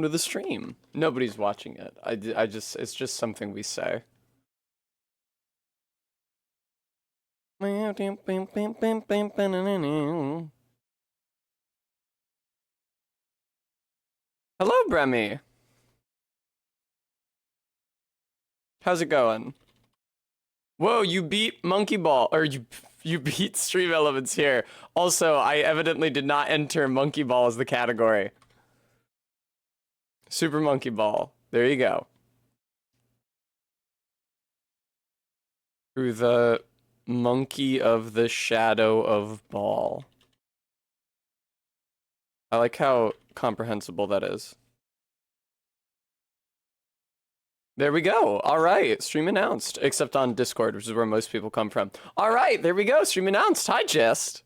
to the stream. Nobody's watching it. It's just something we say. Hello, Bremy. How's it going? Whoa, you beat Monkey Ball, or you beat Stream Elements here. Also, I evidently did not enter Monkey Ball as the category. Super Monkey Ball. There you go. Through the monkey of the shadow of ball. I like how comprehensible that is. There we go. All right, stream announced. Except on Discord, which is where most people come from. All right, there we go. Stream announced. Hi, Jest.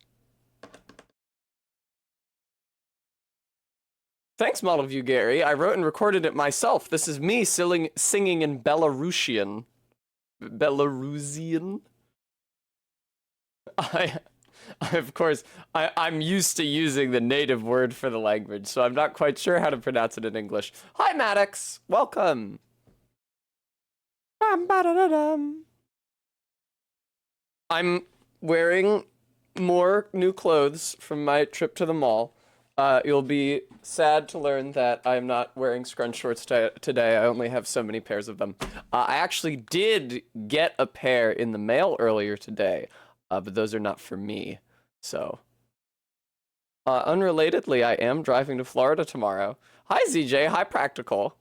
Thanks, Model View Gary. I wrote and recorded it myself. This is me singing in Belarusian. Belarusian? Of course, I'm used to using the native word for the language, so I'm not quite sure how to pronounce it in English. Hi, Maddox. Welcome. I'm wearing more new clothes from my trip to the mall. You'll be sad to learn that I'm not wearing scrunch shorts today. I only have so many pairs of them. I actually did get a pair in the mail earlier today, but those are not for me, so. Unrelatedly, I am driving to Florida tomorrow. Hi, ZJ. Hi, Practical.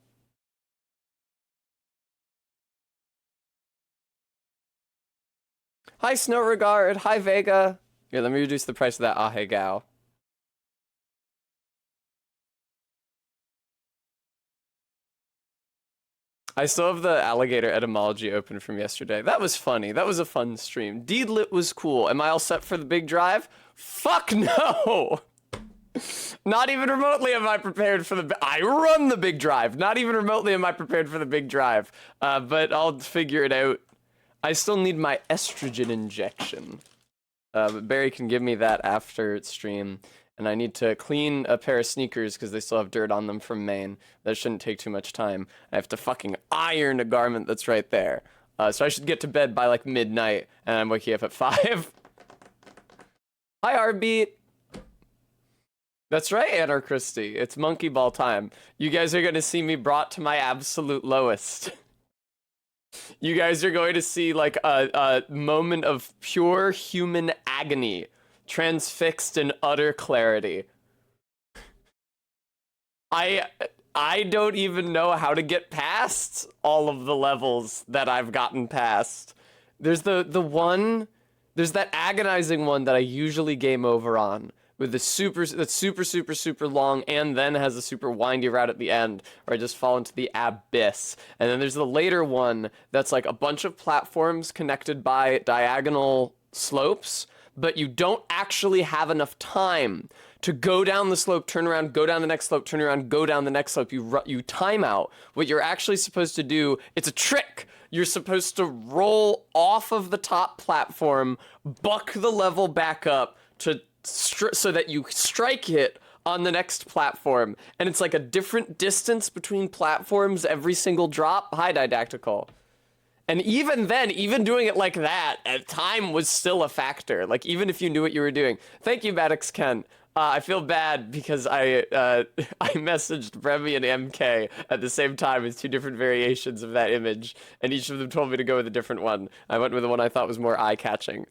Hi, Snow Regard. Hi, Vega. Here, let me reduce the price of that Ahe Gao. I still have the alligator etymology open from yesterday. That was funny. That was a fun stream. Deedlit was cool. Am I all set for the big drive? Fuck no! Not even remotely am I prepared for I run the big drive. Not even remotely am I prepared for the big drive. But I'll figure it out. I still need my estrogen injection. But Barry can give me that after stream. And I need to clean a pair of sneakers because they still have dirt on them from Maine. That shouldn't take too much time. I have to fucking iron a garment that's right there. So I should get to bed by like midnight, and I'm waking up at 5. Hi, Arbeat. That's right, Anna Christie. It's monkey ball time. You guys are going to see me brought to my absolute lowest. You guys are going to see like a moment of pure human agony. Transfixed in utter clarity. I don't even know how to get past all of the levels that I've gotten past. There's the one, there's that agonizing one that I usually game over on with that's super long and then has a super windy route at the end where I just fall into the abyss. And then there's the later one that's like a bunch of platforms connected by diagonal slopes, but you don't actually have enough time to go down the slope, turn around, go down the next slope, turn around, go down the next slope. You time out. What you're actually supposed to do, it's a trick. You're supposed to roll off of the top platform, buck the level back up to so that you strike it on the next platform. And it's like a different distance between platforms every single drop. Hi, Didactical. And even then, even doing it like that, time was still a factor. Like, even if you knew what you were doing. Thank you, Maddox Ken. I feel bad because I messaged Bremy and MK at the same time as 2 different variations of that image, and each of them told me to go with a different one. I went with the one I thought was more eye-catching.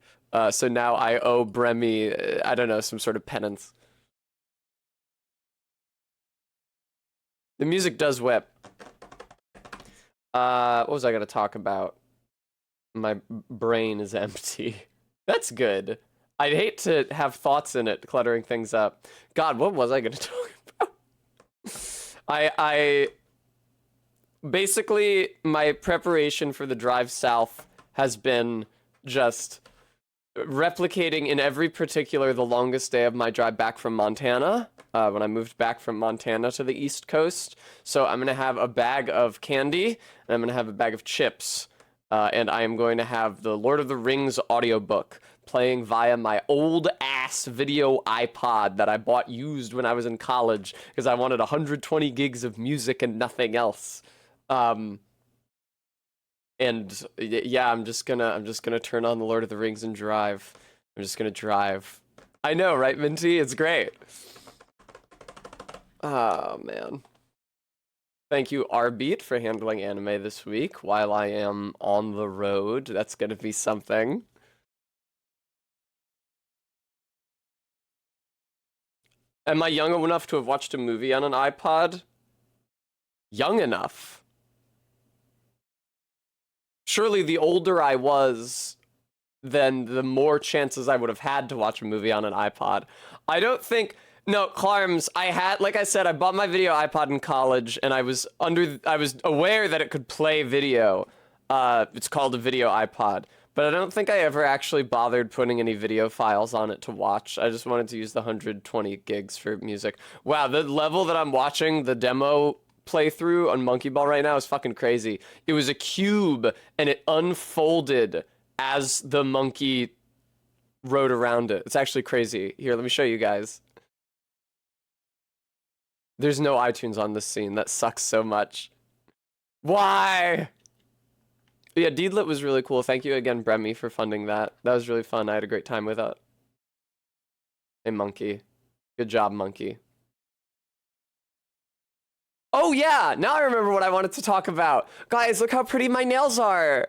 So now I owe Bremy, I don't know, some sort of penance. The music does whip. What was I gonna talk about? My brain is empty. That's good. I'd hate to have thoughts in it cluttering things up. God, what was I gonna talk about? I basically, my preparation for the drive south has been just replicating in every particular the longest day of my drive back from Montana. When I moved back from Montana to the East Coast. So I'm going to have a bag of candy, and I'm going to have a bag of chips. And I am going to have the Lord of the Rings audiobook playing via my old-ass ass video iPod that I bought used when I was in college because I wanted 120 gigs of music and nothing else. And yeah, I'm just gonna turn on the Lord of the Rings and drive. I'm just gonna drive. I know, right, Minty? It's great. Oh man. Thank you, Rbeat, for handling anime this week while I am on the road. That's gonna be something. Am I young enough to have watched a movie on an iPod? Young enough? Surely the older I was, then the more chances I would have had to watch a movie on an iPod. I don't think... No, Clarms, like I said, I bought my video iPod in college, and I was aware that it could play video. It's called a video iPod. But I don't think I ever actually bothered putting any video files on it to watch. I just wanted to use the 120 gigs for music. Wow, the level that I'm watching, the demo playthrough on Monkey Ball right now is fucking crazy. It was a cube, and it unfolded as the monkey rode around it. It's actually crazy. Here, let me show you guys. There's no iTunes on this scene. That sucks so much. Why? Yeah, Deedlit was really cool. Thank you again, Bremy, for funding that. That was really fun. I had a great time with it. Hey, Monkey. Good job, Monkey. Oh, yeah! Now I remember what I wanted to talk about. Guys, look how pretty my nails are!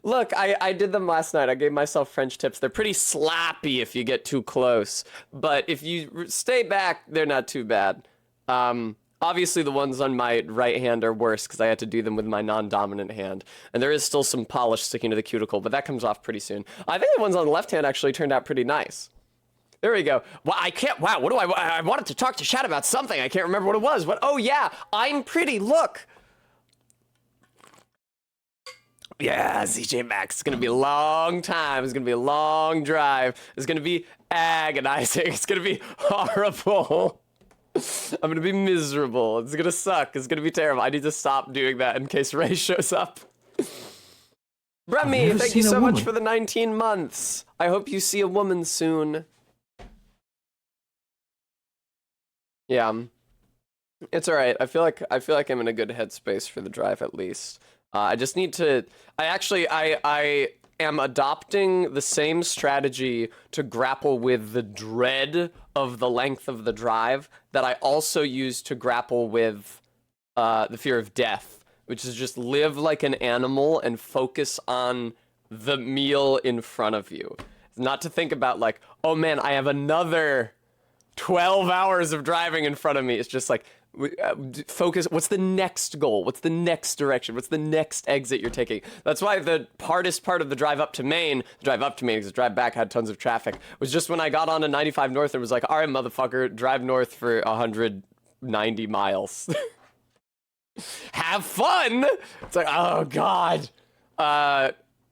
Look, I did them last night. I gave myself French tips. They're pretty slappy if you get too close. But if you stay back, they're not too bad. Obviously, the ones on my right hand are worse because I had to do them with my non-dominant hand. And there is still some polish sticking to the cuticle, but that comes off pretty soon. I think the ones on the left hand actually turned out pretty nice. There we go. Wow, wow, what do I wanted to talk to chat about something. I can't remember what it was. Oh, yeah, I'm pretty, look. Yeah, ZJ Max. It's gonna be a long time. It's gonna be a long drive. It's gonna be agonizing. It's gonna be horrible. I'm gonna be miserable. It's gonna suck. It's gonna be terrible. I need to stop doing that in case Ray shows up. Bremy, thank you so much for the 19 months. I hope you see a woman soon. Yeah. It's all right. I feel like I'm in a good headspace for the drive at least. I just need to... I am adopting the same strategy to grapple with the dread of the length of the drive that I also use to grapple with the fear of death, which is just live like an animal and focus on the meal in front of you. Not to think about like, oh man, I have another 12 hours of driving in front of me. It's just like... focus. What's the next goal? What's the next direction? What's the next exit you're taking? That's why the hardest part of the drive up to Maine, because the drive back had tons of traffic, was just when I got on to 95 North and was like, all right, motherfucker, drive north for 190 miles. Have fun! It's like, oh, God.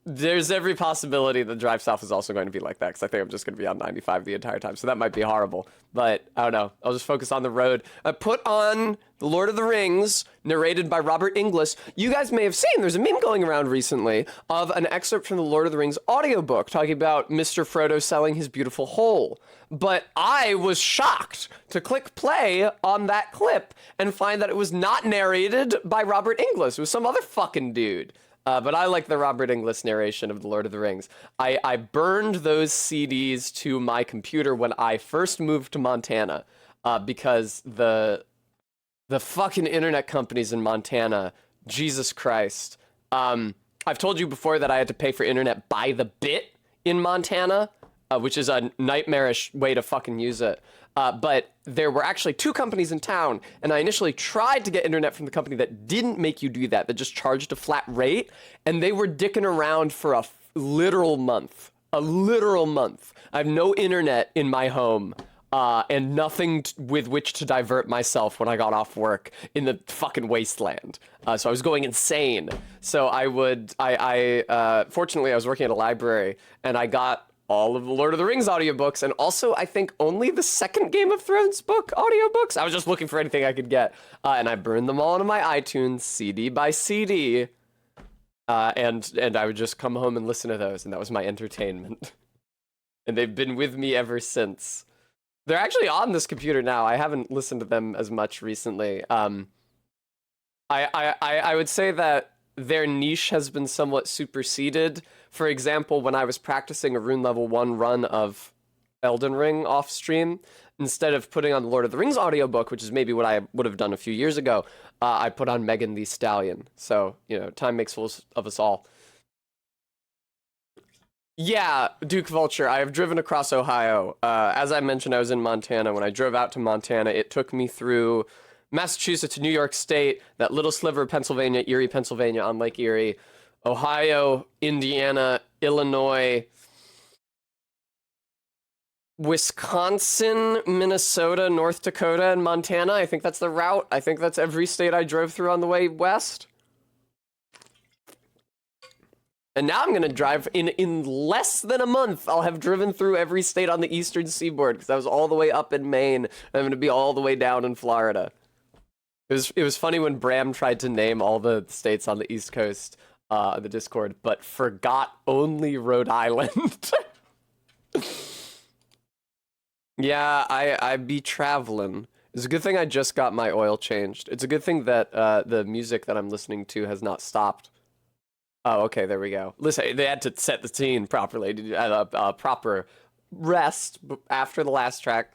There's every possibility the drive south is also going to be like that, because I think I'm just going to be on 95 the entire time, so that might be horrible. But, I don't know. I'll just focus on the road. I put on The Lord of the Rings, narrated by Robert Inglis. You guys may have seen, there's a meme going around recently of an excerpt from the Lord of the Rings audiobook talking about Mr. Frodo selling his beautiful hole. But I was shocked to click play on that clip and find that it was not narrated by Robert Inglis. It was some other fucking dude. But I like the Robert Inglis narration of The Lord of the Rings. I burned those CDs to my computer when I first moved to Montana, because the fucking internet companies in Montana, Jesus Christ. I've told you before that I had to pay for internet by the bit in Montana, which is a nightmarish way to fucking use it. But there were actually two companies in town, and I initially tried to get internet from the company that didn't make you do that, that just charged a flat rate, and they were dicking around for a literal month. A literal month. I have no internet in my home, and nothing with which to divert myself when I got off work in the fucking wasteland. So I was going insane. So fortunately I was working at a library, and I got all of the Lord of the Rings audiobooks, and also, I think, only the second Game of Thrones book audiobooks. I was just looking for anything I could get, and I burned them all into my iTunes, CD by CD, and I would just come home and listen to those, and that was my entertainment. and they've been with me ever since. They're actually on this computer now. I haven't listened to them as much recently. I would say that their niche has been somewhat superseded. For example, when I was practicing a Rune Level 1 run of Elden Ring off stream, instead of putting on the Lord of the Rings audiobook, which is maybe what I would have done a few years ago, I put on Megan Thee Stallion. So, you know, time makes fools of us all. Yeah, Duke Vulture, I have driven across Ohio. As I mentioned, I was in Montana. When I drove out to Montana, it took me through Massachusetts to New York State, that little sliver of Pennsylvania, Erie, Pennsylvania on Lake Erie, Ohio, Indiana, Illinois, Wisconsin, Minnesota, North Dakota, and Montana. I think that's the route. I think that's every state I drove through on the way west. And now I'm going to drive in less than a month. I'll have driven through every state on the eastern seaboard because I was all the way up in Maine. And I'm going to be all the way down in Florida. It was funny when Bram tried to name all the states on the East Coast on the Discord, but forgot only Rhode Island. Yeah, I be traveling. It's a good thing I just got my oil changed. It's a good thing that the music that I'm listening to has not stopped. Oh, okay, there we go. Listen, they had to set the scene properly, proper rest after the last track.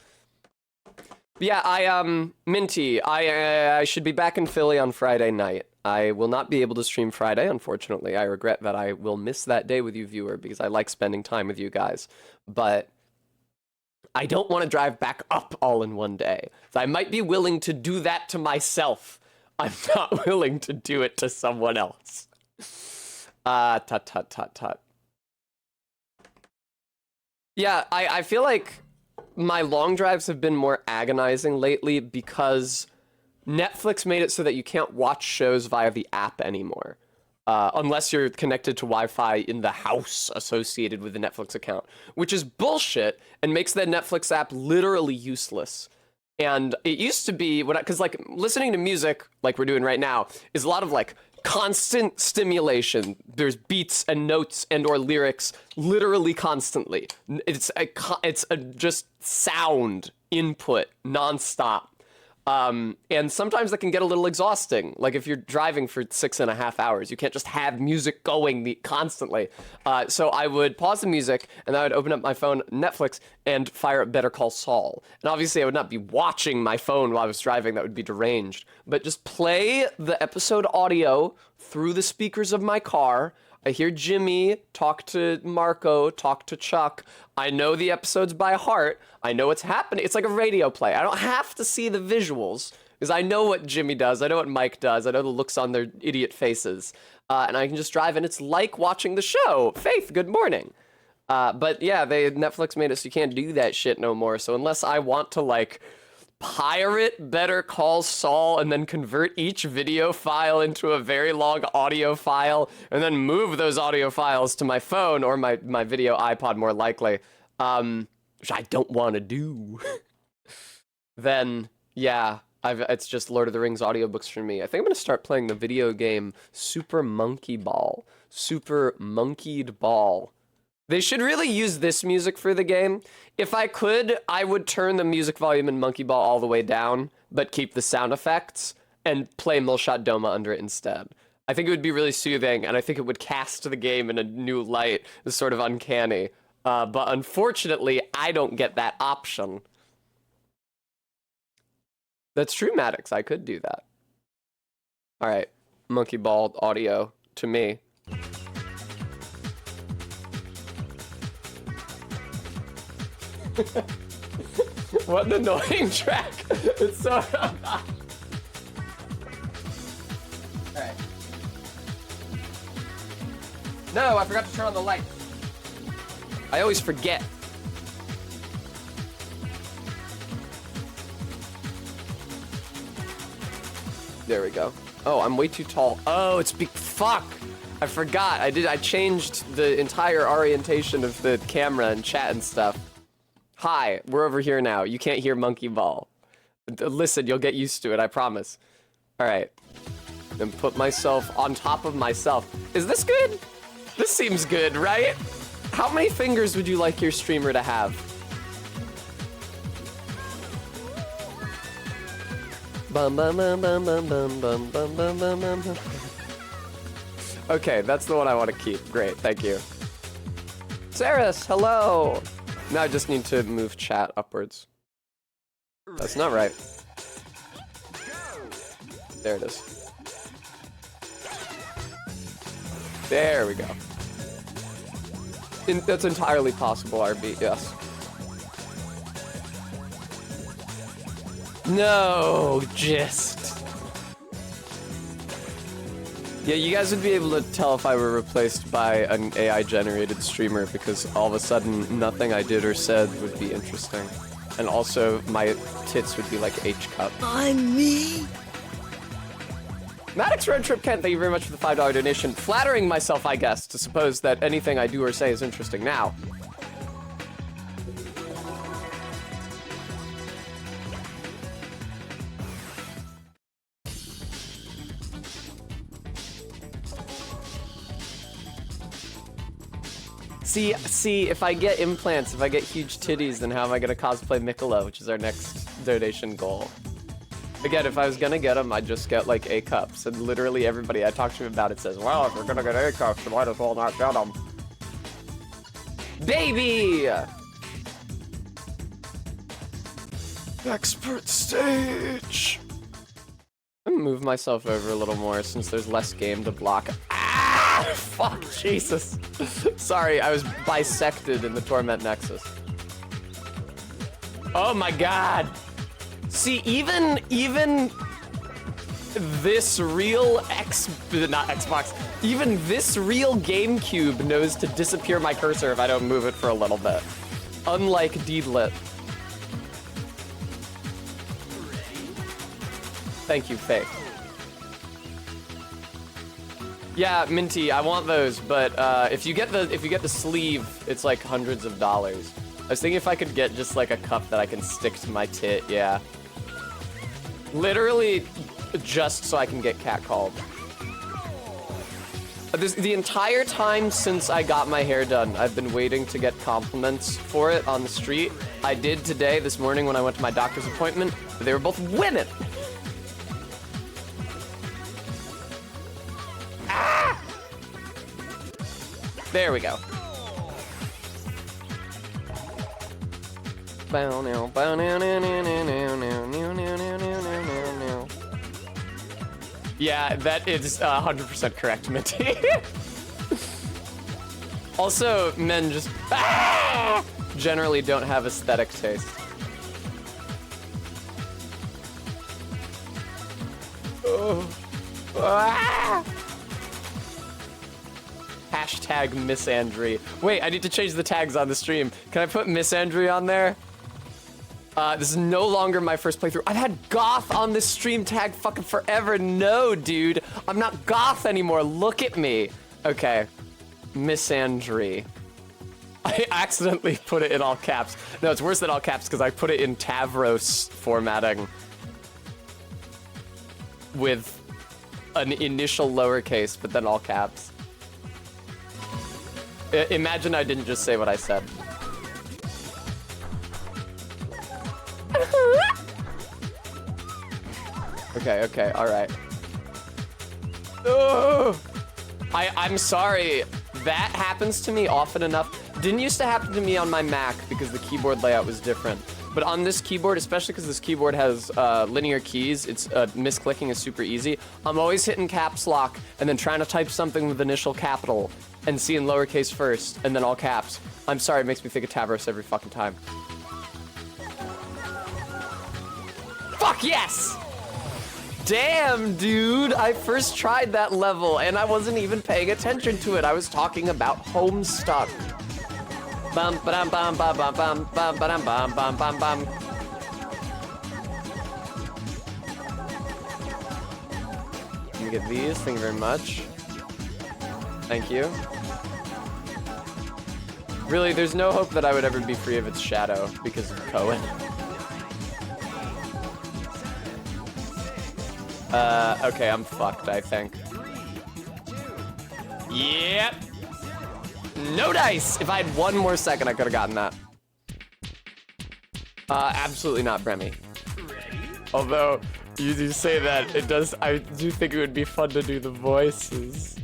Yeah, Minty, I should be back in Philly on Friday night. I will not be able to stream Friday, unfortunately. I regret that I will miss that day with you, viewer, because I like spending time with you guys. But I don't want to drive back up all in one day. So I might be willing to do that to myself. I'm not willing to do it to someone else. Tut. Yeah, I feel like my long drives have been more agonizing lately because Netflix made it so that you can't watch shows via the app anymore. Unless you're connected to Wi-Fi in the house associated with the Netflix account, which is bullshit and makes the Netflix app literally useless. And it used to be, because like listening to music like we're doing right now is a lot of like constant stimulation. There's beats and notes and or lyrics literally constantly. It's a just sound input nonstop. And sometimes that can get a little exhausting. Like if you're driving for 6.5 hours, you can't just have music going constantly. So I would pause the music and I would open up my phone, Netflix, and fire up Better Call Saul. And obviously I would not be watching my phone while I was driving. That would be deranged. But just play the episode audio through the speakers of my car. I hear Jimmy talk to Marco, talk to Chuck. I know the episodes by heart. I know what's happening. It's like a radio play. I don't have to see the visuals because I know what Jimmy does. I know what Mike does. I know the looks on their idiot faces. And I can just drive, and it's like watching the show. Faith, good morning. But yeah, Netflix made it so you can't do that shit no more. So unless I want to, like, pirate Better Call Saul and then convert each video file into a very long audio file and then move those audio files to my phone or my video iPod more likely, which I don't want to do, then yeah, it's just Lord of the Rings audiobooks for me. I think I'm going to start playing the video game Super Monkey Ball. Super Monkeyed Ball. They should really use this music for the game. If I could, I would turn the music volume in Monkey Ball all the way down, but keep the sound effects and play Milshot Doma under it instead. I think it would be really soothing, and I think it would cast the game in a new light. It's sort of uncanny. But unfortunately, I don't get that option. That's true, Maddox. I could do that. All right. Monkey Ball audio to me. What an annoying track. It's so... Alright. No, I forgot to turn on the light. I always forget. There we go. Oh, I'm way too tall. Oh, it's big. Fuck. I forgot. I changed the entire orientation of the camera and chat and stuff. Hi, we're over here now. You can't hear Monkey Ball. Listen, you'll get used to it, I promise. Alright. Then put myself on top of myself. Is this good? This seems good, right? How many fingers would you like your streamer to have? Bum bum bum bum bum bum bum bum bum bum bum. Okay, that's the one I want to keep. Great, thank you. Saris, hello. Now I just need to move chat upwards. That's not right. There it is. There we go. That's entirely possible, RB, yes. No, just. Yeah, you guys would be able to tell if I were replaced by an AI-generated streamer because all of a sudden nothing I did or said would be interesting. And also, my tits would be like H-cup. I'm me. Maddox Road Trip Kent, thank you very much for the $5 donation. Flattering myself, I guess, to suppose that anything I do or say is interesting now. See, if I get implants, if I get huge titties, then how am I gonna cosplay Michelob, which is our next donation goal? Again, if I was gonna get them, I'd just get like A-cups, and literally everybody I talk to about it says, well, if you're gonna get A-cups, you might as well not get them. Baby! Expert stage! I'm gonna move myself over a little more since there's less game to block. Ah! Fuck, Jesus. Sorry, I was bisected in the Torment Nexus. Oh my god! See, even this real not Xbox, even this real GameCube knows to disappear my cursor if I don't move it for a little bit. Unlike Deedlit. Thank you, Faith. Yeah, Minty, I want those, but if you get the sleeve, it's like hundreds of dollars. I was thinking if I could get just like a cup that I can stick to my tit, yeah. Literally, just so I can get catcalled. The entire time since I got my hair done, I've been waiting to get compliments for it on the street. I did today, this morning, when I went to my doctor's appointment. They were both women. Ah! There we go. Yeah, that is 100% correct, Minty. Also, men just generally don't have aesthetic taste. Oh. Ah! Hashtag Misandry. Wait, I need to change the tags on the stream. Can I put Misandry on there? This is no longer my first playthrough. I've had goth on this stream tag fucking forever. No, dude. I'm not goth anymore. Look at me. Okay. Misandry. I accidentally put it in all caps. No, it's worse than all caps because I put it in Tavros formatting with an initial lowercase, but then all caps. Imagine I didn't just say what I said. Okay, alright. Oh, I'm sorry. That happens to me often enough. Didn't used to happen to me on my Mac because the keyboard layout was different. But on this keyboard, especially because this keyboard has linear keys, it's misclicking is super easy. I'm always hitting caps lock and then trying to type something with initial capital and seeing lowercase first and then all caps. I'm sorry, it makes me think of Tavros every fucking time. Fuck yes! Damn, dude, I first tried that level and I wasn't even paying attention to it. I was talking about Homestuck. Bum ba-dum bum bum bum bum bum ba-dum bum bum bum bum. Let me get these, thank you very much. Thank you. Really, there's no hope that I would ever be free of its shadow because of Cohen. Okay, I'm fucked, I think. Yep. No dice! If I had 1 more second, I could have gotten that. Absolutely not, Bremy. Although, you do say that, it does, I do think it would be fun to do the voices.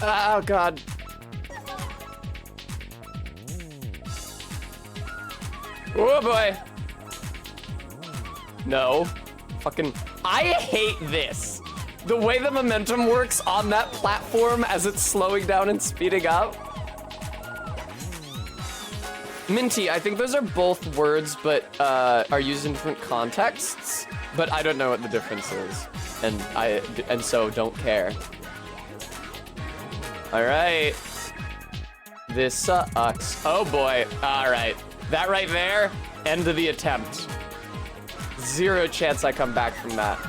Oh, God. Oh, boy. No. Fucking, I hate this. The way the momentum works on that platform as it's slowing down and speeding up. Minty, I think those are both words, but are used in different contexts. But I don't know what the difference is, and so don't care. All right, this sucks. Oh boy. All right, that right there, end of the attempt. 0 chance I come back from that.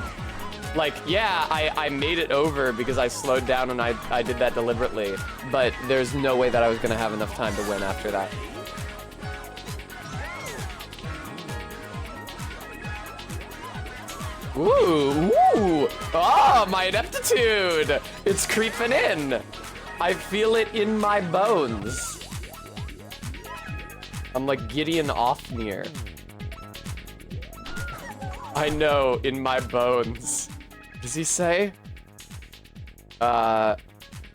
Like, yeah, I made it over because I slowed down and I did that deliberately, but there's no way that I was gonna have enough time to win after that. Ooh, ooh. Oh, my ineptitude. It's creeping in. I feel it in my bones. I'm like Gideon Ofnir. I know, in my bones. What does he say?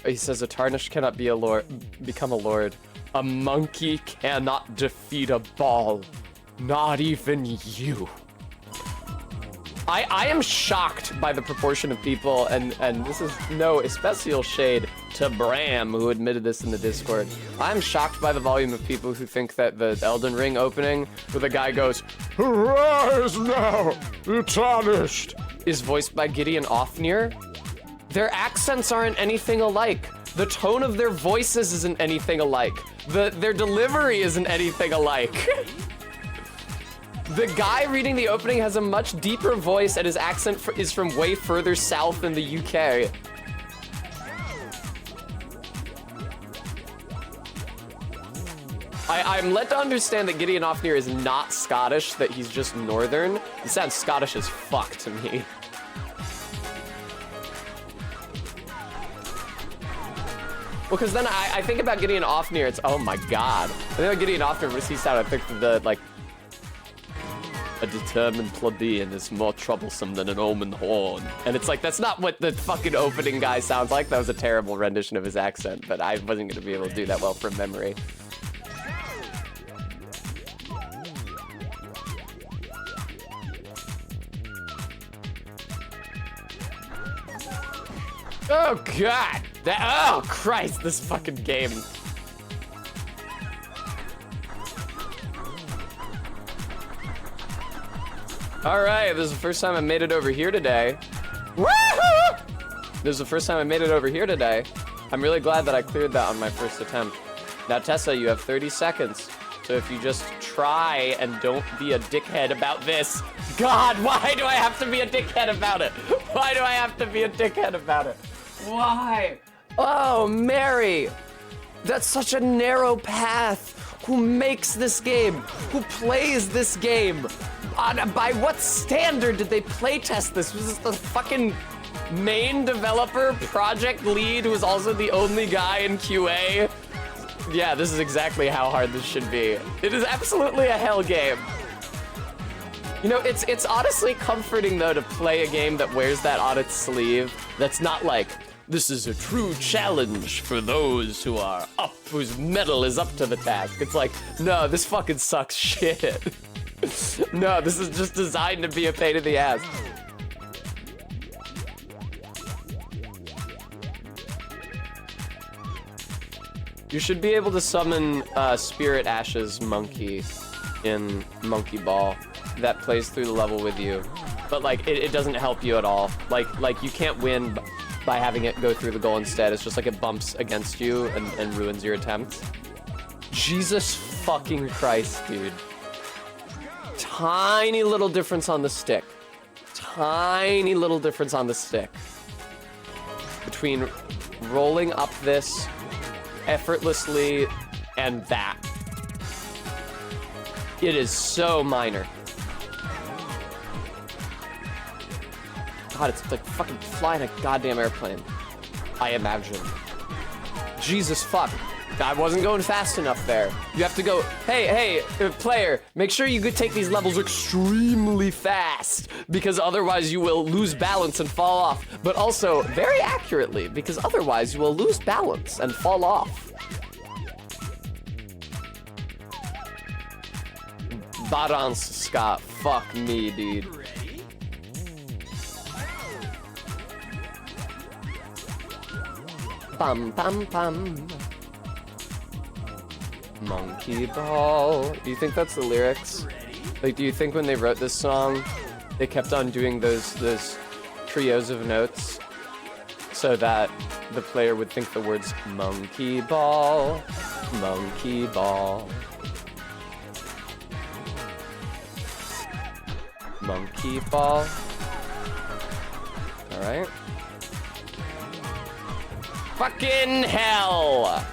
He says a tarnished cannot be a lord, become a lord. A monkey cannot defeat a ball. Not even you. I am shocked by the proportion of people, and this is no especial shade to Bram, who admitted this in the Discord. I'm shocked by the volume of people who think that the Elden Ring opening, where the guy goes, "Arise now, the tarnished," is voiced by Gideon Ofnir. Their accents aren't anything alike. The tone of their voices isn't anything alike. Their delivery isn't anything alike. The guy reading the opening has a much deeper voice, and his accent is from way further south in the UK. I'm led to understand that Gideon Ofnir is not Scottish, that he's just Northern. He sounds Scottish as fuck to me. Well, because then I think about Gideon Ofnir, it's, oh my god. I think about Gideon Ofnir, what does he sound? I think the, like, a determined plebeian is more troublesome than an omen horn. And it's like, that's not what the fucking opening guy sounds like. That was a terrible rendition of his accent, but I wasn't gonna be able to do that well from memory. Oh god! Oh Christ, this fucking game. Alright, this is the first time I made it over here today. Woohoo! This is the first time I made it over here today. I'm really glad that I cleared that on my first attempt. Now Tessa, you have 30 seconds. So if you just try and don't be a dickhead about this. God, why do I have to be a dickhead about it? Why do I have to be a dickhead about it? Why? Oh, Mary. That's such a narrow path. Who makes this game? Who plays this game? By what standard did they playtest this? Was this the fucking main developer, project lead, who was also the only guy in QA? Yeah, this is exactly how hard this should be. It is absolutely a hell game. You know, it's honestly comforting, though, to play a game that wears that on its sleeve. That's not like, this is a true challenge for those who are up, whose mettle is up to the task. It's like, no, this fucking sucks shit. No, this is just designed to be a pain in the ass. You should be able to summon Spirit Ash's monkey in Monkey Ball that plays through the level with you. But like, it doesn't help you at all. Like you can't win by having it go through the goal instead. It's just like it bumps against you and ruins your attempt. Jesus fucking Christ, dude. Tiny little difference on the stick. Tiny little difference on the stick. Between rolling up this effortlessly and that. It is so minor. God, it's like fucking flying a goddamn airplane. I imagine. Jesus fuck. I wasn't going fast enough there. You have to go, hey, player, make sure you take these levels extremely fast, because otherwise you will lose balance and fall off. But also, very accurately, because otherwise you will lose balance and fall off. Baranska, fuck me, dude. Pam pam pam. Monkey ball. Do you think that's the lyrics? Like, do you think when they wrote this song, they kept on doing those trios of notes so that the player would think the words monkey ball, monkey ball, monkey ball? All right. Fucking hell!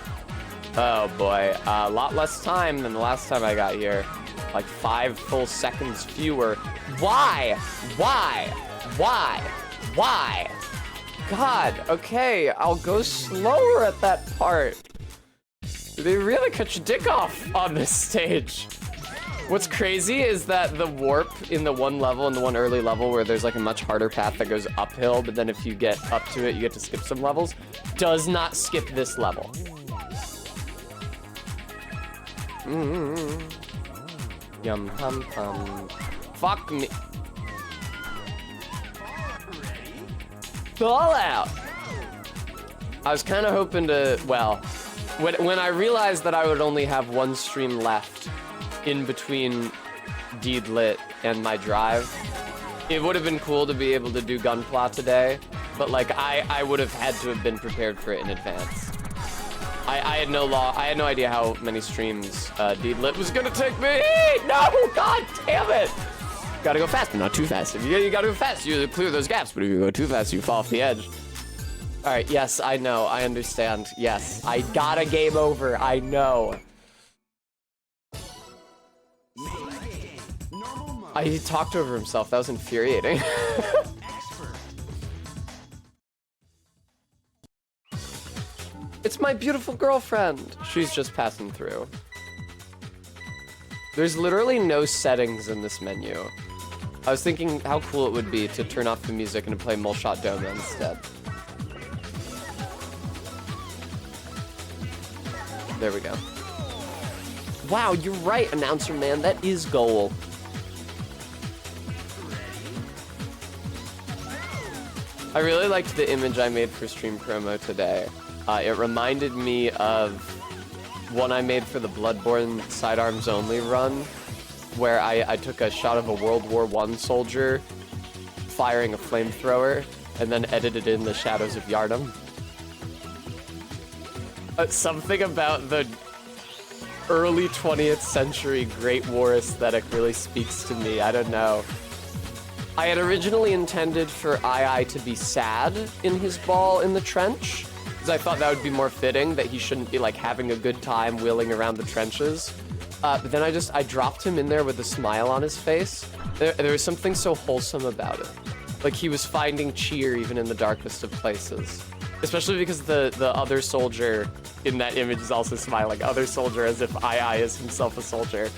Oh boy, a lot less time than the last time I got here. Like 5 full seconds fewer. Why? Why? Why? Why? God, okay, I'll go slower at that part. They really cut your dick off on this stage. What's crazy is that the warp in the one level, in the one early level where there's like a much harder path that goes uphill, but then if you get up to it, you get to skip some levels, does not skip this level. Yum hum hum. Fuck me. Fall out. I was kind of hoping to, well, when I realized that I would only have one stream left in between Deedlit and my drive, it would have been cool to be able to do Gunpla today, but like I would have had to have been prepared for it in advance. I had no idea how many streams Deedlit was gonna take me. No, god damn it! Gotta go fast, but not too fast. If you gotta go fast, you clear those gaps, but if you go too fast, you fall off the edge. All right, yes, I know, I understand. Yes, I got a game over, I know. He talked over himself, that was infuriating. It's my beautiful girlfriend. She's just passing through. There's literally no settings in this menu. I was thinking how cool it would be to turn off the music and to play Mulshot Doma instead. There we go. Wow, you're right, announcer man. That is goal. I really liked the image I made for stream promo today. It reminded me of one I made for the Bloodborne sidearms only run, where I took a shot of a World War I soldier firing a flamethrower and then edited in the shadows of Yharnam. Something about the early 20th century Great War aesthetic really speaks to me. I don't know. I had originally intended for II to be sad in his ball in the trench, because I thought that would be more fitting, that he shouldn't be like having a good time wheeling around the trenches. But then I dropped him in there with a smile on his face. There was something so wholesome about it. Like he was finding cheer even in the darkest of places. Especially because the other soldier in that image is also smiling. Other soldier as if II is himself a soldier.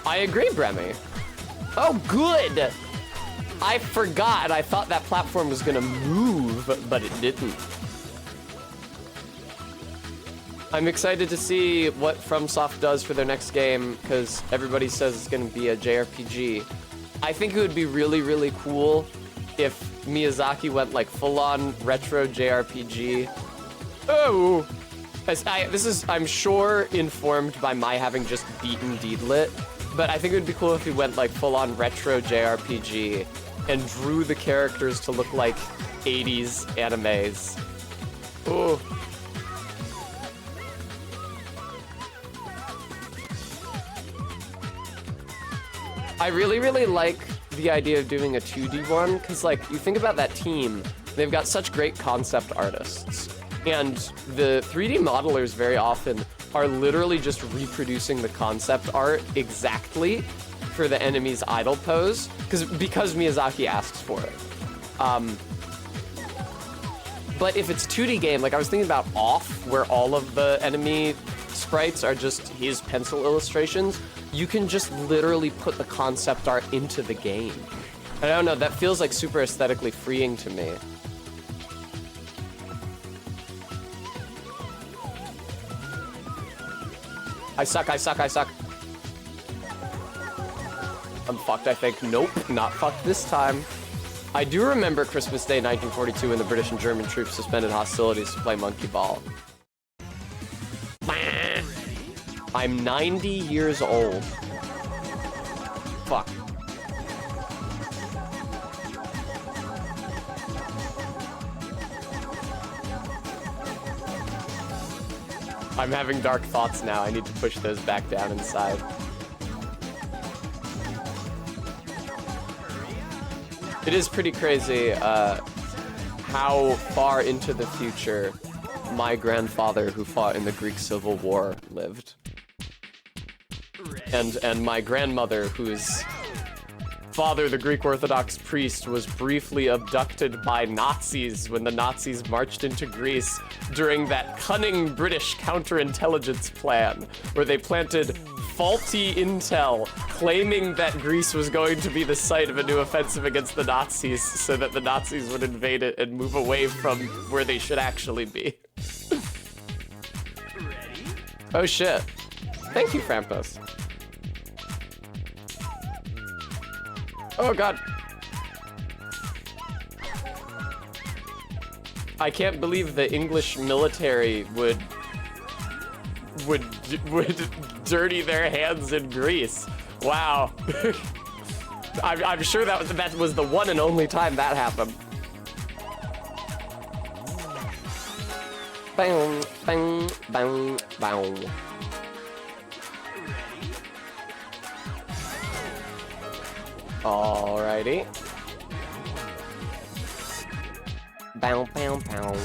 I agree, Bremy. Oh, good! I forgot. I thought that platform was gonna move, but it didn't. I'm excited to see what FromSoft does for their next game, because everybody says it's gonna be a JRPG. I think it would be really, really cool if Miyazaki went like full-on retro JRPG. Oh! This is, I'm sure, informed by my having just beaten Deedlit, but I think it would be cool if he went like full-on retro JRPG and drew the characters to look like 80s animes. Ooh. I really, really like the idea of doing a 2D one, because like, you think about that team, they've got such great concept artists, and the 3D modelers very often are literally just reproducing the concept art exactly for the enemy's idle pose, because Miyazaki asks for it. But if it's 2D game, like I was thinking about Off, where all of the enemy sprites are just his pencil illustrations, you can just literally put the concept art into the game. I don't know, that feels like super aesthetically freeing to me. I suck, I suck, I suck. I'm fucked, I think. Nope, not fucked this time. I do remember Christmas Day 1942 when the British and German troops suspended hostilities to play Monkey Ball. I'm 90 years old. Fuck. I'm having dark thoughts now. I need to push those back down inside. It is pretty crazy how far into the future my grandfather, who fought in the Greek Civil War, lived. And my grandmother, whose father, the Greek Orthodox priest, was briefly abducted by Nazis when the Nazis marched into Greece during that cunning British counterintelligence plan, where they planted faulty intel claiming that Greece was going to be the site of a new offensive against the Nazis so that the Nazis would invade it and move away from where they should actually be. Oh shit. Thank you, Frampus. Oh god. I can't believe the English military would dirty their hands in Greece. Wow. I'm sure that was the one and only time that happened. Bang, bang, bang, bang. Alrighty. Bow, bow, bow.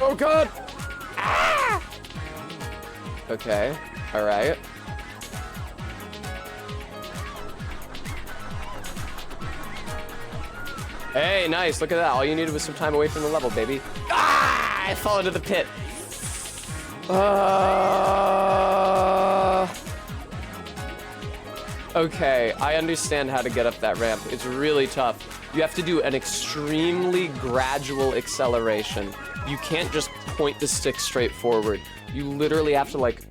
Oh god! Ah! Okay, alright. Hey, nice, look at that. All you needed was some time away from the level, baby. Ah! I fall into the pit. Okay, I understand how to get up that ramp. It's really tough. You have to do an extremely gradual acceleration. You can't just point the stick straight forward. You literally have to, like,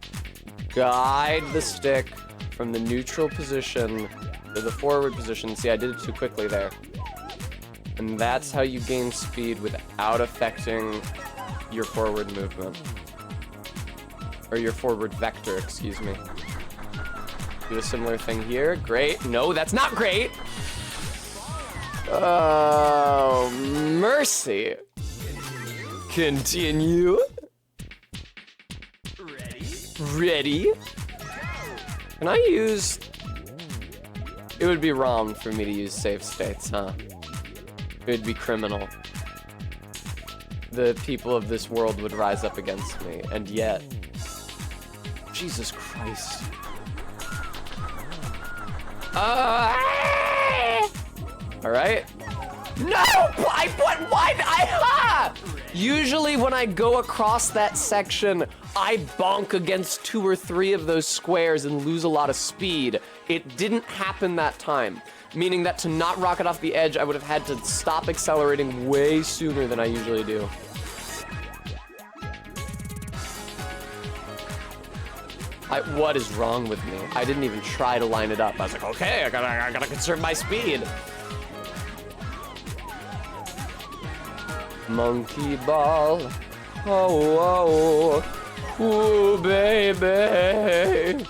guide the stick from the neutral position to the forward position. See, I did it too quickly there. And that's how you gain speed without affecting your forward movement. Or your forward vector, excuse me. Do a similar thing here. Great. No, that's not great. Oh, mercy. Continue. Ready? Can I use... It would be wrong for me to use save states, huh? It would be criminal. The people of this world would rise up against me, and yet... Jesus Christ. Alright. No! Why? Usually when I go across that section, I bonk against 2 or 3 of those squares and lose a lot of speed. It didn't happen that time, meaning that to not rocket off the edge, I would have had to stop accelerating way sooner than I usually do. What is wrong with me? I didn't even try to line it up. I was like, okay, I gotta conserve my speed. Monkey ball. Oh, oh, ooh, baby.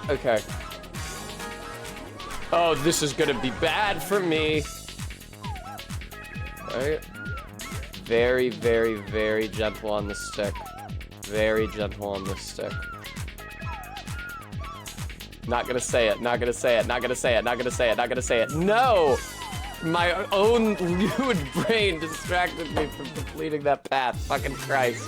Okay. Oh, this is gonna be bad for me. Right. Very, very, very gentle on the stick. Very gentle on the stick. Not gonna say it, not gonna say it, not gonna say it, not gonna say it, not gonna say it. No! My own lewd brain distracted me from completing that path. Fucking Christ.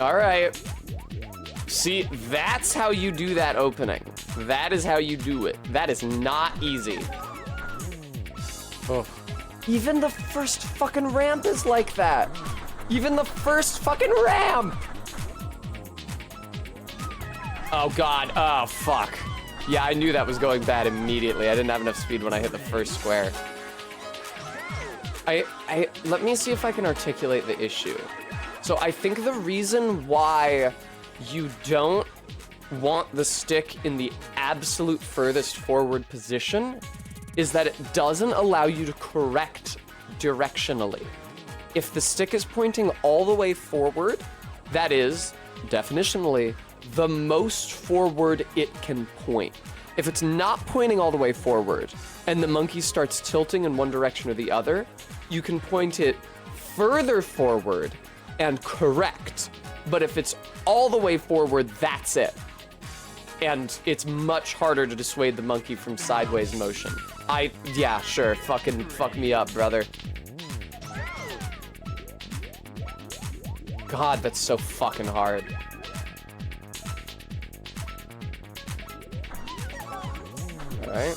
All right. See, that's how you do that opening. That is how you do it. That is not easy. Oh. Even the first fucking ramp is like that. Even the first fucking ramp. Oh God, oh fuck. Yeah, I knew that was going bad immediately. I didn't have enough speed when I hit the first square. Let me see if I can articulate the issue. So I think the reason why you don't want the stick in the absolute furthest forward position is that it doesn't allow you to correct directionally. If the stick is pointing all the way forward, that is, definitionally, the most forward it can point. If it's not pointing all the way forward and the monkey starts tilting in one direction or the other, you can point it further forward and correct. But if it's all the way forward, that's it. And it's much harder to dissuade the monkey from sideways motion. Yeah, sure, fucking fuck me up, brother. God, that's so fucking hard. All right.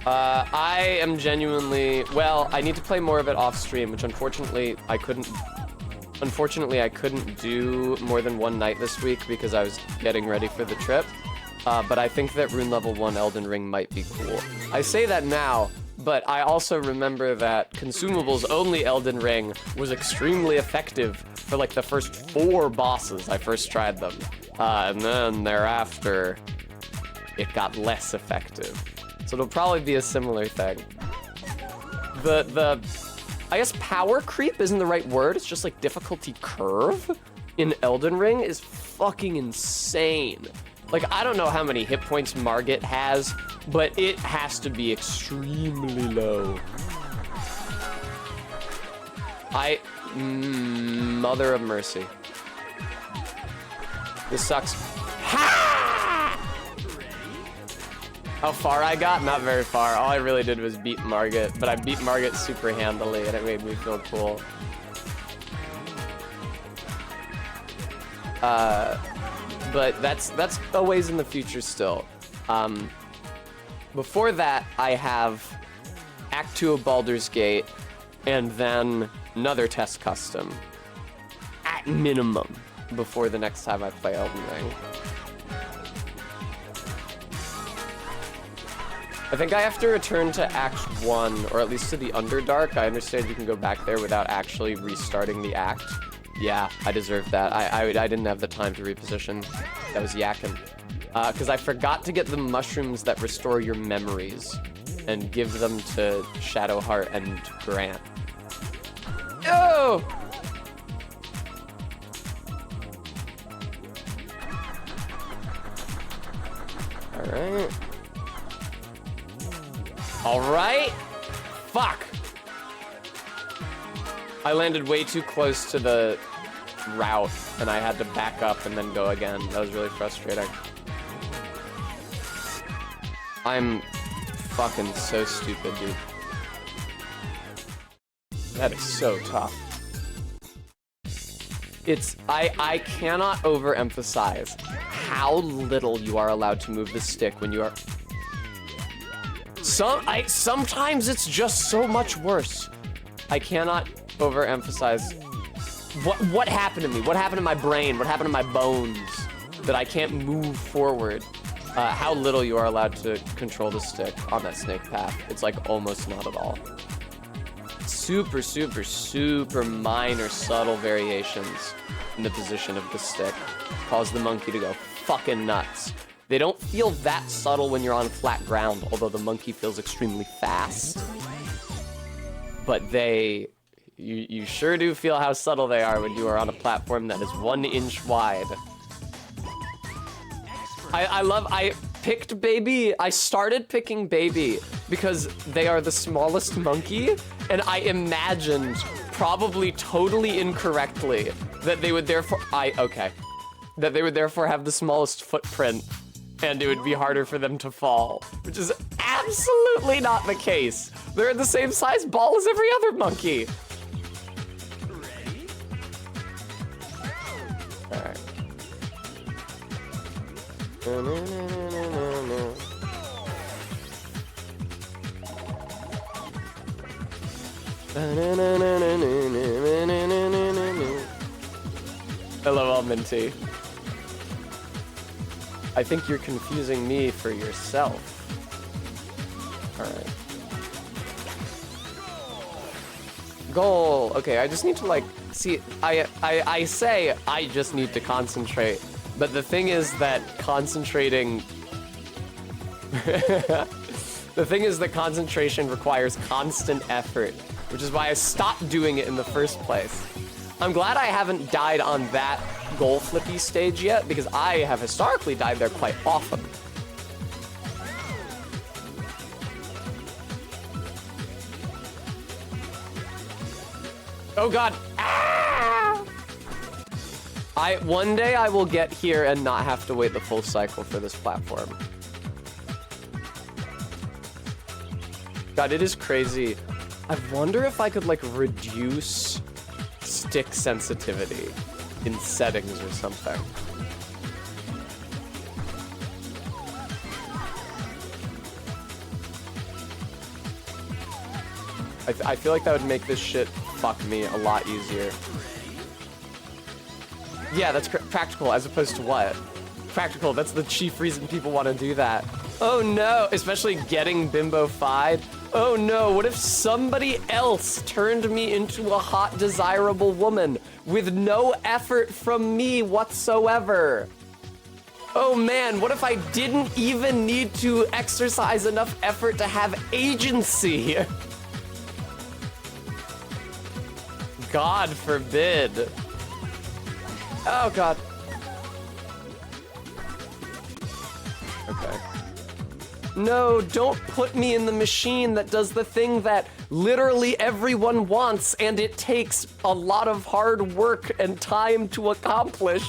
I am genuinely, well, I need to play more of it off stream, which unfortunately I couldn't do more than one night this week because I was getting ready for the trip. But I think that Rune Level 1 Elden Ring might be cool. I say that now, but I also remember that Consumables only Elden Ring was extremely effective for like the first 4 bosses I first tried them. And then thereafter, it got less effective. So it'll probably be a similar thing. I guess power creep isn't the right word, it's just like difficulty curve in Elden Ring is fucking insane. Like, I don't know how many hit points Margit has, but it has to be extremely low. Mother of mercy. This sucks. Ha! How far I got? Not very far. All I really did was beat Margit, but I beat Margit super handily and it made me feel cool. But that's a ways in the future still. Before that, I have Act 2 of Baldur's Gate, and then another test custom, at minimum, before the next time I play Elden Ring. I think I have to return to Act 1, or at least to the Underdark. I understand you can go back there without actually restarting the act. Yeah, I deserve that. I didn't have the time to reposition. That was yakking. Because I forgot to get the mushrooms that restore your memories and give them to Shadowheart and Grant. Oh! Alright. Alright! Fuck! I landed way too close to the route, and I had to back up and then go again. That was really frustrating. I'm fucking so stupid, dude. That is so tough. I cannot overemphasize how little you are allowed to move the stick when you are... Sometimes it's just so much worse. I cannot overemphasize what happened to me, what happened to my brain, what happened to my bones that I can't move forward. How little you are allowed to control the stick on that snake path. It's like almost not at all. Super, super, super minor subtle variations in the position of the stick cause the monkey to go fucking nuts. They don't feel that subtle when you're on flat ground, although the monkey feels extremely fast. But you sure do feel how subtle they are when you are on a platform that is 1 inch wide. I picked Baby. I started picking Baby because they are the smallest monkey, and I imagined, probably totally incorrectly, that they would therefore that they would therefore have the smallest footprint, and it would be harder for them to fall, which is absolutely not the case. They're the same size ball as every other monkey. Hello, Almond Tea. I think you're confusing me for yourself. Alright. Goal! Okay, I just need to, like, see, I say I just need to concentrate, but the thing is that concentrating... the thing is that concentration requires constant effort, which is why I stopped doing it in the first place. I'm glad I haven't died on that goal flippy stage yet, because I have historically died there quite often. Oh god. Ah! One day I will get here and not have to wait the full cycle for this platform. God, it is crazy. I wonder if I could, like, reduce stick sensitivity in settings or something. I feel like that would make this shit fuck me a lot easier. Yeah, that's practical as opposed to what? Practical, that's the chief reason people want to do that. Oh no, especially getting bimbo-fied. Oh no, what if somebody else turned me into a hot, desirable woman with no effort from me whatsoever? Oh man, what if I didn't even need to exercise enough effort to have agency? God forbid. Oh god. Okay. No, don't put me in the machine that does the thing that literally everyone wants and it takes a lot of hard work and time to accomplish.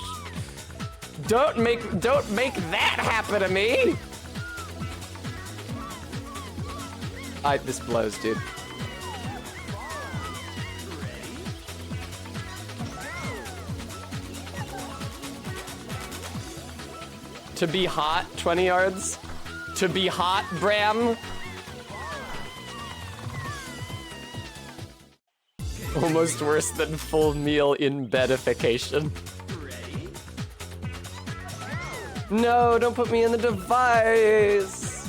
Don't make that happen to me. This blows, dude. To be hot, 20 yards. To be hot, Bram. Almost worse than full meal in bedification. No, don't put me in the device.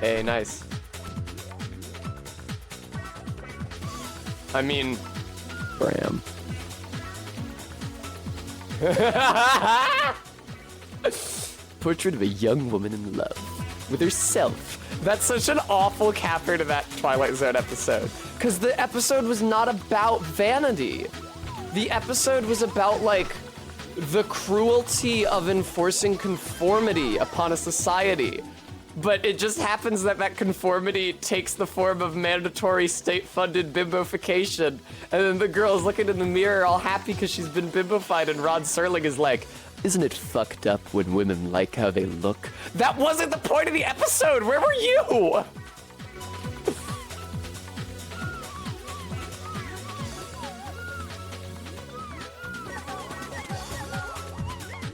Hey, nice. I mean, Bram. Portrait of a young woman in love with herself. That's such an awful capper to that Twilight Zone episode. Because the episode was not about vanity. The episode was about, like, the cruelty of enforcing conformity upon a society. But it just happens that that conformity takes the form of mandatory state-funded bimbofication. And then the girl's looking in the mirror all happy because she's been bimbofied, and Rod Serling is like, isn't it fucked up when women like how they look? That wasn't the point of the episode! Where were you?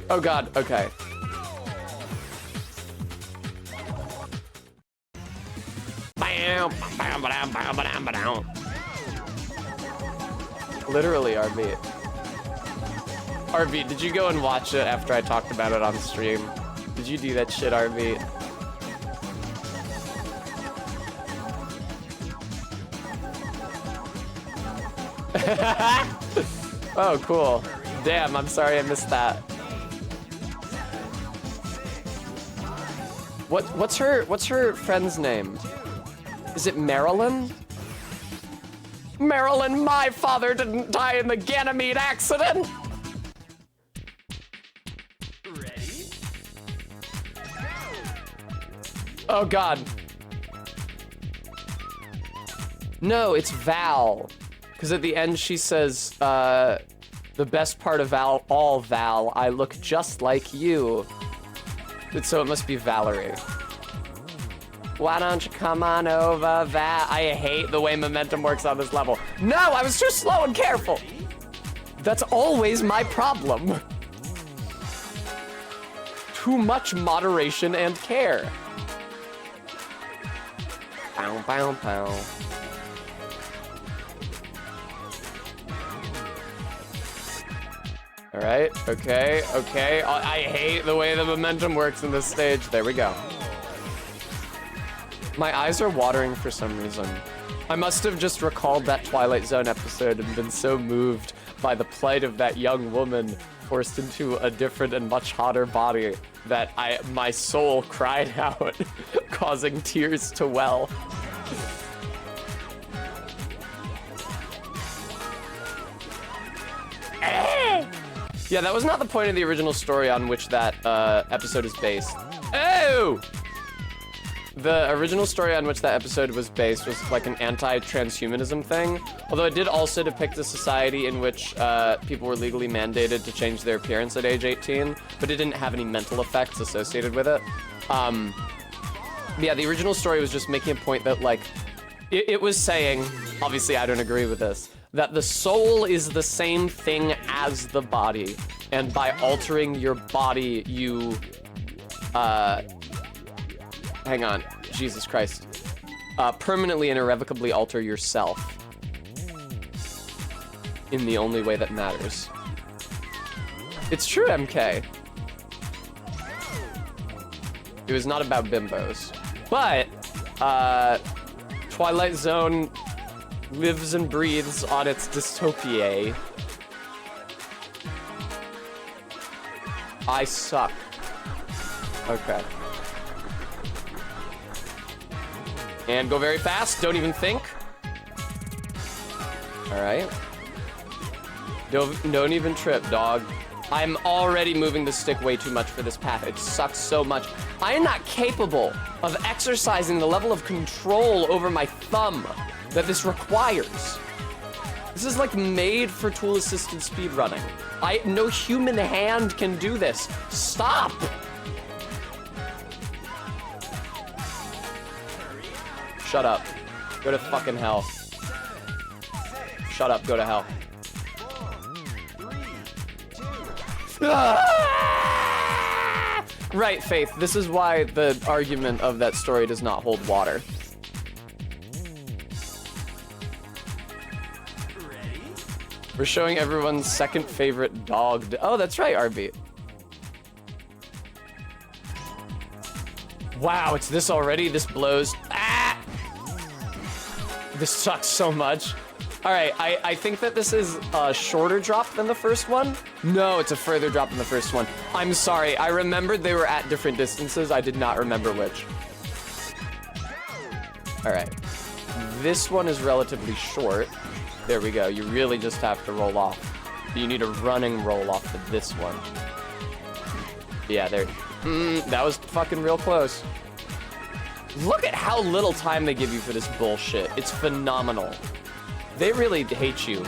Oh god, okay. Literally, RB. RB, did you go and watch it after I talked about it on stream? Did you do that shit, RB? Oh, cool. Damn, I'm sorry I missed that. What's her friend's name? Is it Marilyn? Marilyn, my father didn't die in the Ganymede accident! Ready? Oh god. No, it's Val. Because at the end she says, the best part of all Val, I look just like you. So it must be Valerie. Why don't you come on over, Val? I hate the way momentum works on this level. No, I was too slow and careful. That's always my problem. too much moderation and care. Pow, pow, pow. All right, okay, okay. I hate the way the momentum works in this stage. There we go. My eyes are watering for some reason. I must have just recalled that Twilight Zone episode and been so moved by the plight of that young woman forced into a different and much hotter body that my soul cried out, causing tears to well. Yeah, that was not the point of the original story on which that episode is based. Oh! The original story on which that episode was based was like an anti-transhumanism thing, although it did also depict a society in which people were legally mandated to change their appearance at age 18, but it didn't have any mental effects associated with it. Yeah, the original story was just making a point that, like, it was saying, obviously I don't agree with this, that the soul is the same thing as the body, and by altering your body, you, hang on, Jesus Christ, permanently and irrevocably alter yourself in the only way that matters. It's true, MK. It was not about bimbos, but, Twilight Zone lives and breathes on its dystopia. I suck. Okay. And go very fast, don't even think. All right. Don't even trip, dog. I'm already moving the stick way too much for this path. It sucks so much. I am not capable of exercising the level of control over my thumb that this requires. This is like made for tool-assisted speedrunning. No human hand can do this. Stop! Shut up. Go to fucking hell. Shut up, go to hell. Right, Faith. This is why the argument of that story does not hold water. We're showing everyone's second favorite dog. Oh, that's right, RB. Wow, it's this already? This blows. Ah! This sucks so much. All right, I think that this is a shorter drop than the first one. No, it's a further drop than the first one. I'm sorry, I remembered they were at different distances. I did not remember which. All right, this one is relatively short. There we go, you really just have to roll off. You need a running roll off of this one. Yeah, there, that was fucking real close. Look at how little time they give you for this bullshit. It's phenomenal. They really hate you.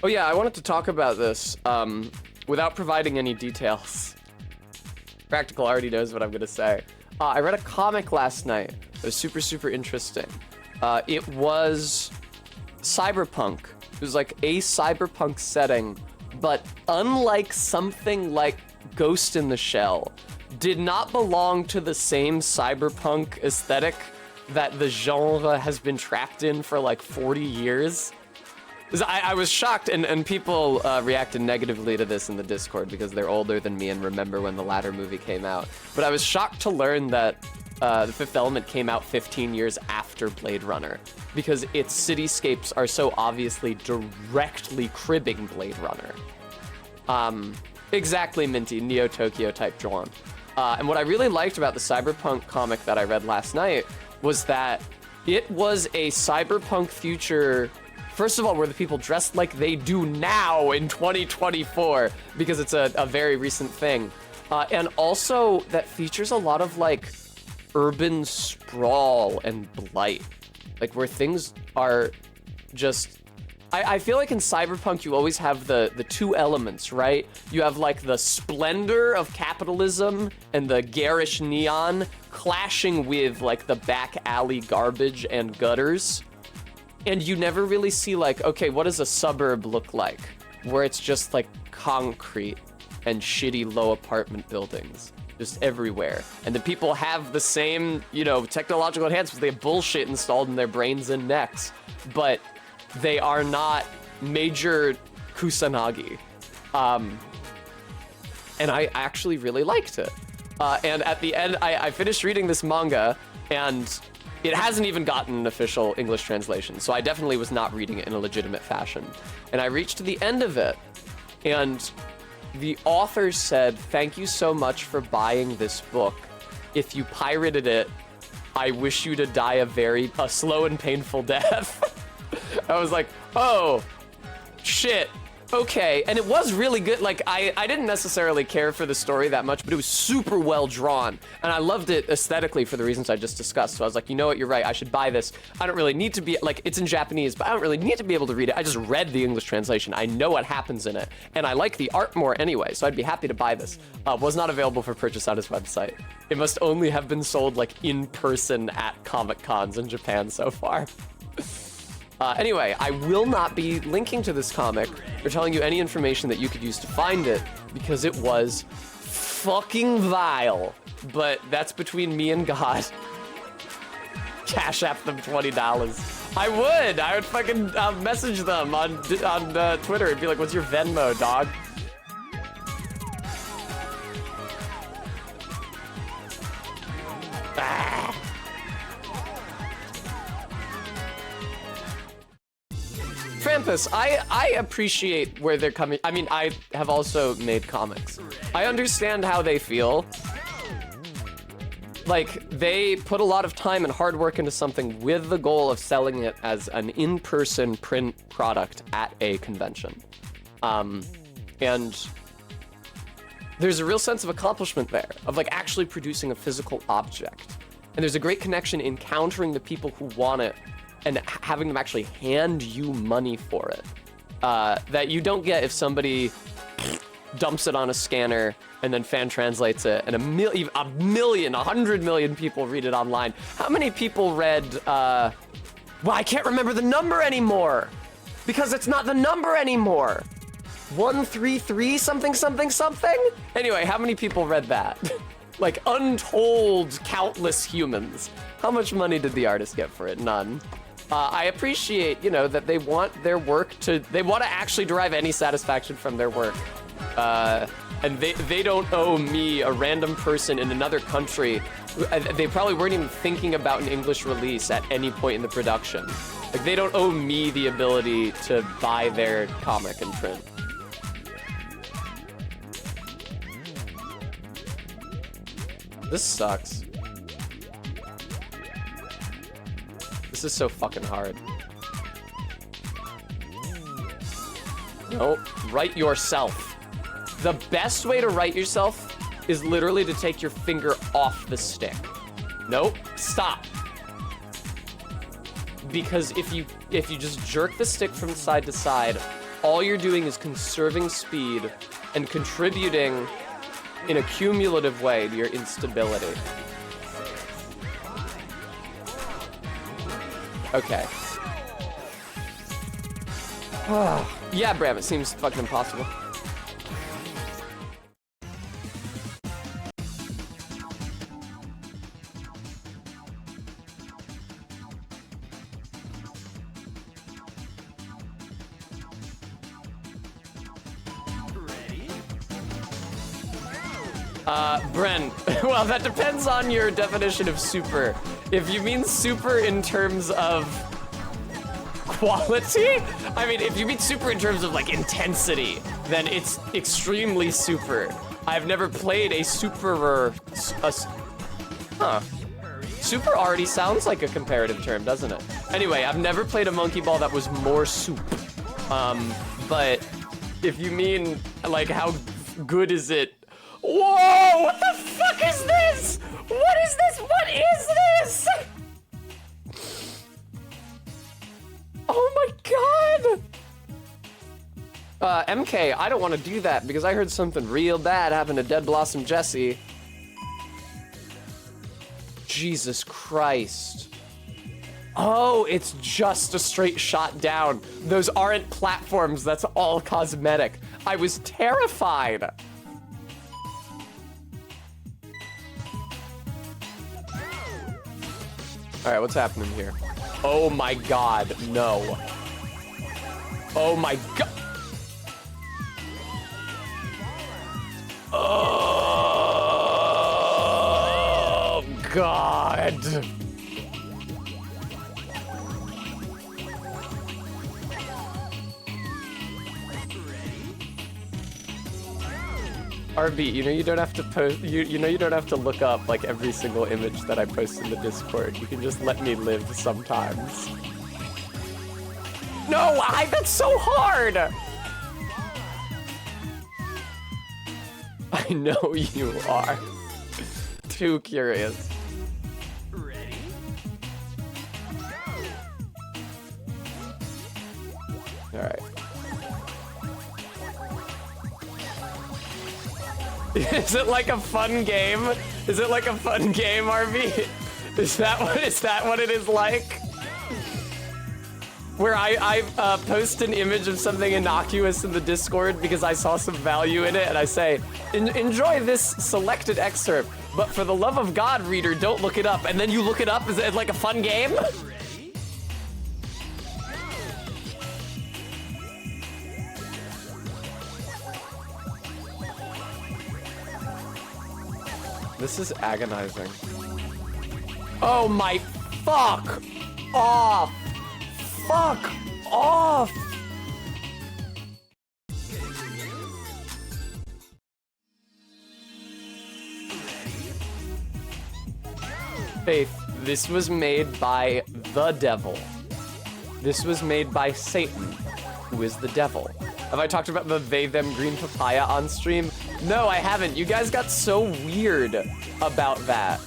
Oh yeah, I wanted to talk about this without providing any details. Practical already knows what I'm gonna say. I read a comic last night. It was super, super interesting. It was cyberpunk. It was like a cyberpunk setting, but unlike something like Ghost in the Shell, did not belong to the same cyberpunk aesthetic that the genre has been trapped in for like 40 years. I was shocked, and people reacted negatively to this in the Discord because they're older than me and remember when the latter movie came out. But I was shocked to learn that The Fifth Element came out 15 years after Blade Runner, because its cityscapes are so obviously directly cribbing Blade Runner. Exactly, Minty, Neo Tokyo type drawn. And what I really liked about the cyberpunk comic that I read last night was that it was a cyberpunk future. First of all, where the people dressed like they do now in 2024, because it's a very recent thing. And also that features a lot of like urban sprawl and blight, like where things are just I feel like in Cyberpunk you always have the two elements, right? You have like the splendor of capitalism and the garish neon clashing with like the back alley garbage and gutters. And you never really see like, okay, what does a suburb look like? Where it's just like concrete and shitty low apartment buildings just everywhere. And the people have the same, you know, technological enhancements. They have bullshit installed in their brains and necks, but they are not major Kusanagi. And I actually really liked it. And at the end, I finished reading this manga, and it hasn't even gotten an official English translation, so I definitely was not reading it in a legitimate fashion. And I reached the end of it, and the author said, "Thank you so much for buying this book. If you pirated it, I wish you to die a slow and painful death." I was like, oh, shit. Okay, and it was really good. Like, I didn't necessarily care for the story that much, but it was super well drawn, and I loved it aesthetically for the reasons I just discussed. So I was like, you know what, you're right, I should buy this. I don't really need to be, like, it's in Japanese, but I don't really need to be able to read it. I just read the English translation. I know what happens in it, and I like the art more anyway, so I'd be happy to buy this. Was not available for purchase on his website. It must only have been sold, like, in person at Comic Cons in Japan so far. Anyway, I will not be linking to this comic or telling you any information that you could use to find it, because it was fucking vile. But that's between me and God. Cash App them $20. I would fucking message them on Twitter and be like, what's your Venmo, dog? Ah. Krampus, I appreciate where they're coming. I mean, I have also made comics. I understand how they feel. Like, they put a lot of time and hard work into something with the goal of selling it as an in-person print product at a convention. And there's a real sense of accomplishment there, of like actually producing a physical object. And there's a great connection in encountering the people who want it and having them actually hand you money for it, that you don't get if somebody dumps it on a scanner and then fan translates it, and 100 million people read it online. How many people read, well, I can't remember the number anymore, because it's not the number anymore. 133 something something something? Anyway, how many people read that? Like, untold countless humans. How much money did the artist get for it? None. I appreciate, you know, that they want their work they want to actually derive any satisfaction from their work. And they don't owe me, a random person in another country. They probably weren't even thinking about an English release at any point in the production. Like, they don't owe me the ability to buy their comic and print. This sucks. This is so fucking hard. No, write yourself. The best way to write yourself is literally to take your finger off the stick. Nope, stop. Because if you just jerk the stick from side to side, all you're doing is conserving speed and contributing in a cumulative way to your instability. Okay. Yeah, Bram, it seems fucking impossible. Bren, well, that depends on your definition of super. If you mean super in terms of quality, I mean, if you mean super in terms of like intensity, then it's extremely super. I've never played a superer. Super already sounds like a comparative term, doesn't it? Anyway, I've never played a monkey ball that was more soup. But if you mean like how good is it? Whoa! What the fuck is this? What is this? What is this? Oh my god! MK, I don't want to do that because I heard something real bad happened to Dead Blossom Jesse. Jesus Christ. Oh, it's just a straight shot down. Those aren't platforms, that's all cosmetic. I was terrified. All right, what's happening here? Oh my God, no. Oh my God. Oh God. RB, you know you don't have to post, you know you don't have to look up like every single image that I post in the Discord. You can just let me live sometimes. No, that's so hard! I know you are. Too curious. Ready? All right. Is it like a fun game? Is it like a fun game, RV? Is that what it is like? Where I post an image of something innocuous in the Discord because I saw some value in it, and I say, enjoy this selected excerpt, but for the love of God, reader, don't look it up. And then you look it up. Is it like a fun game? Ready? This is agonizing. Oh my fuck off. Fuck off. Faith, this was made by the devil. This was made by Satan, who is the devil. Have I talked about the they, them, green papaya on stream? No, I haven't. You guys got so weird about that.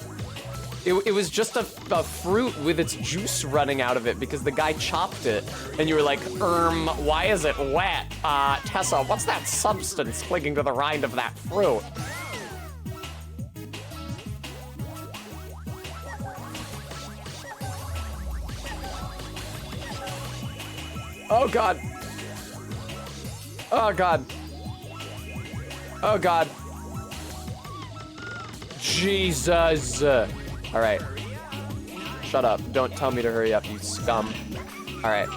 It was just a fruit with its juice running out of it because the guy chopped it. And you were like, why is it wet? Tessa, what's that substance clinging to the rind of that fruit? Oh God. Oh God. Oh God. Jesus. All right. Shut up. Don't tell me to hurry up, you scum. All right.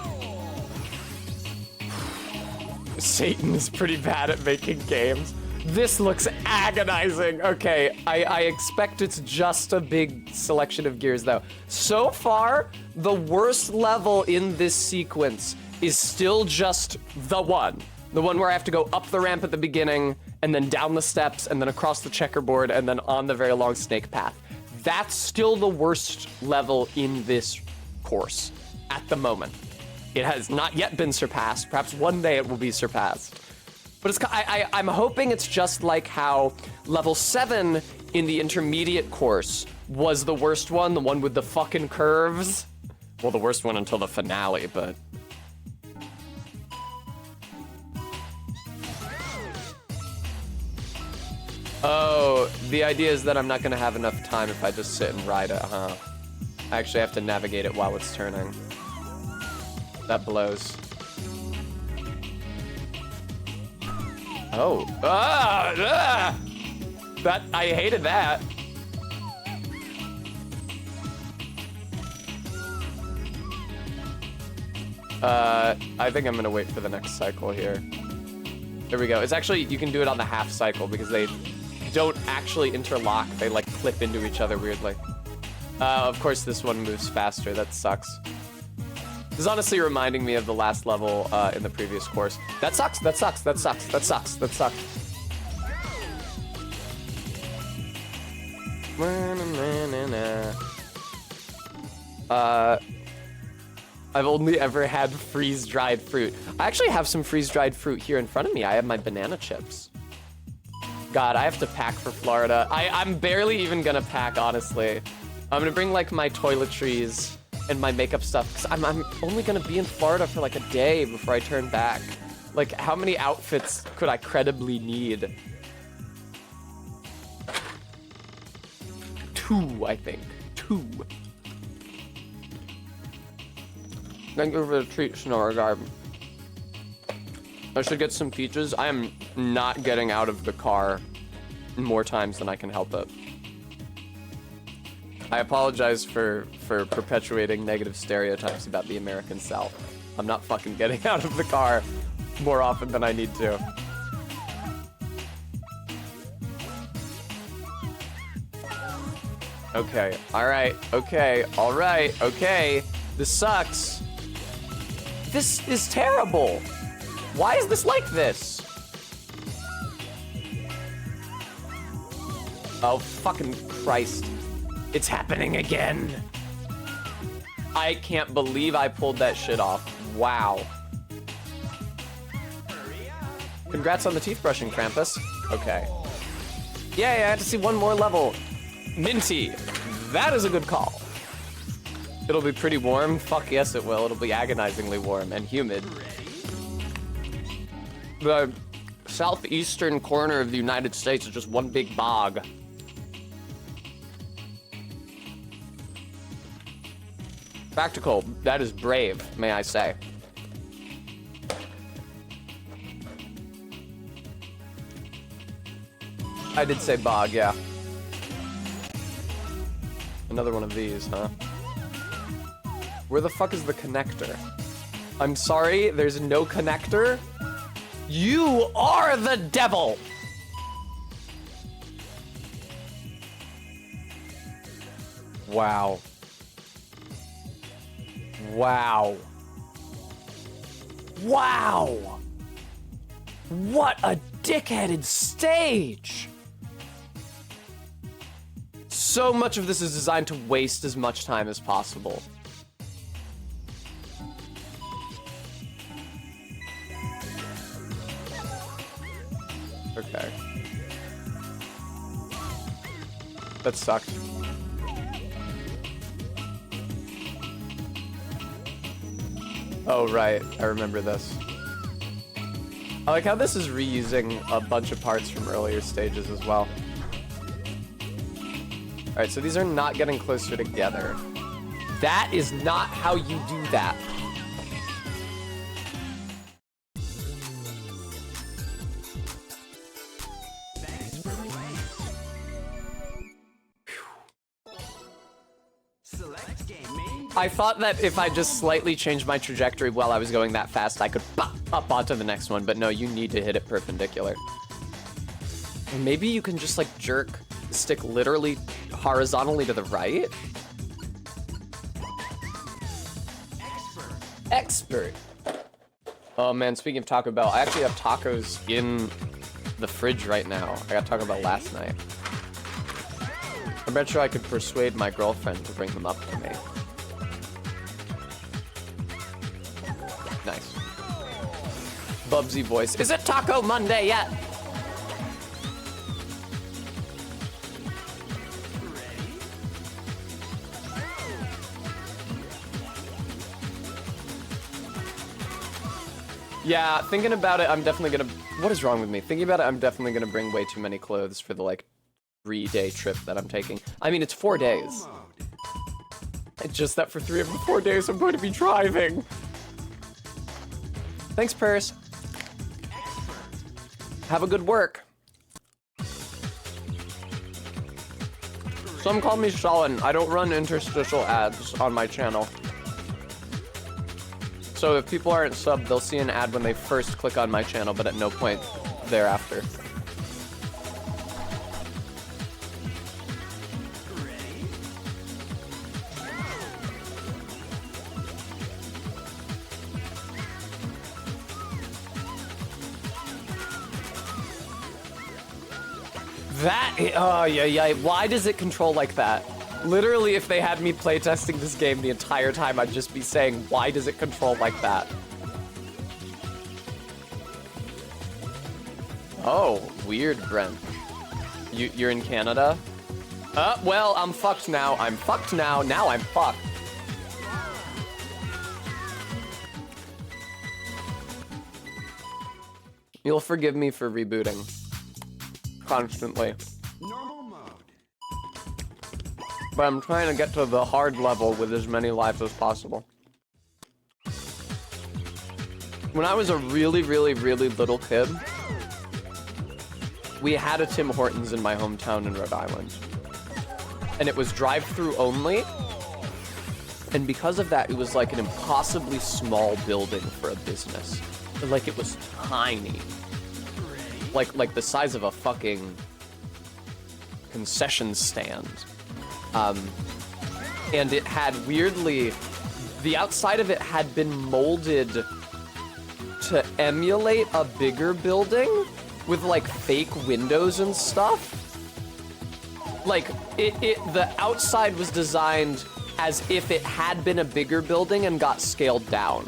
Satan is pretty bad at making games. This looks agonizing. Okay, I expect it's just a big selection of gears though. So far, the worst level in this sequence is still just the one where I have to go up the ramp at the beginning and then down the steps and then across the checkerboard and then on the very long snake path. That's still the worst level in this course at the moment. It has not yet been surpassed. Perhaps one day it will be surpassed. But I'm hoping it's just like how level 7 in the intermediate course was the worst one, the one with the fucking curves. Well, the worst one until the finale, but... Oh, the idea is that I'm not gonna have enough time if I just sit and ride it, huh? I actually have to navigate it while it's turning. That blows. Oh. That, I hated that. I think I'm gonna wait for the next cycle here. There we go. It's actually, you can do it on the half cycle because they don't actually interlock. They like clip into each other weirdly. Of course this one moves faster. That sucks. This is honestly reminding me of the last level in the previous course. That sucks, that sucks, that sucks, that sucks, that sucks. I've only ever had freeze-dried fruit. I actually have some freeze-dried fruit here in front of me. I have my banana chips. God, I have to pack for Florida. I'm barely even gonna pack, honestly. I'm gonna bring like my toiletries and my makeup stuff because I'm only gonna be in Florida for like a day before I turn back. Like, how many outfits could I credibly need? 2, I think. 2. Thank you for the treat, Snorregard. I should get some peaches. I am not getting out of the car more times than I can help it. I apologize for perpetuating negative stereotypes about the American South. I'm not fucking getting out of the car more often than I need to. Okay, alright, okay, alright, okay. This sucks. This is terrible. Why is this like this? Oh, fucking Christ. It's happening again. I can't believe I pulled that shit off. Wow. Congrats on the teeth brushing, Krampus. Okay. Yay, I had to see one more level. Minty. That is a good call. It'll be pretty warm. Fuck yes, it will. It'll be agonizingly warm and humid. The southeastern corner of the United States is just one big bog. Practical. That is brave, may I say. I did say bog, yeah. Another one of these, huh? Where the fuck is the connector? I'm sorry, there's no connector? You are the devil! Wow. Wow. Wow! What a dickheaded stage! So much of this is designed to waste as much time as possible. Okay. That sucked. Oh, right. I remember this. I like how this is reusing a bunch of parts from earlier stages as well. Alright, so these are not getting closer together. That is not how you do that. I thought that if I just slightly changed my trajectory while I was going that fast, I could pop up onto the next one, but no, you need to hit it perpendicular. Or maybe you can just like jerk the stick literally horizontally to the right? Expert. Oh man, speaking of Taco Bell, I actually have tacos in the fridge right now. I got Taco Bell last night. I bet you I could persuade my girlfriend to bring them up to me. Nice. Bubsy voice. Is it Taco Monday yet? Yeah, thinking about it, I'm definitely gonna... What is wrong with me? Thinking about it, I'm definitely gonna bring way too many clothes for the, like, 3-day trip that I'm taking. I mean, it's 4 days. It's just that for 3 of the 4 days, I'm going to be driving. Thanks, Purse. Have a good work. Some call me Stalin. I don't run interstitial ads on my channel. So if people aren't subbed, they'll see an ad when they first click on my channel, but at no point thereafter. Oh, yeah. Why does it control like that? Literally, if they had me playtesting this game the entire time, I'd just be saying, why does it control like that? Oh, weird, Brent. You're in Canada? Well, I'm fucked now. I'm fucked now. Now I'm fucked. You'll forgive me for rebooting constantly. Normal mode. But I'm trying to get to the hard level with as many lives as possible. When I was a really, really, really little kid, we had a Tim Hortons in my hometown in Rhode Island. And it was drive-through only. And because of that, it was like an impossibly small building for a business. Like, it was tiny. Like the size of a fucking concession stand. And it had weirdly, the outside of it had been molded to emulate a bigger building with like fake windows and stuff. Like the outside was designed as if it had been a bigger building and got scaled down,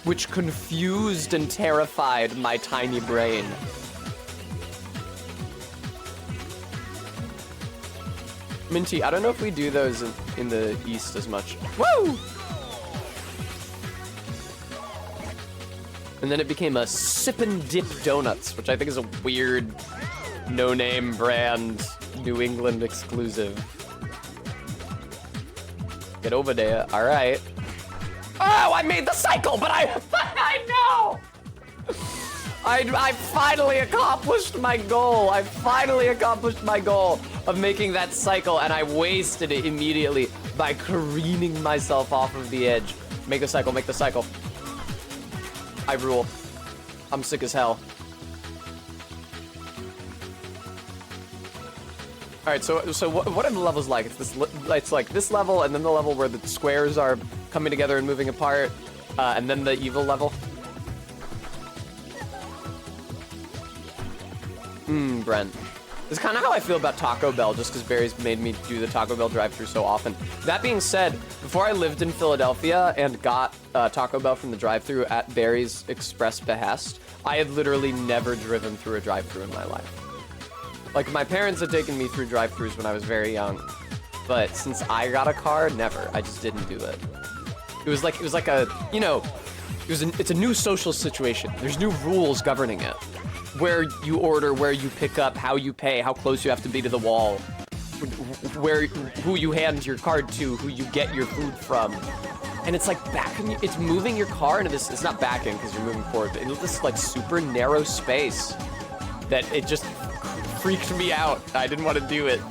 which confused and terrified my tiny brain. Minty, I don't know if we do those in the East as much. Woo! And then it became a Sip and Dip Donuts, which I think is a weird, no-name brand, New England exclusive. Get over there, all right. Oh, I made the cycle, but I know! I finally accomplished my goal. I finally accomplished my goal of making that cycle, and I wasted it immediately by careening myself off of the edge. Make the cycle, make the cycle. I rule. I'm sick as hell. All right, so what are the levels like? It's like this level, and then the level where the squares are coming together and moving apart, and then the evil level. Brent. This is kind of how I feel about Taco Bell, just because Barry's made me do the Taco Bell drive-thru so often. That being said, before I lived in Philadelphia and got Taco Bell from the drive-thru at Barry's express behest, I had literally never driven through a drive-thru in my life. Like, my parents had taken me through drive-thrus when I was very young, but since I got a car, never. I just didn't do it. It was like a, you know, it's a new social situation. There's new rules governing it. Where you order, where you pick up, how you pay, how close you have to be to the wall, who you hand your card to, who you get your food from. And it's like it's moving your car into this, it's not backing because you're moving forward, but into this like super narrow space that it just freaked me out. I didn't want to do it.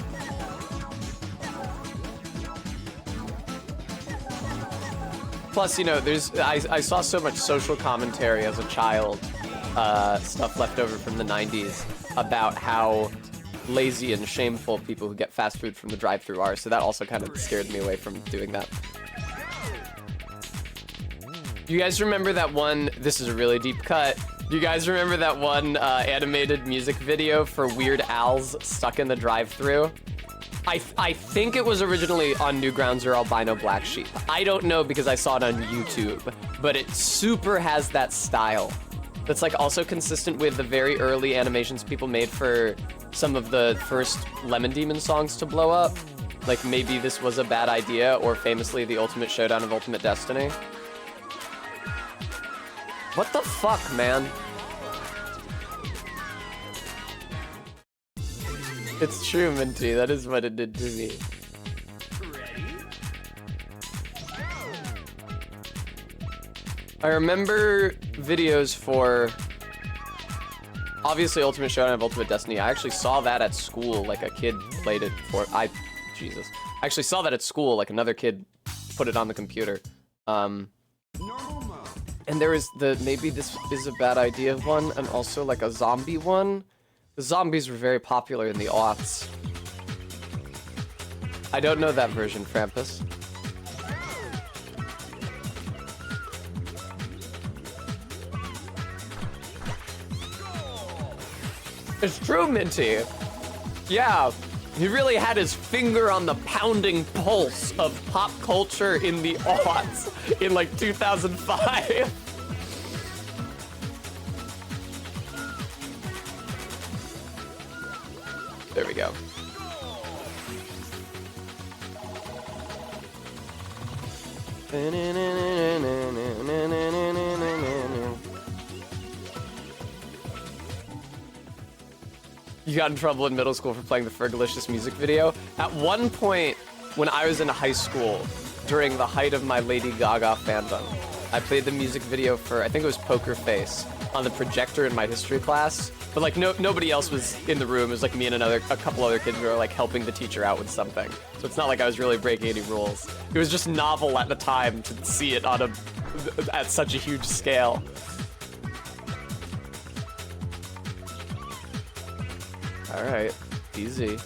Plus, you know, I saw so much social commentary as a child. Stuff left over from the 90s about how lazy and shameful people who get fast food from the drive-thru are, so that also kind of scared me away from doing that. You guys remember that one, this is a really deep cut, you guys remember that one animated music video for Weird Al's Stuck in the Drive-Thru? I think it was originally on Newgrounds or Albino Black Sheep. I don't know because I saw it on YouTube, but it super has that style. That's like also consistent with the very early animations people made for some of the first Lemon Demon songs to blow up. Like Maybe This Was a Bad Idea, or famously The Ultimate Showdown of Ultimate Destiny. What the fuck, man? It's true, Minty. That is what it did to me. I remember videos for, obviously, Ultimate Showdown of Ultimate Destiny. I actually saw that at school, like a kid played it for, Jesus. I actually saw that at school, like another kid put it on the computer. And there is the Maybe This Is a Bad Idea one, and also like a zombie one. The zombies were very popular in the aughts. I don't know that version, Frampus. It's true, Minty. Yeah, he really had his finger on the pounding pulse of pop culture in the aughts in like 2005. There we go. got in trouble in middle school for playing the Fergalicious music video. At one point, when I was in high school, during the height of my Lady Gaga fandom, I played the music video for, I think it was Poker Face, on the projector in my history class. But like nobody else was in the room. It was like me and a couple other kids who were like helping the teacher out with something. So it's not like I was really breaking any rules. It was just novel at the time to see it on at such a huge scale. All right, easy.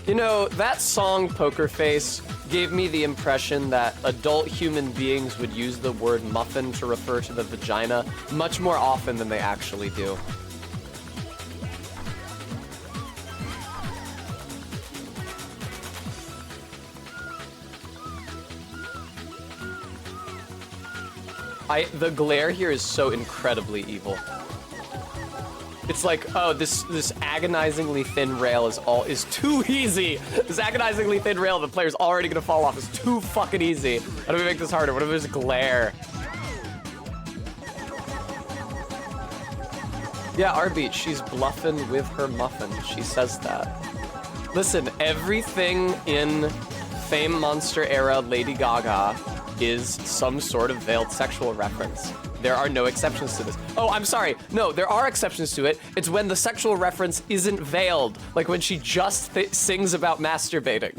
You know, that song Poker Face gave me the impression that adult human beings would use the word muffin to refer to the vagina much more often than they actually do. The glare here is so incredibly evil. It's like, oh, this agonizingly thin rail is too easy. This agonizingly thin rail the player's already gonna fall off is too fucking easy. How do we make this harder? What if there's glare? Yeah, Arbeat, she's bluffing with her muffin. She says that. Listen, everything in Fame Monster era Lady Gaga is some sort of veiled sexual reference. There are no exceptions to this. Oh, I'm sorry. No, there are exceptions to it. It's when the sexual reference isn't veiled, like when she just sings about masturbating.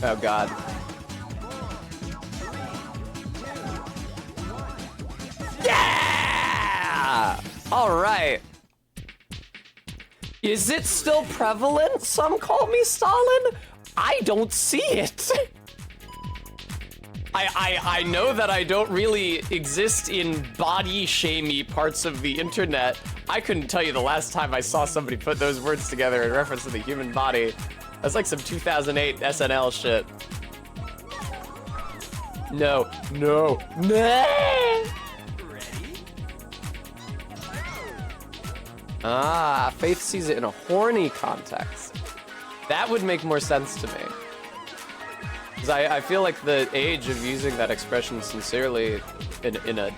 Oh, God. Yeah! All right. Is it still prevalent? Some call me Stalin? I don't see it. I know that I don't really exist in body-shamey parts of the internet. I couldn't tell you the last time I saw somebody put those words together in reference to the human body. That's like some 2008 SNL shit. No. Ah, Faith sees it in a horny context. That would make more sense to me. Because I feel like the age of using that expression sincerely in a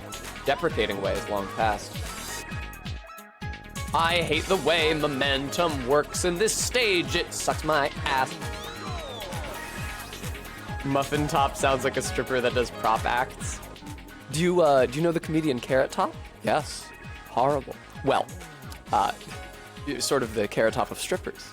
deprecating way is long past. I hate the way momentum works in this stage. It sucks my ass. Muffin Top sounds like a stripper that does prop acts. Do you know the comedian Carrot Top? Yes. Horrible. Well, sort of the Carrot Top of strippers.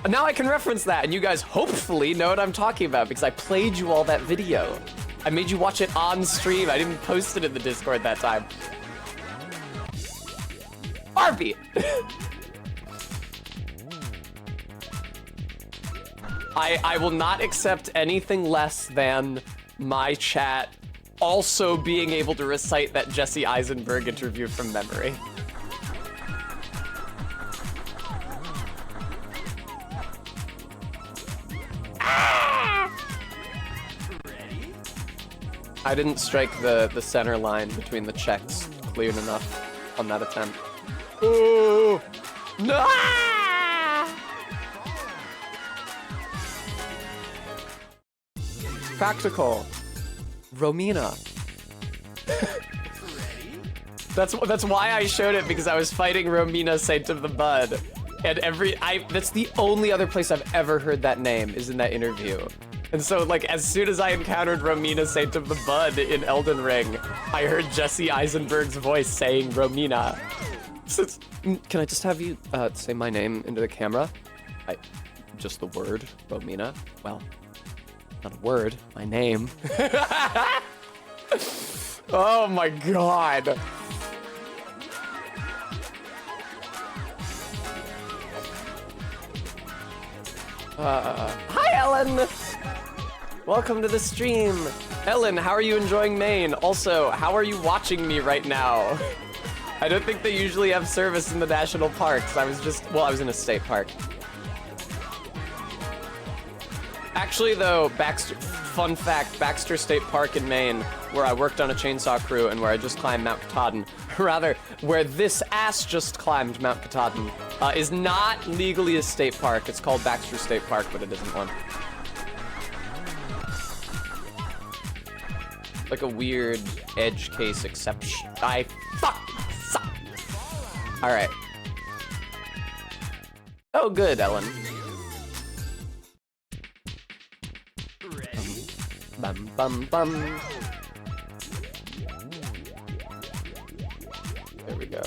Now I can reference that, and you guys hopefully know what I'm talking about because I played you all that video. I made you watch it on stream. I didn't post it in the Discord that time. Arby! I will not accept anything less than my chat also being able to recite that Jesse Eisenberg interview from memory. I didn't strike the center line between the checks clean enough on that attempt. Ooh! No! Practical. Romina. That's why I showed it, because I was fighting Romina, Saint of the Bud. And that's the only other place I've ever heard that name is in that interview. And so, like, as soon as I encountered Romina, Saint of the Bud in Elden Ring, I heard Jesse Eisenberg's voice saying Romina. So can I just have you say my name into the camera? Just the word, Romina? Well, not a word, my name. Oh my God. Hi, Ellen! Welcome to the stream. Ellen, how are you enjoying Maine? Also, how are you watching me right now? I don't think they usually have service in the national parks. I was in a state park. Actually, though, fun fact, Baxter State Park in Maine, where I worked on a chainsaw crew and where I just climbed Mount Katahdin, rather, where this ass just climbed Mount Katahdin, is not legally a state park. It's called Baxter State Park, but it isn't one. like a weird edge case exception. I fucking suck. All right. Oh, good, Ellen. Ready? Bum bum bum. There we go.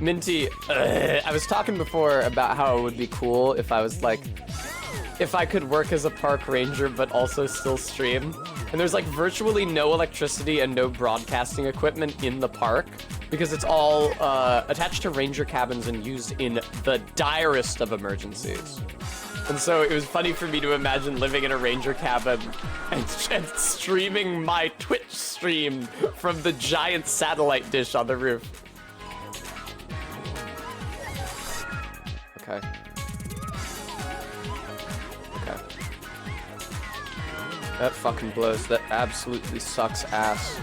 Minty, I was talking before about how it would be cool if I was like, if I could work as a park ranger but also still stream. And there's like virtually no electricity and no broadcasting equipment in the park because it's all attached to ranger cabins and used in the direst of emergencies. And so it was funny for me to imagine living in a ranger cabin and streaming my Twitch stream from the giant satellite dish on the roof. Okay. Okay. That fucking blows. That absolutely sucks ass.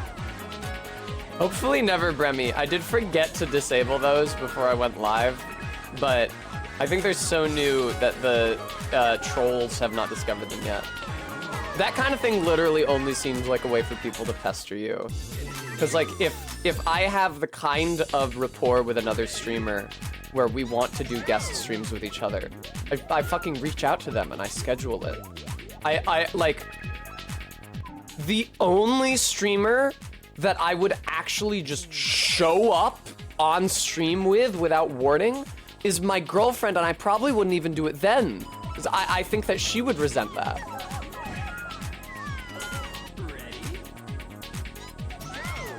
Hopefully never, Bremy. I did forget to disable those before I went live, but I think they're so new that the trolls have not discovered them yet. That kind of thing literally only seems like a way for people to pester you. Because like, if I have the kind of rapport with another streamer where we want to do guest streams with each other, I fucking reach out to them and I schedule it. I like, the only streamer that I would actually just show up on stream with without warning is my girlfriend, and I probably wouldn't even do it then, because I think that she would resent that. Ready?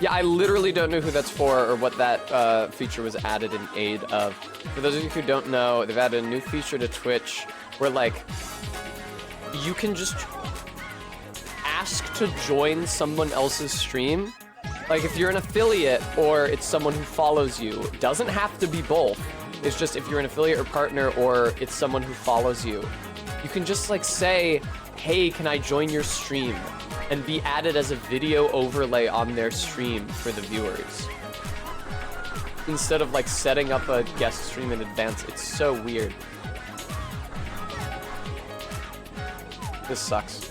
Yeah, I literally don't know who that's for or what that feature was added in aid of. For those of you who don't know, they've added a new feature to Twitch where like, you can just ask to join someone else's stream. Like if you're an affiliate or it's someone who follows you, it doesn't have to be both. It's just if you're an affiliate or partner or it's someone who follows you, you can just like say, hey, can I join your stream? And be added as a video overlay on their stream for the viewers. Instead of like setting up a guest stream in advance. It's so weird. This sucks.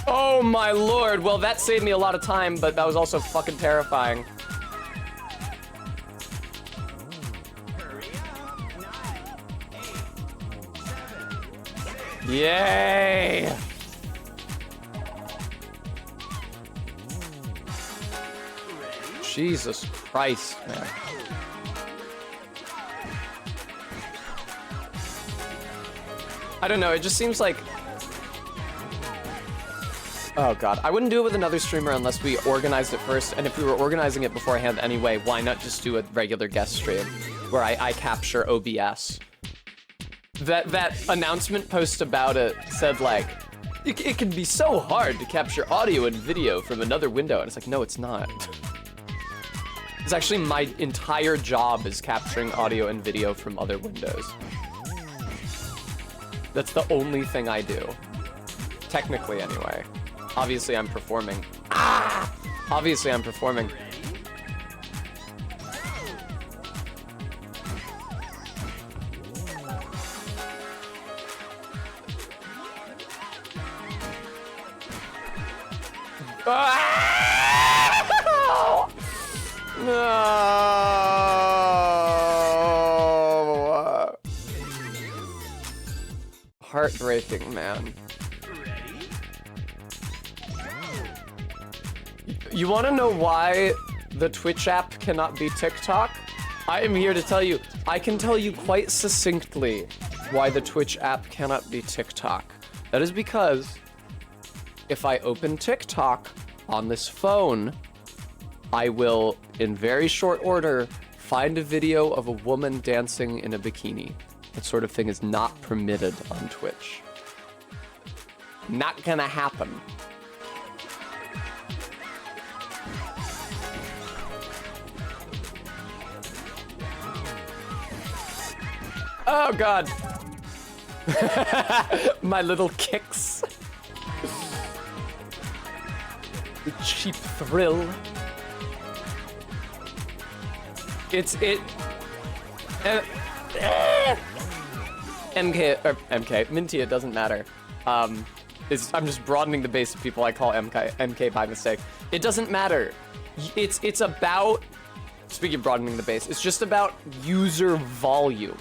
Oh my lord, well that saved me a lot of time, but that was also fucking terrifying. Hurry up! 9, 8, 7, 6. Yay! Ready? Jesus Christ, man. I don't know, it just seems like... Oh god, I wouldn't do it with another streamer unless we organized it first, and if we were organizing it beforehand anyway, why not just do a regular guest stream where I capture OBS? That announcement post about it said like, it can be so hard to capture audio and video from another window, and it's like, no, it's not. It's actually my entire job is capturing audio and video from other windows. That's the only thing I do. Technically, anyway. Obviously, I'm performing. Ah! Obviously, I'm performing. Ah! No! Heartbreaking, man. You want to know why the Twitch app cannot be TikTok? I am here to tell you. I can tell you quite succinctly why the Twitch app cannot be TikTok. That is because if I open TikTok on this phone, I will, in very short order, find a video of a woman dancing in a bikini. That sort of thing is not permitted on Twitch. Not gonna happen. Oh god. My little kicks. The cheap thrill. MK, Minty, it doesn't matter. I'm just broadening the base of people I call MK by mistake. It doesn't matter. It's about, speaking of broadening the base, it's just about user volume.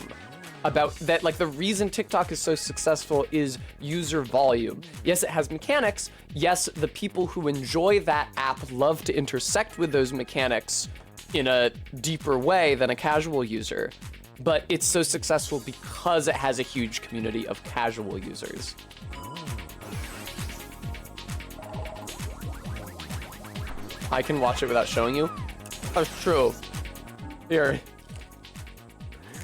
About that, like, the reason TikTok is so successful is user volume. Yes, it has mechanics. Yes, the people who enjoy that app love to intersect with those mechanics in a deeper way than a casual user. But it's so successful because it has a huge community of casual users. I can watch it without showing you. That's true. Here.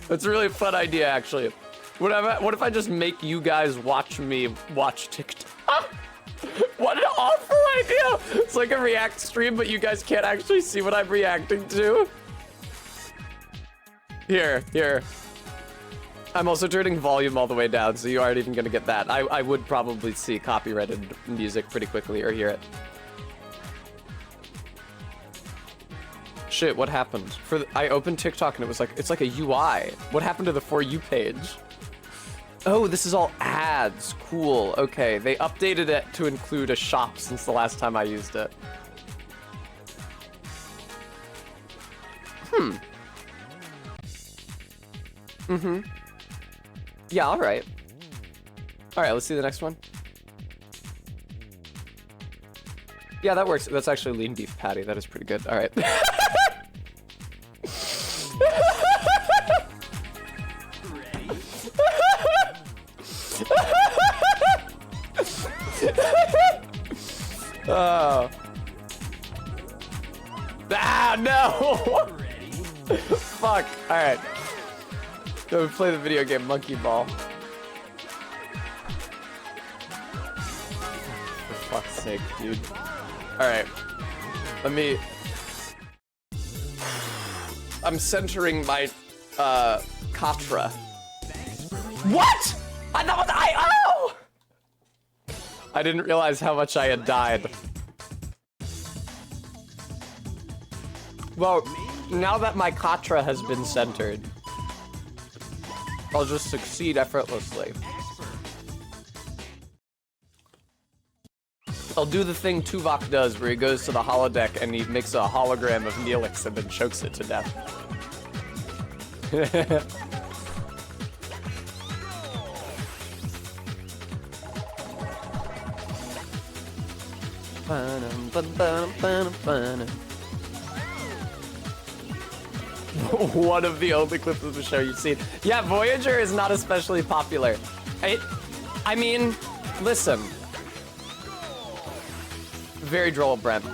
That's a really fun idea, actually. What if I just make you guys watch me watch TikTok? What an awful idea! It's like a React stream, but you guys can't actually see what I'm reacting to. Here. I'm also turning volume all the way down, so you aren't even gonna get that. I would probably see copyrighted music pretty quickly or hear it. Shit, what happened? I opened TikTok and it's like a UI. What happened to the For You page? Oh, this is all ads. Cool. Okay, they updated it to include a shop since the last time I used it. Yeah, all right. All right, let's see the next one. Yeah, that works. That's actually lean beef patty. That is pretty good. All right. Oh. Ah, no! Fuck. Alright. Go play the video game Monkey Ball. For fuck's sake, dude. Alright. Let me... I'm centering my, Katra. What?! I thought oh! I didn't realize how much I had died. Well, now that my Katra has been centered, I'll just succeed effortlessly. I'll do the thing Tuvok does where he goes to the holodeck and he makes a hologram of Neelix and then chokes it to death. One of the only clips of the show you've seen. Yeah, Voyager is not especially popular. I mean, listen. Very droll, Brent.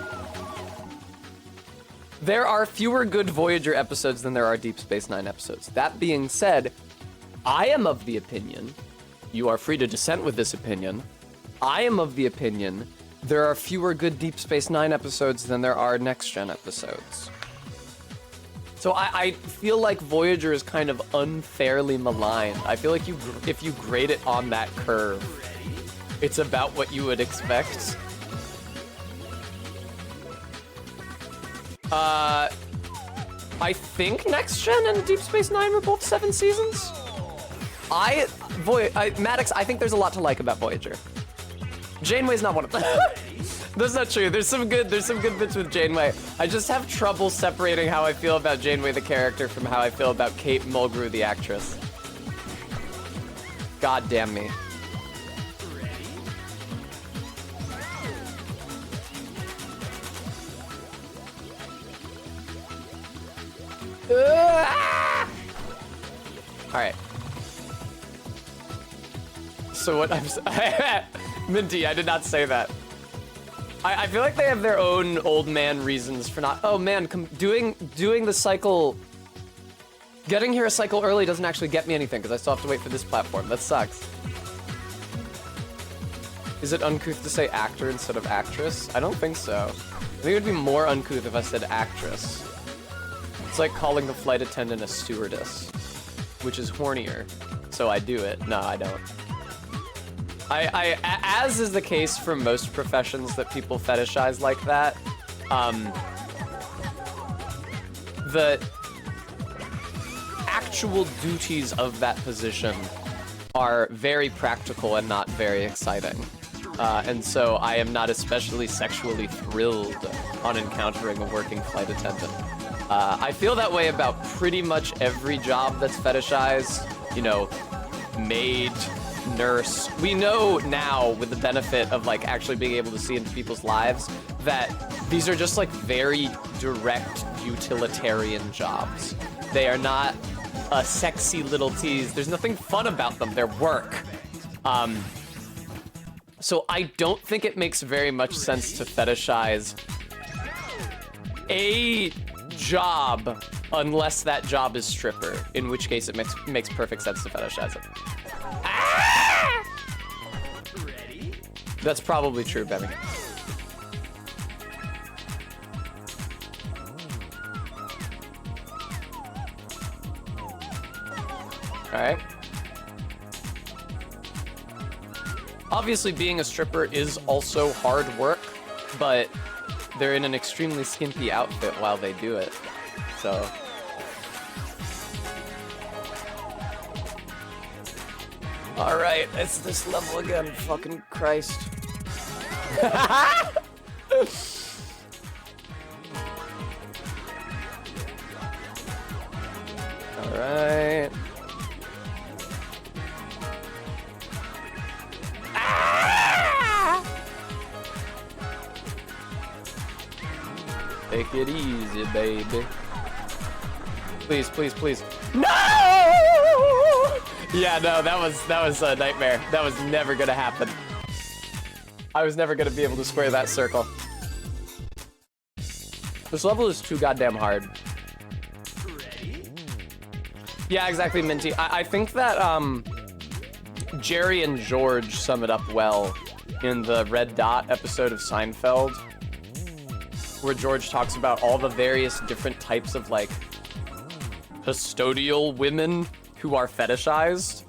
There are fewer good Voyager episodes than there are Deep Space Nine episodes. That being said, I am of the opinion, you are free to dissent with this opinion, I am of the opinion there are fewer good Deep Space Nine episodes than there are Next Gen episodes. So I feel like Voyager is kind of unfairly maligned. I feel like if you grade it on that curve, it's about what you would expect. I think Next Gen and Deep Space Nine were both 7 seasons. Maddox, I think there's a lot to like about Voyager. Janeway's not one of them. That's not true. There's some good bits with Janeway. I just have trouble separating how I feel about Janeway the character from how I feel about Kate Mulgrew the actress. God damn me. Alright. So what I'm Minty, I did not say that. I feel like they have their own old man reasons for not. Oh man, doing the cycle. Getting here a cycle early doesn't actually get me anything because I still have to wait for this platform. That sucks. Is it uncouth to say actor instead of actress? I don't think so. I think it would be more uncouth if I said actress. It's like calling the flight attendant a stewardess, which is hornier. So I do it. No, I don't. As is the case for most professions that people fetishize like that, the actual duties of that position are very practical and not very exciting. And so I am not especially sexually thrilled on encountering a working flight attendant. I feel that way about pretty much every job that's fetishized. You know, maid, nurse. We know now, with the benefit of like actually being able to see into people's lives, that these are just like very direct utilitarian jobs. They are not a sexy little tease. There's nothing fun about them. They're work. So I don't think it makes very much sense to fetishize a job unless that job is stripper, in which case it makes perfect sense to fetishize it. Ah! Ready? That's probably true, Benny. All right. Obviously, being a stripper is also hard work, but they're in an extremely skimpy outfit while they do it, so. All right, it's this level again, fucking Christ. All right. Take it easy, baby. Please, please, please. No! Yeah, no, that was a nightmare. That was never gonna happen. I was never gonna be able to square that circle. This level is too goddamn hard. Ready? Yeah, exactly, Minty. I think that Jerry and George sum it up well in the Red Dot episode of Seinfeld, where George talks about all the various different types of like custodial women who are fetishized.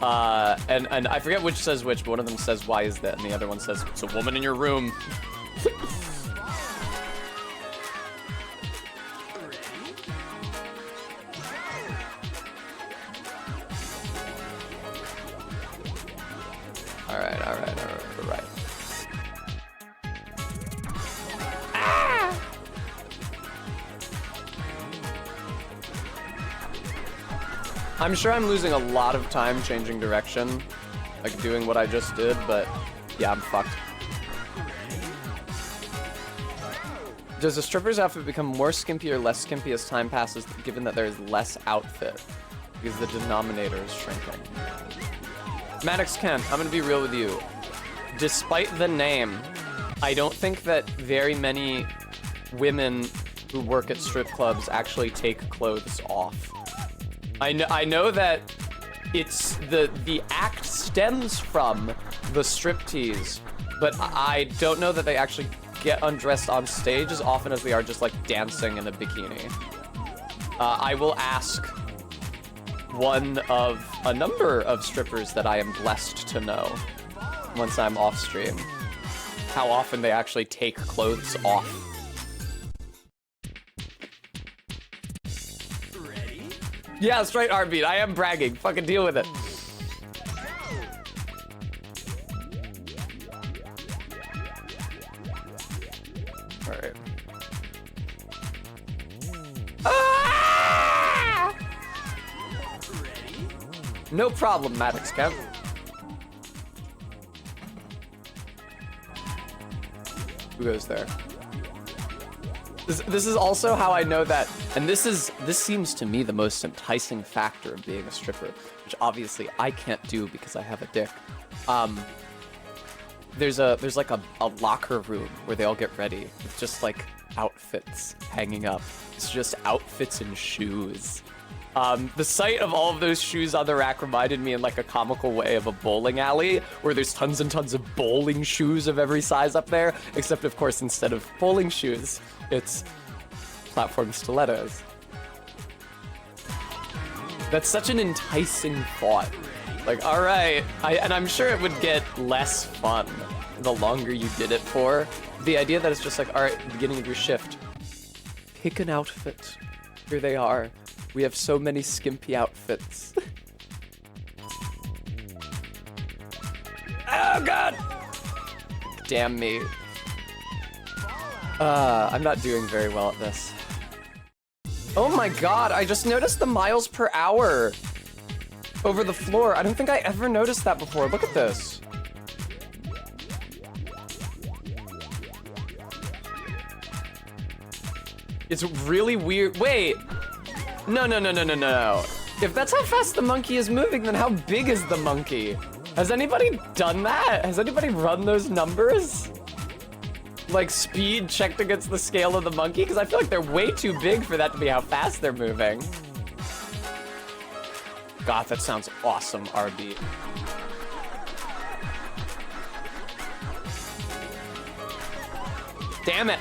And I forget which says which, but one of them says, "Why is that?" And the other one says, "It's a woman in your room." All right. I'm sure I'm losing a lot of time changing direction, like doing what I just did, but yeah, I'm fucked. Does a stripper's outfit become more skimpy or less skimpy as time passes, given that there is less outfit? Because the denominator is shrinking. Maddox Kent, I'm gonna be real with you. Despite the name, I don't think that very many women who work at strip clubs actually take clothes off. I know that it's the act stems from the striptease, but I don't know that they actually get undressed on stage as often as they are just like dancing in a bikini. I will ask one of a number of strippers that I am blessed to know once I'm off stream how often they actually take clothes off. Yeah, straight Arbeat. I am bragging. Fucking deal with it. All right. Ah! No problem, Maddox Kev. Who goes there? This is also how I know that, and this seems to me the most enticing factor of being a stripper, which obviously I can't do because I have a dick. There's like a locker room where they all get ready with just like outfits hanging up. It's just outfits and shoes. The sight of all of those shoes on the rack reminded me in like a comical way of a bowling alley where there's tons and tons of bowling shoes of every size up there, except of course instead of bowling shoes, it's platform stilettos. That's such an enticing thought. Like, all right. And I'm sure it would get less fun the longer you did it for. The idea that it's just like, all right, beginning of your shift, pick an outfit. Here they are. We have so many skimpy outfits. Oh, God. Damn me. I'm not doing very well at this. Oh my God, I just noticed the miles per hour over the floor. I don't think I ever noticed that before. Look at this. It's really weird. Wait. No. If that's how fast the monkey is moving, then how big is the monkey? Has anybody done that? Has anybody run those numbers? Like speed checked against the scale of the monkey? Because I feel like they're way too big for that to be how fast they're moving. God, that sounds awesome, RB. Damn it.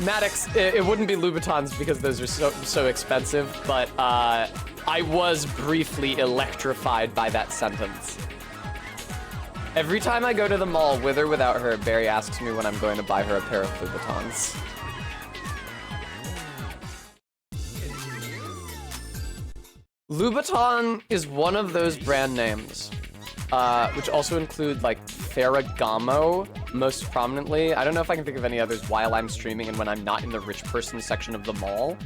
Maddox, it wouldn't be Louboutins because those are so expensive, but I was briefly electrified by that sentence. Every time I go to the mall, with or without her, Barry asks me when I'm going to buy her a pair of Louboutins. Louboutin is one of those brand names, which also include like Ferragamo most prominently. I don't know if I can think of any others while I'm streaming and when I'm not in the rich person section of the mall.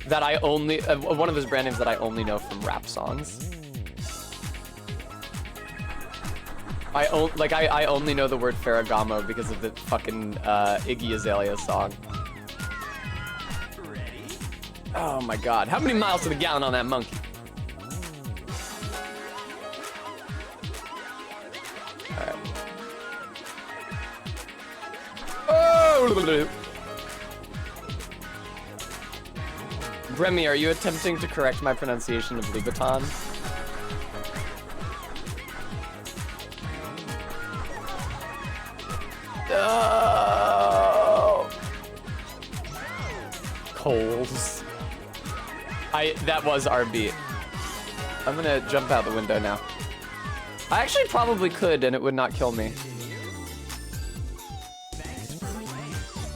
That I only, one of those brand names that I only know from rap songs. I only know the word Ferragamo because of the fucking Iggy Azalea song. Ready? Oh my God, how many miles to the gallon on that monkey? All right. Oh! Remy, are you attempting to correct my pronunciation of Louboutin? Oh. Coals. That was RB. I'm gonna jump out the window now. I actually probably could and it would not kill me.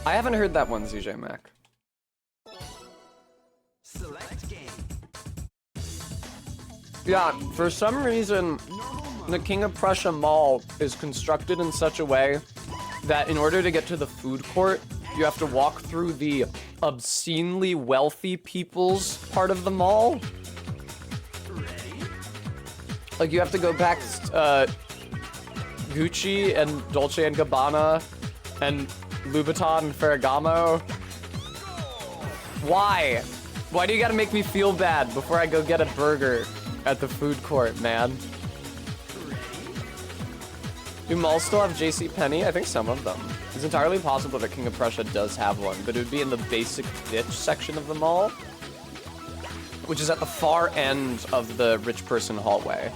I haven't heard that one, ZJ Mac. Select game. Yeah, for some reason, the King of Prussia Mall is constructed in such a way that in order to get to the food court, you have to walk through the obscenely wealthy people's part of the mall. Ready? Like, you have to go past Gucci and Dolce & Gabbana and Louboutin and Ferragamo. Why? Why do you gotta make me feel bad before I go get a burger at the food court, man? Do malls still have JCPenney? I think some of them. It's entirely possible that King of Prussia does have one, but it would be in the basic bitch section of the mall, which is at the far end of the rich person hallway.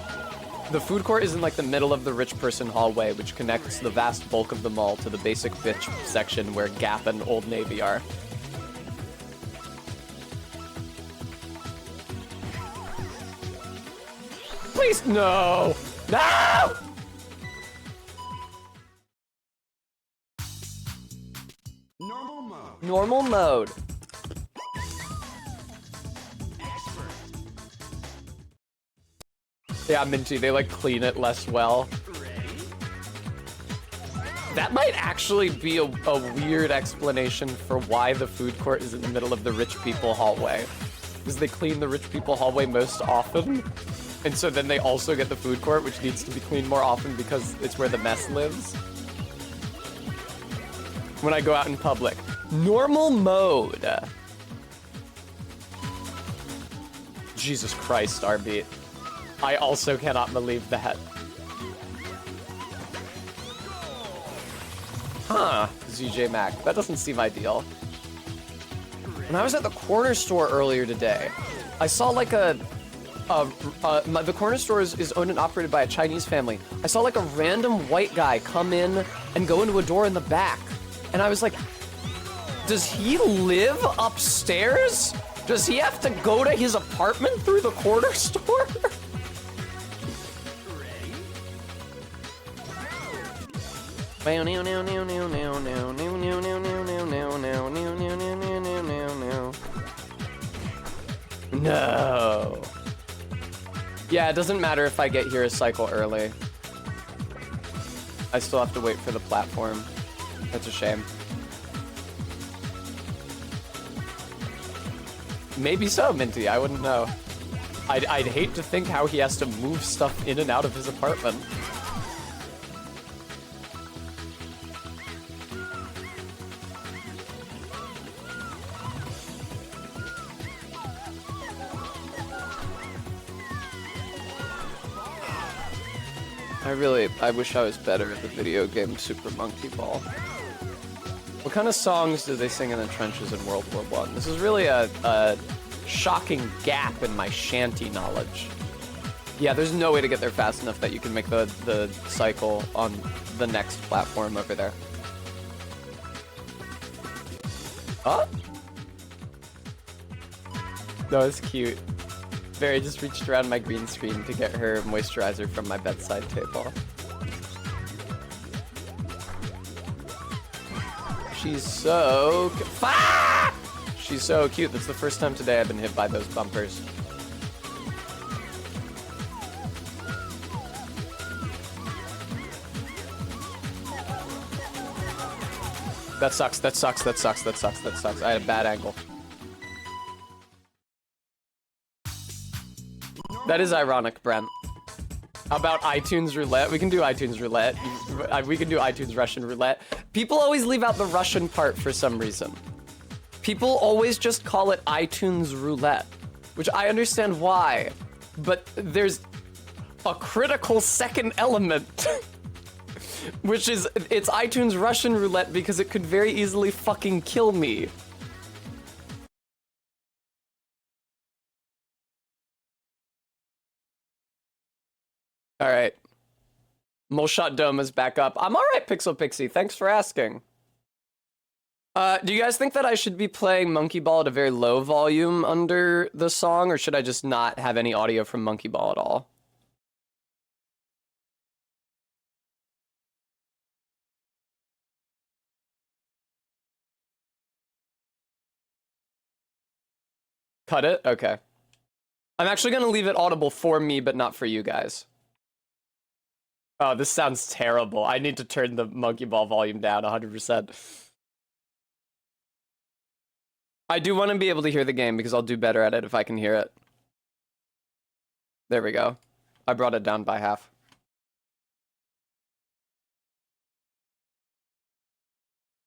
The food court is in like the middle of the rich person hallway, which connects the vast bulk of the mall to the basic bitch section where Gap and Old Navy are. Please, no! No! Normal mode. Normal mode. Expert. Yeah, Minty, they like clean it less well. Ready? That might actually be a weird explanation for why the food court is in the middle of the rich people hallway. Because they clean the rich people hallway most often. And so then they also get the food court, which needs to be cleaned more often because it's where the mess lives. When I go out in public. Normal mode. Jesus Christ, RB. I also cannot believe that. Huh, ZJ Mac. That doesn't seem ideal. When I was at the corner store earlier today, I saw like the corner store is owned and operated by a Chinese family. I saw like a random white guy come in and go into a door in the back. And I was like, does he live upstairs? Does he have to go to his apartment through the corner store? No. Yeah, it doesn't matter if I get here a cycle early. I still have to wait for the platform. That's a shame. Maybe so, Minty. I wouldn't know. I'd hate to think how he has to move stuff in and out of his apartment. I wish I was better at the video game Super Monkey Ball. What kind of songs do they sing in the trenches in World War I? This is really a shocking gap in my shanty knowledge. Yeah, there's no way to get there fast enough that you can make the cycle on the next platform over there. Huh? No, it's cute. Barry just reached around my green screen to get her moisturizer from my bedside table. She's so She's so cute. That's the first time today I've been hit by those bumpers. That sucks, that sucks, that sucks, that sucks, that sucks. I had a bad angle. That is ironic, Brent. How about iTunes Roulette? We can do iTunes Roulette. We can do iTunes Russian Roulette. People always leave out the Russian part for some reason. People always just call it iTunes Roulette, which I understand why, but there's a critical second element, which is it's iTunes Russian Roulette because it could very easily fucking kill me. All right. Moleshot Dome is back up. I'm all right, Pixel Pixie. Thanks for asking. Do you guys think that I should be playing Monkey Ball at a very low volume under the song, or should I just not have any audio from Monkey Ball at all? Cut it? Okay. I'm actually gonna leave it audible for me, but not for you guys. Oh, this sounds terrible. I need to turn the Monkey Ball volume down 100%. I do want to be able to hear the game because I'll do better at it if I can hear it. There we go. I brought it down by half.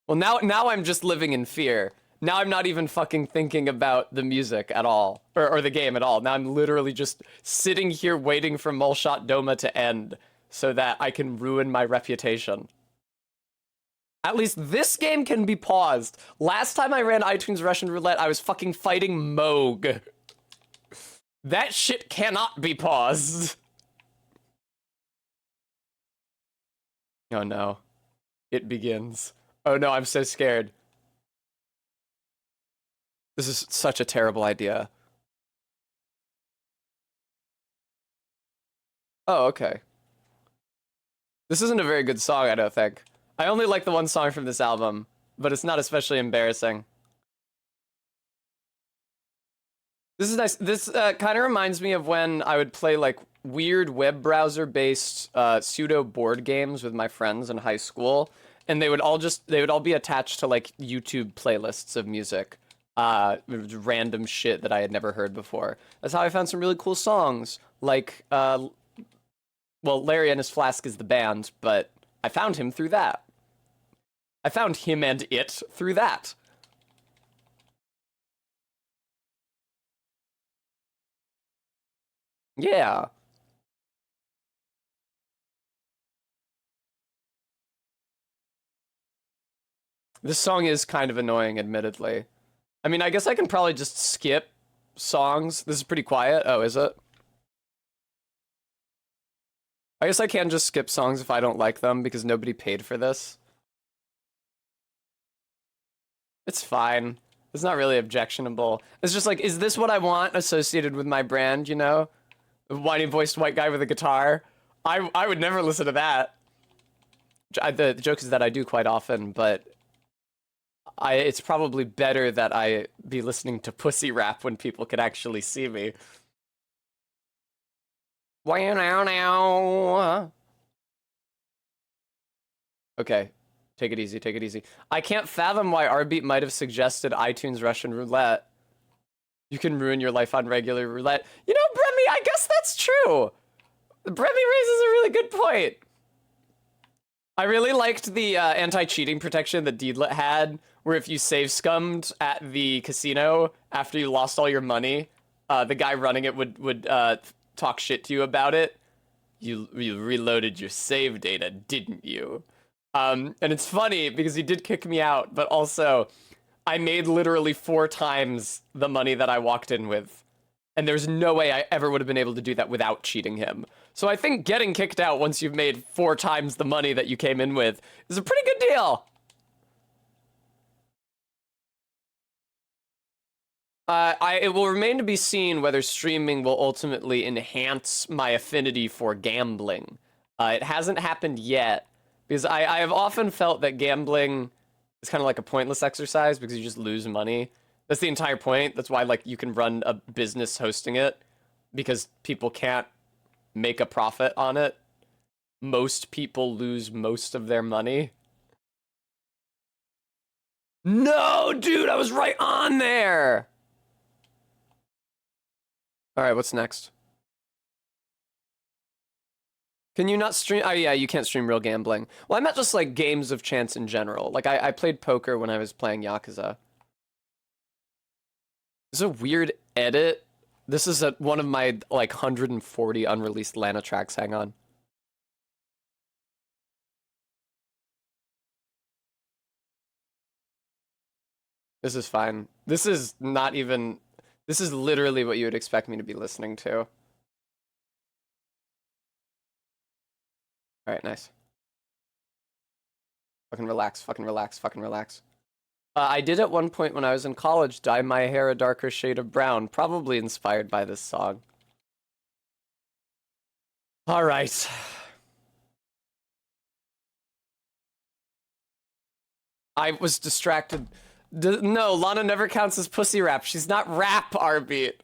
Well, now I'm just living in fear. Now I'm not even fucking thinking about the music at all, or the game at all. Now I'm literally just sitting here waiting for Moleshot Doma to end so that I can ruin my reputation. At least this game can be paused. Last time I ran iTunes Russian Roulette, I was fucking fighting Moog. That shit cannot be paused. Oh no. It begins. Oh no, I'm so scared. This is such a terrible idea. Oh, okay. This isn't a very good song, I don't think. I only like the one song from this album, but it's not especially embarrassing. This is nice. This kind of reminds me of when I would play like weird web browser-based pseudo board games with my friends in high school, and they would all be attached to like YouTube playlists of music. Random shit that I had never heard before. That's how I found some really cool songs, like, well, Larry and His Flask is the band, but I found him through that. I found him and it through that. Yeah. This song is kind of annoying, admittedly. I mean, I guess I can probably just skip songs. This is pretty quiet. Oh, is it? I guess I can just skip songs if I don't like them because nobody paid for this. It's fine. It's not really objectionable. It's just like, is this what I want associated with my brand, you know? A whiny voiced white guy with a guitar. I would never listen to that. The joke is that I do quite often, but it's probably better that I be listening to pussy rap when people can actually see me. Wow, now, now. Okay, take it easy, take it easy. I can't fathom why Rbeat might have suggested iTunes Russian roulette. You can ruin your life on regular roulette. You know, Bremy, I guess that's true. Bremy raises a really good point. I really liked the anti-cheating protection that Deedlit had, where if you save scummed at the casino after you lost all your money, the guy running it would talk shit to you about it. You reloaded your save data, didn't you? And it's funny because he did kick me out, but also I made literally 4 times the money that I walked in with. And there's no way I ever would have been able to do that without cheating him. So I think getting kicked out once you've made 4 times the money that you came in with is a pretty good deal. It will remain to be seen whether streaming will ultimately enhance my affinity for gambling. It hasn't happened yet, because I have often felt that gambling is kind of like a pointless exercise because you just lose money. That's the entire point. That's why, like, you can run a business hosting it, because people can't make a profit on it. Most people lose most of their money. No, dude, I was right on there. All right, what's next? Can you not stream? Oh, yeah, you can't stream real gambling. Well, I meant just, like, games of chance in general. Like, I played poker when I was playing Yakuza. This is a weird edit. This is one of my, like, 140 unreleased Lana tracks. Hang on. This is fine. This is not even... This is literally what you would expect me to be listening to. Alright, nice. Fucking relax, fucking relax, fucking relax. I did at one point when I was in college dye my hair a darker shade of brown, probably inspired by this song. Alright. I was distracted. No, Lana never counts as pussy rap. She's not rap, Rbeat.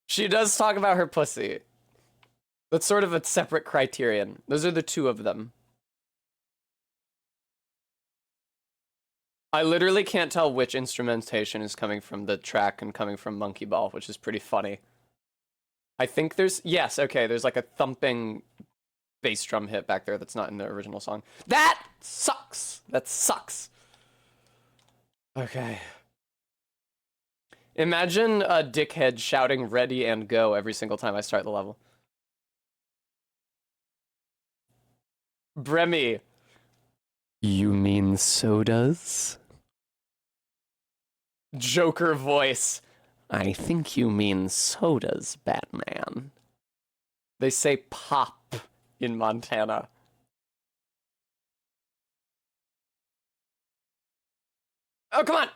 She does talk about her pussy. That's sort of a separate criterion. Those are the 2 of them. I literally can't tell which instrumentation is coming from the track and coming from Monkey Ball, which is pretty funny. I think there's... Yes, okay, there's like a thumping bass drum hit back there that's not in the original song. That sucks! That sucks! Okay. Imagine a dickhead shouting ready and go every single time I start the level. Bremy. You mean sodas? Joker voice. I think you mean sodas, Batman. They say pop in Montana. Oh, come on!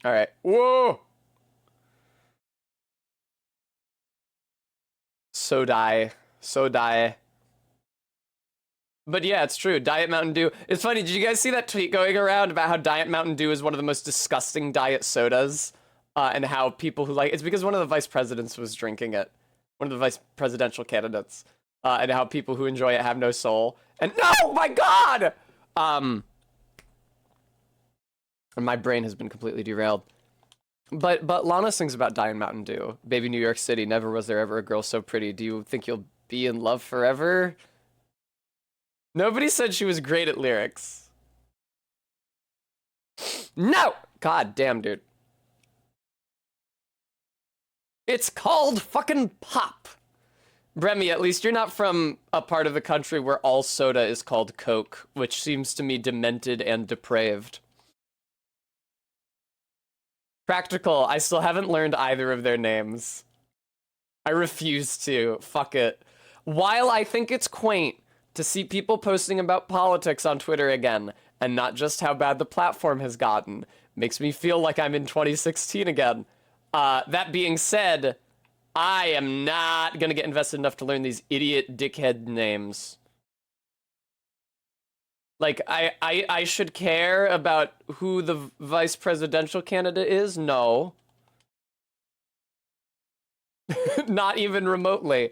Alright. Whoa! So die. But yeah, it's true. Diet Mountain Dew. It's funny, did you guys see that tweet going around about how Diet Mountain Dew is one of the most disgusting diet sodas? And how people who like... It's because one of the vice presidents was drinking it. One of the vice presidential candidates. And how people who enjoy it have no soul. And no! My God! And my brain has been completely derailed. But Lana sings about Diet Mountain Dew. Baby New York City, never was there ever a girl so pretty. Do you think you'll be in love forever? Nobody said she was great at lyrics. No! God damn, dude. It's called fucking pop. Bremy, at least you're not from a part of the country where all soda is called Coke, which seems to me demented and depraved. Practical, I still haven't learned either of their names. I refuse to. Fuck it. While I think it's quaint to see people posting about politics on Twitter again, and not just how bad the platform has gotten, makes me feel like I'm in 2016 again. That being said, I am not gonna get invested enough to learn these idiot dickhead names. Like, I should care about who the vice presidential candidate is? No. Not even remotely.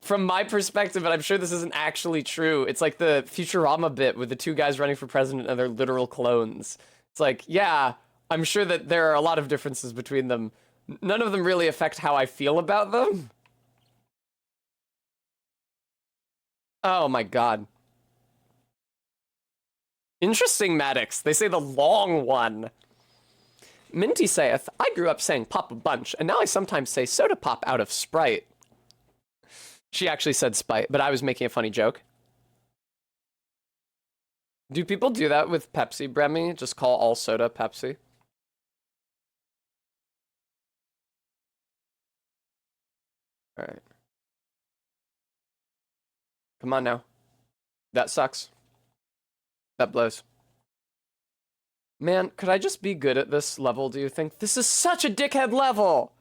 From my perspective, and I'm sure this isn't actually true, it's like the Futurama bit with the two guys running for president and they're literal clones. It's like, yeah, I'm sure that there are a lot of differences between them. None of them really affect how I feel about them. Oh my god. Interesting, Maddox. They say the long one. Minty saith, I grew up saying pop a bunch, and now I sometimes say soda pop out of spite. She actually said spite, but I was making a funny joke. Do people do that with Pepsi, Bremy? Just call all soda Pepsi? Alright. Come on now. That sucks. That blows. Man, could I just be good at this level, do you think? This is such a dickhead level!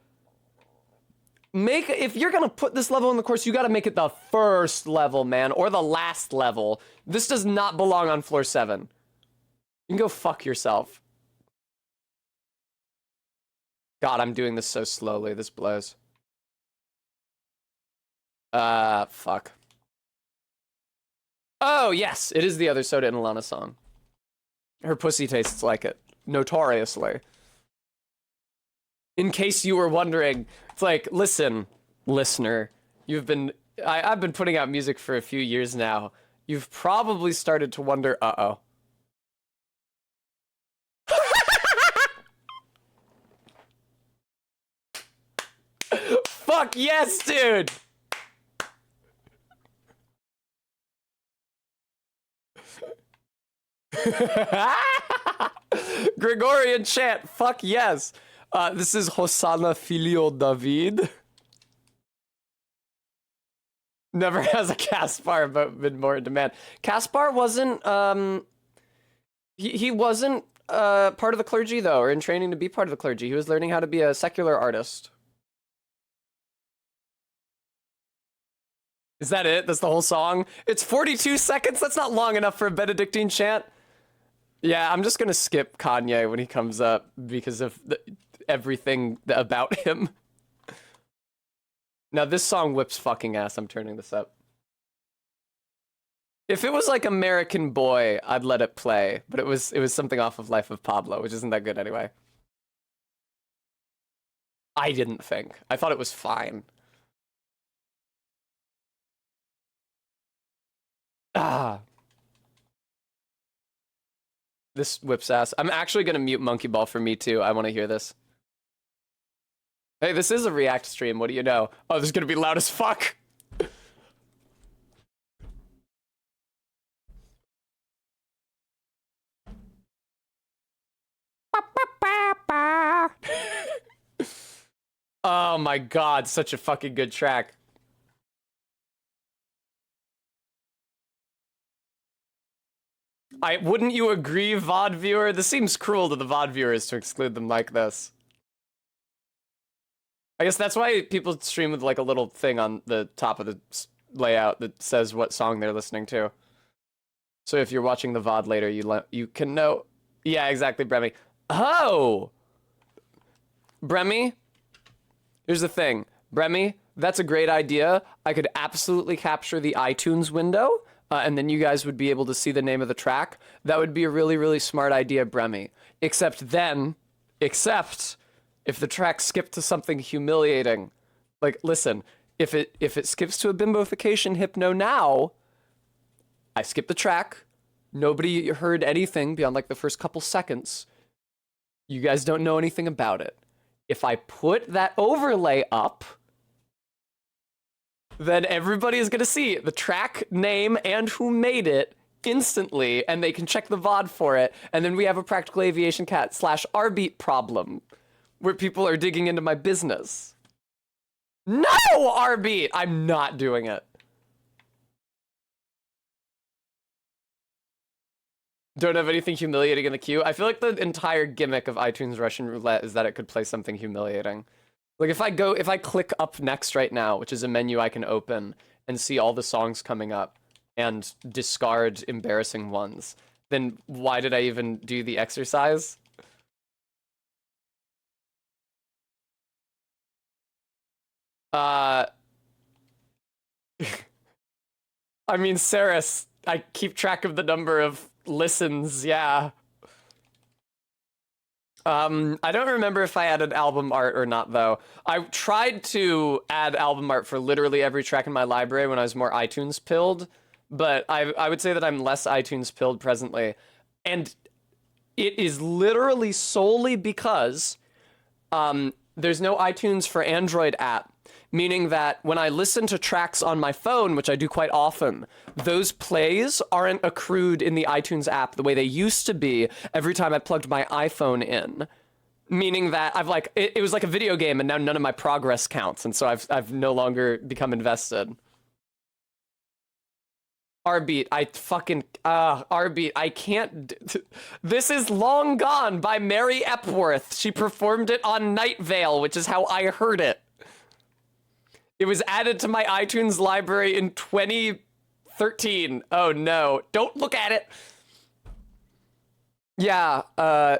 If you're gonna put this level in the course, you gotta make it the first level, man, or the last level. This does not belong on floor 7. You can go fuck yourself. God, I'm doing this so slowly. This blows. Fuck. Oh, yes, it is the other Soda and Alana song. Her pussy tastes like it. Notoriously. In case you were wondering, it's like, listen, listener, I've been putting out music for a few years now. You've probably started to wonder, uh-oh. Fuck yes, dude! Gregorian chant, fuck yes. This is Hosanna Filio David. Never has a Caspar been more in demand. Caspar wasn't, he wasn't part of the clergy though, or in training to be part of the clergy. He was learning how to be a secular artist. Is that it? That's the whole song? It's 42 seconds? That's not long enough for a Benedictine chant. Yeah, I'm just gonna skip Kanye when he comes up because of everything about him. Now this song whips fucking ass. I'm turning this up. If it was like American Boy, I'd let it play, but it was something off of Life of Pablo, which isn't that good anyway. I didn't think. I thought it was fine. Ah. This whips ass. I'm actually gonna mute Monkey Ball for me too. I want to hear this. Hey, this is a React stream. What do you know? Oh, this is gonna be loud as fuck. Oh my god, such a fucking good track. Wouldn't you agree, VOD viewer? This seems cruel to the VOD viewers to exclude them like this. I guess that's why people stream with like a little thing on the top of the layout that says what song they're listening to. So if you're watching the VOD later, you can know. Yeah, exactly, Bremy. Oh! Bremy? Here's the thing. Bremy, that's a great idea. I could absolutely capture the iTunes window, and then you guys would be able to see the name of the track. That would be a really, really smart idea, Bremy. Except if the track skipped to something humiliating. Like, listen, if it skips to a bimbofication hypno now, I skip the track. Nobody heard anything beyond like the first couple seconds. You guys don't know anything about it. If I put that overlay up, then everybody is gonna see the track name and who made it instantly, and they can check the VOD for it, and then we have a Practical Aviation Cat / Rbeat problem, where people are digging into my business. No, Rbeat! I'm not doing it. Don't have anything humiliating in the queue. I feel like the entire gimmick of iTunes Russian Roulette is that it could play something humiliating. Like if I click up next right now, which is a menu I can open and see all the songs coming up, and discard embarrassing ones, then why did I even do the exercise? I mean, Saris, I keep track of the number of listens, yeah. I don't remember if I added album art or not, though. I tried to add album art for literally every track in my library when I was more iTunes pilled, but I would say that I'm less iTunes pilled presently. And it is literally solely because there's no iTunes for Android app, meaning that when I listen to tracks on my phone, which I do quite often, those plays aren't accrued in the iTunes app the way they used to be every time I plugged my iPhone in. Meaning that I've like, it was like a video game and now none of my progress counts, and so I've no longer become invested. R-Beat, R-Beat, I can't, this is Long Gone by Mary Epworth. She performed it on Night Vale, which is how I heard it. It was added to my iTunes library in 2013. Oh no, don't look at it. Yeah,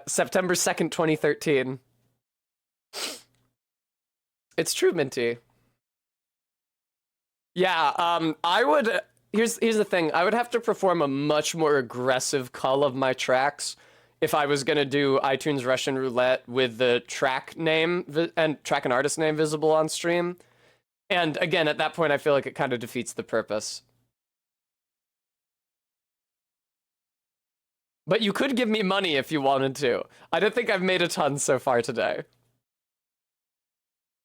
September 2nd, 2013. It's true, Minty. Yeah, I would, here's the thing. I would have to perform a much more aggressive cull of my tracks if I was gonna do iTunes Russian roulette with the track name and track and artist name visible on stream. And again, at that point, I feel like it kind of defeats the purpose. But you could give me money if you wanted to. I don't think I've made a ton so far today.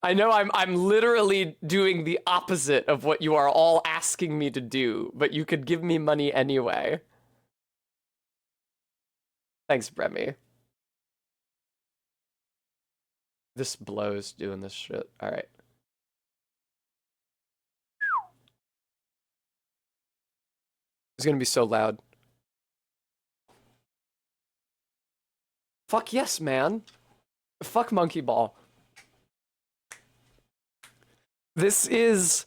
I know I'm literally doing the opposite of what you are all asking me to do, but you could give me money anyway. Thanks, Bremy. This blows doing this shit. All right. It's gonna be so loud. Fuck yes, man. Fuck Monkey Ball. This is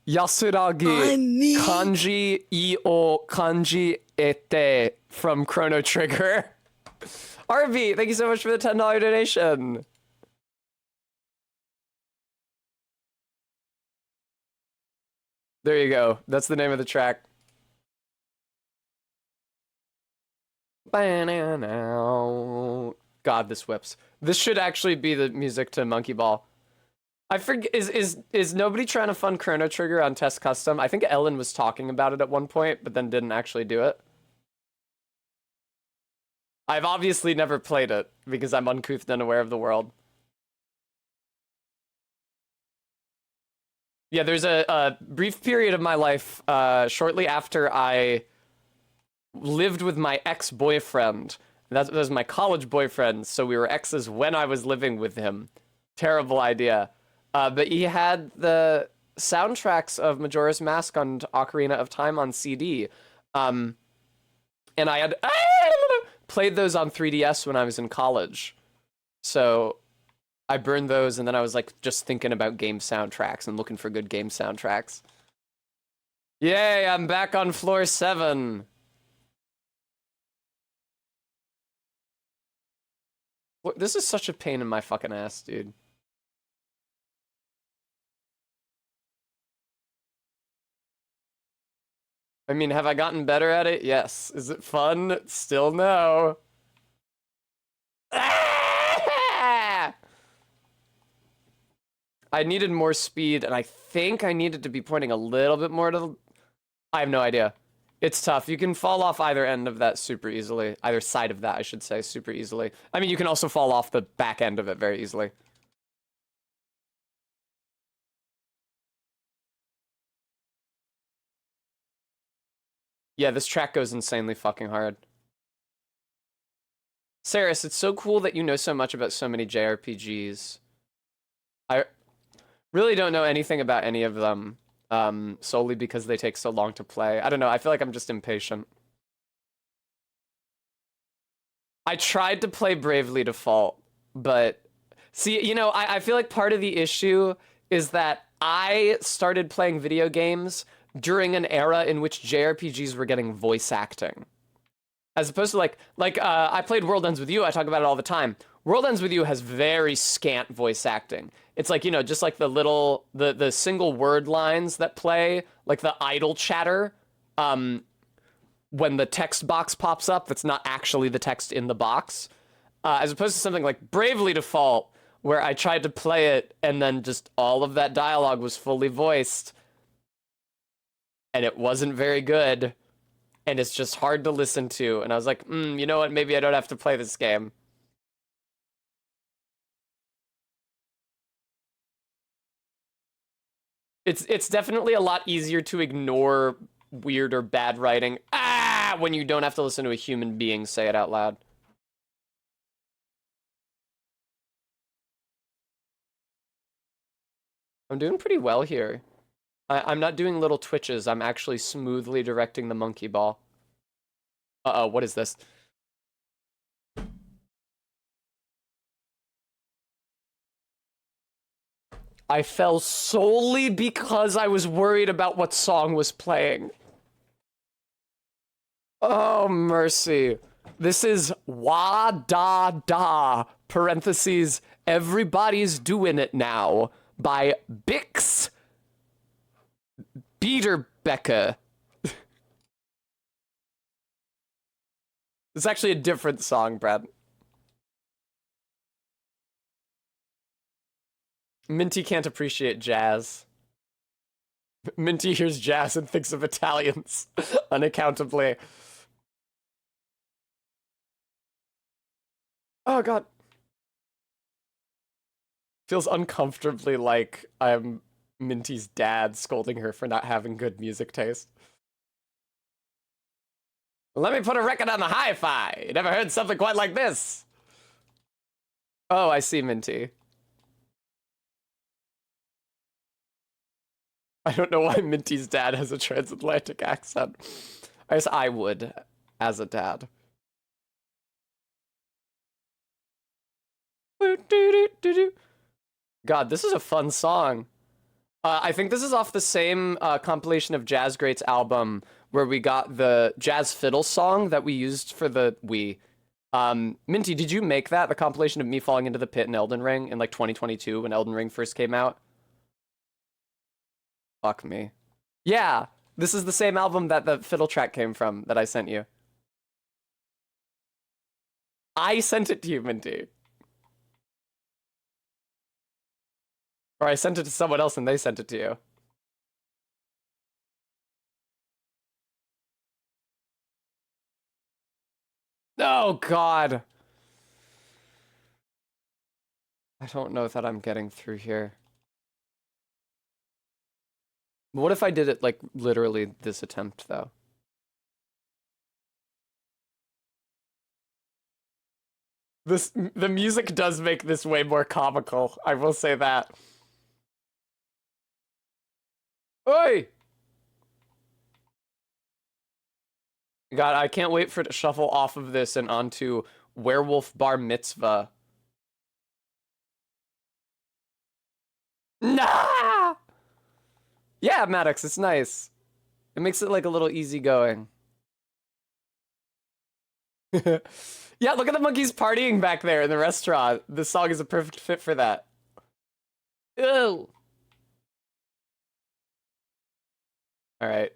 Yasuragi Kanji Io Kanji Ete from Chrono Trigger. RV, thank you so much for the $10 donation. There you go. That's the name of the track. God, this whips. This should actually be the music to Monkey Ball. I forget, is nobody trying to fund Chrono Trigger on Test Custom? I think Ellen was talking about it at one point, but then didn't actually do it. I've obviously never played it, because I'm uncouth and unaware of the world. Yeah, there's a brief period of my life, shortly after I lived with my ex-boyfriend. That was my college boyfriend, so we were exes when I was living with him. Terrible idea. But he had the soundtracks of Majora's Mask and Ocarina of Time on CD. And I had played those on 3DS when I was in college. So I burned those, and then I was like just thinking about game soundtracks and looking for good game soundtracks. Yay, I'm back on floor 7. This is such a pain in my fucking ass, dude. I mean, have I gotten better at it? Yes. Is it fun? Still no. I needed more speed, and I think I needed to be pointing a little bit more to the... I have no idea. It's tough. You can fall off either end of that super easily. Either side of that, I should say, super easily. I mean, you can also fall off the back end of it very easily. Yeah, this track goes insanely fucking hard. Saris, it's so cool that you know so much about so many JRPGs. I really don't know anything about any of them, solely because they take so long to play. I don't know, I feel like I'm just impatient. I tried to play Bravely Default, but... See, you know, I feel like part of the issue is that I started playing video games during an era in which JRPGs were getting voice acting. As opposed to I played World Ends With You, I talk about it all the time. World Ends With You has very scant voice acting. It's like, just like the single word lines that play, like the idle chatter, when the text box pops up, that's not actually the text in the box. As opposed to something like Bravely Default, where I tried to play it and then just all of that dialogue was fully voiced. And it wasn't very good. And it's just hard to listen to. And I was like, you know what? Maybe I don't have to play this game. It's definitely a lot easier to ignore weird or bad writing when you don't have to listen to a human being say it out loud. I'm doing pretty well here. I'm not doing little twitches. I'm actually smoothly directing the monkey ball. Uh-oh, what is this? I fell solely because I was worried about what song was playing. Oh, mercy. This is Wah Da Da, parentheses, Everybody's Doing It Now, by Bix Biederbecker. It's actually a different song, Brad. Minty can't appreciate jazz. Minty hears jazz and thinks of Italians, unaccountably. Oh, God. Feels uncomfortably like I'm Minty's dad scolding her for not having good music taste. Let me put a record on the hi-fi. You never heard something quite like this. Oh, I see, Minty. I don't know why Minty's dad has a transatlantic accent. I guess I would, as a dad. God, this is a fun song. I think this is off the same compilation of Jazz Greats album where we got the jazz fiddle song that we used for the Wii. Minty, did you make that? The compilation of me falling into the pit in Elden Ring in like 2022 when Elden Ring first came out? Fuck me. Yeah, this is the same album that the fiddle track came from that I sent you. I sent it to you, Minty. Or I sent it to someone else and they sent it to you. Oh, God. I don't know that I'm getting through here. What if I did it, like, literally this attempt, though? The music does make this way more comical, I will say that. Oi! God, I can't wait for it to shuffle off of this and onto Werewolf Bar Mitzvah. Nah! Yeah, Maddox, it's nice. It makes it like a little easygoing. Yeah, look at the monkeys partying back there in the restaurant. This song is a perfect fit for that. Ew. All right.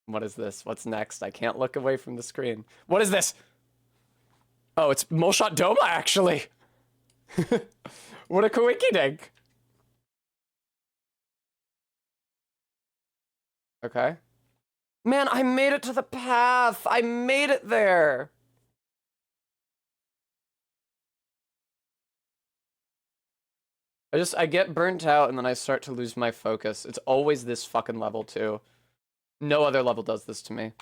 What is this? What's next? I can't look away from the screen. What is this? Oh, it's Molshot Doma, actually. What a coinkydink. Okay. Man, I made it to the path. I made it there. I get burnt out and then I start to lose my focus. It's always this fucking level too. No other level does this to me.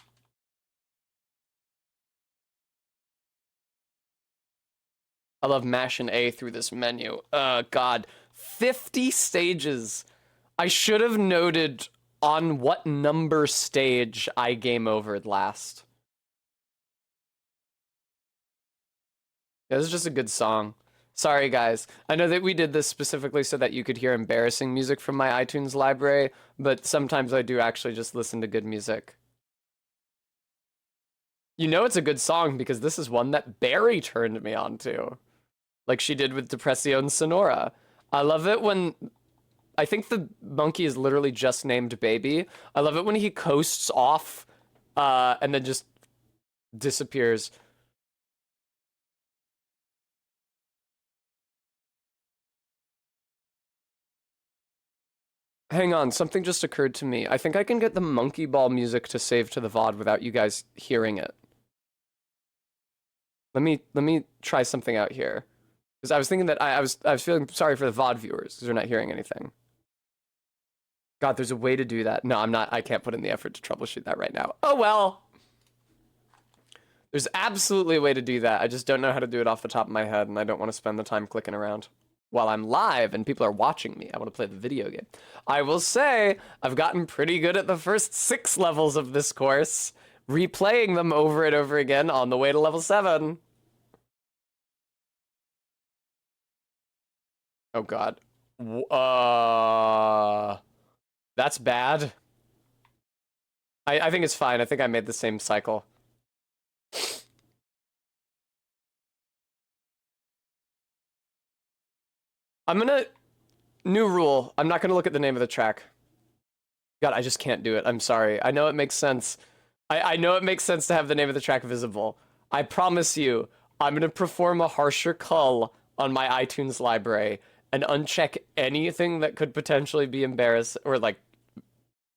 I love mashing A through this menu. God. 50 stages. I should have noted on what number stage I game overed last. Yeah, this is just a good song. Sorry, guys. I know that we did this specifically so that you could hear embarrassing music from my iTunes library, but sometimes I do actually just listen to good music. You know it's a good song because this is one that Barry turned me on to, like she did with Depresión Sonora. I love it when I think the monkey is literally just named Baby. I love it when he coasts off and then just disappears. Hang on, something just occurred to me. I think I can get the monkey ball music to save to the VOD without you guys hearing it. Let me try something out here. Because I was thinking that I was feeling sorry for the VOD viewers because they're not hearing anything. God, there's a way to do that. No, I'm not. I can't put in the effort to troubleshoot that right now. Oh well. There's absolutely a way to do that. I just don't know how to do it off the top of my head, and I don't want to spend the time clicking around. While I'm live and people are watching me, I want to play the video game. I will say, I've gotten pretty good at the first 6 levels of this course, replaying them over and over again on the way to level 7. Oh god. That's bad. I think it's fine. I think I made the same cycle. I'm gonna... New rule. I'm not gonna look at the name of the track. God, I just can't do it. I'm sorry. I know it makes sense. I know it makes sense to have the name of the track visible. I promise you, I'm gonna perform a harsher cull on my iTunes library and uncheck anything that could potentially be embarrassing or like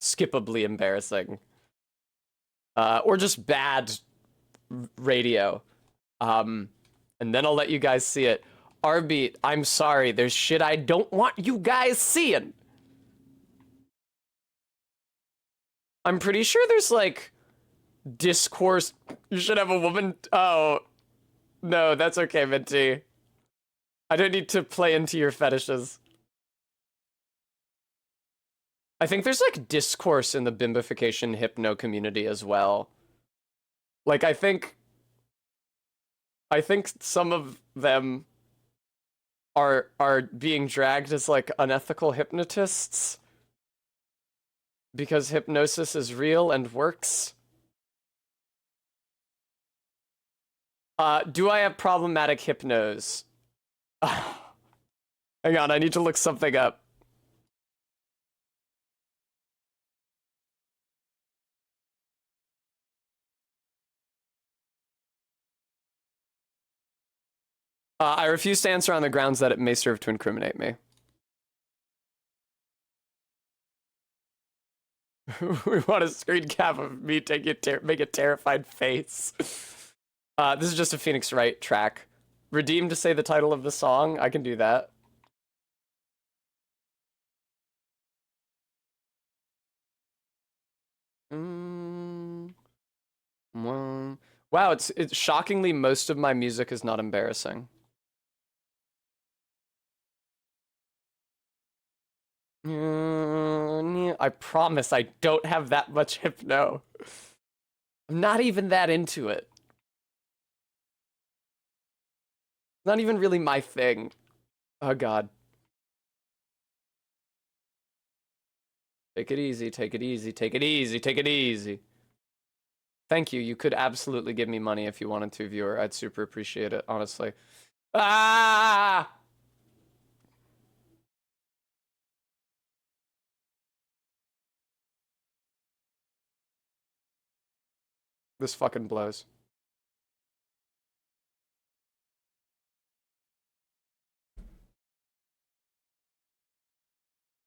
skippably embarrassing. Or just bad radio. And then I'll let you guys see it. Arbeat, I'm sorry, there's shit I don't want you guys seeing. I'm pretty sure there's like discourse. You should have a woman. Oh, no, that's okay, Minty. I don't need to play into your fetishes. I think there's like discourse in the bimbification hypno community as well. Like I think some of them are being dragged as like unethical hypnotists because hypnosis is real and works. Do I have problematic hypnos? Hang on, I need to look something up. I refuse to answer on the grounds that it may serve to incriminate me. We want a screen cap of me make a terrified face. This is just a Phoenix Wright track. Redeem to say the title of the song. I can do that. Wow, it's shockingly most of my music is not embarrassing. I promise I don't have that much hypno. I'm not even that into it. Not even really my thing. Oh god. Take it easy, take it easy, take it easy, take it easy. Thank you. You could absolutely give me money if you wanted to, viewer. I'd super appreciate it, honestly. Ah! This fucking blows.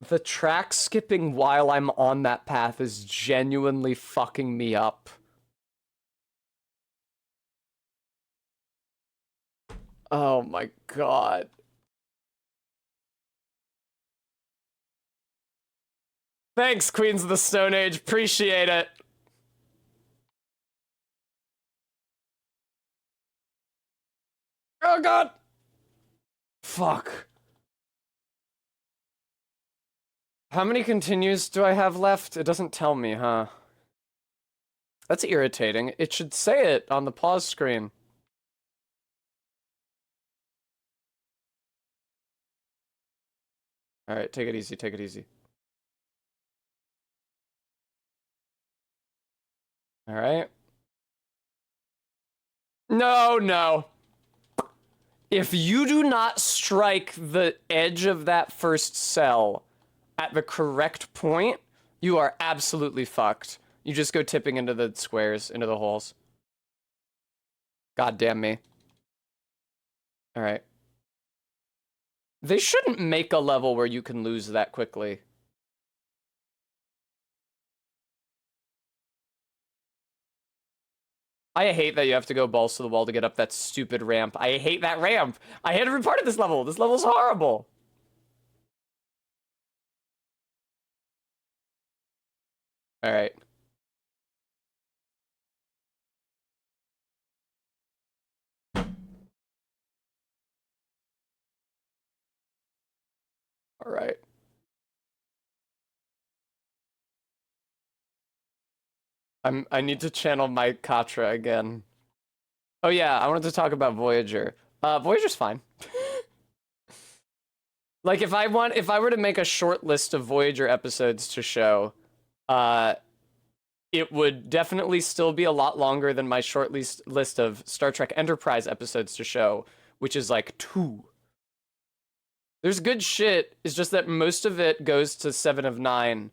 The track skipping while I'm on that path is genuinely fucking me up. Oh my god. Thanks, Queens of the Stone Age. Appreciate it. Oh god. Fuck. How many continues do I have left? It doesn't tell me, huh? That's irritating. It should say it on the pause screen. All right, take it easy, take it easy. All right. No, no. If you do not strike the edge of that first cell at the correct point, you are absolutely fucked. You just go tipping into the squares, into the holes. God damn me. All right. They shouldn't make a level where you can lose that quickly. I hate that you have to go balls to the wall to get up that stupid ramp. I hate that ramp. I hate every part of this level. This level's horrible. All right. All right. I need to channel my Katra again. Oh yeah, I wanted to talk about Voyager. Voyager's fine. Like if I were to make a short list of Voyager episodes to show, it would definitely still be a lot longer than my short list of Star Trek Enterprise episodes to show, which is like 2. There's good shit, it's just that most of it goes to 7 of 9.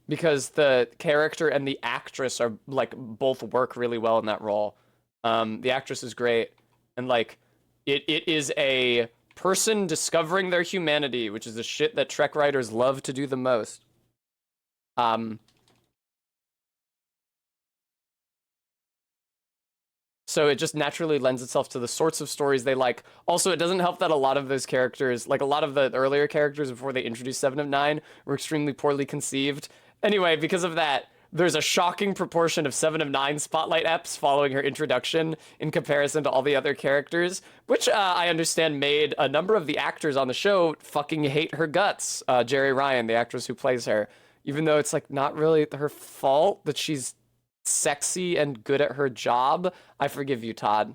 Because the character and the actress are like both work really well in that role. The actress is great, and like it is a person discovering their humanity, which is the shit that Trek writers love to do the most. So it just naturally lends itself to the sorts of stories they like. Also, it doesn't help that a lot of those characters, like a lot of the earlier characters before they introduced 7 of 9, were extremely poorly conceived. Anyway, because of that, there's a shocking proportion of 7 of 9 spotlight eps following her introduction in comparison to all the other characters, which I understand made a number of the actors on the show fucking hate her guts. Jeri Ryan, the actress who plays her, even though it's like not really her fault that she's sexy and good at her job. I forgive you, Todd.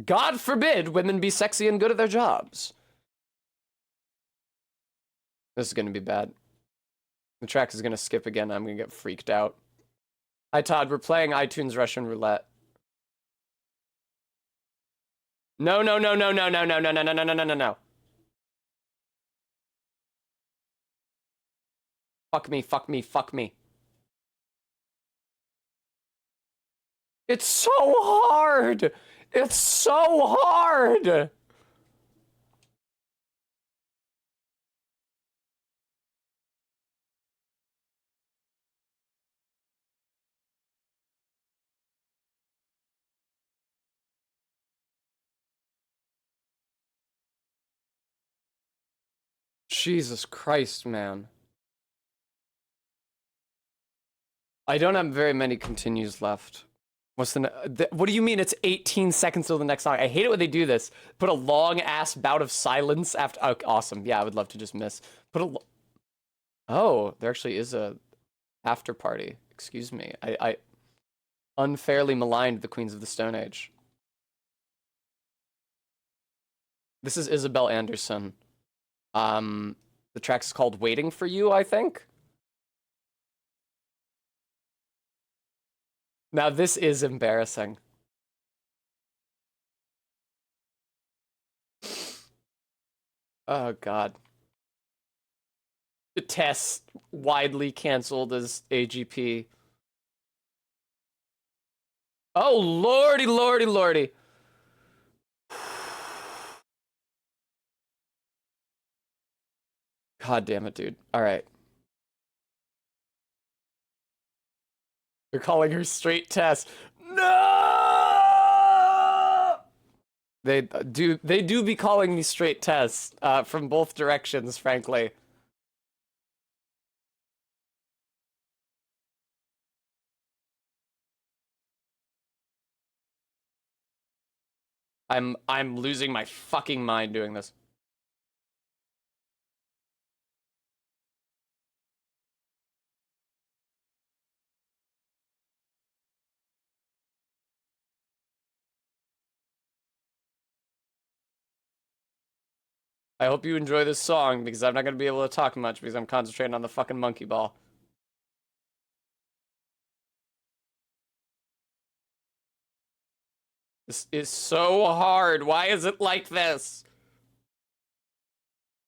God forbid women be sexy and good at their jobs. This is gonna be bad. The track is gonna skip again. I'm gonna get freaked out. Hi, Todd. We're playing iTunes Russian Roulette. No, no, no, no, no, no, no, no, no, no, no, no, no, no. Fuck me, fuck me, fuck me. It's so hard! It's so hard! Jesus Christ, man. I don't have very many continues left. What's what do you mean it's 18 seconds till the next song? I hate it when they do this. Put a long ass bout of silence after. Oh, awesome. Yeah, I would love to just miss. Oh, there actually is a after party. Excuse me. I unfairly maligned the Queens of the Stone Age. This is Isabel Anderson. The track is called Waiting for You, I think. Now this is embarrassing. Oh god. Tess widely canceled as AGP. Oh lordy, lordy, lordy. God damn it, dude. All right. They're calling her straight Tess. No! They do be calling me straight Tess from both directions, frankly. I'm losing my fucking mind doing this. I hope you enjoy this song because I'm not gonna be able to talk much because I'm concentrating on the fucking monkey ball. This is so hard. Why is it like this?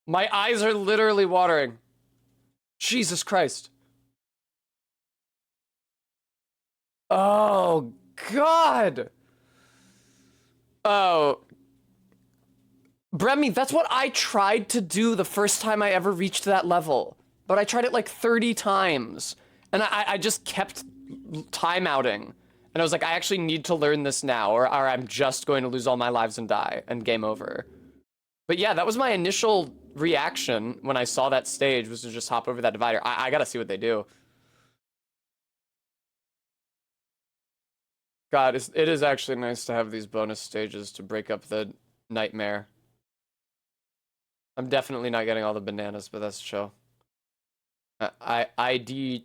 My eyes are literally watering. Jesus Christ. Oh, God. Oh. Bremy, that's what I tried to do the first time I ever reached that level. But I tried it like 30 times. And I just kept timeouting. And I was like, I actually need to learn this now, or I'm just going to lose all my lives and die, and game over. But yeah, that was my initial reaction when I saw that stage, was to just hop over that divider. I gotta see what they do. God, it is actually nice to have these bonus stages to break up the nightmare. I'm definitely not getting all the bananas, but that's chill. IDGAF?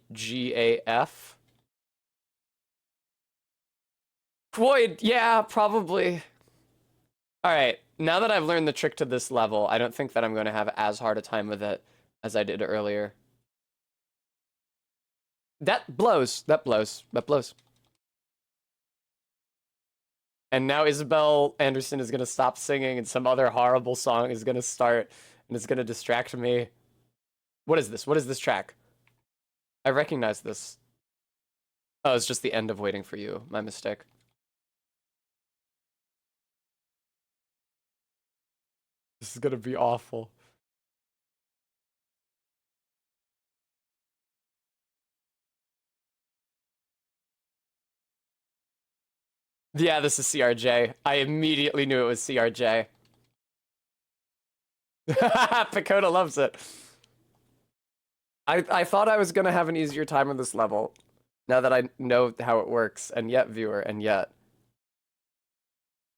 Void, yeah, probably. Alright, now that I've learned the trick to this level, I don't think that I'm going to have as hard a time with it as I did earlier. That blows. That blows. That blows. And now Isabel Anderson is going to stop singing and some other horrible song is going to start and it's going to distract me. What is this? What is this track? I recognize this. Oh, it's just the end of Waiting for You. My mistake. This is going to be awful. Yeah, this is CRJ. I immediately knew it was CRJ. Pacoda loves it. I thought I was gonna have an easier time with this level, now that I know how it works, and yet, viewer, and yet.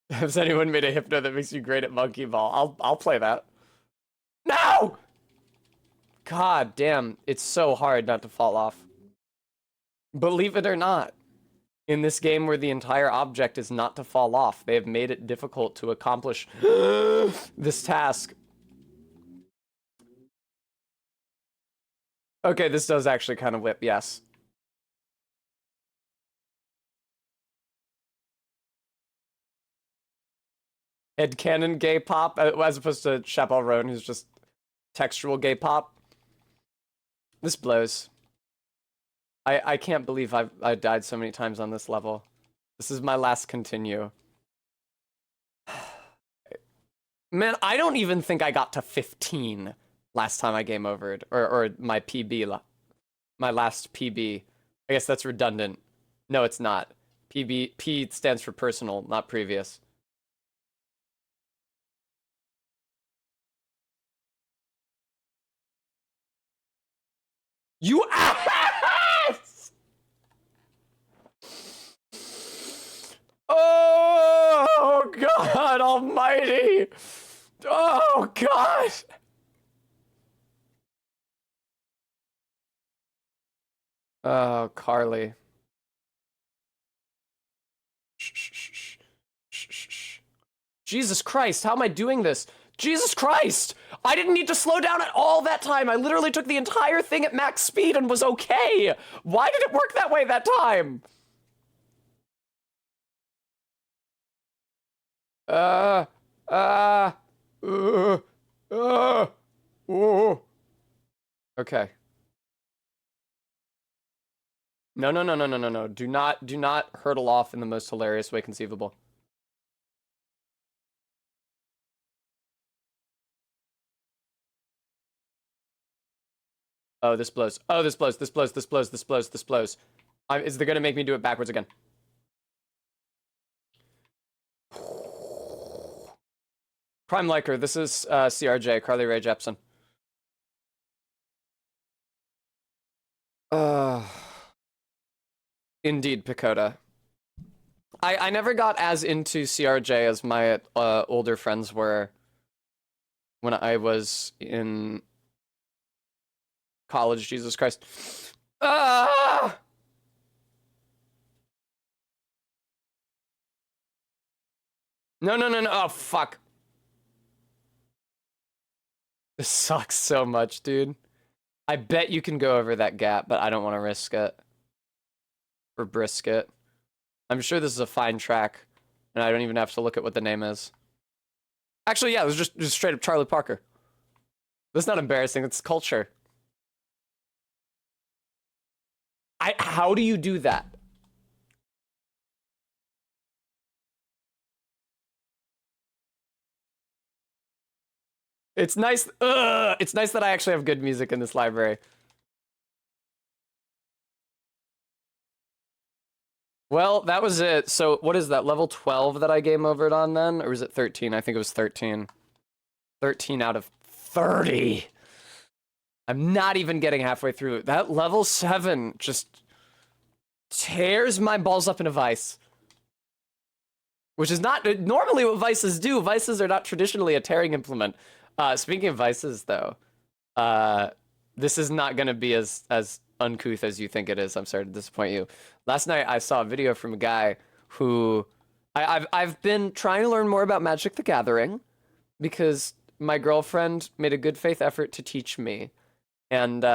Has anyone made a hypno that makes you great at monkey ball? I'll play that. No! God damn, it's so hard not to fall off. Believe it or not, in this game where the entire object is not to fall off, they have made it difficult to accomplish this task. Okay, this does actually kind of whip, yes. Headcanon gay pop, as opposed to Chappelle Roan, who's just textual gay pop. This blows. I can't believe I died so many times on this level. This is my last continue. Man, I don't even think I got to 15 last time I game overed, or my PB, my last PB. I guess that's redundant. No, it's not. PB, P stands for personal, not previous. You ass! Oh, God almighty! Oh, God! Oh, Carly. Shh, shh, shh, shh, shh, shh. Jesus Christ, how am I doing this? Jesus Christ! I didn't need to slow down at all that time. I literally took the entire thing at max speed and was okay. Why did it work that way that time? Uh, uh, uh, uh, uh. Okay. No, no, no, no, no, no, no. Do not hurtle off in the most hilarious way conceivable. Oh, this blows. Oh, this blows. This blows. This blows. This blows. This blows. Is they gonna make me do it backwards again? Crime Liker. This is CRJ, Carly Rae Jepsen. Indeed, Pacoda. I never got as into CRJ as my older friends were when I was in college. Jesus Christ. Ah! No, no, no, no. Oh, fuck. This sucks so much, dude. I bet you can go over that gap, but I don't want to risk it. For brisket. I'm sure this is a fine track, and I don't even have to look at what the name is. Actually, yeah, it was just straight up Charlie Parker. That's not embarrassing, it's culture. How do you do that? It's nice. It's nice that I actually have good music in this library. Well, that was it. So what is that, level 12 that I game overed on then? Or was it 13? I think it was 13. 13 out of 30. I'm not even getting halfway through. That level 7 just tears my balls up in a vice. Which is not normally what vices do. Vices are not traditionally a tearing implement. Speaking of vices, though, this is not going to be as uncouth as you think it is. I'm sorry to disappoint you. Last night I saw a video from a guy who I've been trying to learn more about Magic the Gathering because my girlfriend made a good faith effort to teach me, and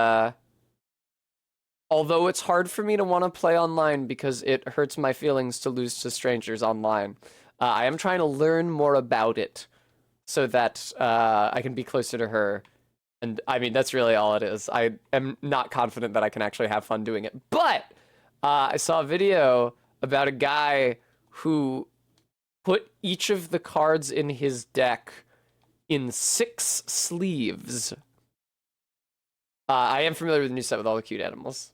although it's hard for me to want to play online because it hurts my feelings to lose to strangers online, I am trying to learn more about it so that I can be closer to her. And I mean, that's really all it is. I am not confident that I can actually have fun doing it. But I saw a video about a guy who put each of the cards in his deck in 6 sleeves. I am familiar with the new set with all the cute animals.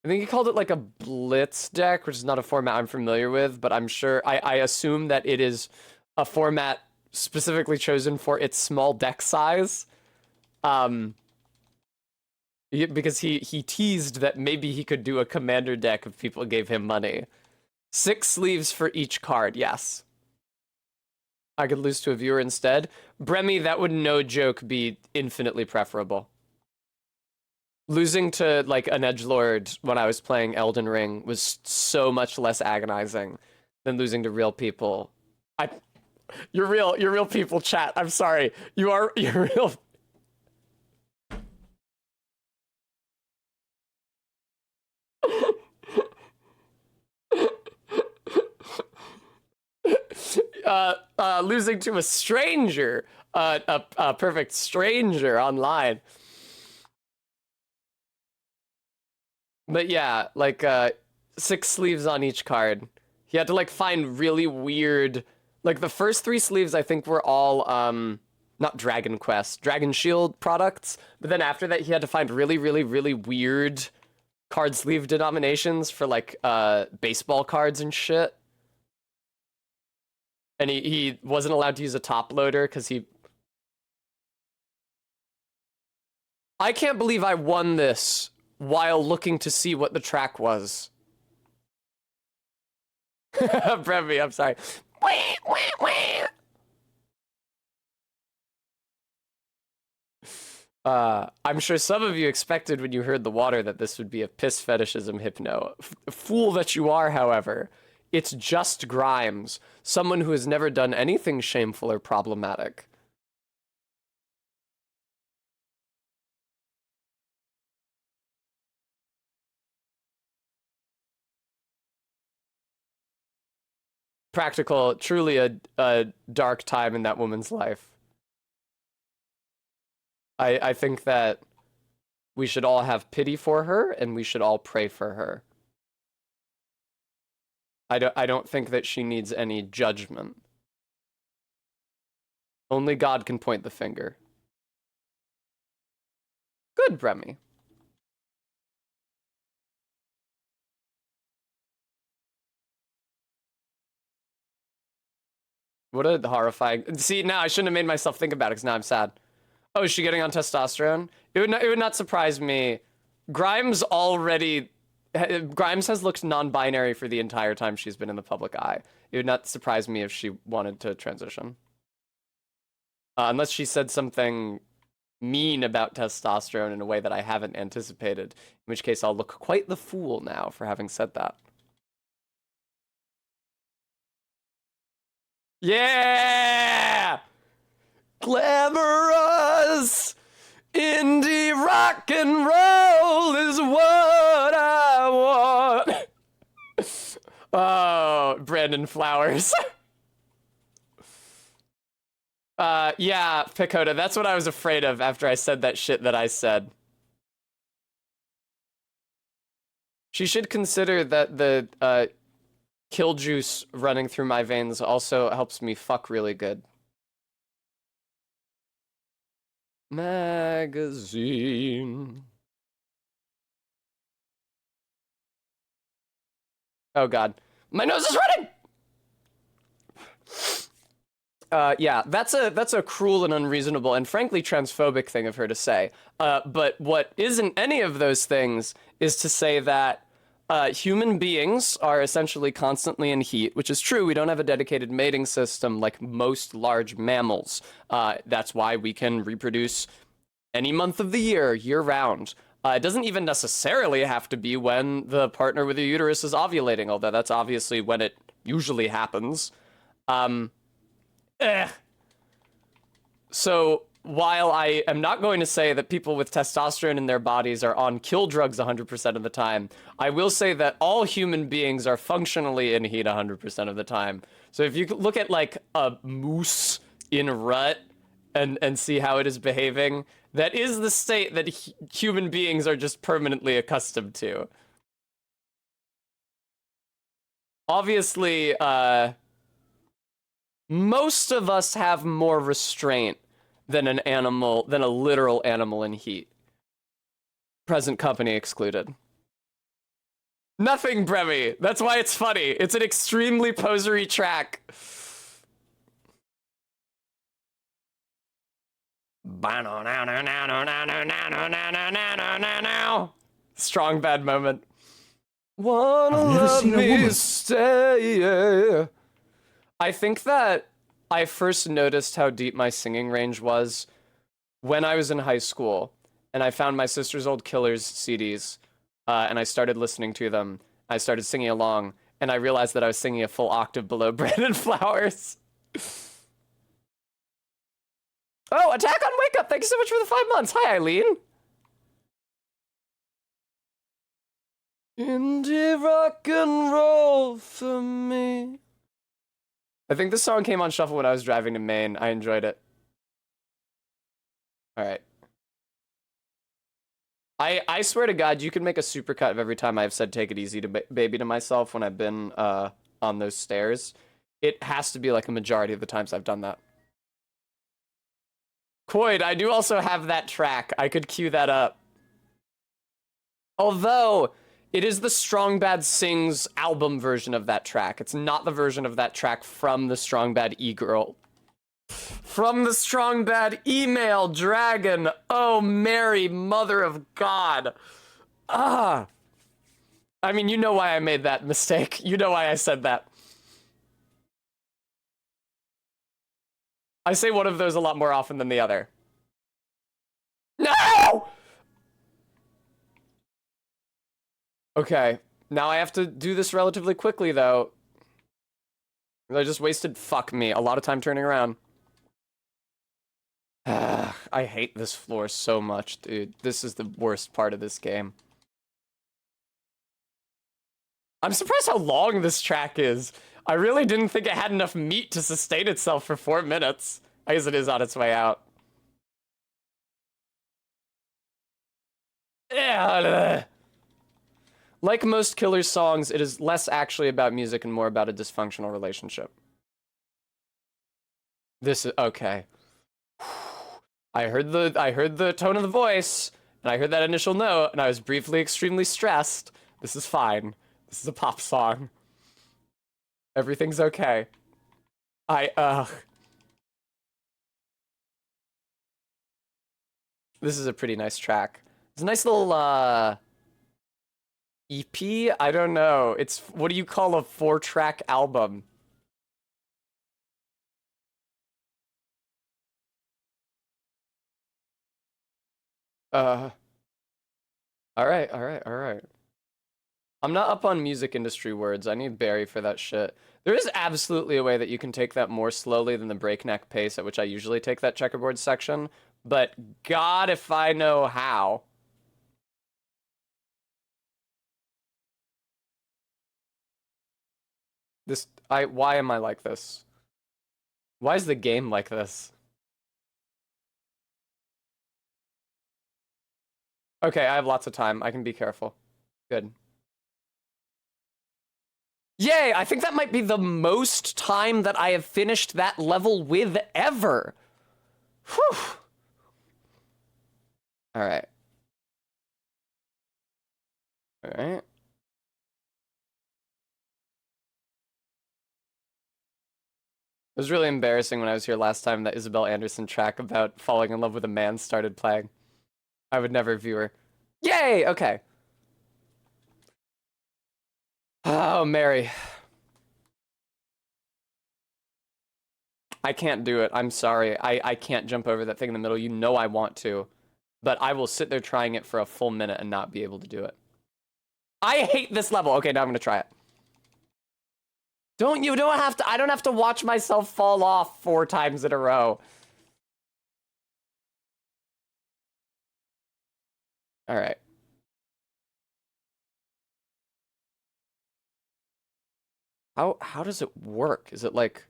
I think he called it like a blitz deck, which is not a format I'm familiar with, but I'm sure, I assume that it is a format specifically chosen for its small deck size. Because he teased that maybe he could do a commander deck if people gave him money. 6 sleeves for each card, yes. I could lose to a viewer instead. Bremy, that would no joke be infinitely preferable. Losing to like an edgelord when I was playing Elden Ring was so much less agonizing than losing to real people. You're real people, chat. I'm sorry. You're real. Losing to a stranger, a perfect stranger online. But yeah, like 6 sleeves on each card. He had to like find really weird, like the first 3 sleeves I think were all not Dragon Quest, Dragon Shield products, but then after that he had to find really weird card sleeve denominations for like baseball cards and shit. And he wasn't allowed to use a top loader because I can't believe I won this while looking to see what the track was. Brevy, I'm sorry. I'm sure some of you expected when you heard the water that this would be a piss fetishism hypno. Fool that you are, however. It's just Grimes, someone who has never done anything shameful or problematic. Practical, truly a dark time in that woman's life. I think that we should all have pity for her and we should all pray for her. I don't think that she needs any judgment. Only God can point the finger. Good, Bremy. What a horrifying... See, now I shouldn't have made myself think about it because now I'm sad. Oh, is she getting on testosterone? It would not surprise me. Grimes has looked non-binary for the entire time she's been in the public eye. It would not surprise me if she wanted to transition. Unless she said something mean about testosterone in a way that I haven't anticipated, in which case I'll look quite the fool now for having said that. Yeah! Glamorous! 'cause indie rock and roll is what I want. Oh, Brandon Flowers. Yeah, Pacoda, that's what I was afraid of after I said that shit that I said. She should consider that the kill juice running through my veins also helps me fuck really good. Magazine. Oh god. My nose is running! Yeah, that's a cruel and unreasonable and frankly transphobic thing of her to say. But what isn't any of those things is to say that human beings are essentially constantly in heat, which is true. We don't have a dedicated mating system like most large mammals. That's why we can reproduce any month of the year, year-round. It doesn't even necessarily have to be when the partner with the uterus is ovulating, although that's obviously when it usually happens. So while I am not going to say that people with testosterone in their bodies are on kill drugs 100% of the time, I will say that all human beings are functionally in heat 100% of the time. So if you look at like a moose in rut and see how it is behaving, that is the state that human beings are just permanently accustomed to. Obviously, most of us have more restraint than an animal, than a literal animal in heat. Present company excluded. Nothing, Bremy. That's why it's funny. It's an extremely posery track. Strong bad moment. Wanna love me stay. I think that I first noticed how deep my singing range was when I was in high school, and I found my sister's old Killers CDs, and I started listening to them. I started singing along, and I realized that I was singing a full octave below Brandon Flowers. Oh, Attack on Wake Up! Thank you so much for the 5 months. Hi, Eileen. Indie rock and roll for me. I think this song came on shuffle when I was driving to Maine. I enjoyed it. All right. I swear to God, you can make a supercut of every time I've said "take it easy" to baby to myself when I've been on those stairs. It has to be like a majority of the times I've done that. Coyd, I do also have that track. I could cue that up. Although, it is the Strong Bad Sings album version of that track. It's not the version of that track from the Strong Bad E-Girl. From the Strong Bad Email Dragon. Oh, Mary, Mother of God. Ah. I mean, you know why I made that mistake. You know why I said that. I say one of those a lot more often than the other. No! Okay, now I have to do this relatively quickly, though. I just wasted, fuck me, a lot of time turning around. I hate this floor so much, dude. This is the worst part of this game. I'm surprised how long this track is. I really didn't think it had enough meat to sustain itself for 4 minutes. I guess it is on its way out. Yeah. Like most Killers songs, it is less actually about music and more about a dysfunctional relationship. This is okay. I heard the tone of the voice, and I heard that initial note, and I was briefly extremely stressed. This is fine. This is a pop song. Everything's okay. This is a pretty nice track. It's a nice little, EP? I don't know. It's, what do you call a 4-track album? Alright. I'm not up on music industry words. I need Barry for that shit. There is absolutely a way that you can take that more slowly than the breakneck pace at which I usually take that checkerboard section, but God if I know how. Why am I like this? Why is the game like this? Okay, I have lots of time. I can be careful. Good. Yay! I think that might be the most time that I have finished that level with ever. Whew. All right. All right. It was really embarrassing when I was here last time that Isabel Anderson track about falling in love with a man started playing. I would never view her. Yay! Okay. Oh, Mary. I can't do it. I'm sorry. I can't jump over that thing in the middle. You know I want to. But I will sit there trying it for a full minute and not be able to do it. I hate this level. Okay, now I'm gonna try it. You don't have to, I don't have to watch myself fall off 4 times in a row. All right. How does it work? Is it like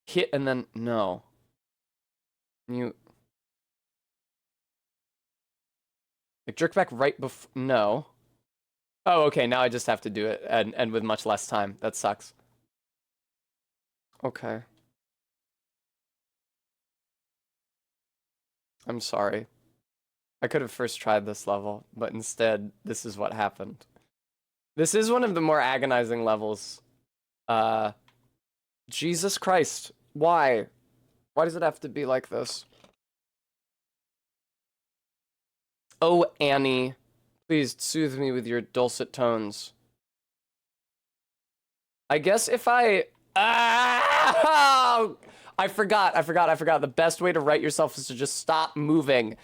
hit and then no? You like jerk back right before no. Oh, okay, now I just have to do it and with much less time. That sucks. Okay. I'm sorry. I could have first tried this level, but instead this is what happened. This is one of the more agonizing levels. Jesus Christ. Why? Why does it have to be like this? Oh, Annie. Please soothe me with your dulcet tones. I guess if I... Ah! I forgot. The best way to right yourself is to just stop moving.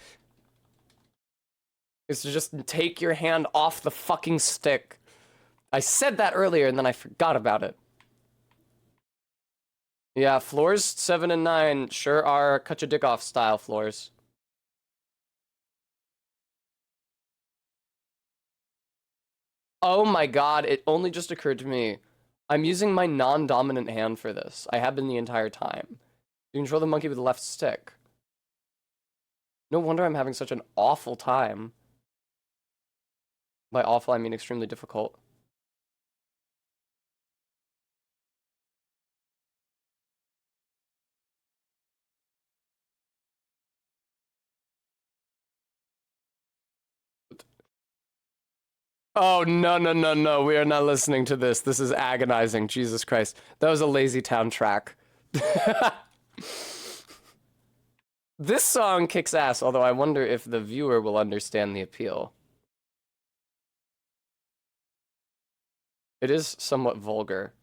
Is to just take your hand off the fucking stick. I said that earlier and then I forgot about it. Yeah, floors 7 and 9 sure are cut your dick off style floors. Oh my god, it only just occurred to me. I'm using my non-dominant hand for this. I have been the entire time. You control the monkey with the left stick. No wonder I'm having such an awful time. By awful, I mean extremely difficult. Oh, no. We are not listening to this. This is agonizing. Jesus Christ. That was a Lazy Town track. This song kicks ass, although I wonder if the viewer will understand the appeal. It is somewhat vulgar.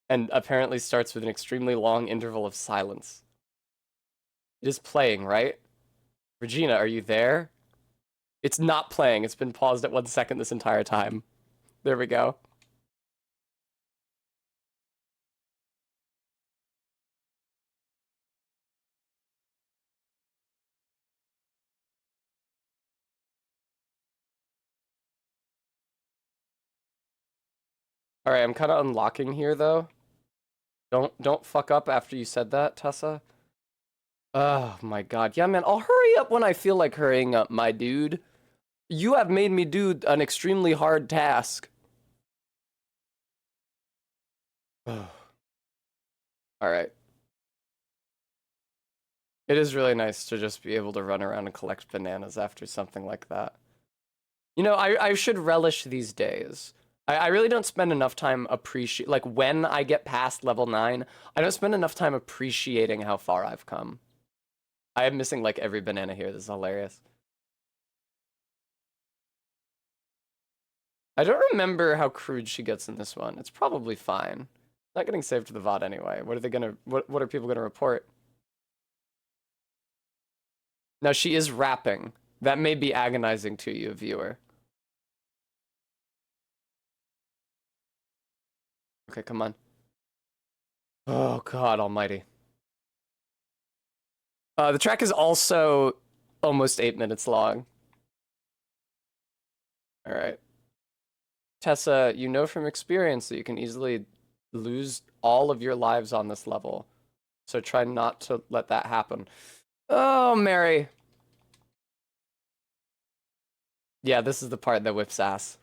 And apparently starts with an extremely long interval of silence. It is playing, right? Regina, are you there? It's not playing. It's been paused at 1 second this entire time. There we go. All right, I'm kind of unlocking here though. Don't fuck up after you said that, Tessa. Oh my god. Yeah, man, I'll hurry up when I feel like hurrying up, my dude. You have made me do an extremely hard task. All right. It is really nice to just be able to run around and collect bananas after something like that. You know, I should relish these days. I really don't spend enough time like when I get past level 9, I don't spend enough time appreciating how far I've come. I am missing like every banana here. This is hilarious. I don't remember how crude she gets in this one. It's probably fine. Not getting saved to the VOD anyway. What are they gonna what are people gonna report? Now she is rapping. That may be agonizing to you, viewer. Okay, come on. Oh, God almighty. The track is also almost 8 minutes long. All right. Tessa, you know from experience that you can easily lose all of your lives on this level. So try not to let that happen. Oh, Mary. Yeah, this is the part that whips ass.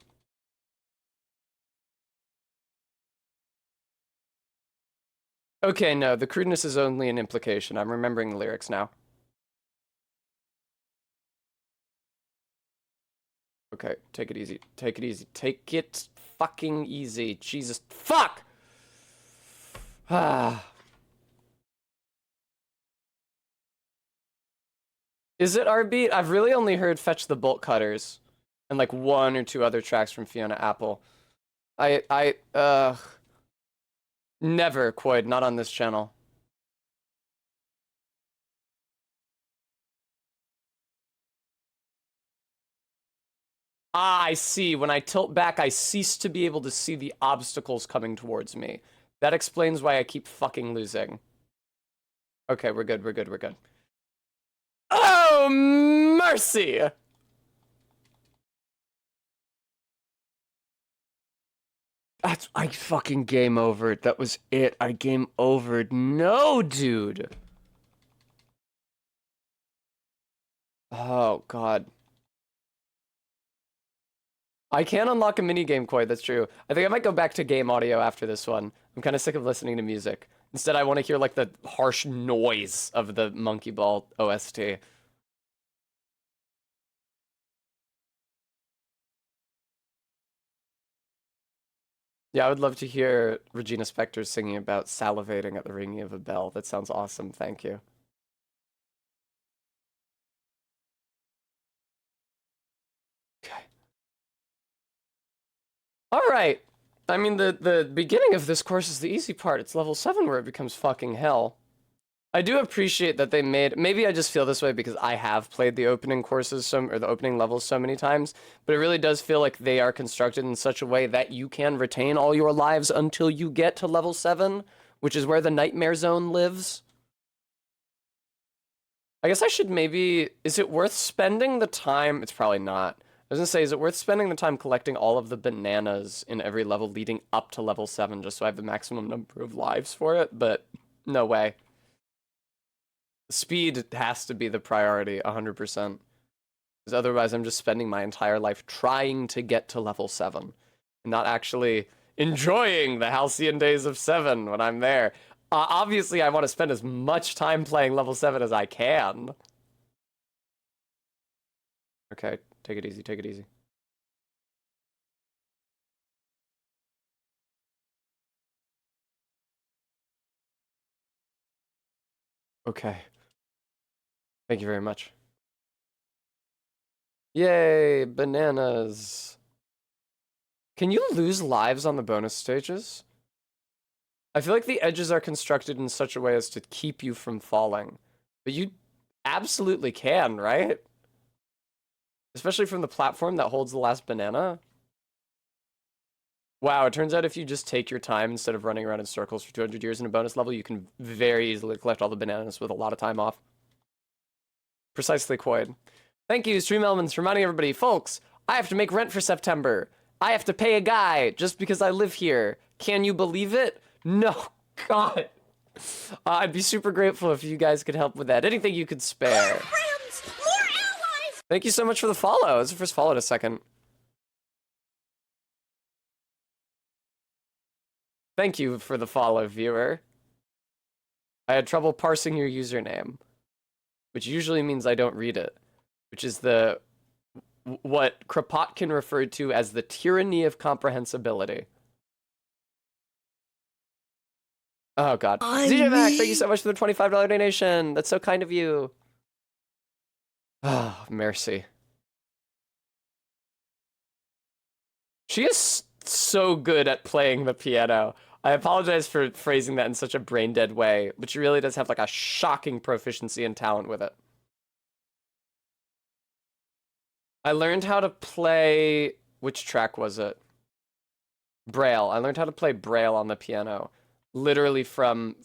Okay, no, the crudeness is only an implication. I'm remembering the lyrics now. Okay, take it easy. Take it easy. Take it fucking easy. Jesus. Fuck! Ah. Is it our beat? I've really only heard Fetch the Bolt Cutters and like one or two other tracks from Fiona Apple. Never, Quoid, not on this channel. Ah, I see. When I tilt back, I cease to be able to see the obstacles coming towards me. That explains why I keep fucking losing. Okay, we're good, we're good, we're good. Oh, mercy! I fucking game overed. That was it. I game overed. No, dude. Oh, God. I can unlock a minigame, Koi, that's true. I think I might go back to game audio after this one. I'm kind of sick of listening to music. Instead, I want to hear, like, the harsh noise of the Monkey Ball OST. Yeah, I would love to hear Regina Spektor singing about salivating at the ringing of a bell. That sounds awesome. Thank you. Okay. All right. I mean, the beginning of this course is the easy part. It's level 7 where it becomes fucking hell. I do appreciate that they made, maybe I just feel this way because I have played the opening courses or the opening levels so many times, but it really does feel like they are constructed in such a way that you can retain all your lives until you get to level 7, which is where the nightmare zone lives. I guess I should maybe, is it worth spending the time? It's probably not. I was gonna say, is it worth spending the time collecting all of the bananas in every level leading up to level 7 just so I have the maximum number of lives for it? But no way. Speed has to be the priority, 100%. Because otherwise I'm just spending my entire life trying to get to level 7. And not actually enjoying the halcyon days of 7 when I'm there. Obviously, I want to spend as much time playing level 7 as I can. Okay, take it easy, take it easy. Okay. Thank you very much. Yay, bananas. Can you lose lives on the bonus stages? I feel like the edges are constructed in such a way as to keep you from falling. But you absolutely can, right? Especially from the platform that holds the last banana. Wow, it turns out if you just take your time instead of running around in circles for 200 years in a bonus level, you can very easily collect all the bananas with a lot of time off. Precisely, Quoid. Thank you, Stream Elements, for reminding everybody. Folks, I have to make rent for September. I have to pay a guy just because I live here. Can you believe it? No, God. I'd be super grateful if you guys could help with that. Anything you could spare. More friends! More allies! Thank you so much for the follow. It's the first follow in a second. Thank you for the follow, viewer. I had trouble parsing your username, which usually means I don't read it, which is what Kropotkin referred to as the tyranny of comprehensibility. Oh, God. ZJ Mac, thank you so much for the $25 donation. That's so kind of you. Oh, mercy. She is so good at playing the piano. I apologize for phrasing that in such a brain-dead way, but she really does have like a shocking proficiency and talent with it. I learned how to play... Which track was it? Braille. I learned how to play Braille on the piano, literally from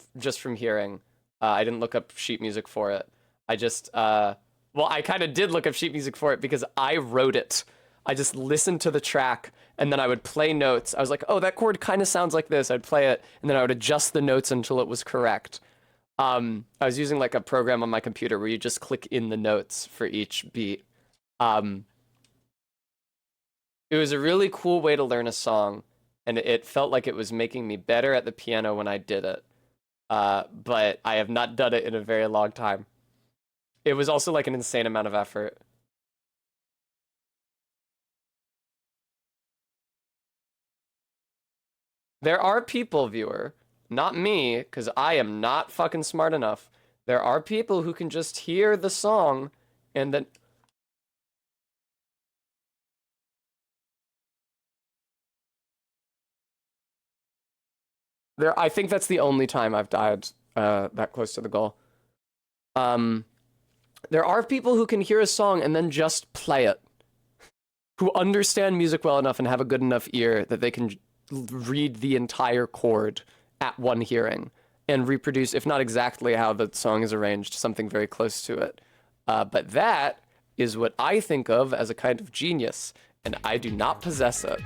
hearing. I didn't look up sheet music for it. I just, well, I kind of did look up sheet music for it because I wrote it. I just listened to the track and then I would play notes. I was like, oh, that chord kind of sounds like this. I'd play it and then I would adjust the notes until it was correct. I was using like a program on my computer where you just click in the notes for each beat. It was a really cool way to learn a song, and it felt like it was making me better at the piano when I did it. But I have not done it in a very long time. It was also like an insane amount of effort. There are people, viewer, not me, because I am not fucking smart enough. There are people who can just hear the song and then... I think that's the only time I've died that close to the goal. There are people who can hear a song and then just play it. Who understand music well enough and have a good enough ear that they can read the entire chord at one hearing and reproduce, if not exactly how the song is arranged, something very close to it. But that is what I think of as a kind of genius, and I do not possess it.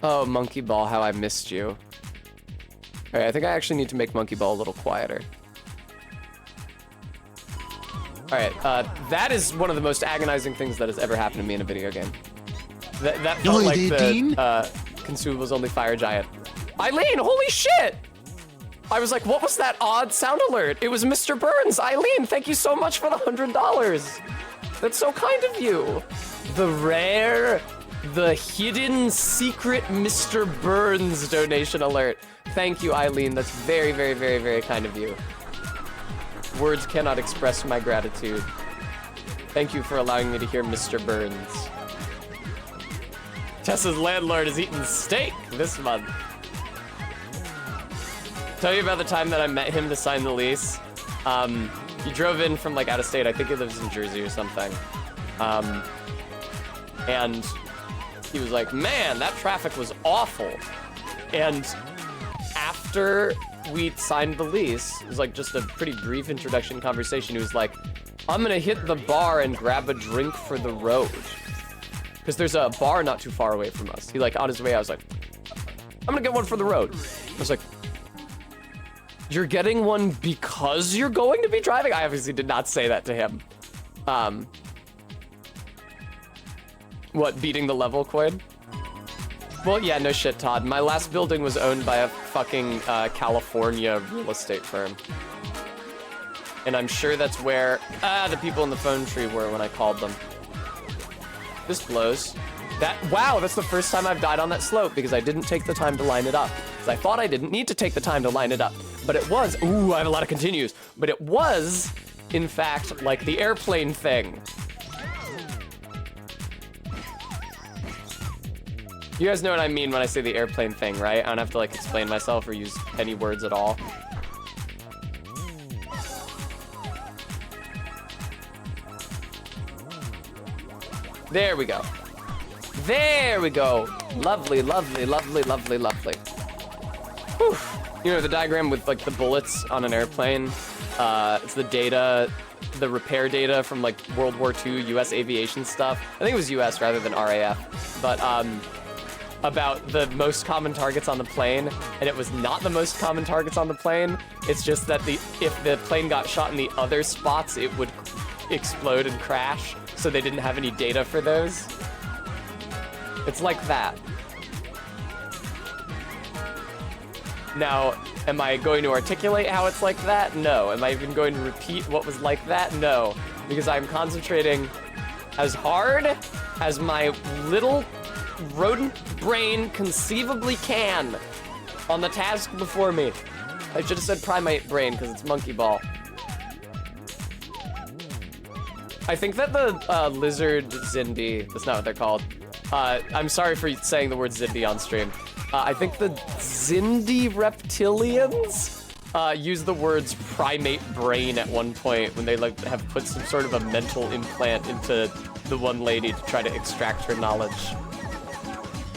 Oh, Monkey Ball, how I missed you. All right, I think I actually need to make Monkey Ball a little quieter. All right, that is one of the most agonizing things that has ever happened to me in a video game. That felt like the Consumables Only Fire Giant. Eileen, holy shit! I was like, what was that odd sound alert? It was Mr. Burns. Eileen, thank you so much for the $100. That's so kind of you. The rare, the hidden secret Mr. Burns donation alert. Thank you, Eileen. That's very, very, very, very kind of you. Words cannot express my gratitude. Thank you for allowing me to hear Mr. Burns. Tessa's landlord is eating steak this month. Tell you about the time that I met him to sign the lease. He drove in from like out of state. I think he lives in Jersey or something. And he was like, man, that traffic was awful. And after we signed the lease, it was like just a pretty brief introduction conversation. He was like, I'm gonna hit the bar and grab a drink for the road. Because there's a bar not too far away from us. He like, on his way, I was like, I'm gonna get one for the road. I was like, you're getting one because you're going to be driving? I obviously did not say that to him. What, beating the level, Quaid? Well, yeah, no shit, Todd. My last building was owned by a fucking California real estate firm. And I'm sure that's where the people in the phone tree were when I called them. This blows. Wow, that's the first time I've died on that slope because I didn't take the time to line it up. Because I thought I didn't need to take the time to line it up. But it was, ooh, I have a lot of continues. But it was, in fact, like the airplane thing. You guys know what I mean when I say the airplane thing, right? I don't have to like explain myself or use any words at all. There we go. There we go. Lovely, lovely, lovely, lovely, lovely. Whew. You know, the diagram with like the bullets on an airplane. It's the data, the repair data from like World War II US aviation stuff. I think it was US rather than RAF. But about the most common targets on the plane, and it was not the most common targets on the plane. It's just that if the plane got shot in the other spots, it would explode and crash. So they didn't have any data for those. It's like that. Now, am I going to articulate how it's like that? No. Am I even going to repeat what was like that? No. Because I'm concentrating as hard as my little rodent brain conceivably can on the task before me. I should have said primate brain because it's monkey ball. I think that the lizard Zindi, that's not what they're called. I'm sorry for saying the word Zindi on stream. I think the Zindi reptilians use the words primate brain at one point when they like have put some sort of a mental implant into the one lady to try to extract her knowledge.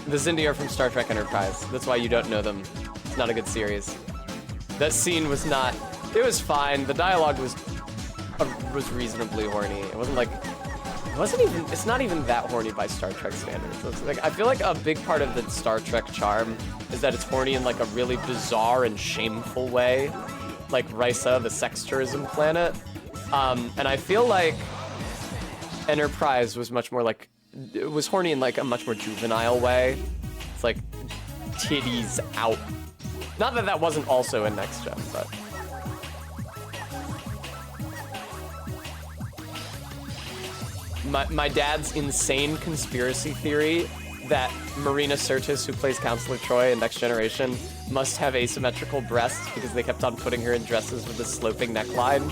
The Xindi are from Star Trek Enterprise. That's why you don't know them. It's not a good series. That scene was not... It was fine. The dialogue was reasonably horny. It wasn't like... It wasn't even... It's not even that horny by Star Trek standards. It's like, I feel like a big part of the Star Trek charm is that it's horny in like a really bizarre and shameful way. Like Risa, the sex tourism planet. And I feel like Enterprise was much more like... It was horny in like a much more juvenile way. It's like titties out. Not that that wasn't also in Next Gen, but... My dad's insane conspiracy theory that Marina Sirtis, who plays Counselor Troy in Next Generation, must have asymmetrical breasts because they kept on putting her in dresses with a sloping neckline.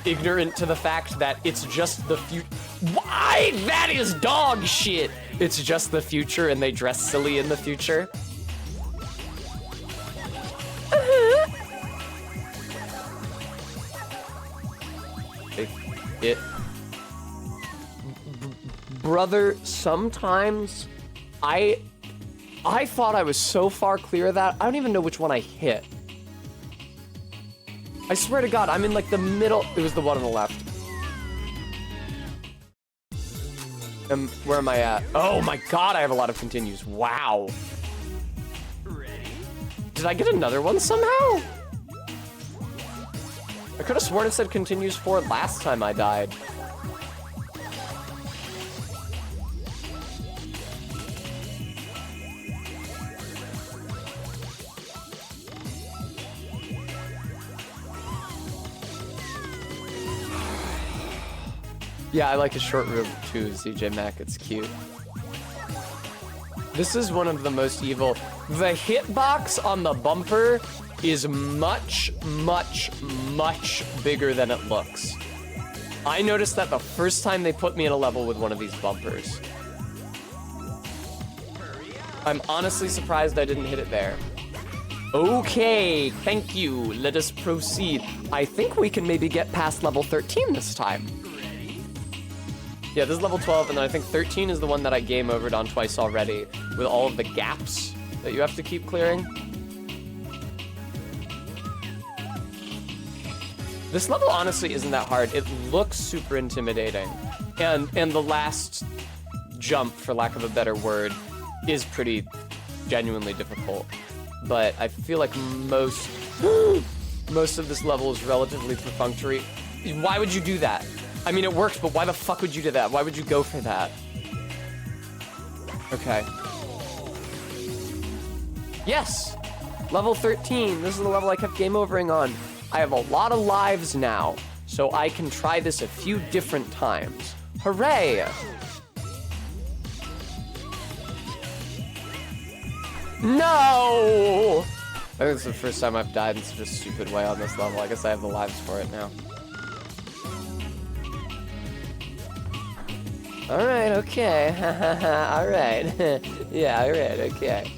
Ignorant to the fact that it's just the future. Why? That is dog shit! It's just the future and they dress silly in the future. Brother, sometimes I thought I was so far clear of that, I don't even know which one I hit. I swear to God, I'm in like the middle. It was the one on the left. Where am I at? Oh my God, I have a lot of continues. Wow. Ready? Did I get another one somehow? I could have sworn it said continues 4 last time I died. Yeah, I like his short robe too, ZJ Mac. It's cute. This is one of the most evil. The hitbox on the bumper is much, much, much bigger than it looks. I noticed that the first time they put me in a level with one of these bumpers. I'm honestly surprised I didn't hit it there. Okay, thank you. Let us proceed. I think we can maybe get past level 13 this time. Yeah, this is level 12, and then I think 13 is the one that I game overed on twice already, with all of the gaps that you have to keep clearing. This level honestly isn't that hard. It looks super intimidating. And the last jump, for lack of a better word, is pretty genuinely difficult. But I feel like most of this level is relatively perfunctory. Why would you do that? I mean, it works, but why the fuck would you do that? Why would you go for that? Okay. Yes! Level 13. This is the level I kept game overing on. I have a lot of lives now, so I can try this a few different times. Hooray! No! I think it's the first time I've died in such a stupid way on this level. I guess I have the lives for it now. Alright, okay. Alright. Yeah, alright, okay.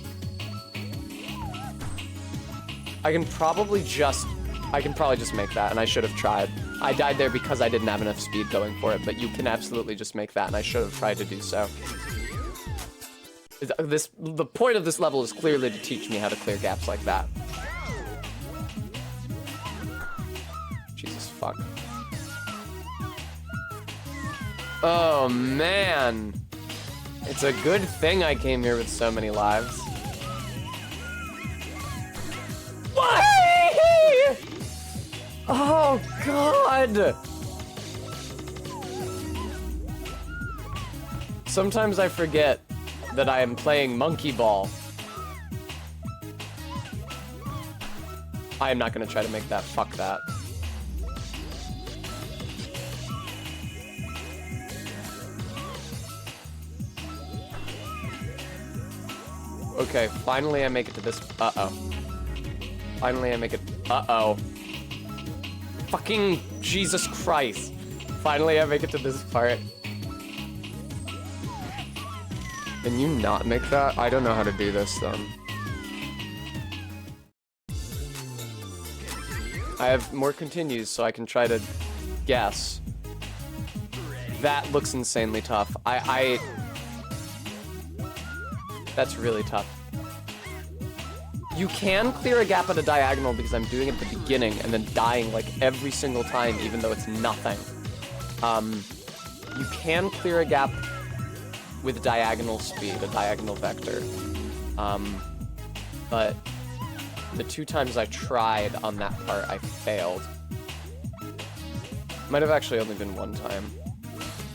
I can probably just make that, and I should have tried. I died there because I didn't have enough speed going for it, but you can absolutely just make that, and I should have tried to do so. The point of this level is clearly to teach me how to clear gaps like that. Jesus fuck. Oh man. It's a good thing I came here with so many lives. Why? Oh God. Sometimes I forget that I am playing Monkey Ball. I am not gonna try to make that. Fuck that. Okay, finally I make it to this. Uh-oh. Finally I make it. Uh-oh. Fucking Jesus Christ. Finally I make it to this part. Can you not make that? I don't know how to do this then. I have more continues so I can try to guess. That looks insanely tough. That's really tough. You can clear a gap at a diagonal because I'm doing it at the beginning and then dying like every single time, even though it's nothing. You can clear a gap with diagonal speed, a diagonal vector. But the 2 times I tried on that part, I failed. Might have actually only been 1 time.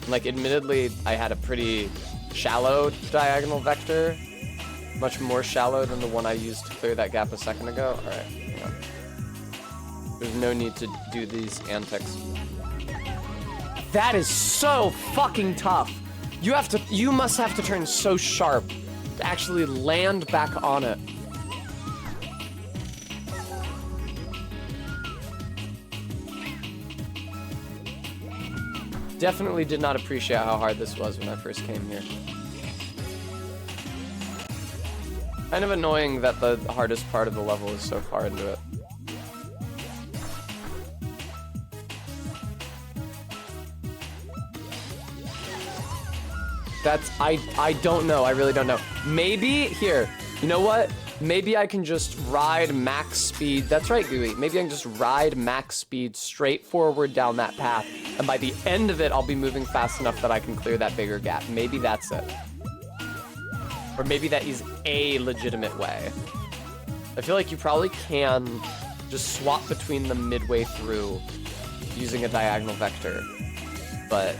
Like, admittedly, I had a pretty shallow diagonal vector. Much more shallow than the one I used to clear that gap a second ago. Alright, yeah. There's no need to do these antics. That is so fucking tough. You must have to turn so sharp to actually land back on it. Definitely did not appreciate how hard this was when I first came here. Kind of annoying that the hardest part of the level is so far into it. I don't know, I really don't know. Maybe, here, you know what? Maybe I can just ride max speed. That's right, Gooey. Maybe I can just ride max speed straight forward down that path. And by the end of it, I'll be moving fast enough that I can clear that bigger gap. Maybe that's it. Or maybe that is a legitimate way. I feel like you probably can just swap between them midway through using a diagonal vector. But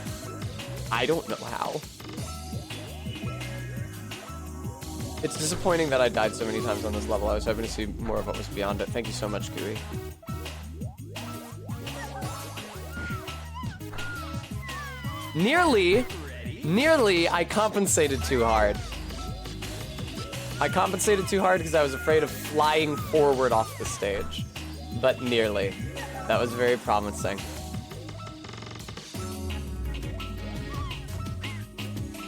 I don't know how. It's disappointing that I died so many times on this level. I was hoping to see more of what was beyond it. Thank you so much, Gooey. Nearly, I compensated too hard. I compensated too hard because I was afraid of flying forward off the stage. But nearly. That was very promising.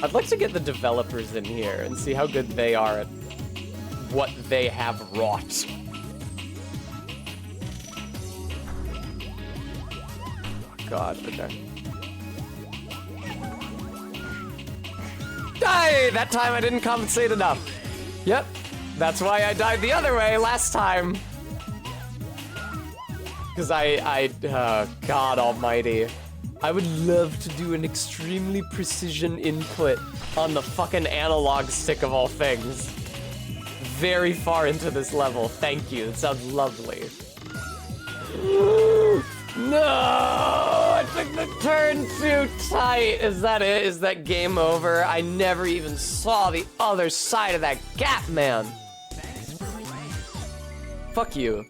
I'd like to get the developers in here and see how good they are at what they have wrought. Oh God, okay. Die! That time I didn't compensate enough. Yep, that's why I died the other way last time. Because God almighty. I would love to do an extremely precision input on the fucking analog stick of all things. Very far into this level. Thank you. It sounds lovely. No! I took the turn too tight. Is that it? Is that game over? I never even saw the other side of that gap, man. Fuck you.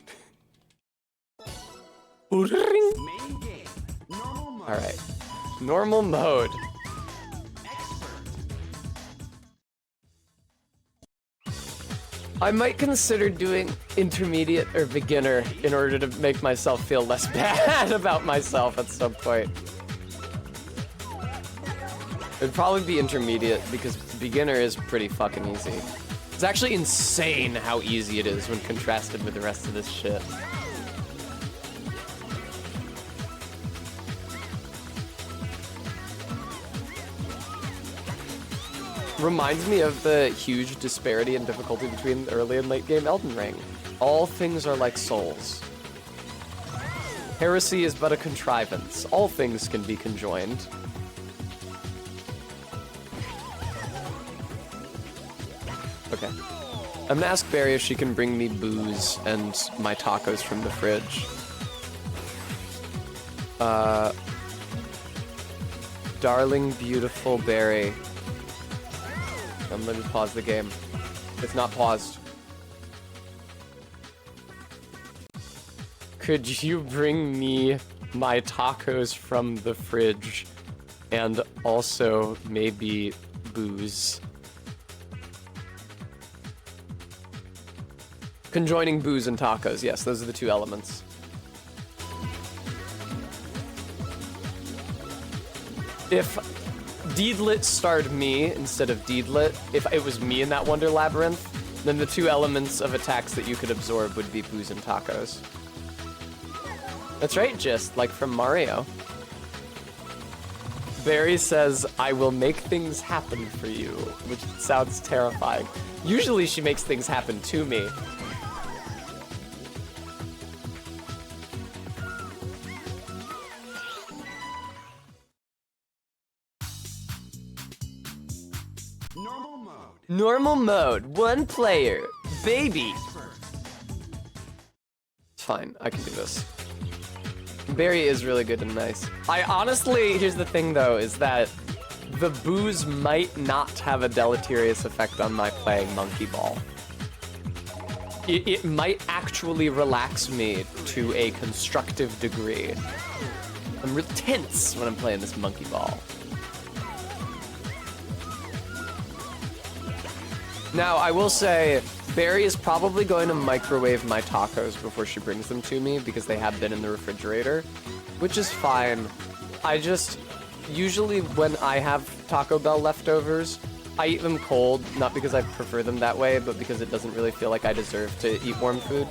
Alright. Normal mode. I might consider doing intermediate or beginner in order to make myself feel less bad about myself at some point. It'd probably be intermediate because beginner is pretty fucking easy. It's actually insane how easy it is when contrasted with the rest of this shit. Reminds me of the huge disparity in difficulty between early and late game Elden Ring. All things are like souls. Heresy is but a contrivance. All things can be conjoined. Okay. I'm gonna ask Barry if she can bring me booze and my tacos from the fridge. Darling, beautiful Barry. Let me pause the game. It's not paused. Could you bring me my tacos from the fridge and also maybe booze? Conjoining booze and tacos. Yes, those are the 2 elements. If Deedlit starred me instead of Deedlit, if it was me in that Wonder Labyrinth, then the 2 elements of attacks that you could absorb would be booze and tacos. That's right, just like from Mario. Barry says, I will make things happen for you, which sounds terrifying. Usually she makes things happen to me. Normal mode. Normal mode, 1 player, baby. It's fine, I can do this. Barry is really good and nice. I honestly, here's the thing though, is that the booze might not have a deleterious effect on my playing Monkey Ball. It might actually relax me to a constructive degree. I'm real tense when I'm playing this Monkey Ball. Now, I will say, Barry is probably going to microwave my tacos before she brings them to me because they have been in the refrigerator, which is fine. I just, usually when I have Taco Bell leftovers, I eat them cold, not because I prefer them that way, but because it doesn't really feel like I deserve to eat warm food.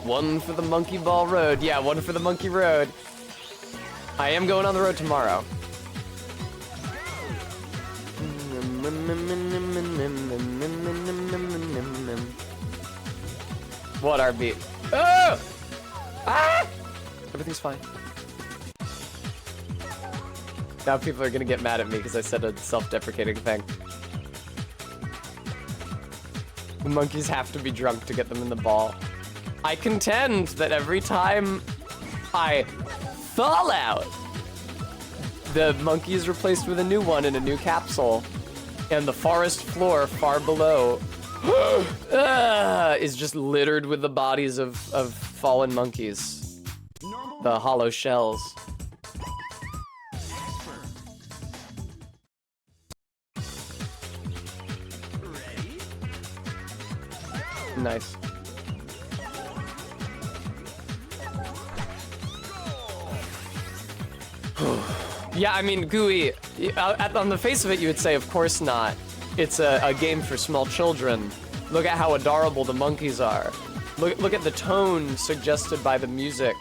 1 for the Monkey Ball Road. Yeah, 1 for the Monkey Road. I am going on the road tomorrow. What RB? Oh! Ah! Everything's fine. Now people are gonna get mad at me because I said a self-deprecating thing. The monkeys have to be drunk to get them in the ball. I contend that every time I fall out, the monkey is replaced with a new one in a new capsule. And the forest floor far below is just littered with the bodies of fallen monkeys. The hollow shells. Ready? Nice. Yeah, I mean, Gooey, on the face of it, you would say, of course not. It's a game for small children. Look at how adorable the monkeys are. Look at the tone suggested by the music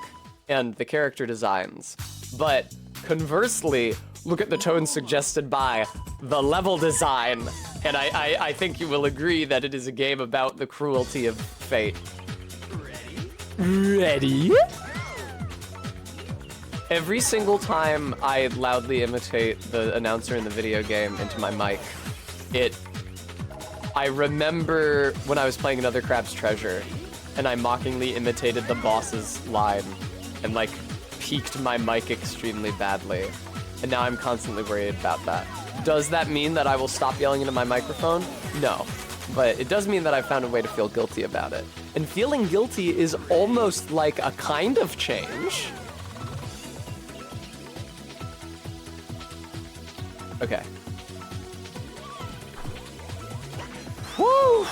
and the character designs. But conversely, look at the tone suggested by the level design. And I think you will agree that it is a game about the cruelty of fate. Ready? Ready? Every single time I loudly imitate the announcer in the video game into my mic, I remember when I was playing Another Crab's Treasure, and I mockingly imitated the boss's line, and like, peaked my mic extremely badly. And now I'm constantly worried about that. Does that mean that I will stop yelling into my microphone? No. But it does mean that I found a way to feel guilty about it. And feeling guilty is almost like a kind of change. Okay. Woo!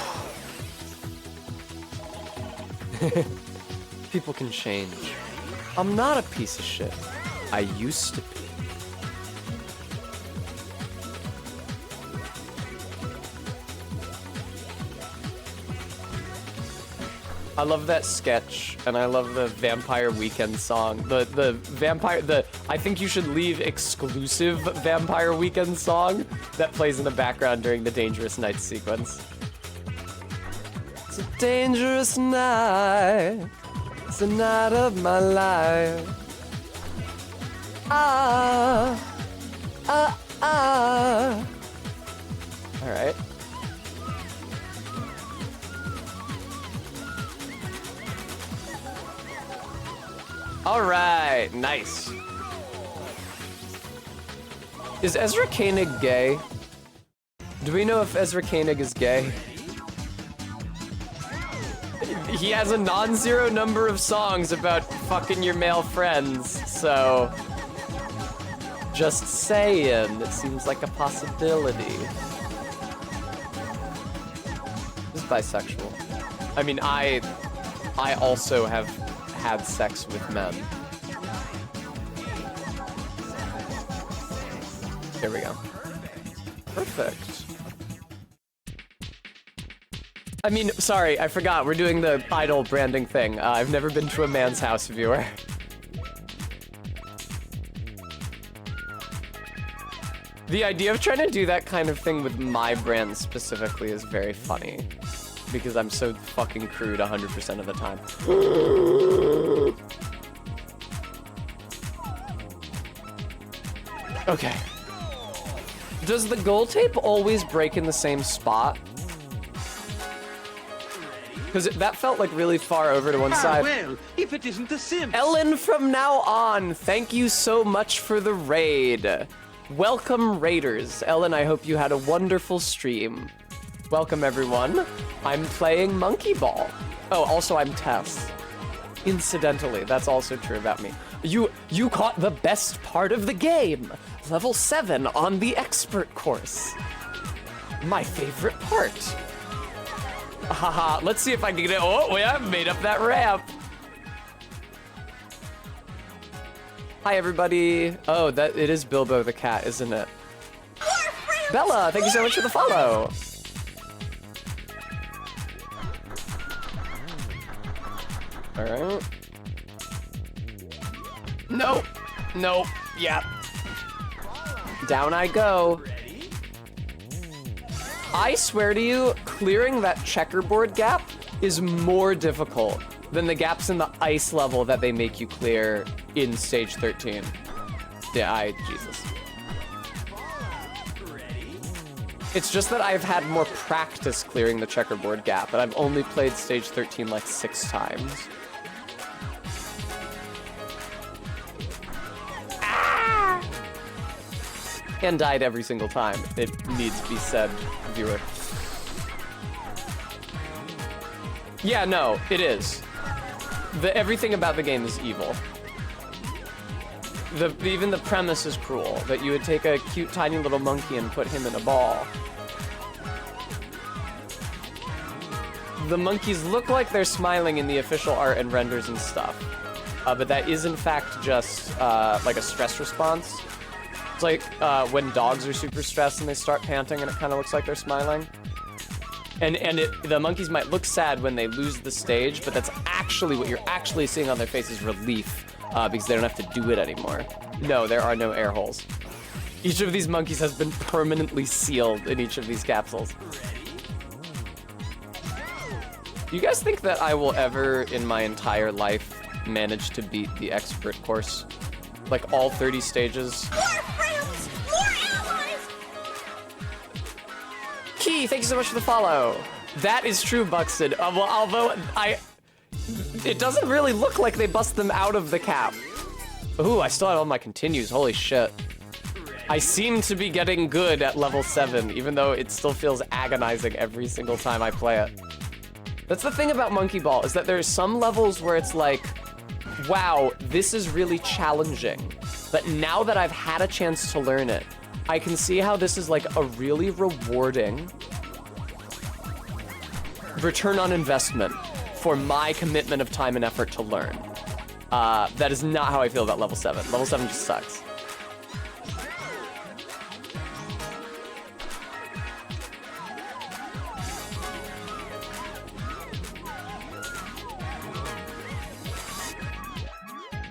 People can change. I'm not a piece of shit. I used to be. I love that sketch, and I love the Vampire Weekend song. The I think you should leave exclusive Vampire Weekend song that plays in the background during the Dangerous Night sequence. It's a dangerous night. It's the night of my life. Ah, ah, ah. All right. All right, nice. Is Ezra Koenig gay? Do we know if Ezra Koenig is gay? He has a non-zero number of songs about fucking your male friends, so... Just saying, it seems like a possibility. He's bisexual. I mean, I also have had sex with men. Here we go. Perfect. I mean, sorry, I forgot. We're doing the idol branding thing. I've never been to a man's house, viewer. The idea of trying to do that kind of thing with my brand specifically is very funny. Because I'm so fucking crude 100% of the time. Okay. Does the gold tape always break in the same spot? Because that felt like really far over to one side. Well, if it isn't the Sims. Ellen from now on, thank you so much for the raid. Welcome raiders. Ellen, I hope you had a wonderful stream. Welcome everyone. I'm playing Monkey Ball. Oh, also I'm Tess. Incidentally, that's also true about me. You caught the best part of the game. Level 7 on the expert course. My favorite part. Haha, let's see if I can get it. Oh, yeah, I've made up that ramp. Hi, everybody. Oh, it is Bilbo the cat, isn't it? Bella, thank you so much for the follow. All right. Nope. Nope. Yeah. Down I go. I swear to you, clearing that checkerboard gap is more difficult than the gaps in the ice level that they make you clear in stage 13. Yeah, Jesus. It's just that I've had more practice clearing the checkerboard gap, but I've only played stage 13 like 6 times. And died every single time. It needs to be said, viewer. Yeah, no, it is. Everything about the game is evil. Even the premise is cruel, that you would take a cute tiny little monkey and put him in a ball. The monkeys look like they're smiling in the official art and renders and stuff. But that is in fact just like a stress response. It's like when dogs are super stressed and they start panting and it kind of looks like they're smiling. And the monkeys might look sad when they lose the stage, but that's actually what you're actually seeing on their face is relief because they don't have to do it anymore. No, there are no air holes. Each of these monkeys has been permanently sealed in each of these capsules. Do you guys think that I will ever in my entire life manage to beat the expert course? Like all 30 stages? More friends! More allies! Key, thank you so much for the follow. That is true, Buxton. Well, although it doesn't really look like they bust them out of the cap. Ooh, I still have all my continues, holy shit. I seem to be getting good at level 7, even though it still feels agonizing every single time I play it. That's the thing about Monkey Ball, is that there's some levels where it's like, wow, this is really challenging. But now that I've had a chance to learn it, I can see how this is like a really rewarding return on investment for my commitment of time and effort to learn. That is not how I feel about level 7. Level 7 just sucks.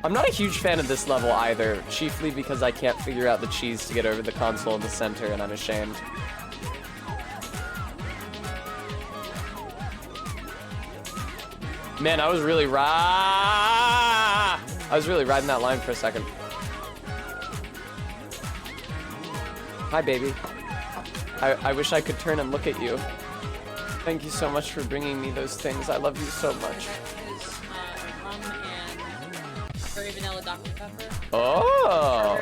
I'm not a huge fan of this level either, chiefly because I can't figure out the cheese to get over the console in the center, and I'm ashamed. Man, I was really riding that line for a second. Hi, baby. I wish I could turn and look at you. Thank you so much for bringing me those things. I love you so much. Very vanilla Dr. Pepper. Oh!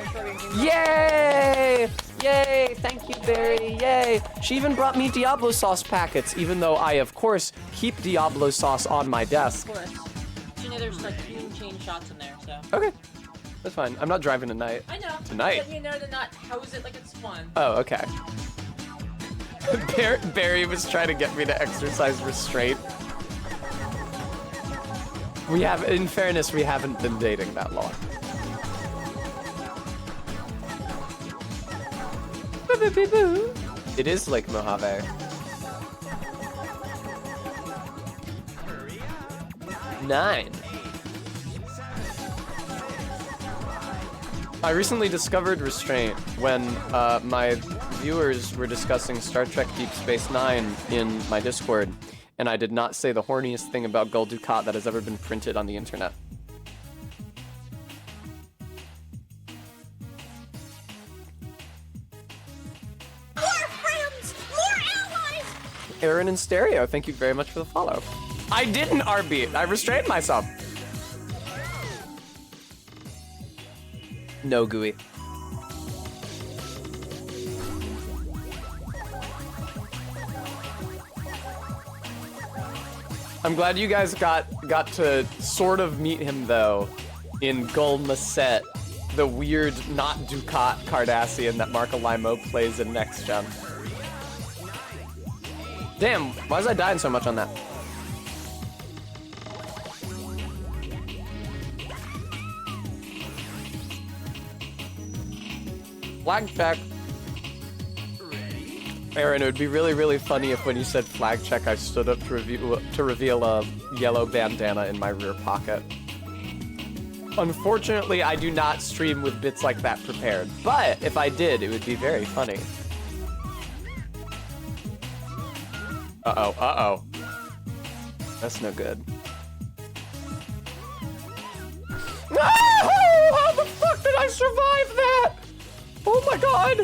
Yay! Yay! Thank you, Barry. Yay! She even brought me Diablo sauce packets, even though I, of course, keep Diablo sauce on my desk. Of course. You know there's like 2 chain shots in there, so. Okay. That's fine. I'm not driving tonight. I know. Tonight? But you know to not house it like it's fun. Oh, okay. Barry was trying to get me to exercise restraint. In fairness, we haven't been dating that long. It is Lake Mojave. 9. I recently discovered restraint when my viewers were discussing Star Trek Deep Space Nine in my Discord, and I did not say the horniest thing about Gul Dukat that has ever been printed on the internet. More friends! More allies! Aaron in Stereo, thank you very much for the follow. I didn't RB, I restrained myself. No, Gooey. I'm glad you guys got to sort of meet him though in Gul Macet, the weird not Dukat Cardassian that Mark Alimo plays in Next Gen. Damn, why was I dying so much on that? Flag check. Aaron, it would be really, really funny if when you said flag check, I stood up to reveal a yellow bandana in my rear pocket. Unfortunately, I do not stream with bits like that prepared, but if I did, it would be very funny. Uh-oh, uh-oh. That's no good. No! How the fuck did I survive that? Oh my god!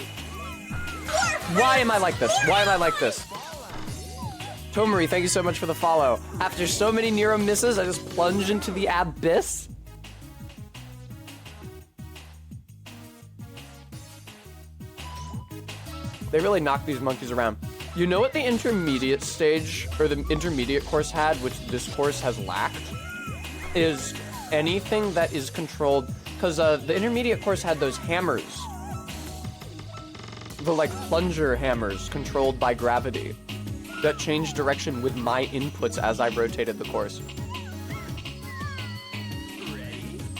Why am I like this? Why am I like this? Tomari, thank you so much for the follow. After so many Nero misses, I just plunged into the abyss. They really knock these monkeys around. You know what the intermediate stage, or the intermediate course had, which this course has lacked? Is anything that is controlled, because the intermediate course had those hammers. The like plunger hammers controlled by gravity that changed direction with my inputs as I rotated the course.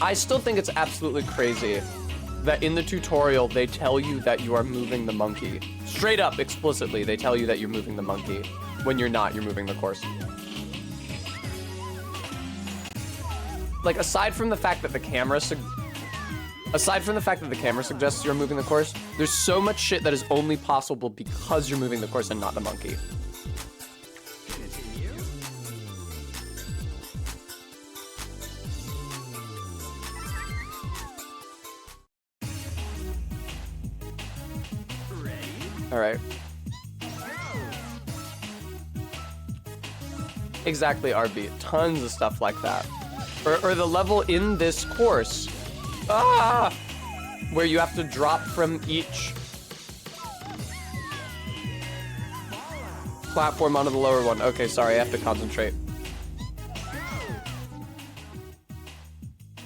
I still think it's absolutely crazy that in the tutorial they tell you that you are moving the monkey. Straight up, explicitly, they tell you that you're moving the monkey. When you're not, you're moving the course. Like, aside from the fact that the camera suggests you're moving the course, there's so much shit that is only possible because you're moving the course and not the monkey. All right. Exactly, RB. Tons of stuff like that. Or the level in this course, where you have to drop from each platform onto the lower one. Okay, sorry, I have to concentrate.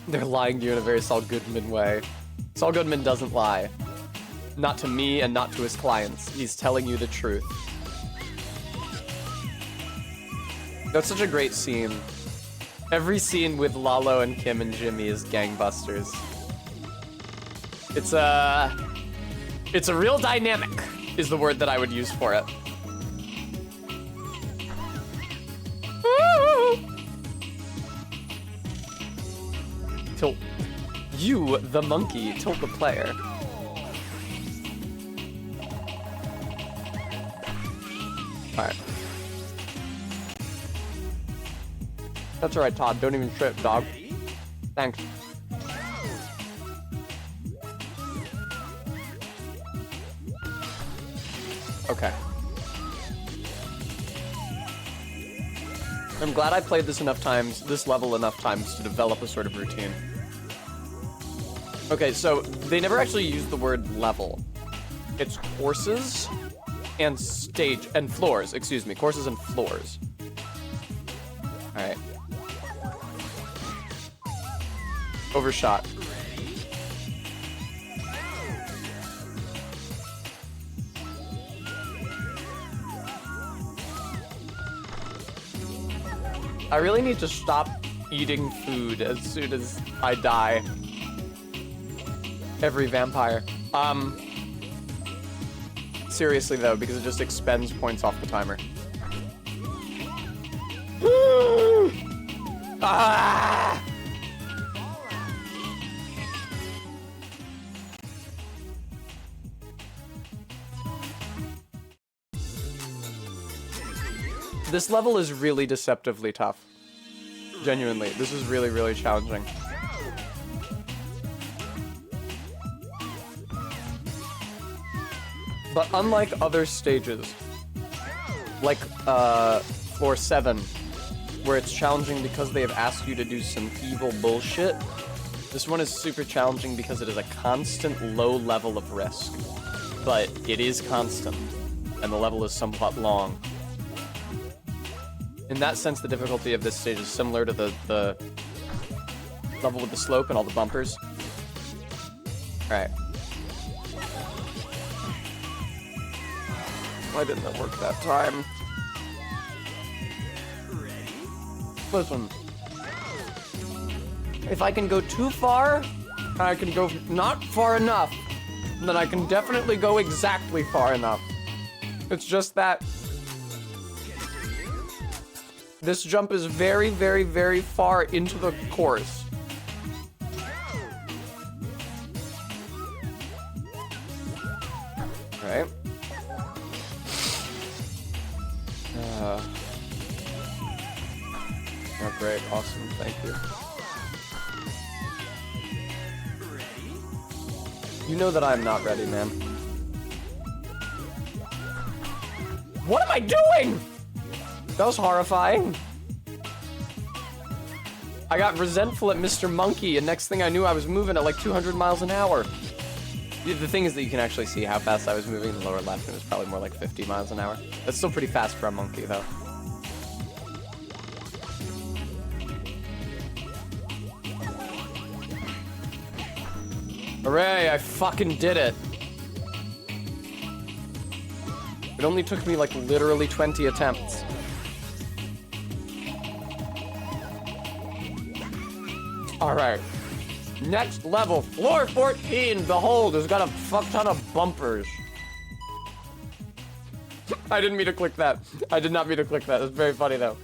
They're lying to you in a very Saul Goodman way. Saul Goodman doesn't lie. Not to me and not to his clients. He's telling you the truth. That's such a great scene. Every scene with Lalo and Kim and Jimmy is gangbusters. It's a real dynamic, is the word that I would use for it. Tilt. You, the monkey, tilt the player. Alright. That's alright, Todd. Don't even trip, dog. Thanks. Okay. I'm glad I played this level enough times to develop a sort of routine. Okay, so they never actually use the word level. It's courses and floors, excuse me. Courses and floors. Alright. Overshot. I really need to stop eating food as soon as I die. Every vampire. Seriously though, because it just expends points off the timer. Ah! This level is really deceptively tough. Genuinely, this is really, really challenging. But unlike other stages, like floor 7, where it's challenging because they have asked you to do some evil bullshit, this one is super challenging because it is a constant low level of risk. But it is constant, and the level is somewhat long. In that sense, the difficulty of this stage is similar to the level with the slope and all the bumpers. Alright. Why didn't it work that time? Listen. If I can go too far, I can go not far enough, then I can definitely go exactly far enough. It's just that this jump is very, very, very far into the course. Right? Oh, great. Awesome. Thank you. You know that I'm not ready, man. What am I doing? That was horrifying. I got resentful at Mr. Monkey, and next thing I knew I was moving at like 200 miles an hour. The thing is that you can actually see how fast I was moving in the lower left, and it was probably more like 50 miles an hour. That's still pretty fast for a monkey, though. Hooray, I fucking did it. It only took me like literally 20 attempts. Alright. Next level, floor 14. Behold, it's got a fuck ton of bumpers. I didn't mean to click that. I did not mean to click that. It's very funny though.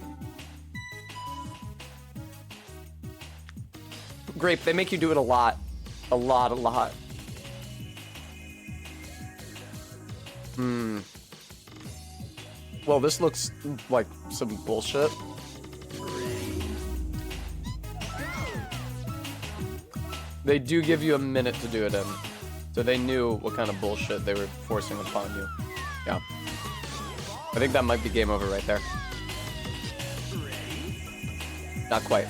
Grape, they make you do it a lot. A lot. Well, this looks like some bullshit. They do give you a minute to do it in. So they knew what kind of bullshit they were forcing upon you. Yeah. I think that might be game over right there. Not quite.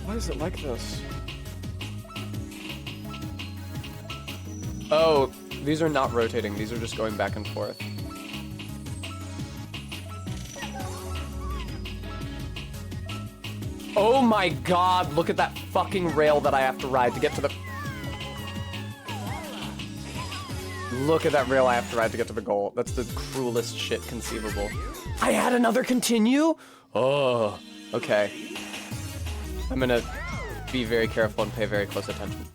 Why is it like this? Oh, these are not rotating. These are just going back and forth. Oh my god, look at that fucking rail that I have to ride to get to the... Look at that rail I have to ride to get to the goal. That's the cruelest shit conceivable. I had another continue? Oh, okay. I'm gonna be very careful and pay very close attention.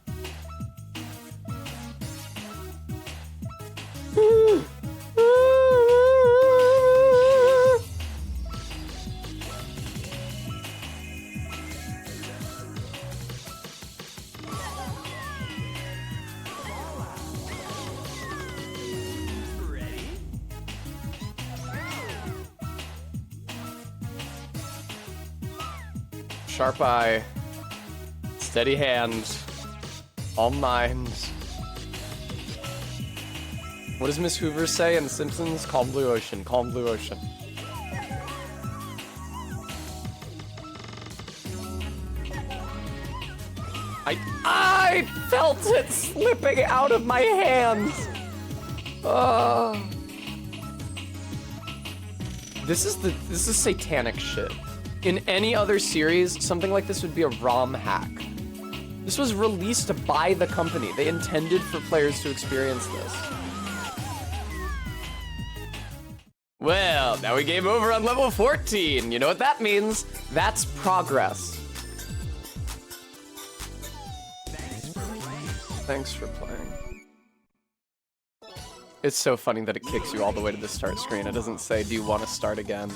Sharp eye, steady hand, all minds. What does Miss Hoover say in The Simpsons? Calm blue ocean, calm blue ocean. I felt it slipping out of my hands. This is satanic shit. In any other series, something like this would be a ROM hack. This was released by the company. They intended for players to experience this. Well, now we game over on level 14. You know what that means? That's progress. Thanks for playing. It's so funny that it kicks you all the way to the start screen. It doesn't say, do you want to start again?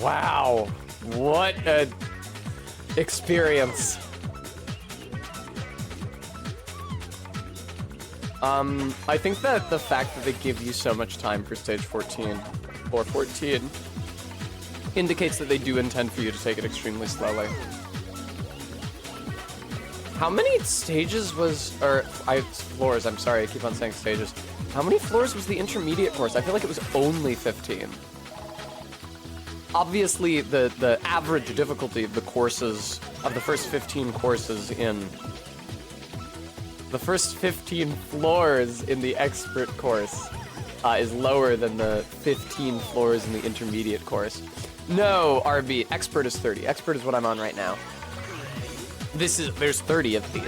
Wow. What a... Experience. I think that the fact that they give you so much time for stage 14 or 14 indicates that they do intend for you to take it extremely slowly. How many stages was, floors, I'm sorry, I keep on saying stages. How many floors was the intermediate course? I feel like it was only 15. Obviously, the average difficulty of the courses, of the first 15 courses in, the first 15 floors in the expert course is lower than the 15 floors in the intermediate course. No, RB, expert is 30. Expert is what I'm on right now. There's 30 of these.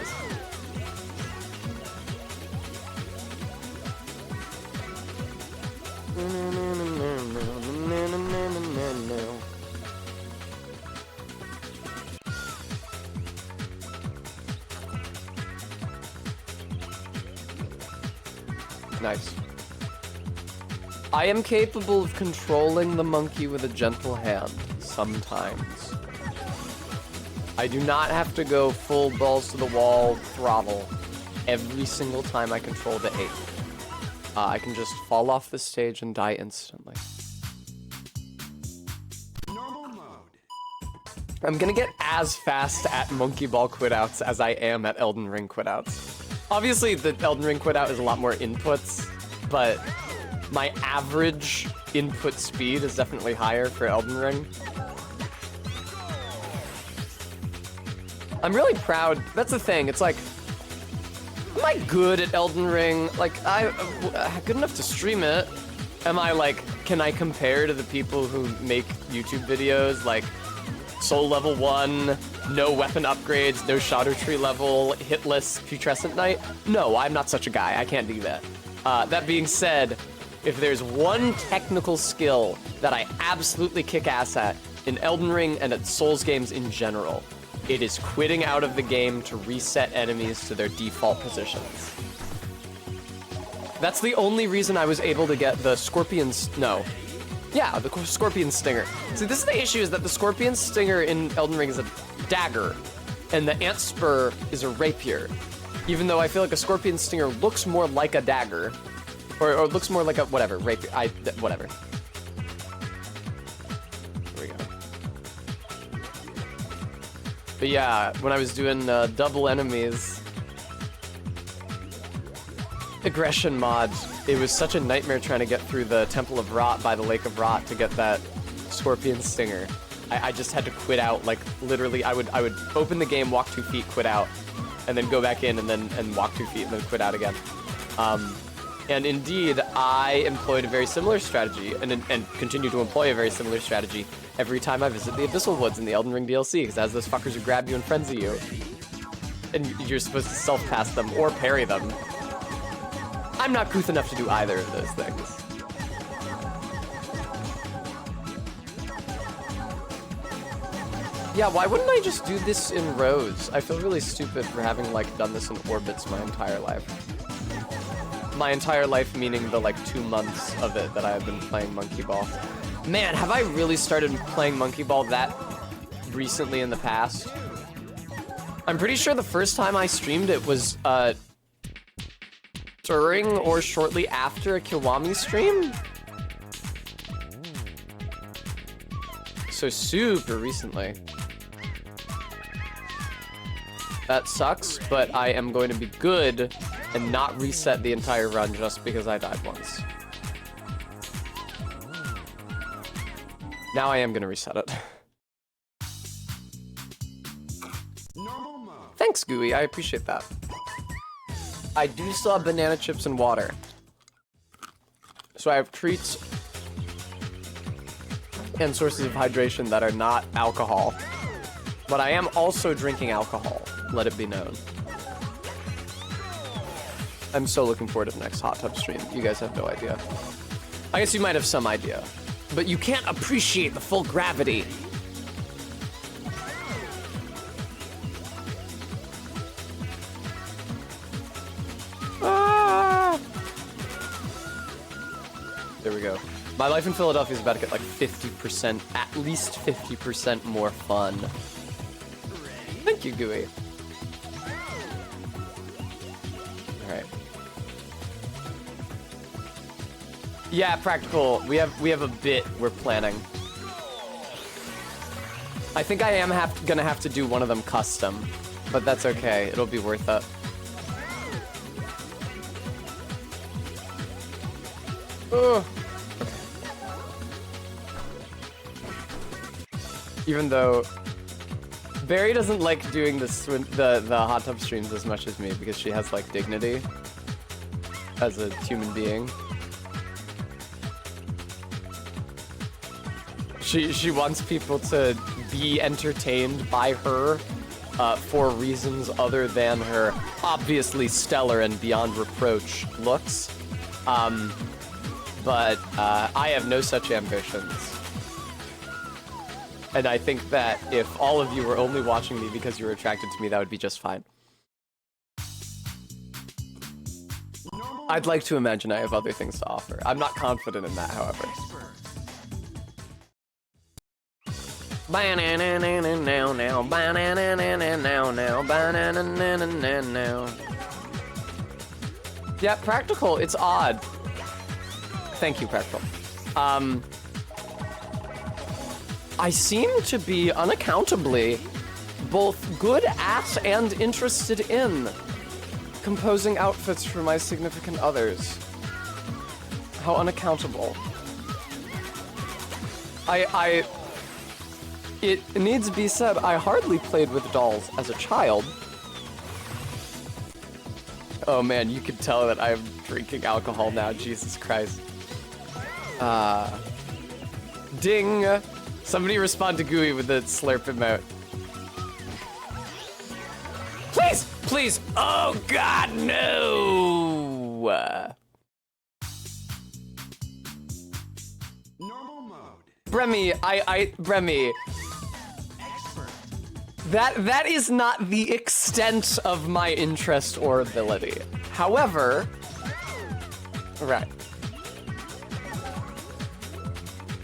Nice. I am capable of controlling the monkey with a gentle hand, sometimes. I do not have to go full balls to the wall throttle every single time I control the 8. I can just fall off the stage and die instantly. Normal mode. I'm gonna get as fast at Monkey Ball quitouts as I am at Elden Ring quitouts. Obviously, the Elden Ring quitout is a lot more inputs, but my average input speed is definitely higher for Elden Ring. I'm really proud. That's the thing. It's like, am I good at Elden Ring? Like, good enough to stream it. Am I like, can I compare to the people who make YouTube videos like Soul Level 1, no weapon upgrades, no Shadow Tree level, hitless Putrescent Knight? No, I'm not such a guy. I can't do that. That being said, if there's one technical skill that I absolutely kick ass at in Elden Ring and at Souls games in general, it is quitting out of the game to reset enemies to their default positions. That's the only reason I was able to get the Scorpion Stinger. See, this is the issue, is that the Scorpion Stinger in Elden Ring is a dagger, and the Ant Spur is a rapier. Even though I feel like a Scorpion Stinger looks more like a dagger, or looks more like a, whatever, rapier, whatever. There we go. But yeah, when I was doing double enemies, aggression mod, it was such a nightmare trying to get through the Temple of Rot by the Lake of Rot to get that Scorpion Stinger. I just had to quit out, like literally I would open the game, walk 2 feet, quit out, and then go back in and walk 2 feet and then quit out again. And indeed, I employed a very similar strategy and continue to employ a very similar strategy every time I visit the Abyssal Woods in the Elden Ring DLC, because as those fuckers who grab you and frenzy you, and you're supposed to self-pass them or parry them. I'm not couth enough to do either of those things. Yeah, why wouldn't I just do this in rows? I feel really stupid for having like done this in orbits my entire life. My entire life meaning the like 2 months of it that I have been playing Monkey Ball. Man, have I really started playing Monkey Ball that recently in the past? I'm pretty sure the first time I streamed it was during or shortly after a Kiwami stream? So super recently. That sucks, but I am going to be good and not reset the entire run just because I died once. Now I am gonna reset it. Normal mode. Thanks, Gooey, I appreciate that. I do still have banana chips and water. So I have treats and sources of hydration that are not alcohol. But I am also drinking alcohol, let it be known. I'm so looking forward to the next hot tub stream. You guys have no idea. I guess you might have some idea, but you can't appreciate the full gravity. There we go. My life in Philadelphia is about to get like 50%, at least 50% more fun. Thank you, Gooey. Alright. Yeah, Practical. We have a bit we're planning. I think I am gonna have to do one of them custom, but that's okay. It'll be worth it. Ugh. Even though Barry doesn't like doing the hot tub streams as much as me because she has like dignity as a human being. She wants people to be entertained by her for reasons other than her obviously stellar and beyond reproach looks. But I have no such ambitions. And I think that if all of you were only watching me because you were attracted to me, that would be just fine. I'd like to imagine I have other things to offer. I'm not confident in that, however. Yeah, Practical, it's odd. Thank you, Practical. I seem to be unaccountably both good at and interested in composing outfits for my significant others. How unaccountable. It needs to be said, I hardly played with dolls as a child. Oh man, you can tell that I'm drinking alcohol now, Jesus Christ. Ding! Somebody respond to Gooey with the slurp emote. Please! Please! Oh god, no! Normal mode. Bremy, Bremy. Expert. That is not the extent of my interest or ability. However, right.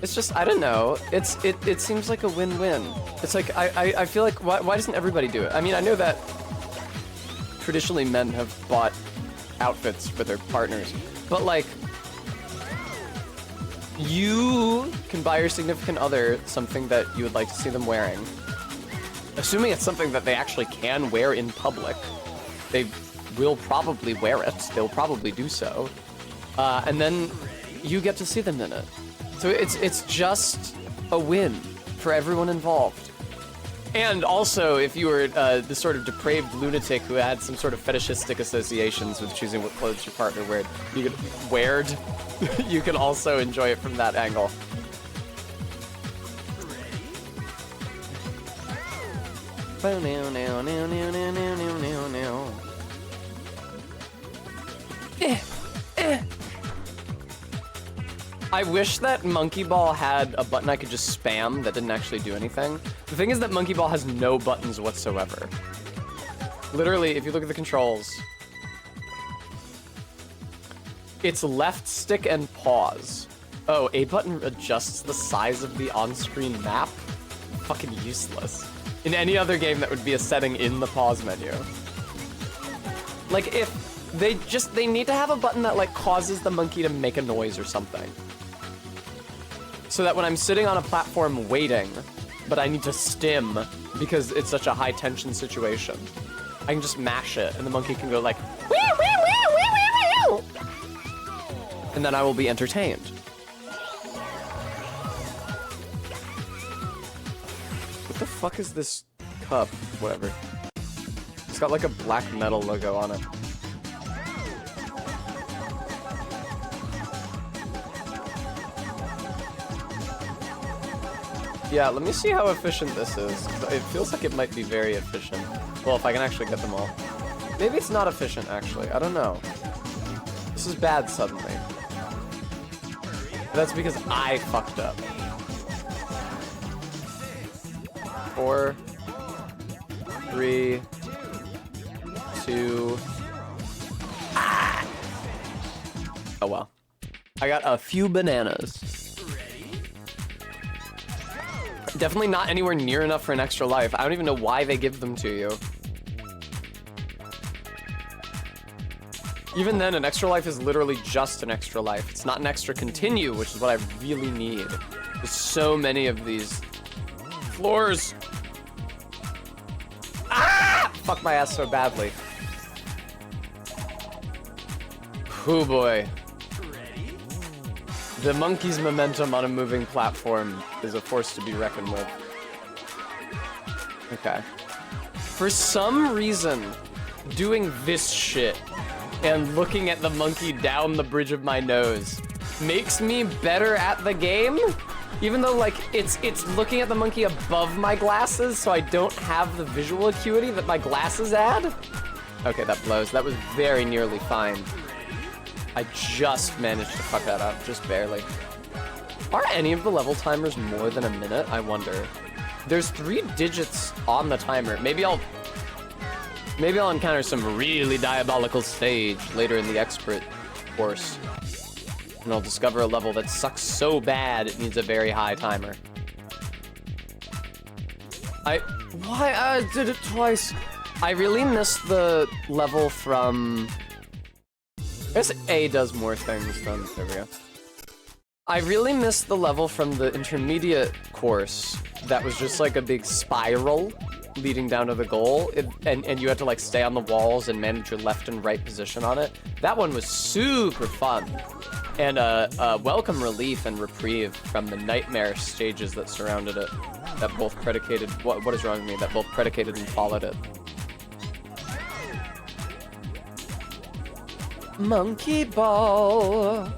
It's just, I don't know. It seems like a win-win. It's like, I feel like, why doesn't everybody do it? I mean, I know that traditionally men have bought outfits for their partners, but like, you can buy your significant other something that you would like to see them wearing. Assuming it's something that they actually can wear in public, they will probably wear it. They'll probably do so. And then you get to see them in it. So it's just a win for everyone involved. And also, if you were the sort of depraved lunatic who had some sort of fetishistic associations with choosing what clothes your partner weared, you can also enjoy it from that angle. I wish that Monkey Ball had a button I could just spam that didn't actually do anything. The thing is that Monkey Ball has no buttons whatsoever. Literally, if you look at the controls, it's left stick and pause. Oh, A button adjusts the size of the on-screen map? Fucking useless. In any other game, that would be a setting in the pause menu. Like, if they need to have a button that, like, causes the monkey to make a noise or something. So that when I'm sitting on a platform waiting, but I need to stim because it's such a high-tension situation, I can just mash it, and the monkey can go like, wee, wee, wee, wee, wee, wee. And then I will be entertained. What the fuck is this cup? Whatever. It's got like a black metal logo on it. Yeah, let me see how efficient this is. It feels like it might be very efficient. Well, if I can actually get them all. Maybe it's not efficient, actually. I don't know. This is bad suddenly. That's because I fucked up. 4, 3, 2. Ah! Oh well. I got a few bananas. Definitely not anywhere near enough for an extra life. I don't even know why they give them to you. Even then, an extra life is literally just an extra life. It's not an extra continue, which is what I really need. There's so many of these floors. Ah! Fuck my ass so badly. Oh boy. The monkey's momentum on a moving platform is a force to be reckoned with. Okay. For some reason, doing this shit and looking at the monkey down the bridge of my nose makes me better at the game, even though like it's looking at the monkey above my glasses, so I don't have the visual acuity that my glasses add. Okay, that blows. That was very nearly fine. I just managed to fuck that up, just barely. Are any of the level timers more than a minute? I wonder. There's 3 digits on the timer. Maybe I'll encounter some really diabolical stage later in the expert course. And I'll discover a level that sucks so bad it needs a very high timer. Why I did it twice? I really missed the level from... I guess A does more things than... There we go. I really missed the level from the intermediate course that was just like a big spiral leading down to the goal, and you had to like stay on the walls and manage your left and right position on it. That one was super fun, and a welcome relief and reprieve from the nightmare stages that surrounded it, that both predicated... What is wrong with me? That both predicated and followed it. Monkey ball,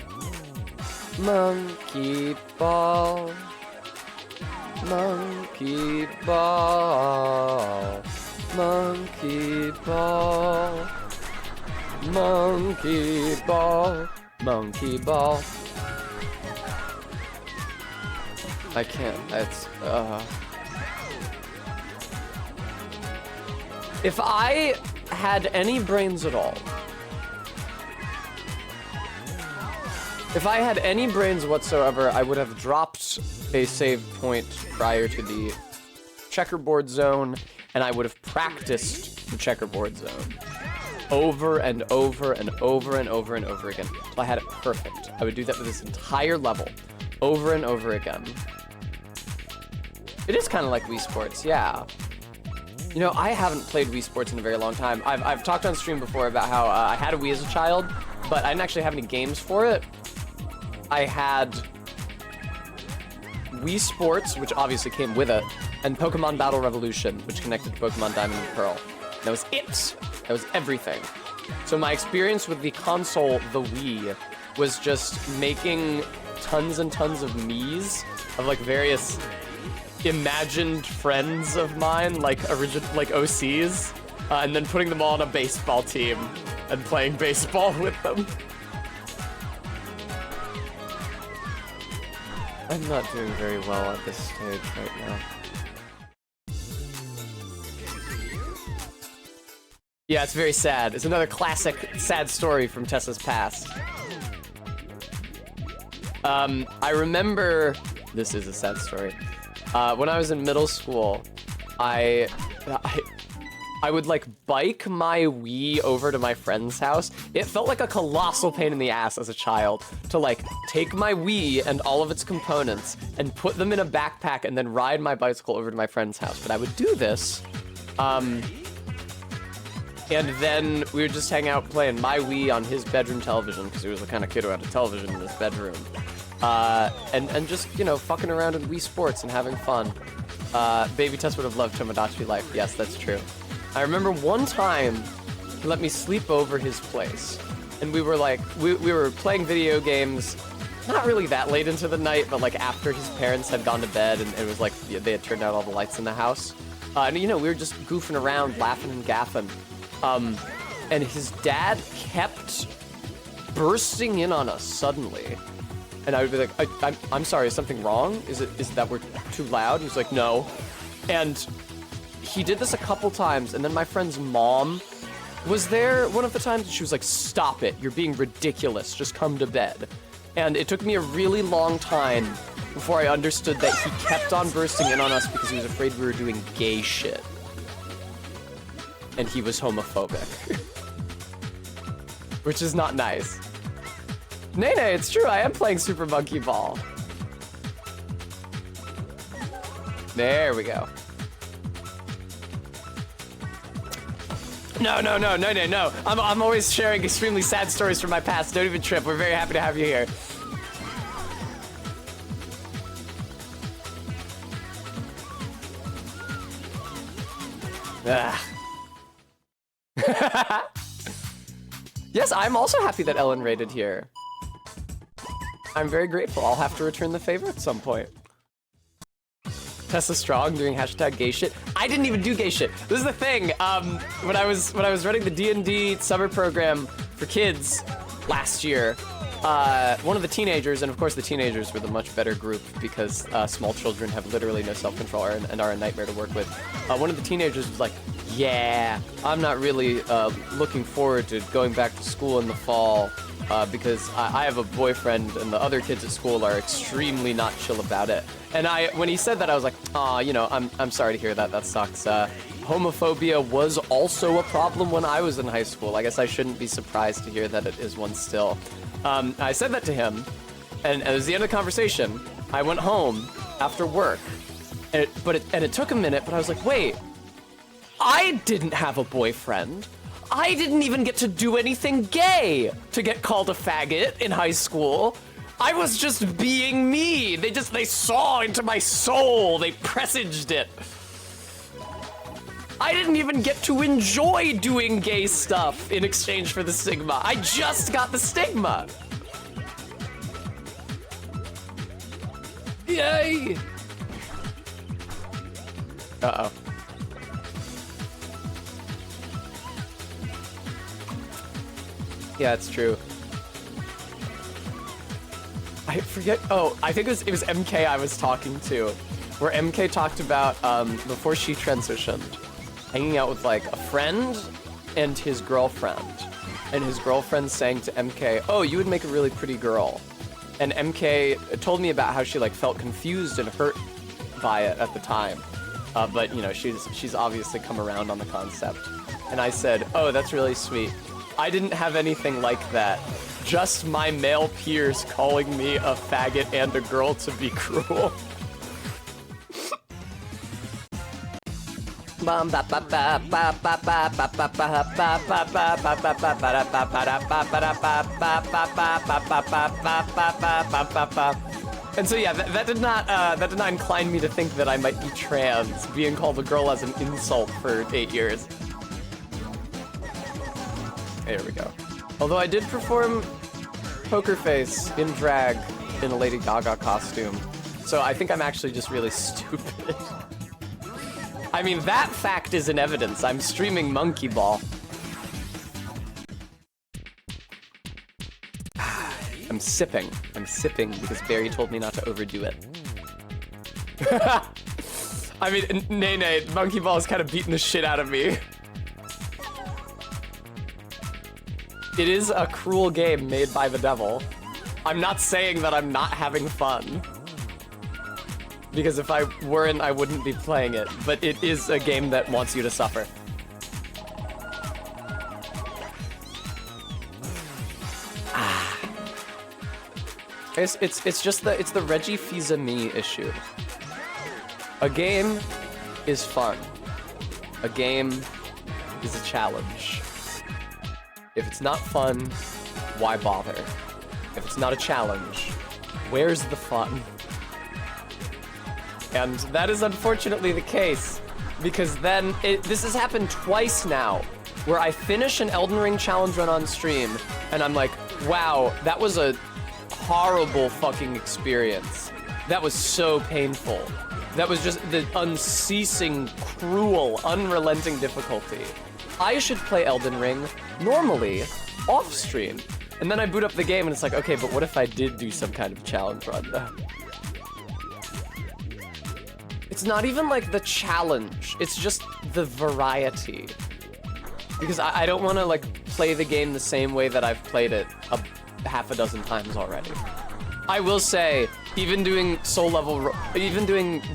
monkey ball, monkey ball, monkey ball, monkey ball, monkey ball. I can't, it's, If I had any brains at all, if I had any brains whatsoever, I would have dropped a save point prior to the checkerboard zone, and I would have practiced the checkerboard zone over and over and over and over and over again until I had it perfect. I would do that with this entire level over and over again. It is kind of like Wii Sports, yeah. You know, I haven't played Wii Sports in a very long time. I've talked on stream before about how I had a Wii as a child, but I didn't actually have any games for it. I had Wii Sports, which obviously came with it, and Pokemon Battle Revolution, which connected to Pokemon Diamond and Pearl. That was it. That was everything. So my experience with the console, the Wii, was just making tons and tons of Miis of like various imagined friends of mine, like OCs, and then putting them all on a baseball team and playing baseball with them. I'm not doing very well at this stage right now. Yeah, it's very sad. It's another classic sad story from Tessa's past. I remember... This is a sad story. When I was in middle school, I would like bike my Wii over to my friend's house. It felt like a colossal pain in the ass as a child to like take my Wii and all of its components and put them in a backpack and then ride my bicycle over to my friend's house. But I would do this, and then we would just hang out playing my Wii on his bedroom television, because he was the kind of kid who had a television in his bedroom. And just, you know, fucking around in Wii Sports and having fun. Baby Tess would have loved Tomodachi Life. Yes, that's true. I remember one time he let me sleep over his place, and we were like, we were playing video games, not really that late into the night, but like after his parents had gone to bed, and it was like they had turned out all the lights in the house. And you know, we were just goofing around, laughing and gaffing. And his dad kept bursting in on us suddenly. And I would be like, I'm sorry, is something wrong? Is it that we're too loud? And he's like, no. And he did this a couple times, and then my friend's mom was there one of the times, and she was like, stop it, you're being ridiculous, just come to bed. And it took me a really long time before I understood that he kept on bursting in on us because he was afraid we were doing gay shit. And he was homophobic. Which is not nice. Nene, it's true, I am playing Super Monkey Ball. There we go. No. I'm always sharing extremely sad stories from my past. Don't even trip. We're very happy to have you here. Yes, I'm also happy that Ellen raided here. I'm very grateful. I'll have to return the favor at some point. Tessa Strong doing hashtag gay shit. I didn't even do gay shit. This is the thing. When I was running the D&D summer program for kids last year, one of the teenagers, and of course the teenagers were the much better group because small children have literally no self-control and are a nightmare to work with. One of the teenagers was like, yeah, I'm not really looking forward to going back to school in the fall because I have a boyfriend and the other kids at school are extremely not chill about it. And when he said that, I was like, aw, you know, I'm sorry to hear that. That sucks. Homophobia was also a problem when I was in high school. I guess I shouldn't be surprised to hear that it is one still. I said that to him, and it was the end of the conversation. I went home after work, and it took a minute, but I was like, wait, I didn't have a boyfriend. I didn't even get to do anything gay to get called a faggot in high school. I was just being me. They saw into my soul. They presaged it. I didn't even get to enjoy doing gay stuff in exchange for the stigma. I just got the stigma. Yay! Uh-oh. Yeah, it's true. I forget. Oh, I think it was MK I was talking to, where MK talked about before she transitioned, hanging out with like a friend and his girlfriend, and his girlfriend saying to MK, "Oh, you would make a really pretty girl," and MK told me about how she like felt confused and hurt by it at the time, but you know she's obviously come around on the concept, and I said, "Oh, that's really sweet. I didn't have anything like that. Just my male peers calling me a faggot and a girl to be cruel." And so yeah, that did not incline me to think that I might be trans, being called a girl as an insult for 8 years. There we go. Although I did perform Poker Face in drag in a Lady Gaga costume, so I think I'm actually just really stupid. I mean, that fact is in evidence. I'm streaming Monkey Ball. I'm sipping because Barry told me not to overdo it. I mean, Nene, Monkey Ball is kind of beating the shit out of me. It is a cruel game made by the devil. I'm not saying that I'm not having fun. Because if I weren't, I wouldn't be playing it. But it is a game that wants you to suffer. It's just the Reggie Fils-Aimé issue. A game is fun. A game is a challenge. If it's not fun, why bother? If it's not a challenge, where's the fun? And that is unfortunately the case, because then this has happened twice now, where I finish an Elden Ring challenge run on stream, and I'm like, wow, that was a horrible fucking experience. That was so painful. That was just the unceasing, cruel, unrelenting difficulty. I should play Elden Ring normally, off stream. And then I boot up the game and it's like, okay, but what if I did do some kind of challenge run? It's not even like the challenge, it's just the variety. Because I don't want to like play the game the same way that I've played it half a dozen times already. I will say, even doing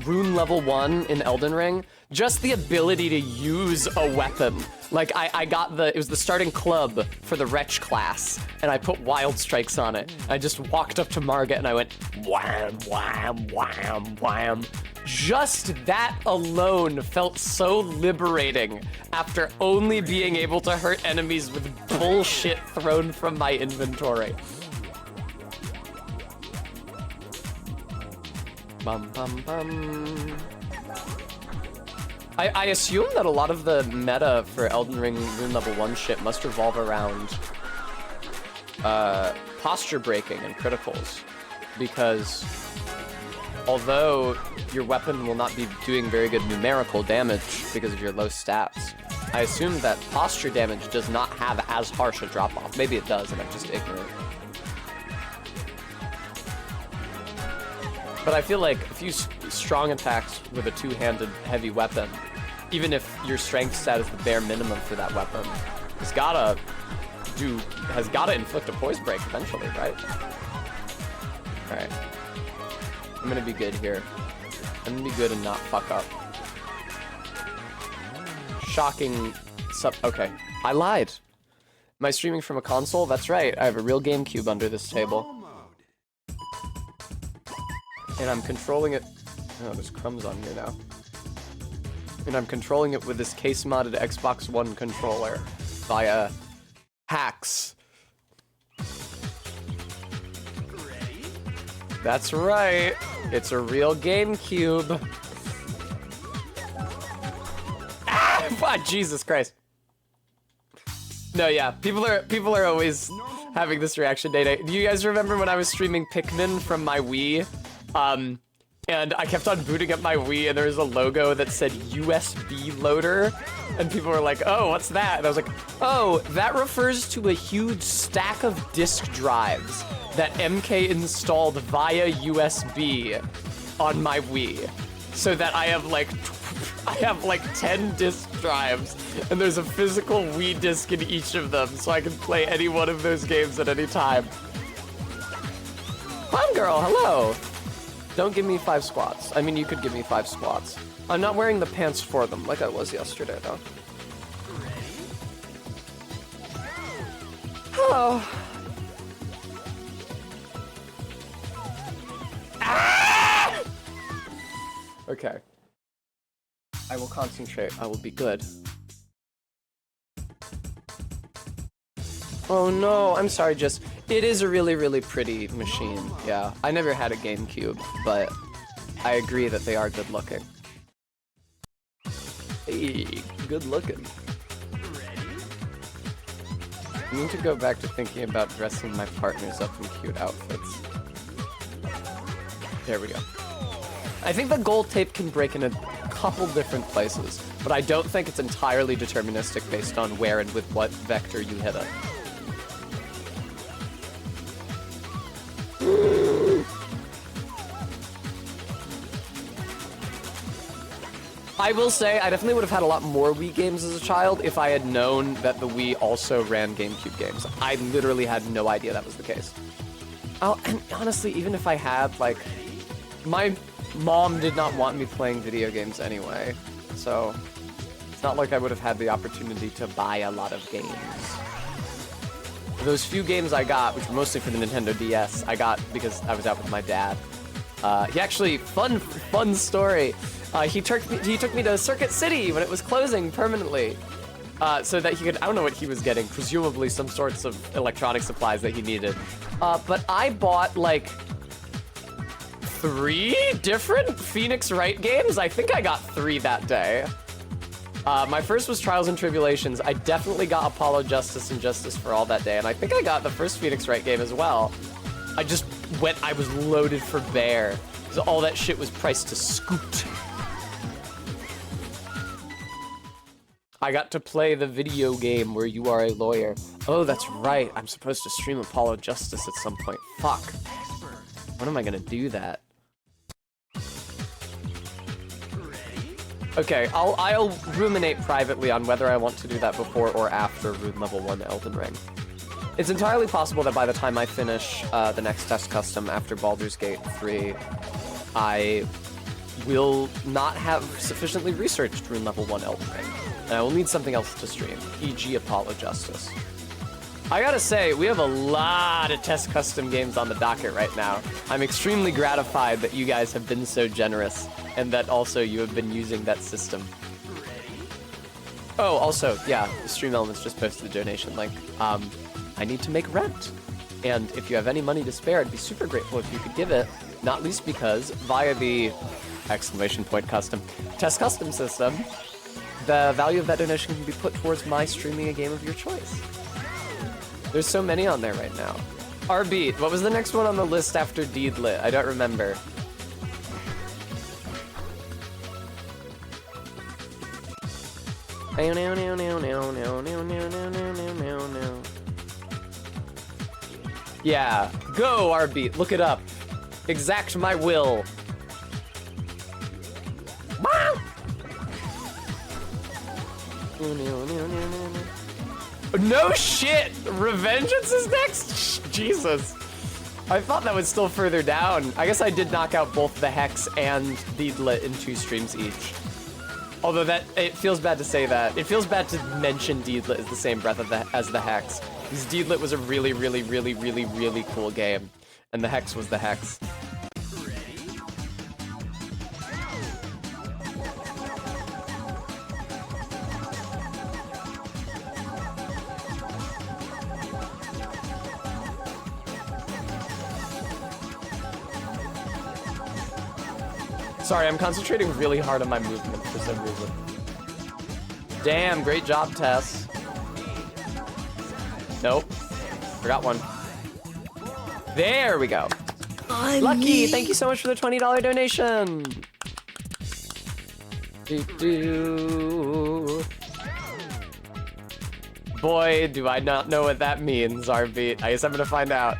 rune level 1 in Elden Ring, just the ability to use a weapon. Like, I got it was the starting club for the Wretch class, and I put Wild Strikes on it. I just walked up to Margit and I went, wham, wham, wham, wham. Just that alone felt so liberating after only being able to hurt enemies with bullshit thrown from my inventory. Bum, bum, bum. I assume that a lot of the meta for Elden Ring Rune Level 1 shit must revolve around posture breaking and criticals, because although your weapon will not be doing very good numerical damage because of your low stats, I assume that posture damage does not have as harsh a drop-off. Maybe it does and I'm just ignorant. But I feel like a few strong attacks with a two-handed heavy weapon, even if your strength stat is the bare minimum for that weapon, has gotta inflict a poise break eventually, right? Alright. I'm gonna be good here. I'm gonna be good and not fuck up. Shocking okay. I lied. Am I streaming from a console? That's right. I have a real GameCube under this table. And I'm controlling it. Oh, there's crumbs on here now. And I'm controlling it with this case-modded Xbox One controller via hacks. Ready? That's right. It's a real GameCube. Ah, Jesus Christ. No, yeah. People are always having this reaction data. Do you guys remember when I was streaming Pikmin from my Wii? And I kept on booting up my Wii and there was a logo that said USB loader. And people were like, oh, what's that? And I was like, oh, that refers to a huge stack of disk drives that MK installed via USB on my Wii. So that I have like 10 disk drives and there's a physical Wii disc in each of them so I can play any one of those games at any time. Fun girl, hello. Don't give me 5 squats. I mean, you could give me 5 squats. I'm not wearing the pants for them like I was yesterday, though. Oh. Ah! Okay. I will concentrate. I will be good. Oh no, I'm sorry, Jess. It is a really, really pretty machine, yeah. I never had a GameCube, but I agree that they are good looking. Hey, good looking. I need to go back to thinking about dressing my partners up in cute outfits. There we go. I think the gold tape can break in a couple different places, but I don't think it's entirely deterministic based on where and with what vector you hit it. I will say, I definitely would have had a lot more Wii games as a child if I had known that the Wii also ran GameCube games. I literally had no idea that was the case. Oh, and honestly, even if I had, like, my mom did not want me playing video games anyway, so it's not like I would have had the opportunity to buy a lot of games. Those few games I got, which were mostly for the Nintendo DS, I got because I was out with my dad. He actually, fun story. He took me to Circuit City when it was closing permanently, so that he could, I don't know what he was getting, presumably some sorts of electronic supplies that he needed. But I bought like 3 different Phoenix Wright games. I think I got 3 that day. My first was Trials and Tribulations. I definitely got Apollo Justice and Justice for All that day, and I think I got the first Phoenix Wright game as well. I was loaded for bear, because all that shit was priced to scoot. I got to play the video game where you are a lawyer. Oh, that's right. I'm supposed to stream Apollo Justice at some point. Fuck. When am I gonna do that? Okay, I'll ruminate privately on whether I want to do that before or after Rune Level 1 Elden Ring. It's entirely possible that by the time I finish the next test custom after Baldur's Gate 3, I will not have sufficiently researched Rune Level 1 Elden Ring. And I will need something else to stream, e.g. Apollo Justice. I gotta say, we have a lot of test custom games on the docket right now. I'm extremely gratified that you guys have been so generous, and that also you have been using that system. Oh, also, yeah, Stream Elements just posted a donation link. I need to make rent. And if you have any money to spare, I'd be super grateful if you could give it, not least because via the !custom test custom system, the value of that donation can be put towards my streaming a game of your choice. There's so many on there right now. Rbeat, what was the next one on the list after Deedlit? I don't remember. Yeah, go Rbeat, look it up. Exact my will. No shit! Revengeance is next? Jesus. I thought that was still further down. I guess I did knock out both the Hex and Deedlit in 2 streams each. Although it feels bad to say that. It feels bad to mention Deedlit as the same breath as the Hex. Because Deedlit was a really, really, really, really, really cool game. And the Hex was the Hex. Sorry, I'm concentrating really hard on my movement for some reason. Damn, great job, Tess. Nope. Forgot one. There we go. Lucky, thank you so much for the $20 donation. Boy, do I not know what that means, Rbeat. I guess I'm gonna find out.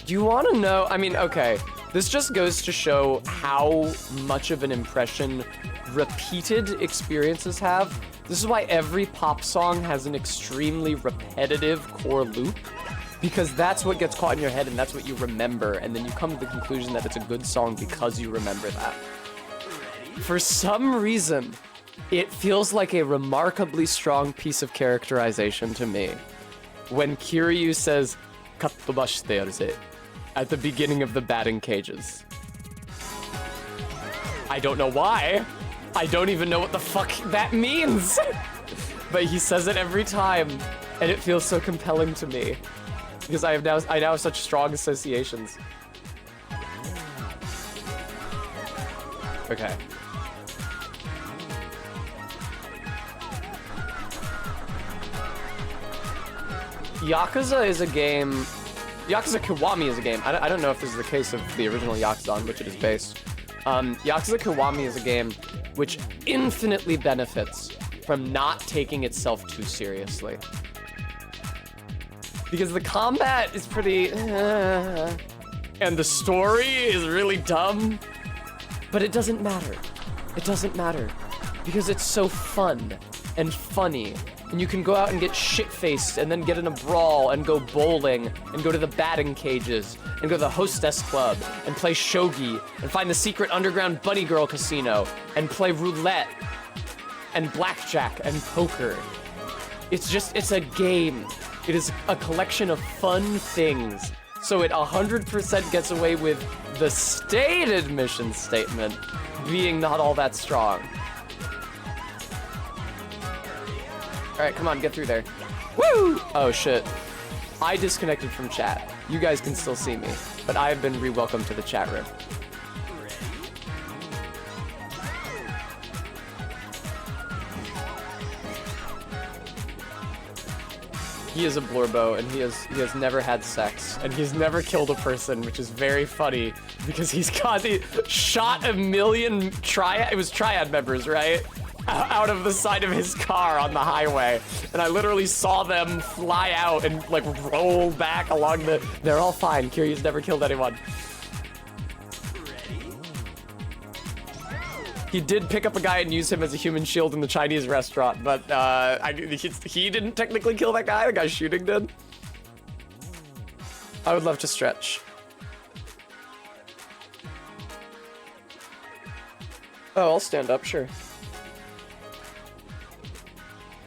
Do you want to know? I mean, okay. This just goes to show how much of an impression repeated experiences have. This is why every pop song has an extremely repetitive core loop, because that's what gets caught in your head and that's what you remember, and then you come to the conclusion that it's a good song because you remember that. For some reason, it feels like a remarkably strong piece of characterization to me when Kiryu says, "Kattobashite yaruze," at the beginning of the batting cages. I don't know why. I don't even know what the fuck that means. But he says it every time, and it feels so compelling to me. Because I now have such strong associations. Okay. Yakuza is a game... Yakuza Kiwami is a game. I don't know if this is the case of the original Yakuza on which it is based. Yakuza Kiwami is a game which infinitely benefits from not taking itself too seriously. Because the combat is pretty... and the story is really dumb. But it doesn't matter. It doesn't matter. Because it's so fun and funny. And you can go out and get shit-faced and then get in a brawl and go bowling and go to the batting cages and go to the hostess club and play shogi and find the secret underground bunny girl casino and play roulette and blackjack and poker. It's a game. It is a collection of fun things. So it 100% gets away with the stated mission statement being not all that strong. All right, come on, get through there. Woo! Oh, shit. I disconnected from chat. You guys can still see me, but I have been re-welcomed to the chat room. He is a Blorbo, and he has never had sex, and he's never killed a person, which is very funny, because he shot a million Triad members, right? Out of the side of his car on the highway, and I literally saw them fly out and like roll back along the... They're all fine. Kiryu's never killed anyone. He did pick up a guy and use him as a human shield in the Chinese restaurant, but he didn't technically kill that guy. The guy shooting did. I would love to stretch. Oh, I'll stand up, sure.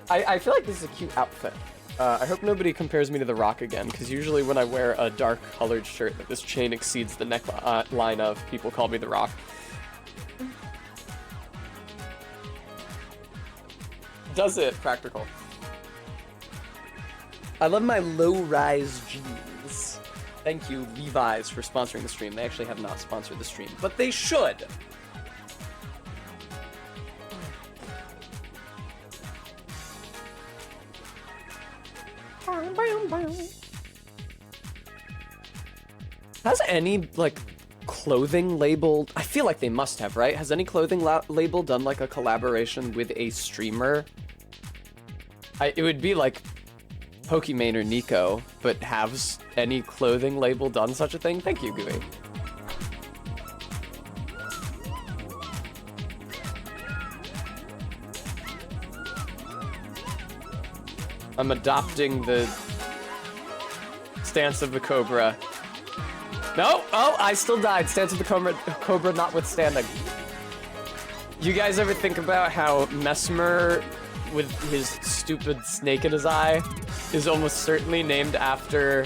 I feel like this is a cute outfit. I hope nobody compares me to The Rock again, because usually when I wear a dark colored shirt that this chain exceeds the neckline of, people call me The Rock. Does it practical? I love my low-rise jeans. Thank you, Levi's, for sponsoring the stream. They actually have not sponsored the stream, but they should. Has any, like, clothing label... I feel like they must have, right? Has any clothing label done, like, a collaboration with a streamer? It would be, like, Pokimane or Nico, but has any clothing label done such a thing? Thank you, Gooey. I'm adopting the stance of the Cobra. No! Oh, I still died. Stance of the Cobra notwithstanding. You guys ever think about how Mesmer, with his stupid snake in his eye, is almost certainly named after...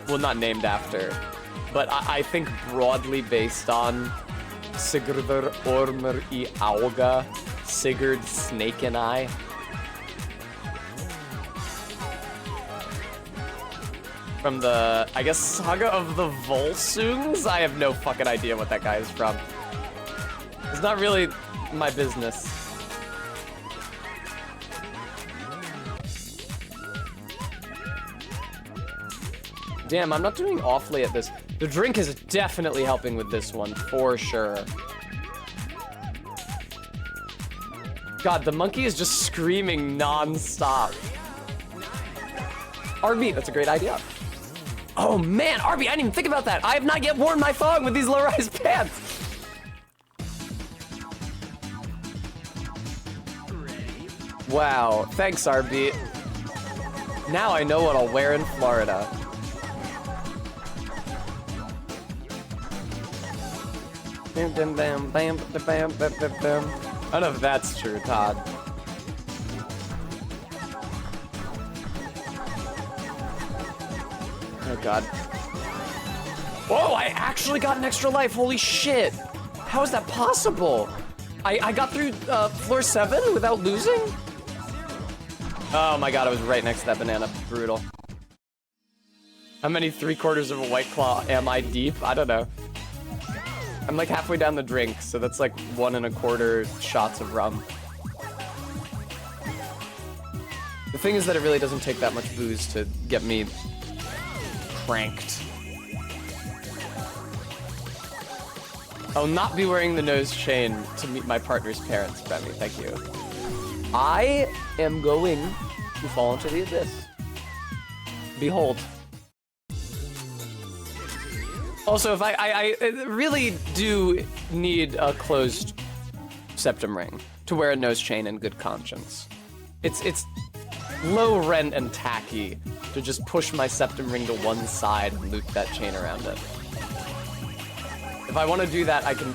Well, not named after, but I think broadly based on Sigurdur Ormur I Auga, Sigurd Snake and Eye. From the, I guess, Saga of the Volsungs? I have no fucking idea what that guy is from. It's not really my business. Damn, I'm not doing awfully at this. The drink is definitely helping with this one, for sure. God, the monkey is just screaming non-stop. RB, that's a great idea. Oh man, RB, I didn't even think about that. I have not yet worn my thong with these low-rise pants. Wow, thanks RB. Now I know what I'll wear in Florida. Bam, bam, bam, bam, bam, bam, bam, bam. I don't know if that's true, Todd. Oh god. Whoa, I actually got an extra life, holy shit! How is that possible? I got through floor 7 without losing? Oh my god, I was right next to that banana, brutal. How many 3/4 of a White Claw am I deep? I don't know. I'm like halfway down the drink, so that's like 1 1/4 shots of rum. The thing is that it really doesn't take that much booze to get me cranked. I'll not be wearing the nose chain to meet my partner's parents, Remy. Thank you. I am going to fall into the abyss. Behold. Also, if I really do need a closed septum ring to wear a nose chain in good conscience. It's low rent and tacky to just push my septum ring to one side and loop that chain around it. If I want to do that, I can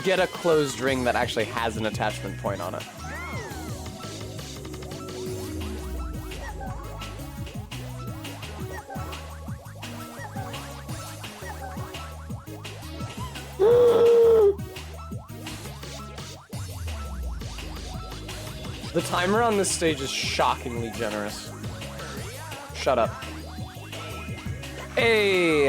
get a closed ring that actually has an attachment point on it. The timer on this stage is shockingly generous. Shut up. Hey!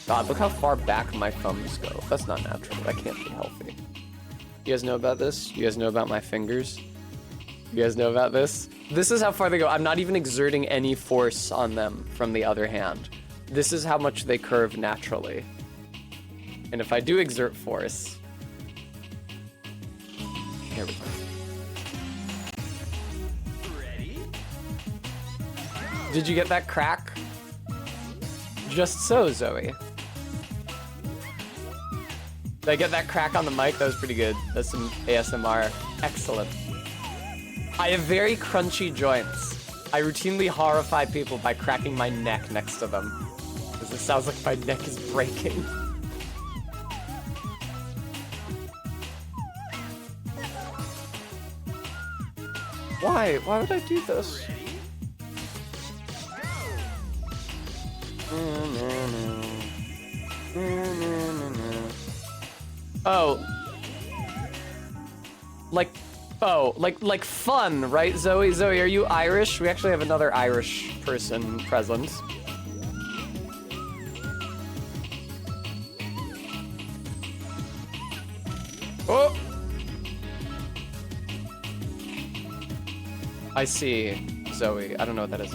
God, look how far back my thumbs go. That's not natural. That can't be healthy. You guys know about this? You guys know about my fingers? You guys know about this? This is how far they go. I'm not even exerting any force on them from the other hand. This is how much they curve naturally. And if I do exert force... Here we go. Ready? Did you get that crack? Just so, Zoe. Did I get that crack on the mic? That was pretty good. That's some ASMR. Excellent. I have very crunchy joints. I routinely horrify people by cracking my neck next to them. Because it sounds like my neck is breaking. Why? Why would I do this? Oh. Like fun, right, Zoe? Zoe, are you Irish? We actually have another Irish person present. Oh! I see, Zoe. I don't know what that is.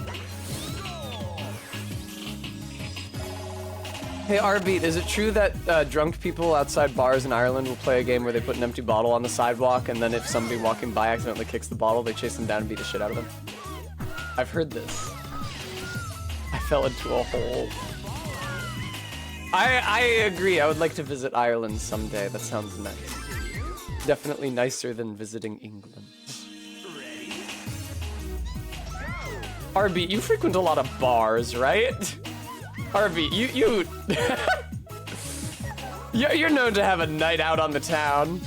Hey, Arbeat, is it true that drunk people outside bars in Ireland will play a game where they put an empty bottle on the sidewalk, and then if somebody walking by accidentally kicks the bottle, they chase them down and beat the shit out of them? I've heard this. I fell into a hole. I agree. I would like to visit Ireland someday. That sounds nice. Definitely nicer than visiting England. Arbeat, you frequent a lot of bars, right? Arbeat, you're known to have a night out on the town.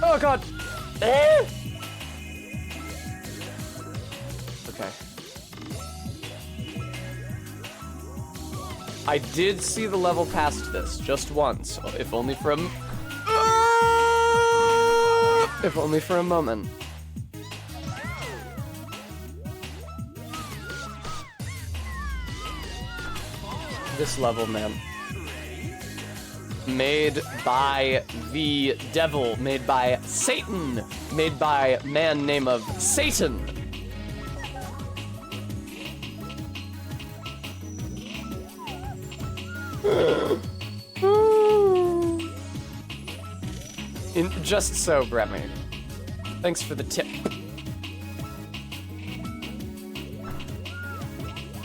Oh god. Eh? Okay. I did see the level past this just once, if only for a moment. This level, man. Made by the devil, made by Satan, made by a man named of Satan. Just so, Bremy. Thanks for the tip.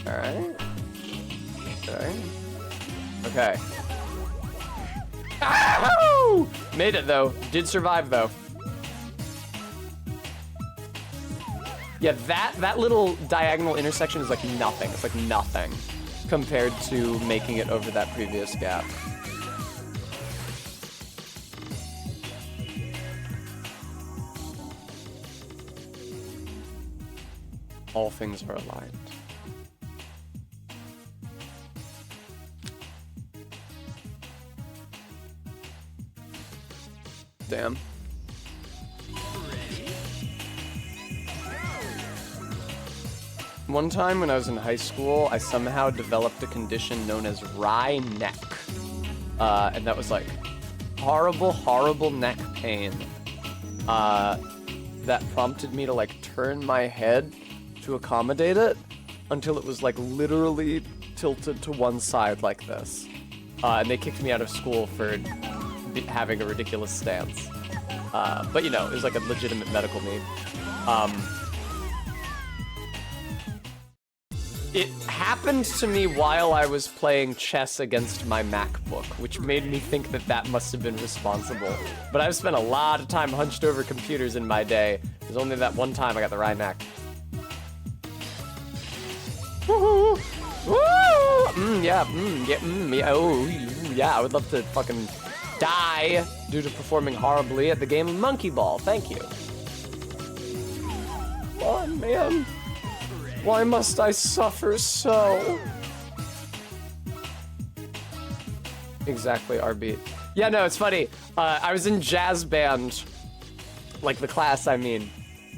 Alright. Okay. Ow! Made it though. Did survive though. Yeah, that little diagonal intersection is like nothing. It's like nothing compared to making it over that previous gap. All things are aligned. Damn. One time when I was in high school, I somehow developed a condition known as wry neck. And that was like horrible, horrible neck pain. That prompted me to like turn my head to accommodate it until it was like literally tilted to one side like this. And they kicked me out of school for having a ridiculous stance. But you know, it was like a legitimate medical need. It happened to me while I was playing chess against my MacBook, which made me think that that must have been responsible. But I've spent a lot of time hunched over computers in my day. There's only that one time I got the wry neck. Woohoo! Woo! Yeah, yeah, oh, yeah, I would love to fucking die due to performing horribly at the game of Monkey Ball. Thank you. Oh, man. Why must I suffer so? Exactly, Arbeat. Yeah, no, it's funny. I was in jazz band, like the class, I mean.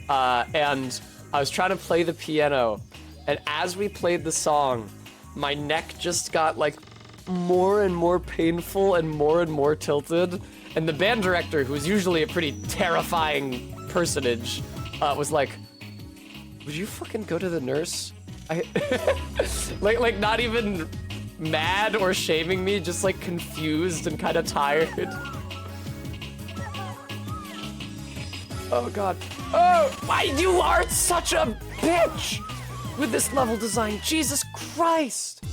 And I was trying to play the piano. And as we played the song, my neck just got like more and more painful and more tilted. And the band director, who's usually a pretty terrifying personage, was like, would you fucking go to the nurse? like not even mad or shaming me, just like confused and kind of tired. Oh god. Oh, why you are such a bitch with this level design, Jesus Christ.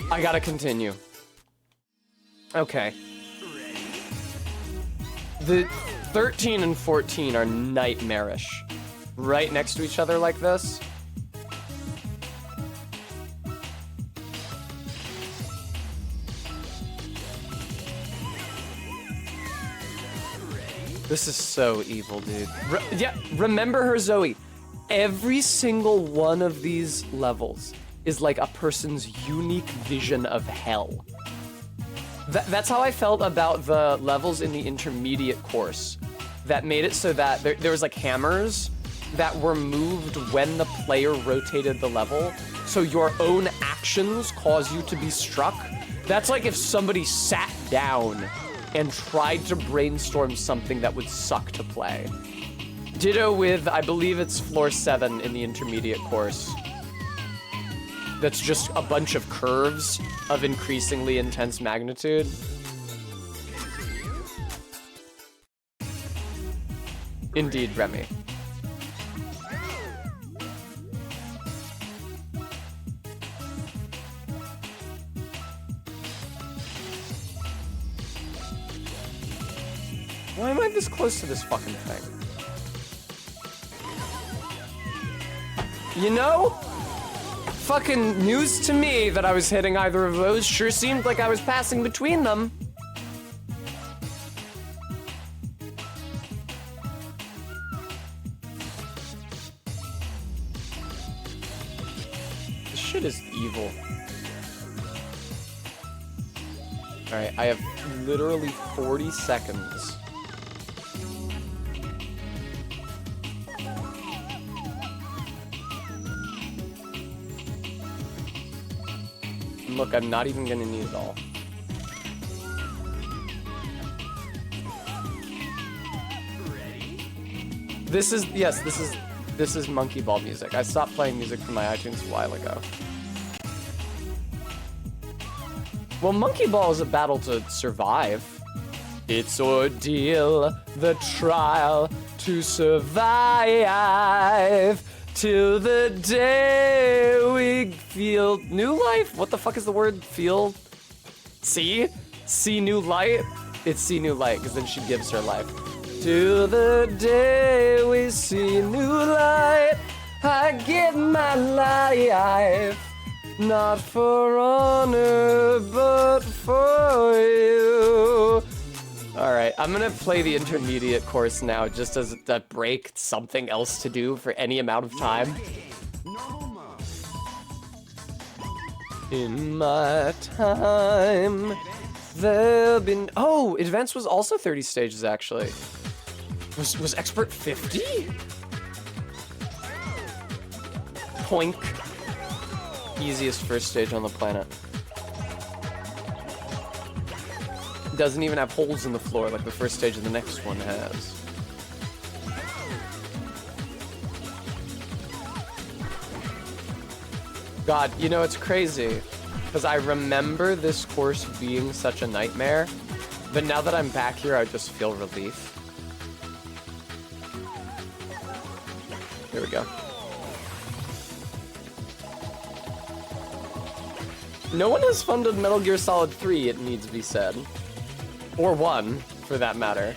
I gotta continue. Okay. The 13 and 14 are nightmarish. Right next to each other like this. This is so evil, dude. Yeah, remember her, Zoe. Every single one of these levels is like a person's unique vision of hell. That's how I felt about the levels in the intermediate course. That made it so that there was like hammers that were moved when the player rotated the level. So your own actions cause you to be struck. That's like if somebody sat down and tried to brainstorm something that would suck to play. Ditto with, I believe it's floor 7 in the intermediate course. That's just a bunch of curves of increasingly intense magnitude. Indeed, Remy. Why am I this close to this fucking thing? You know? Fucking news to me that I was hitting either of those. Sure seemed like I was passing between them. This shit is evil. Alright, I have literally 40 seconds. Look, I'm not even gonna need it all. This is, yes, this is Monkey Ball music. I stopped playing music from my iTunes a while ago. Well, Monkey Ball is a battle to survive. It's ordeal, the trial to survive. Till the day we feel new life? What the fuck is the word feel? See? See new light? It's see new light, because then she gives her life. Till the day we see new light, I give my life. Not for honor, but for you. Alright, I'm gonna play the intermediate course now just as a break, something else to do for any amount of time. In my time, there've been... Oh, Advance was also 30 stages, actually. Was Expert 50? Poink. Easiest first stage on the planet. Doesn't even have holes in the floor like the first stage of the next one has. God, you know, it's crazy, because I remember this course being such a nightmare, but now that I'm back here, I just feel relief. Here we go. No one has funded Metal Gear Solid 3, it needs to be said. Or 1, for that matter.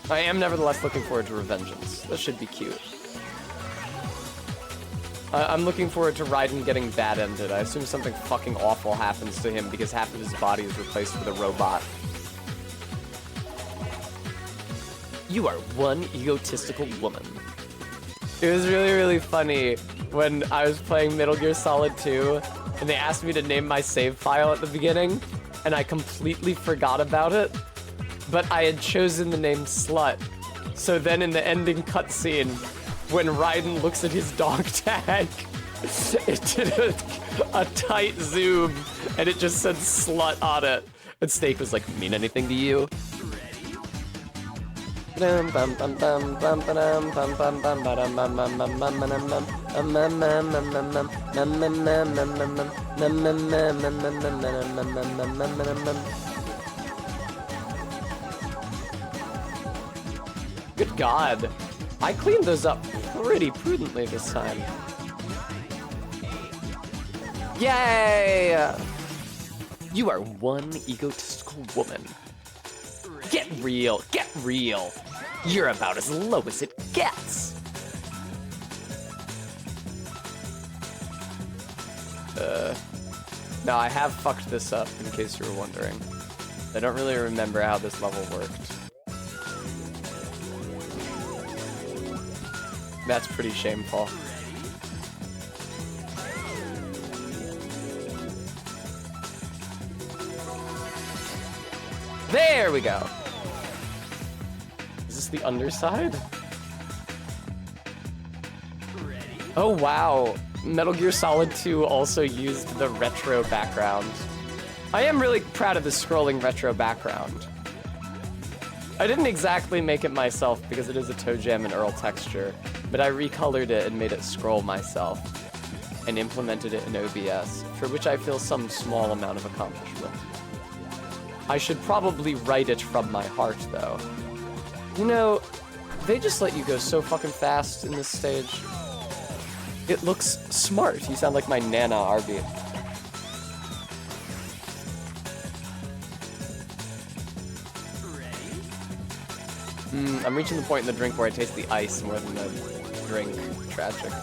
I am nevertheless looking forward to Revengeance. That should be cute. I'm looking forward to Raiden getting bad-ended. I assume something fucking awful happens to him because half of his body is replaced with a robot. You are one egotistical woman. It was really, really funny when I was playing Metal Gear Solid 2 and they asked me to name my save file at the beginning, and I completely forgot about it, but I had chosen the name Slut. So then in the ending cutscene, when Raiden looks at his dog tag, it did a tight zoom, and it just said Slut on it. And Snake was like, mean anything to you? Good God. I cleaned those up pretty prudently this time. Yay! You are one egotistical woman. Get real, get real. You're about as low as it gets. No, I have fucked this up, in case you were wondering. I don't really remember how this level worked. That's pretty shameful. There we go. Is this the underside? Oh wow. Metal Gear Solid 2 also used the retro background. I am really proud of the scrolling retro background. I didn't exactly make it myself because it is a ToeJam and Earl texture, but I recolored it and made it scroll myself and implemented it in OBS, for which I feel some small amount of accomplishment. I should probably write it from my heart, though. You know, they just let you go so fucking fast in this stage. It looks smart. You sound like my Nana, Arby. I'm reaching the point in the drink where I taste the ice more than the drink. Tragic.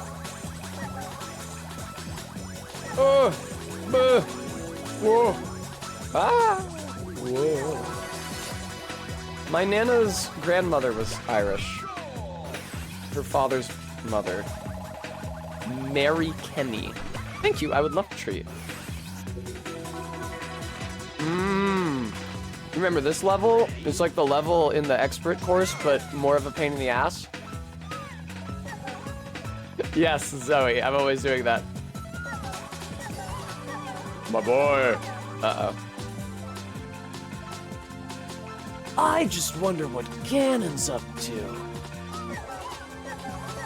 Oh! Whoa! Ah! Whoa. My Nana's grandmother was Irish. Her father's mother. Mary Kenny. Thank you, I would love a treat. You remember this level? It's like the level in the expert course, but more of a pain in the ass. Yes, Zoe, I'm always doing that. My boy. Uh-oh. I just wonder what Ganon's up to.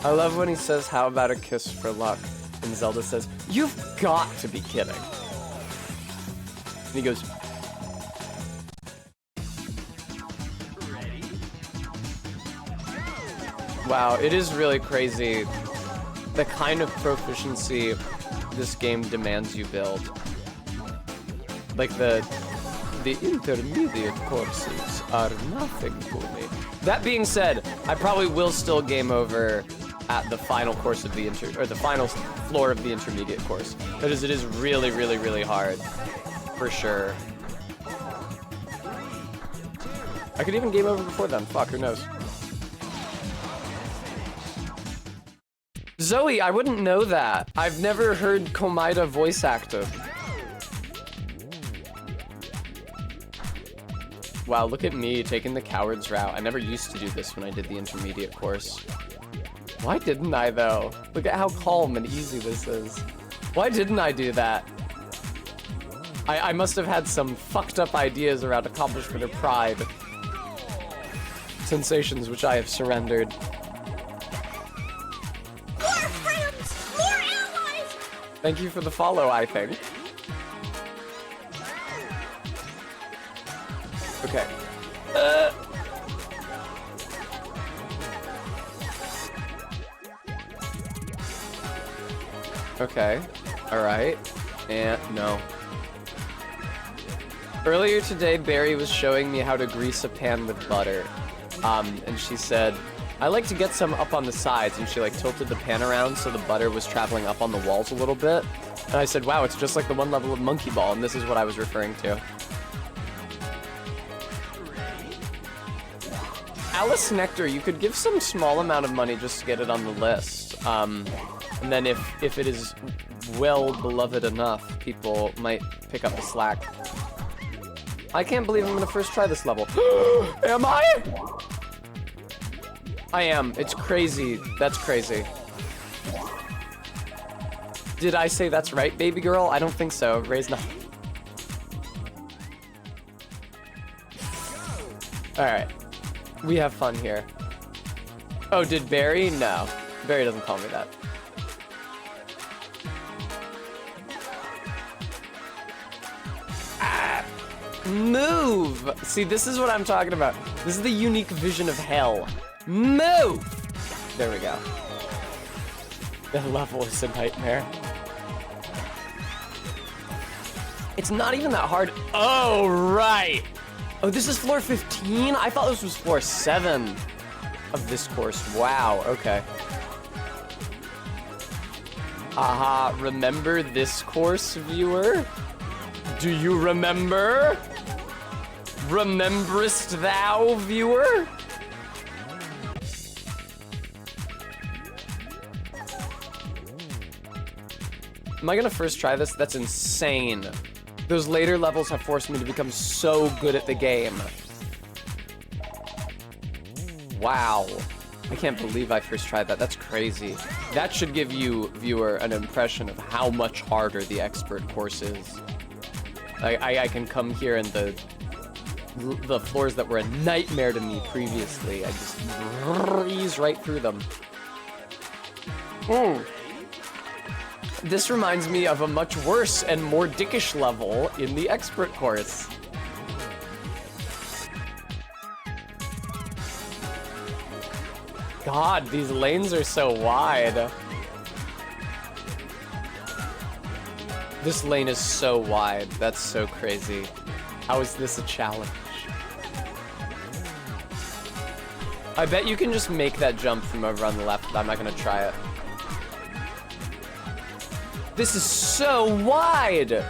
I love when he says, how about a kiss for luck? And Zelda says, you've got to be kidding. And he goes, wow, it is really crazy the kind of proficiency this game demands you build. Like the intermediate courses are nothing to me. That being said, I probably will still game over at the final course of the the final floor of the intermediate course. Because it is really, really, really hard. For sure. I could even game over before then. Fuck, who knows? Zoe, I wouldn't know that. I've never heard Komaeda voice acted. Wow, look at me taking the coward's route. I never used to do this when I did the intermediate course. Why didn't I, though? Look at how calm and easy this is. Why didn't I do that? I must have had some fucked up ideas around accomplishment or pride. Sensations which I have surrendered. More friends! More allies! Thank you for the follow, I think. Okay. Okay. Alright. And no. Earlier today, Barry was showing me how to grease a pan with butter. And she said, I like to get some up on the sides, and she like tilted the pan around so the butter was traveling up on the walls a little bit. And I said, wow, it's just like the one level of Monkey Ball, and this is what I was referring to. Alice Nectar, you could give some small amount of money just to get it on the list. And then if it is well beloved enough, people might pick up the slack. I can't believe I'm gonna first try this level. Am I? I am. It's crazy. That's crazy. Did I say that's right, baby girl? I don't think so. Raise no. Alright. We have fun here. Oh, did Barry? No. Barry doesn't call me that. Move! See, this is what I'm talking about. This is the unique vision of hell. Move! There we go. The level is a nightmare. It's not even that hard. Oh, right. Oh, this is floor 15? I thought this was floor 7 of this course. Wow, okay. Aha, remember this course, viewer? Do you remember? Rememberest thou, viewer? Am I gonna first try this? That's insane. Those later levels have forced me to become so good at the game. Wow. I can't believe I first tried that. That's crazy. That should give you, viewer, an impression of how much harder the expert course is. I can come here and the floors that were a nightmare to me previously, I just breeze right through them. This reminds me of a much worse and more dickish level in the expert course. God, these lanes are so wide. This lane is so wide. That's so crazy. How is this a challenge? I bet you can just make that jump from over on the left, but I'm not gonna try it. This is so wide!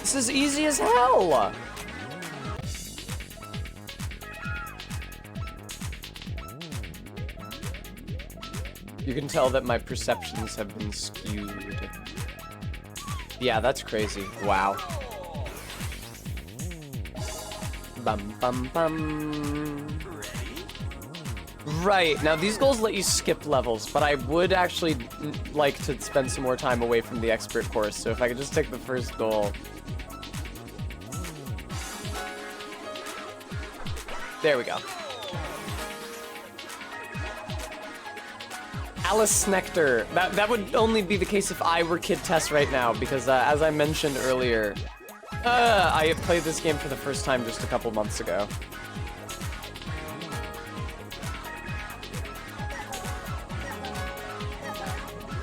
This is easy as hell! You can tell that my perceptions have been skewed. Yeah, that's crazy. Wow. Bum bum bum. Right, now these goals let you skip levels, but I would actually like to spend some more time away from the expert course, so if I could just take the first goal. There we go. Alice Nectar. That would only be the case if I were Kid Tess right now, because as I mentioned earlier, I played this game for the first time just a couple months ago.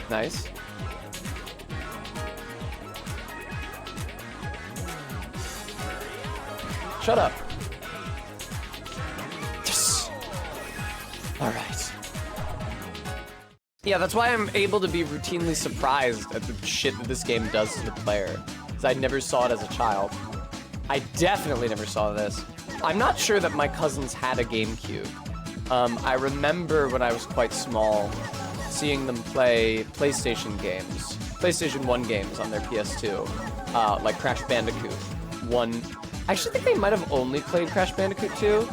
Nice. Shut up. Yes. All right. Yeah, that's why I'm able to be routinely surprised at the shit that this game does to the player. Because I never saw it as a child. I definitely never saw this. I'm not sure that my cousins had a GameCube. I remember when I was quite small, seeing them play PlayStation games. PlayStation 1 games on their PS2. Like Crash Bandicoot 1. I actually think they might have only played Crash Bandicoot 2.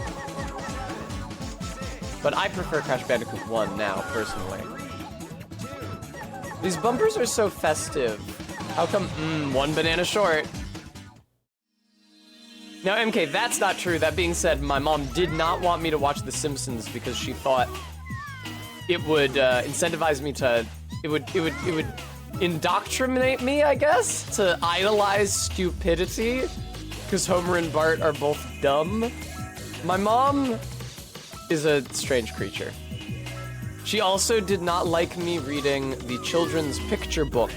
But I prefer Crash Bandicoot 1 now, personally. These bumpers are so festive. How come, one banana short? Now, MK, that's not true. That being said, my mom did not want me to watch The Simpsons because she thought it would incentivize me to, it would indoctrinate me, I guess, to idolize stupidity, because Homer and Bart are both dumb. My mom is a strange creature. She also did not like me reading the children's picture book,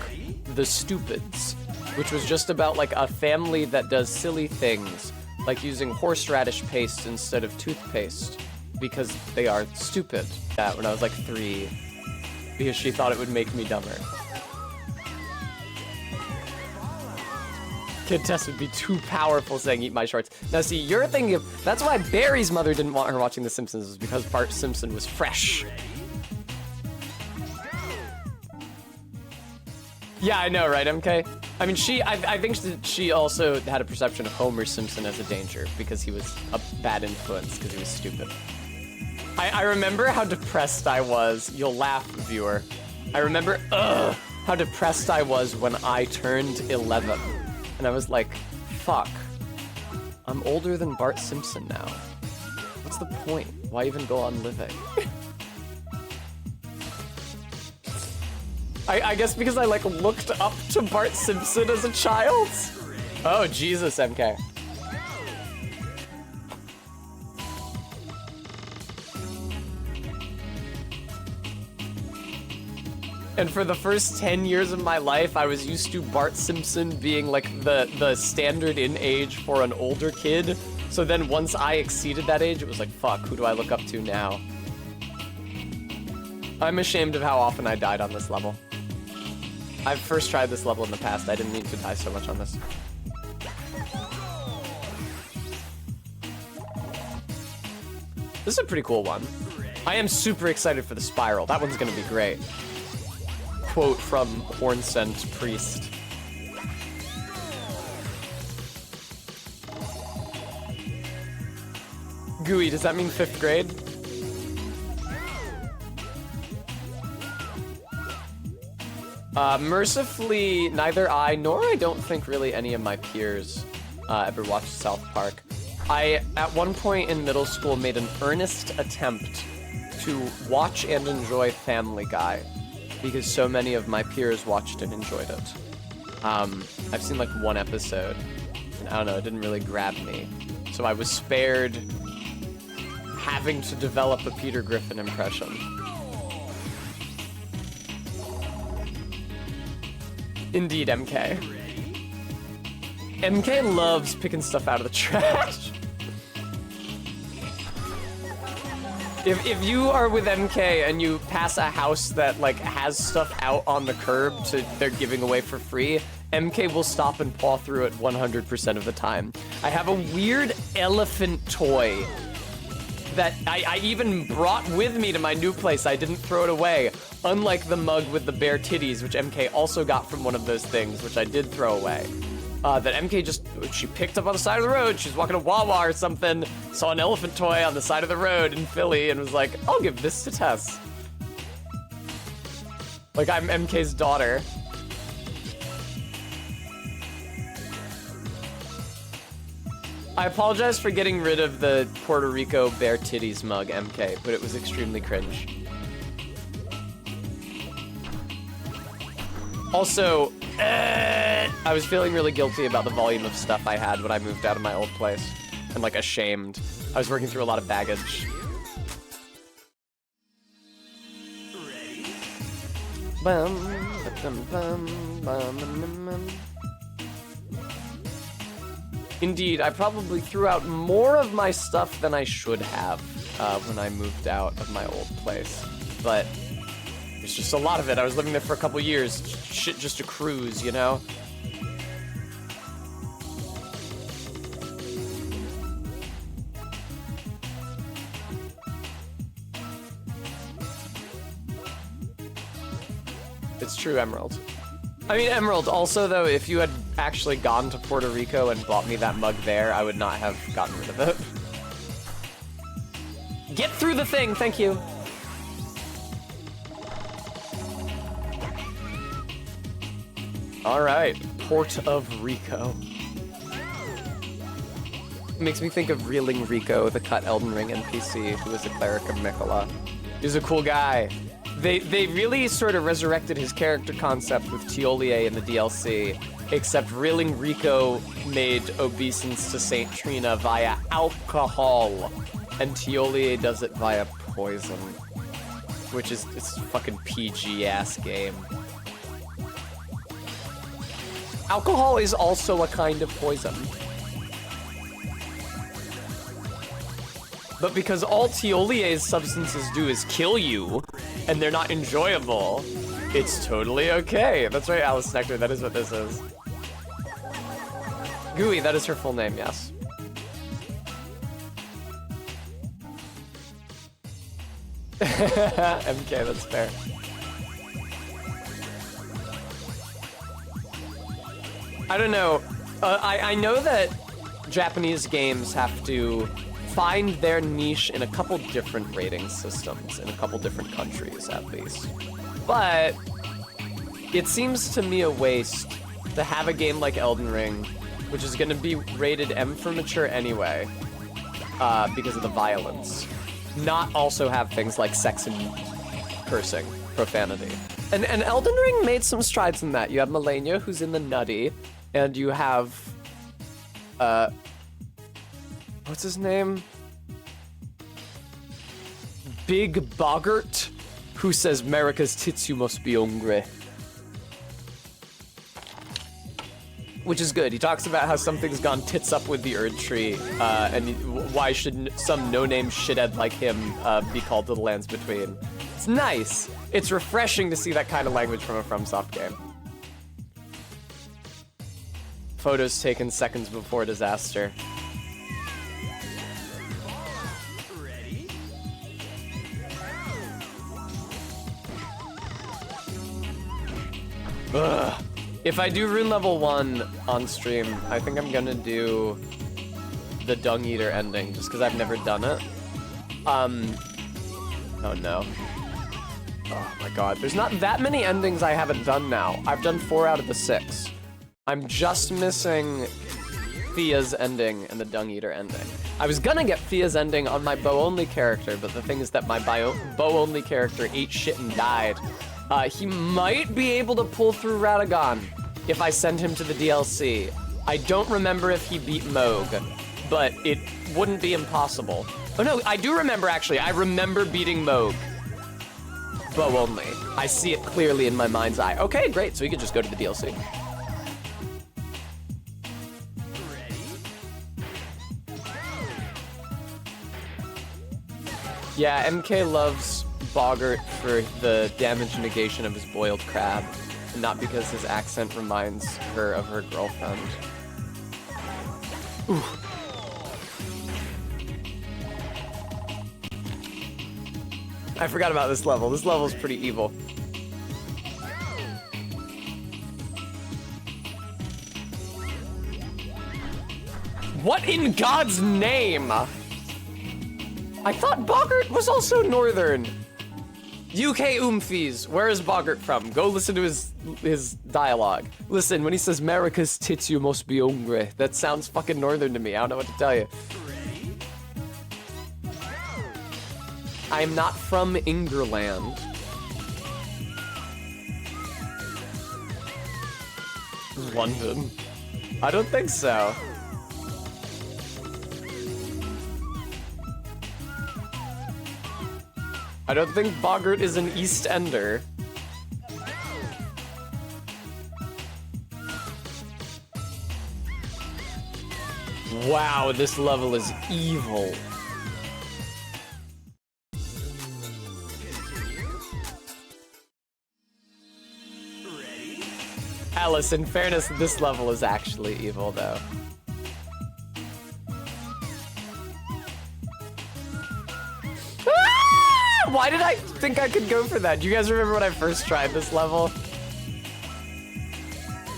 The Stupids, which was just about like a family that does silly things, like using horseradish paste instead of toothpaste, because they are stupid. That when I was like 3, because she thought it would make me dumber. Kid Tess would be too powerful saying eat my shorts. Now see, you're thinking of, that's why Barry's mother didn't want her watching The Simpsons, was because Bart Simpson was fresh. Yeah, I know, right, MK? I mean, I think she also had a perception of Homer Simpson as a danger because he was a bad influence because he was stupid. I remember how depressed I was. You'll laugh, viewer. I remember, how depressed I was when I turned 11. And I was like, fuck. I'm older than Bart Simpson now. What's the point? Why even go on living? I guess because I like looked up to Bart Simpson as a child? Oh, Jesus, MK. And for the first 10 years of my life, I was used to Bart Simpson being like the standard in age for an older kid. So then once I exceeded that age, it was like, fuck, who do I look up to now? I'm ashamed of how often I died on this level. I've first tried this level in the past. I didn't mean to die so much on this. This is a pretty cool one. I am super excited for the spiral. That one's gonna be great. Quote from Hornsent Priest. Gooey, does that mean 5th grade? Mercifully, neither I nor I don't think really any of my peers ever watched South Park. I, at one point in middle school, made an earnest attempt to watch and enjoy Family Guy because so many of my peers watched and enjoyed it. I've seen like one episode, and I don't know, it didn't really grab me. So I was spared having to develop a Peter Griffin impression. Indeed, MK. MK loves picking stuff out of the trash. If you are with MK and you pass a house that like has stuff out on the curb they're giving away for free, MK will stop and paw through it 100% of the time. I have a weird elephant toy that I even brought with me to my new place. I didn't throw it away. Unlike the mug with the bare titties, which MK also got from one of those things, which I did throw away. That MK she picked up on the side of the road. She's walking to Wawa or something, saw an elephant toy on the side of the road in Philly, and was like, I'll give this to Tess. Like, I'm MK's daughter. I apologize for getting rid of the Puerto Rico bare titties mug, MK, but it was extremely cringe. Also, I was feeling really guilty about the volume of stuff I had when I moved out of my old place. And like ashamed. I was working through a lot of baggage. Indeed, I probably threw out more of my stuff than I should have when I moved out of my old place. But it's just a lot of it. I was living there for a couple years. Shit just a cruise, you know? It's true, Emerald. I mean, Emerald, also, though, if you had actually gone to Puerto Rico and bought me that mug there, I would not have gotten rid of it. Get through the thing, thank you. All right, Port of Rico. Makes me think of Reeling Rico, the cut Elden Ring NPC, who was a cleric of Mikola. He's a cool guy. They really sort of resurrected his character concept with Tiolier in the DLC, except Reeling Rico made obeisance to Saint Trina via alcohol, and Tiolier does it via poison, which is it's a fucking PG-ass game. Alcohol is also a kind of poison. But because all Tiolier's substances do is kill you, and they're not enjoyable, it's totally okay. That's right, Alice Nectar, that is what this is. Gooey, that is her full name, yes. MK, that's fair. I don't know. I know that Japanese games have to find their niche in a couple different rating systems, in a couple different countries at least. But it seems to me a waste to have a game like Elden Ring, which is going to be rated M for mature anyway, because of the violence, not also have things like sex and cursing, profanity. And Elden Ring made some strides in that. You have Malenia, who's in the nutty, and you have, what's his name? Big Boggart, Who says America's tits you must be hungry? Which is good. He talks about how something's gone tits up with the Erd Tree, and why should some no-name shithead like him be called to the lands between. It's nice. It's refreshing to see that kind of language from a FromSoft game. Photos taken seconds before disaster. Ready? Ugh. If I do rune level 1 on stream, I think I'm gonna do the Dung Eater ending, just because I've never done it. Oh no. Oh my god, there's not that many endings I haven't done now. I've done 4 out of the 6. I'm just missing Thea's ending and the Dung Eater ending. I was gonna get Thea's ending on my bow-only character, but the thing is that my bow-only character ate shit and died. He might be able to pull through Radagon if I send him to the DLC. I don't remember if he beat Moog, but it wouldn't be impossible. Oh no, I do remember actually. I remember beating Moog. Bow only. I see it clearly in my mind's eye. Okay, great, so we could just go to the DLC. Yeah, MK loves Boggart for the damage negation of his boiled crab, and not because his accent reminds her of her girlfriend. Ooh. I forgot about this level. This level is pretty evil. What in God's name? I thought Boggart was also northern. UK Oomfies, where is Boggart from? Go listen to his dialogue. Listen, when he says America's tits you must be hungry, that sounds fucking northern to me. I don't know what to tell you. I am not from Ingerland. London. I don't think so. I don't think Boggart is an East Ender. Wow, this level is evil. Ready? Alice, in fairness, this level is actually evil, though. Why did I think I could go for that? Do you guys remember when I first tried this level?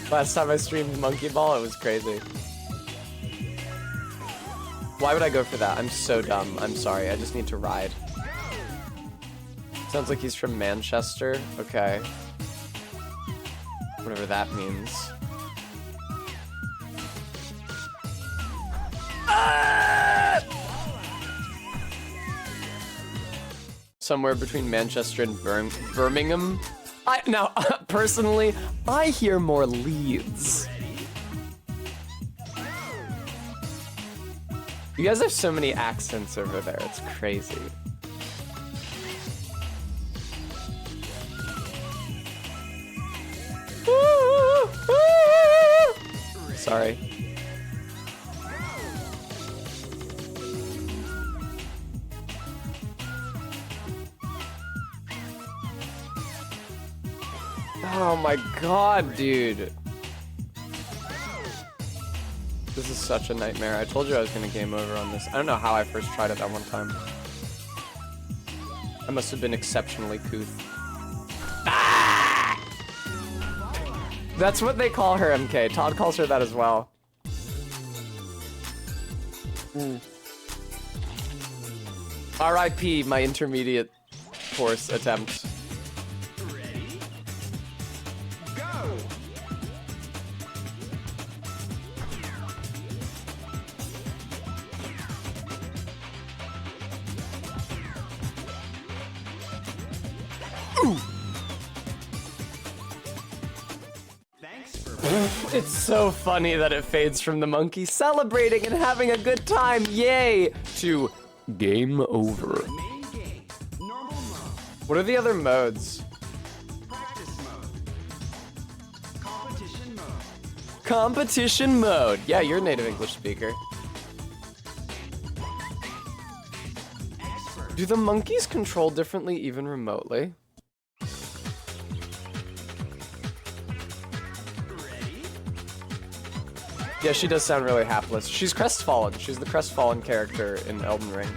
Last time I streamed Monkey Ball, it was crazy. Why would I go for that? I'm so dumb. I'm sorry. I just need to ride. Sounds like he's from Manchester. Okay. Whatever that means. Ah! Somewhere between Manchester and Birmingham. Now, personally, I hear more Leeds. You guys have so many accents over there, it's crazy. Sorry. Oh my god, dude. This is such a nightmare. I told you I was gonna game over on this. I don't know how I first tried it that one time. I must have been exceptionally couth. Ah! That's what they call her, MK. Todd calls her that as well. RIP, my intermediate course attempt. Ready? Go! Thanks for It's so funny that it fades from the monkey celebrating and having a good time, yay, to game over. main game. Normal mode. What are the other modes? Practice mode. Competition mode. Competition mode. Yeah, you're a native English speaker. Expert. Do the monkeys control differently even remotely? Ready? Yeah, she does sound really hapless. She's crestfallen. She's the crestfallen character in Elden Ring.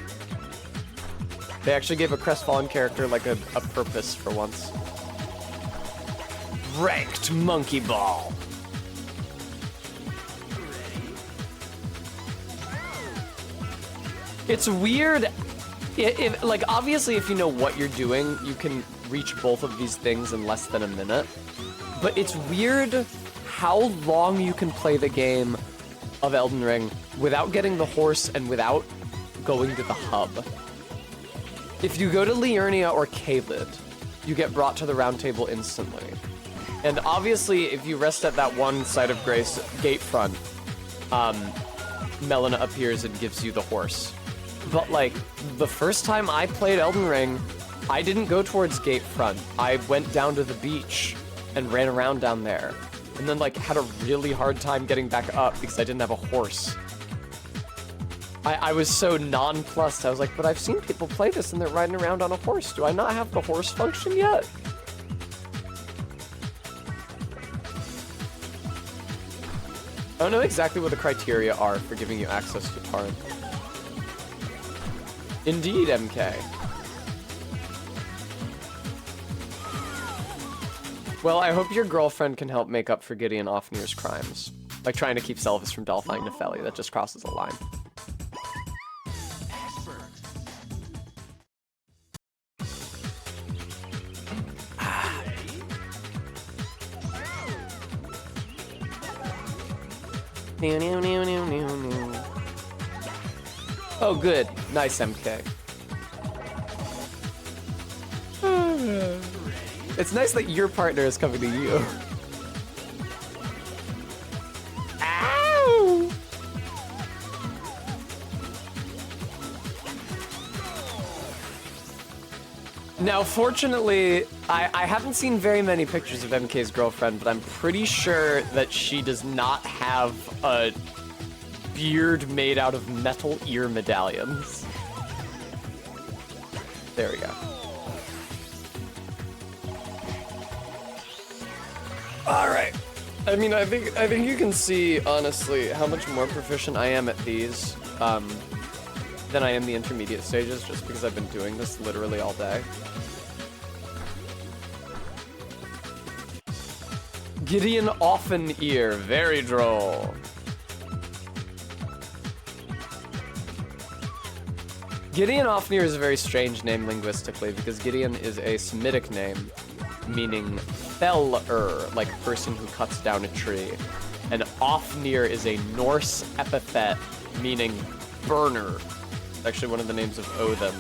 They actually gave a crestfallen character like a purpose for once. Ranked Monkey Ball. It's weird. Like, obviously, if you know what you're doing, you can reach both of these things in less than a minute. But it's weird how long you can play the game of Elden Ring without getting the horse and without going to the hub. If you go to Liurnia or Caelid, you get brought to the round table instantly. And obviously, if you rest at that one side of Grace Gatefront, Melina appears and gives you the horse. But like, the first time I played Elden Ring, I didn't go towards Gatefront. I went down to the beach and ran around down there. And then like, had a really hard time getting back up because I didn't have a horse. I was so nonplussed. I was like, but I've seen people play this and they're riding around on a horse. Do I not have the horse function yet? I don't know exactly what the criteria are for giving you access to Torrent. Indeed, MK. Well, I hope your girlfriend can help make up for Gideon Ofnir's crimes. Like trying to keep Selvus from Delphine Nepheli. That just crosses a line. Expert. Oh, good. Nice, MK. It's nice that your partner is coming to you. Ow! Now, fortunately, I haven't seen very many pictures of MK's girlfriend, but I'm pretty sure that she does not have a beard made out of metal ear medallions. There we go. All right. I mean, I think you can see honestly how much more proficient I am at these than I am the intermediate stages, just because I've been doing this literally all day. Gideon Offenear, very droll. Gideon Ofnir is a very strange name linguistically because Gideon is a Semitic name meaning feller, like person who cuts down a tree. And Ofnir is a Norse epithet meaning burner. It's actually one of the names of Odin.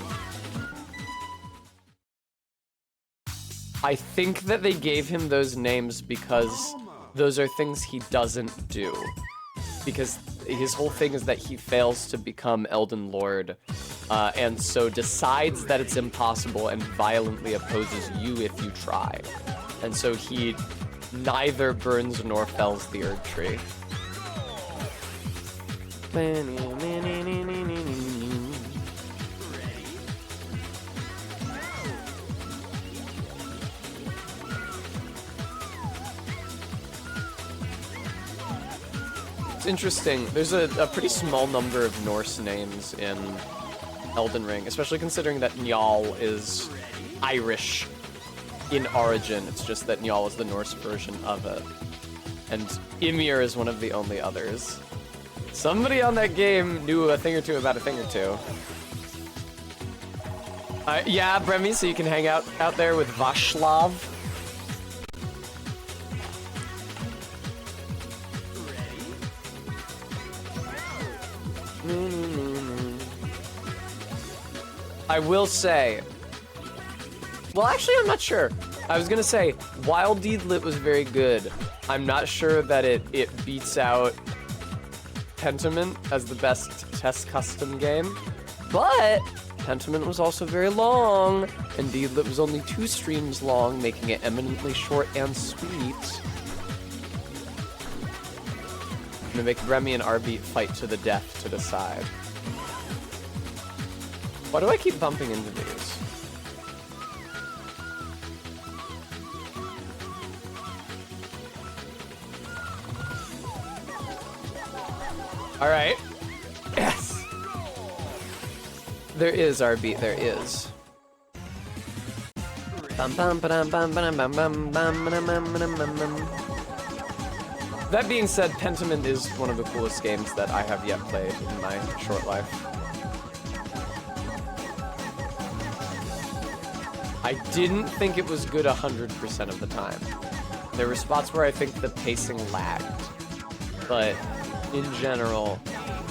I think that they gave him those names because those are things he doesn't do. Because his whole thing is that he fails to become Elden Lord, and so decides that it's impossible and violently opposes you if you try. And so he neither burns nor fells the Erd Tree. It's interesting. There's a pretty small number of Norse names in Elden Ring, especially considering that Njal is Irish in origin. It's just that Njal is the Norse version of it. And Ymir is one of the only others. Somebody on that game knew a thing or two about a thing or two. Yeah, Bremy, so you can hang out there with Vashlav. I will say, well, actually, I'm not sure. I was gonna say, Wild Deedlit was very good. I'm not sure that it beats out Pentiment as the best test custom game, but Pentiment was also very long. Indeed, it was only 2 streams long, making it eminently short and sweet. I'm gonna make Remy and Arby fight to the death to decide. Why do I keep bumping into these? All right. Yes. There is Arby. There is. That being said, Pentiment is one of the coolest games that I have yet played in my short life. I didn't think it was good 100% of the time. There were spots where I think the pacing lagged, but in general,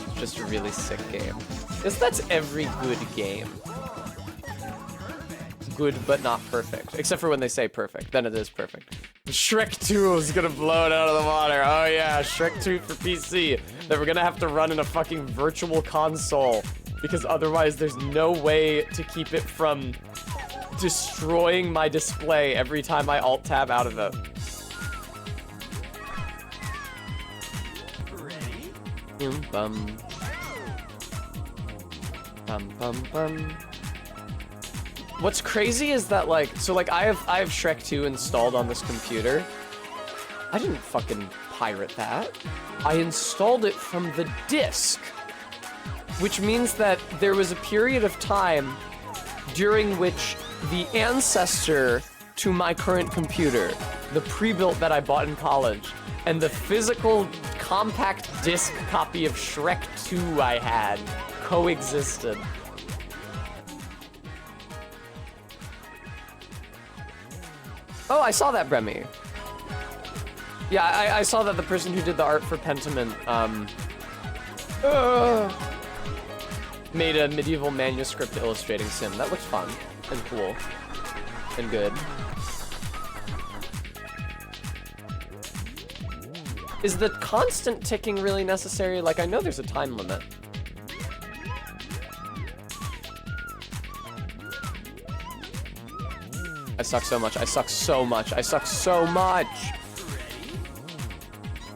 it's just a really sick game. I guess that's every good game. Good, but not perfect. Except for when they say perfect, then it is perfect. Shrek 2 is gonna blow it out of the water. Oh yeah, Shrek 2 for PC. That we're gonna have to run in a fucking virtual console, because otherwise there's no way to keep it from destroying my display every time I alt-tab out of it. Ready? Bum. Bum bum bum. What's crazy is that I have Shrek 2 installed on this computer. I didn't fucking pirate that. I installed it from the disk. Which means that there was a period of time during which the ancestor to my current computer, the pre-built that I bought in college, and the physical compact disc copy of Shrek 2 I had coexisted. Oh, I saw that, Bremy. Yeah, I saw that the person who did the art for Pentiment, made a medieval manuscript illustrating Sim. That looks fun and cool and good. Is the constant ticking really necessary? Like, I know there's a time limit. I suck so much. I suck so much. I suck so much.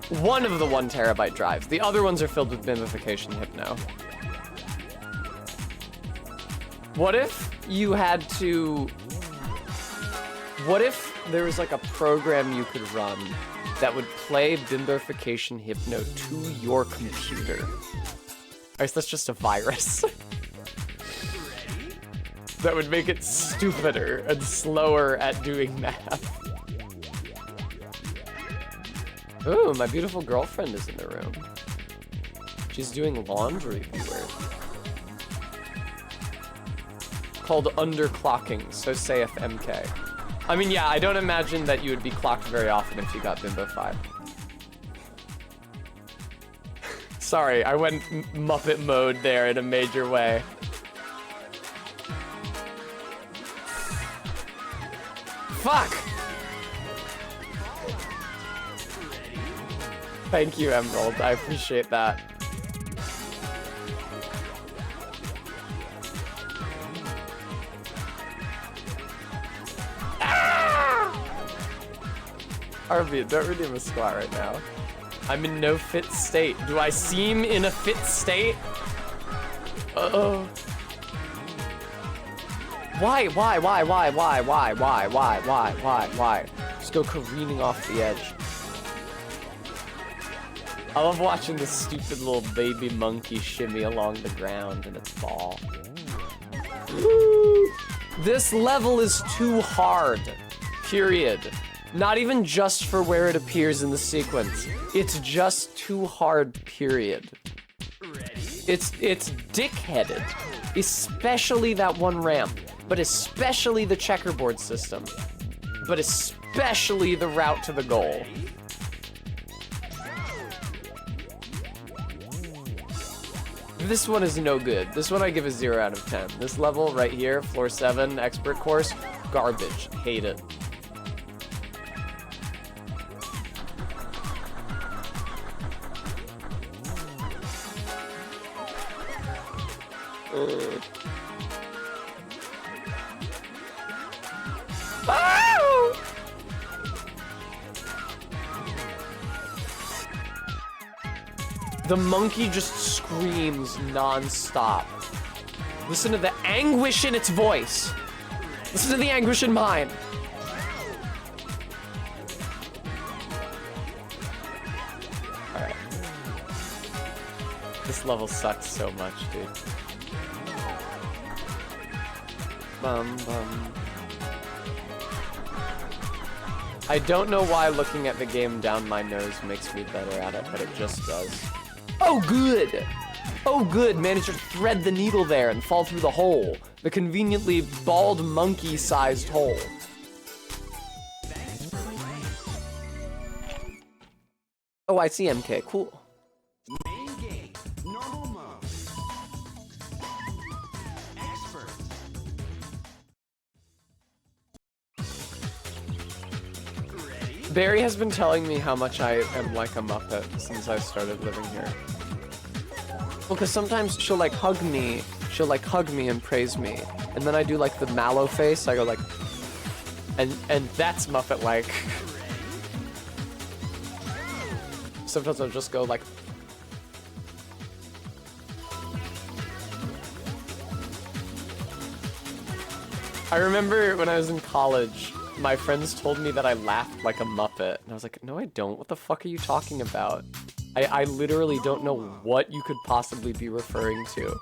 One of the 1 terabyte drives. The other ones are filled with Bimbification Hypno. What if you had to... What if there was like a program you could run that would play Bimbification Hypno to your computer? I guess that's just a virus. That would make it stupider and slower at doing math. Ooh, my beautiful girlfriend is in the room. She's doing laundry viewer. Called underclocking, so saith MK. I mean, yeah, I don't imagine that you would be clocked very often if you got Bimbo 5. Sorry, I went Muppet mode there in a major way. Fuck! Thank you, Emerald. I appreciate that. Ah! Arby, don't redeem a squat right now. I'm in no fit state. Do I seem in a fit state? Uh-oh. Why? Just go careening off the edge. I love watching this stupid little baby monkey shimmy along the ground in its ball. This level is too hard. Period. Not even just for where it appears in the sequence. It's just too hard, period. It's dick-headed. Especially that one ramp. But especially the checkerboard system. But especially the route to the goal. This one is no good. This one I give a 0 out of 10. This level right here, floor 7, expert course, garbage. Hate it. Oh! The monkey just screams non-stop. Listen to the anguish in its voice. Listen to the anguish in mine. All right. This level sucks so much, dude. Bum, bum. I don't know why looking at the game down my nose makes me better at it, but it just does. Oh, good! Oh, good! Managed to thread the needle there and fall through the hole. The conveniently bald monkey-sized hole. Oh, I see MK. Cool. Main game. Normal mode. Expert. Ready? Barry has been telling me how much I am like a Muppet since I started living here. Well, because sometimes she'll like hug me and praise me, and then I do like the mallow face. I go like, and that's Muppet-like. Sometimes I'll just go like. I remember when I was in college, my friends told me that I laughed like a Muppet, and I was like, no, I don't. What the fuck are you talking about? I literally don't know what you could possibly be referring to.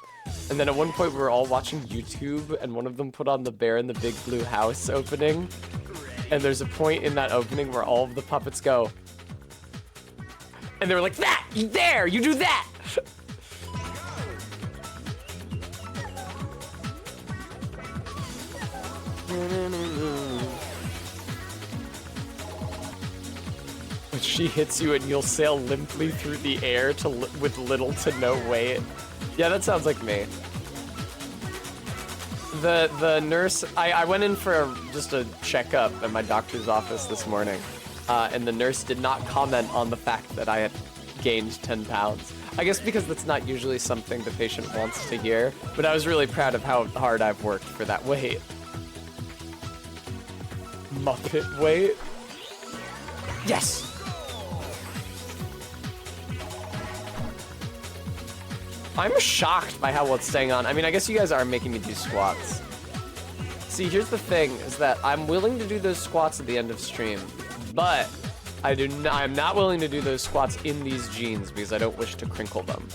And then at one point we were all watching YouTube, and one of them put on the Bear in the Big Blue House opening. And there's a point in that opening where all of the puppets go. And they were like, that! There! You do that! But she hits you and you'll sail limply through the air with little to no weight. Yeah, that sounds like me. The nurse, I went in for just a checkup at my doctor's office this morning, and the nurse did not comment on the fact that I had gained 10 pounds. I guess because that's not usually something the patient wants to hear, but I was really proud of how hard I've worked for that weight. Muppet weight? Yes! I'm shocked by how well it's staying on. I mean, I guess you guys are making me do squats. See, here's the thing, is that I'm willing to do those squats at the end of stream, but I'm not willing to do those squats in these jeans because I don't wish to crinkle them.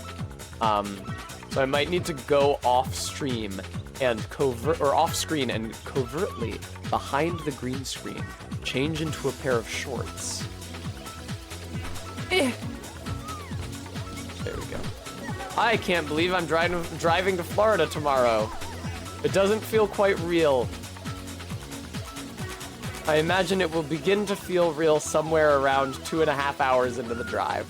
So I might need to go off stream and off screen and covertly behind the green screen change into a pair of shorts. There we go. I can't believe I'm driving to Florida tomorrow. It doesn't feel quite real. I imagine it will begin to feel real somewhere around 2.5 hours into the drive.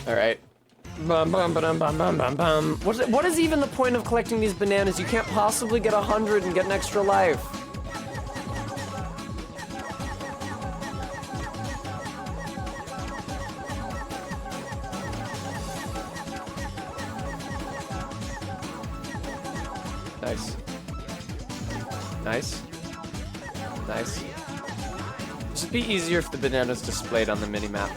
All right. What is even the point of collecting these bananas? You can't possibly get 100 and get an extra life. Nice. Nice. Nice. This would be easier if the banana's displayed on the minimap.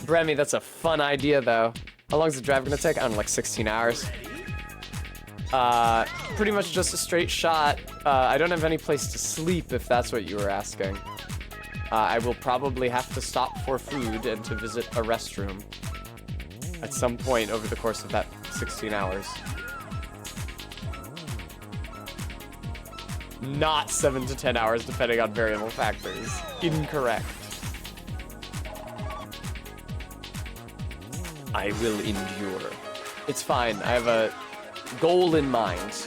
Remy, that's a fun idea, though. How long is the drive gonna take? I don't know, like 16 hours. Pretty much just a straight shot. I don't have any place to sleep, if that's what you were asking. I will probably have to stop for food and to visit a restroom at some point over the course of that 16 hours. Not 7 to 10 hours, depending on variable factors. Incorrect. I will endure. It's fine. I have a goal in mind.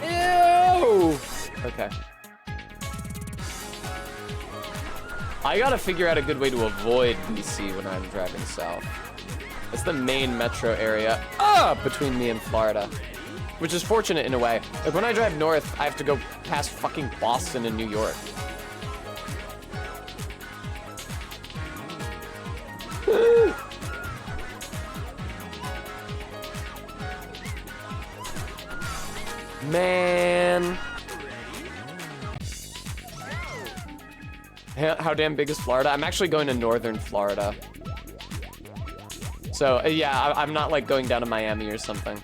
Ew! Okay. I gotta figure out a good way to avoid BC when I'm driving south. It's the main metro area between me and Florida. which is fortunate in a way. Like when I drive north, I have to go past fucking Boston and New York. Man. How damn big is Florida? I'm actually going to northern Florida. So yeah, I'm not like going down to Miami or something.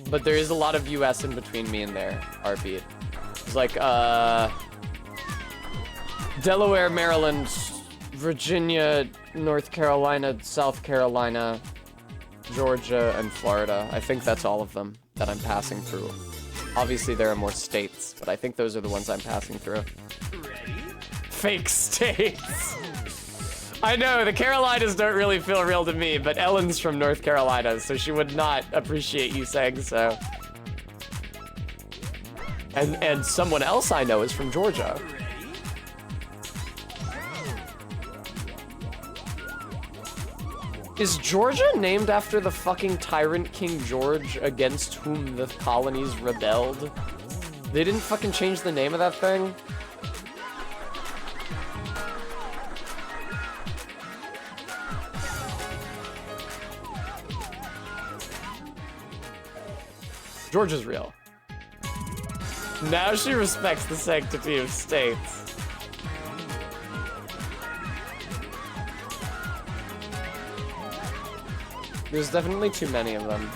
But there is a lot of US in between me and there, Heartbeat. It's like, Delaware, Maryland, Virginia, North Carolina, South Carolina, Georgia, and Florida. I think that's all of them that I'm passing through. Obviously, there are more states, but I think those are the ones I'm passing through. Ready? Fake states. I know, the Carolinas don't really feel real to me, but Ellen's from North Carolina, so she would not appreciate you saying so. And someone else I know is from Georgia. Is Georgia named after the fucking tyrant King George against whom the colonies rebelled? They didn't fucking change the name of that thing? Georgia's real. Now she respects the sanctity of states. There's definitely too many of them.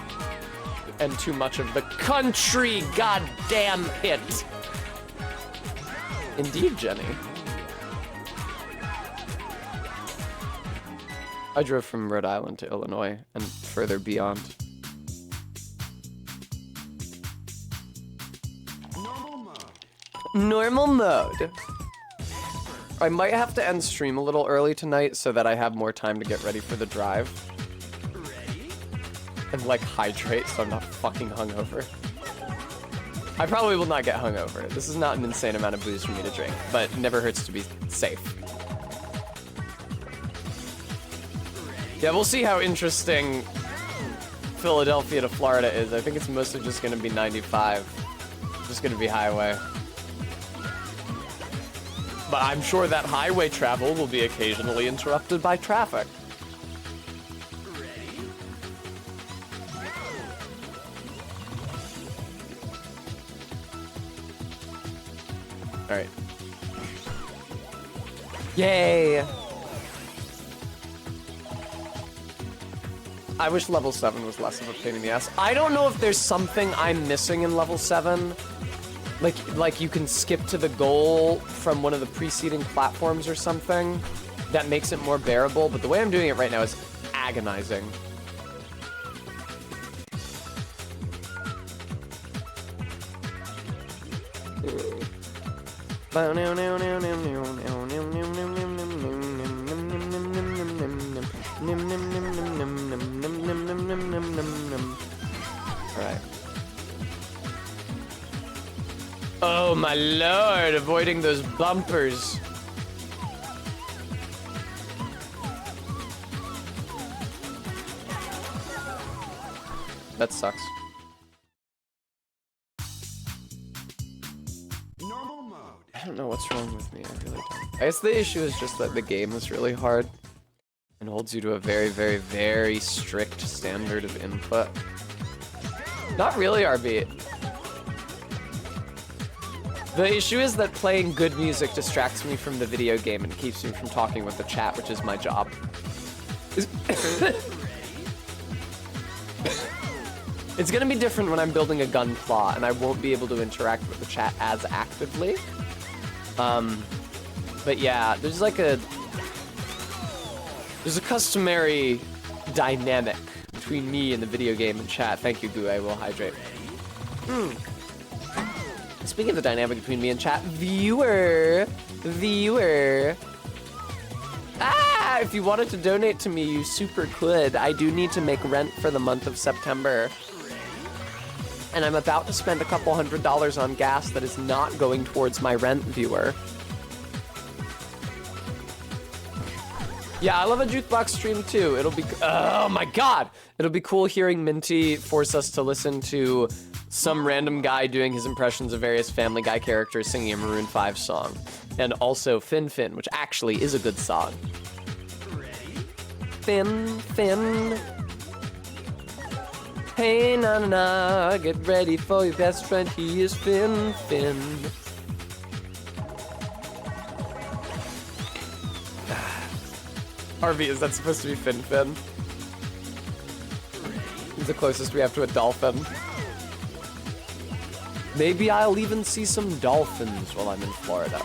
And too much of the country, goddamn it! Indeed, Jenny. I drove from Rhode Island to Illinois and further beyond. Normal mode. Normal mode. I might have to end stream a little early tonight so that I have more time to get ready for the drive. Ready? And like hydrate so I'm not fucking hungover. I probably will not get hungover. This is not an insane amount of booze for me to drink, but it never hurts to be safe. Yeah, we'll see how interesting Philadelphia to Florida is. I think it's mostly just gonna be 95. Just gonna be highway. But I'm sure that highway travel will be occasionally interrupted by traffic. All right. Yay! I wish level 7 was less of a pain in the ass. I don't know if there's something I'm missing in level 7. Like you can skip to the goal from one of the preceding platforms or something that makes it more bearable, but the way I'm doing it right now is agonizing. Alright. Oh my lord, avoiding those bumpers. That sucks. Normal mode. I don't know what's wrong with me, I really don't. I guess the issue is just that the game is really hard and holds you to a very, very, very strict standard of input. Not really, RB. The issue is that playing good music distracts me from the video game and keeps me from talking with the chat, which is my job. It's gonna be different when I'm building a Gunpla, and I won't be able to interact with the chat as actively. But yeah, there's a customary dynamic between me and the video game and chat. Thank you, Goo, I will hydrate. Speaking of the dynamic between me and chat, viewer. If you wanted to donate to me, you super could. I do need to make rent for the month of September. And I'm about to spend a couple $100 on gas that is not going towards my rent, viewer. Yeah, I love a jukebox stream too. It'll be, oh my god! It'll be cool hearing Minty force us to listen to some random guy doing his impressions of various Family Guy characters singing a Maroon 5 song. And also Fin Fin, which actually is a good song. Ready? Fin, Fin. Hey, na na na, get ready for your best friend, he is Fin Fin. Harvey, is that supposed to be Fin Fin? It's the closest we have to a dolphin. Maybe I'll even see some dolphins while I'm in Florida.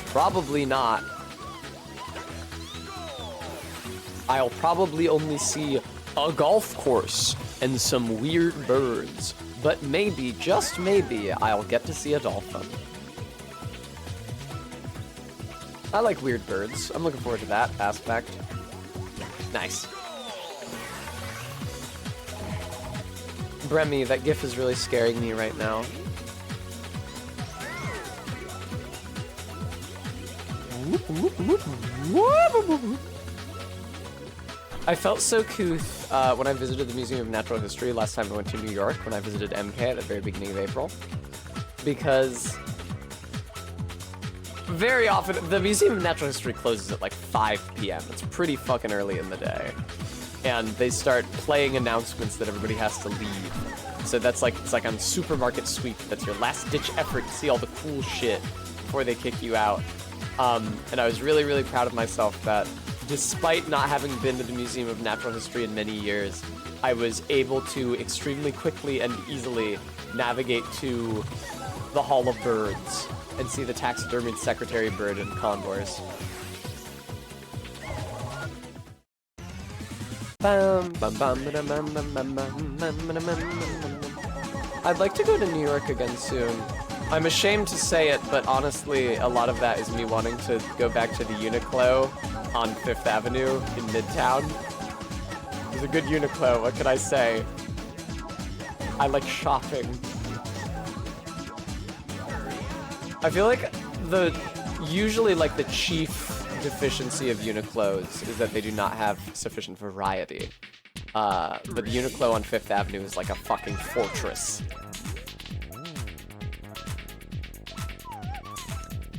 Probably not. I'll probably only see a golf course and some weird birds. But maybe, just maybe, I'll get to see a dolphin. I like weird birds. I'm looking forward to that aspect. Nice. Bremy, that gif is really scaring me right now. I felt so couth when I visited the Museum of Natural History last time I went to New York, when I visited MK at the very beginning of April. Because very often, the Museum of Natural History closes at like 5 p.m. It's pretty fucking early in the day. And they start playing announcements that everybody has to leave. So that's like, it's like on Supermarket Sweep. That's your last ditch effort to see all the cool shit before they kick you out. And I was really, really proud of myself that despite not having been to the Museum of Natural History in many years, I was able to extremely quickly and easily navigate to the Hall of Birds and see the taxidermied secretary bird and condors. I'd like to go to New York again soon. I'm ashamed to say it, but honestly, a lot of that is me wanting to go back to the Uniqlo on 5th Avenue in Midtown. It's a good Uniqlo, what can I say? I like shopping. I feel like usually like the chief deficiency of Uniqlos is that they do not have sufficient variety. But the Uniqlo on 5th Avenue is like a fucking fortress.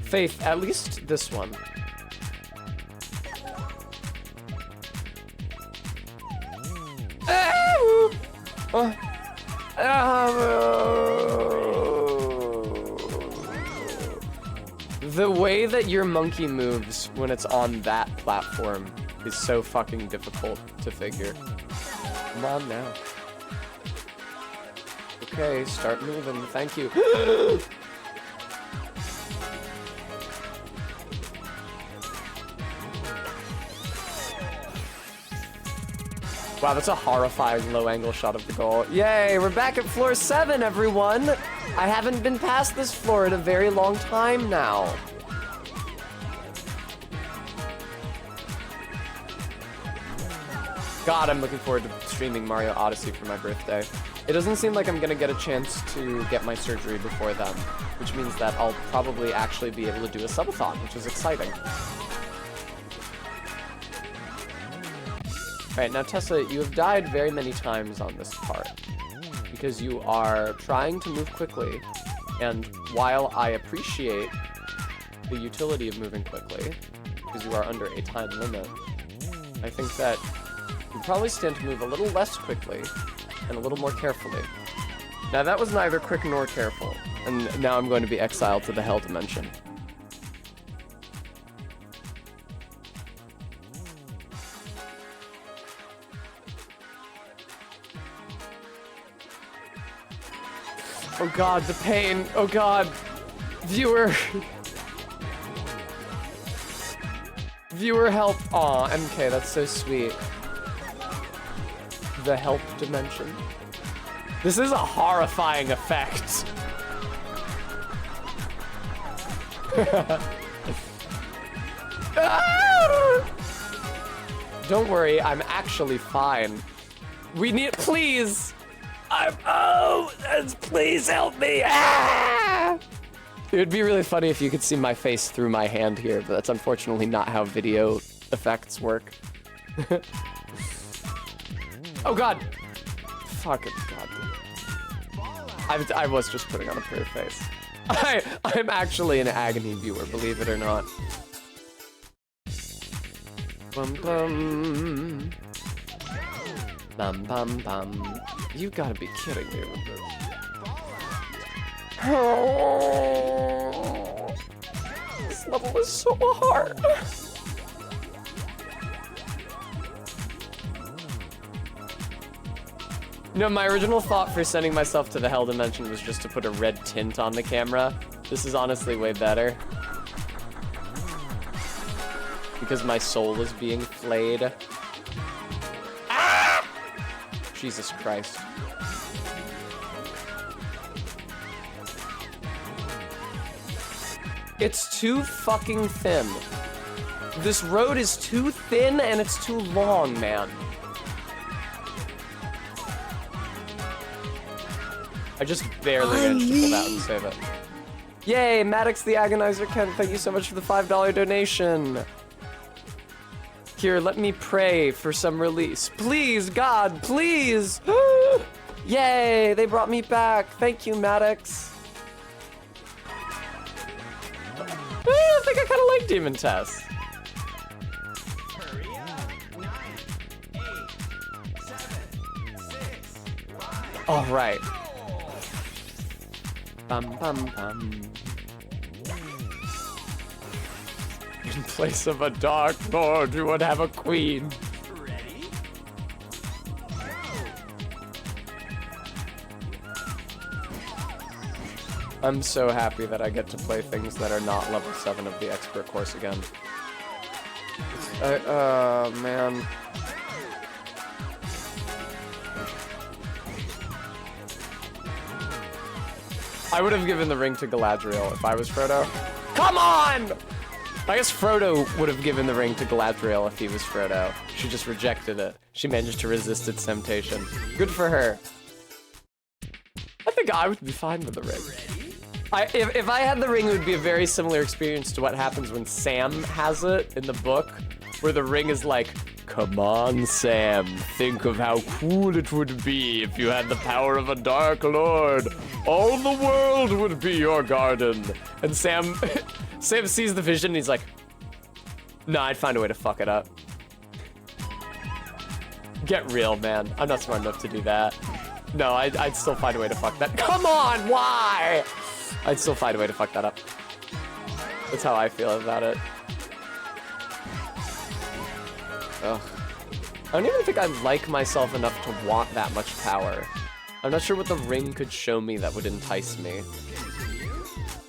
Faith, at least this one. The way that your monkey moves when it's on that platform is so fucking difficult to figure. Come on now. Okay, start moving. Thank you. Wow, that's a horrifying low-angle shot of the goal. Yay, we're back at floor 7, everyone! I haven't been past this floor in a very long time now. God, I'm looking forward to streaming Mario Odyssey for my birthday. It doesn't seem like I'm gonna get a chance to get my surgery before then, which means that I'll probably actually be able to do a subathon, which is exciting. Alright, now Tessa, you have died very many times on this part, because you are trying to move quickly, and while I appreciate the utility of moving quickly, because you are under a time limit, I think that you probably stand to move a little less quickly, and a little more carefully. Now that was neither quick nor careful, and now I'm going to be exiled to the Hell Dimension. Oh god, the pain. Oh god. Viewer. Viewer help. Aw, MK, that's so sweet. The help dimension. This is a horrifying effect. Don't worry, I'm actually fine. We need, please. Please help me. Ah! It would be really funny if you could see my face through my hand here, but that's unfortunately not how video effects work. Oh god! Fucking god. I was just putting on a pretty face. I'm actually an agony viewer, believe it or not. Bum bum. Bum bum bum. You gotta be kidding me with this. Oh, this level is so hard. You know, my original thought for sending myself to the Hell Dimension was just to put a red tint on the camera. This is honestly way better. Because my soul is being flayed. Ah! Jesus Christ. It's too fucking thin. This road is too thin and it's too long, man. I just barely managed to pull that and save it. Yay, Maddox the Agonizer Kent, thank you so much for the $5 donation. Here, let me pray for some release. Please, God, please. Yay, they brought me back. Thank you, Maddox. I think I kind of like Demon Test. Hurry up. 9, 8, 7, 6, 5. All right. Bum bum bum. In place of a Dark Lord, you would have a queen. Ready? I'm so happy that I get to play things that are not level 7 of the expert course again. Man. I would have given the ring to Galadriel if I was Frodo. Come on! I guess Frodo would have given the ring to Galadriel if he was Frodo. She just rejected it. She managed to resist its temptation. Good for her. I think I would be fine with the ring. If I had the ring, it would be a very similar experience to what happens when Sam has it in the book, where the ring is like, come on, Sam, think of how cool it would be if you had the power of a Dark Lord. All the world would be your garden. And Sam sees the vision and he's like, nah, I'd find a way to fuck it up. Get real, man. I'm not smart enough to do that. No, I'd still find a way to fuck that. Come on, why? I'd still find a way to fuck that up. That's how I feel about it. Ugh. I don't even think I like myself enough to want that much power. I'm not sure what the ring could show me that would entice me.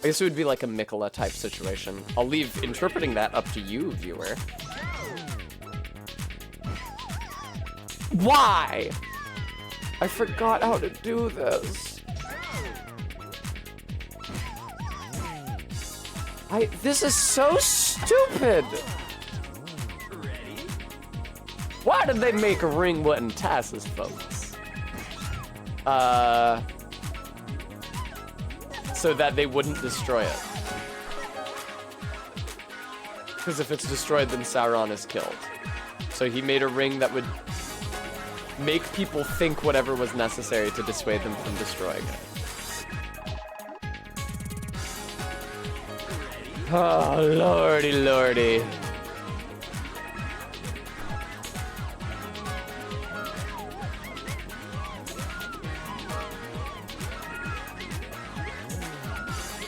I guess it would be like a Mikola type situation. I'll leave interpreting that up to you, viewer. Why? I forgot how to do this. This is so stupid. Why did they make a ring what entices folks? So that they wouldn't destroy it. Because if it's destroyed, then Sauron is killed. So he made a ring that would make people think whatever was necessary to dissuade them from destroying it. Oh, lordy, lordy.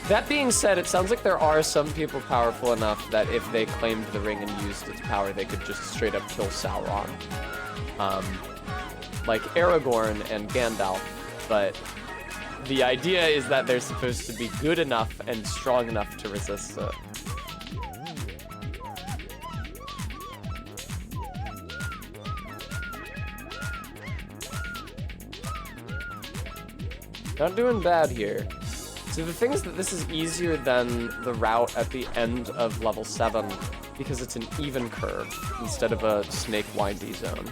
That being said, it sounds like there are some people powerful enough that if they claimed the ring and used its power, they could just straight up kill Sauron. Like Aragorn and Gandalf, but the idea is that they're supposed to be good enough and strong enough to resist it. Not doing bad here. So the thing is that this is easier than the route at the end of level 7 because it's an even curve instead of a snake windy zone.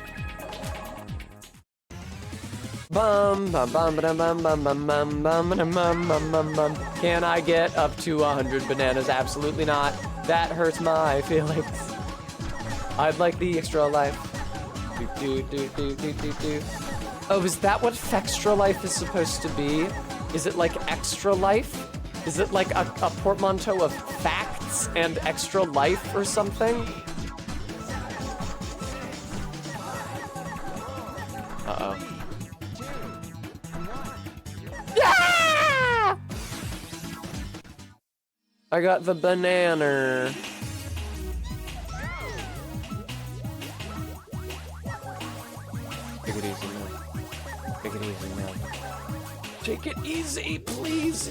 Bum bum bum bum bum bum bum bum bum bum bum bum bum. Can I get up to 100 bananas? Absolutely not. That hurts my feelings. I'd like the extra life. Oh, is that what Fextra Life is supposed to be? Is it like extra life? Is it like a portmanteau of facts and extra life or something? Uh-oh. Yeah! I got the banana. Take it easy now. Take it easy now. Take it easy, please.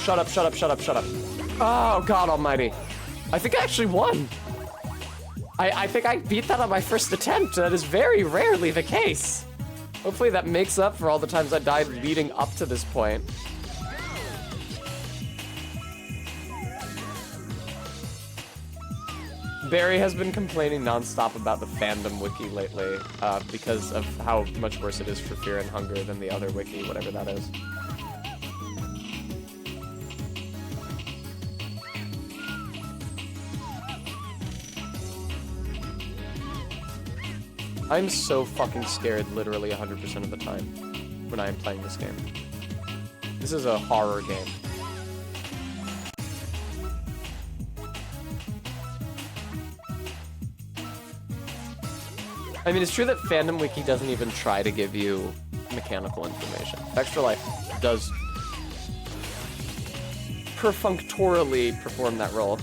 Shut up, shut up, shut up, shut up. Oh, God almighty. I think I actually won. I think I beat that on my first attempt. That is very rarely the case. Hopefully that makes up for all the times I died leading up to this point. Barry has been complaining nonstop about the fandom wiki lately because of how much worse it is for Fear and Hunger than the other wiki, whatever that is. I'm so fucking scared literally 100% of the time when I am playing this game. This is a horror game. I mean, it's true that Fandom Wiki doesn't even try to give you mechanical information. Extra Life does perfunctorily perform that role.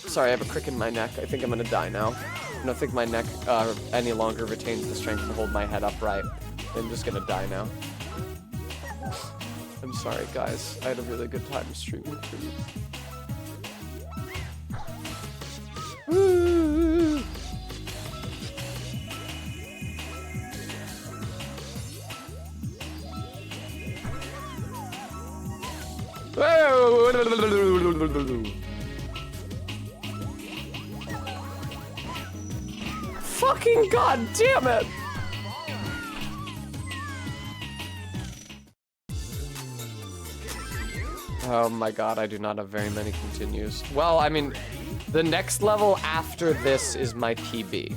Sorry, I have a crick in my neck. I think I'm gonna die now. I don't think my neck any longer retains the strength to hold my head upright. I'm just gonna die now. I'm sorry, guys. I had a really good time streaming for you. Fucking god damn it! Oh my god, I do not have very many continues. Well, I mean, the next level after this is my PB.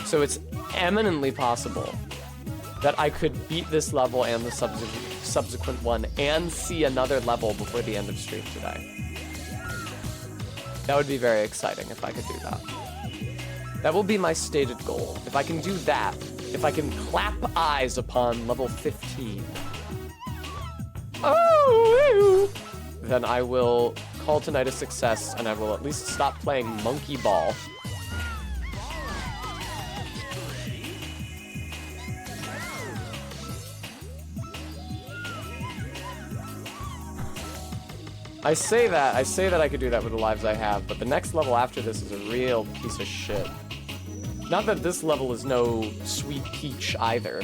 So it's eminently possible that I could beat this level and the subsequent one and see another level before the end of stream today. That would be very exciting if I could do that. That will be my stated goal. If I can do that, if I can clap eyes upon level 15, then I will call tonight a success and I will at least stop playing Monkey Ball. I say that I could do that with the lives I have, but the next level after this is a real piece of shit. Not that this level is no sweet peach either.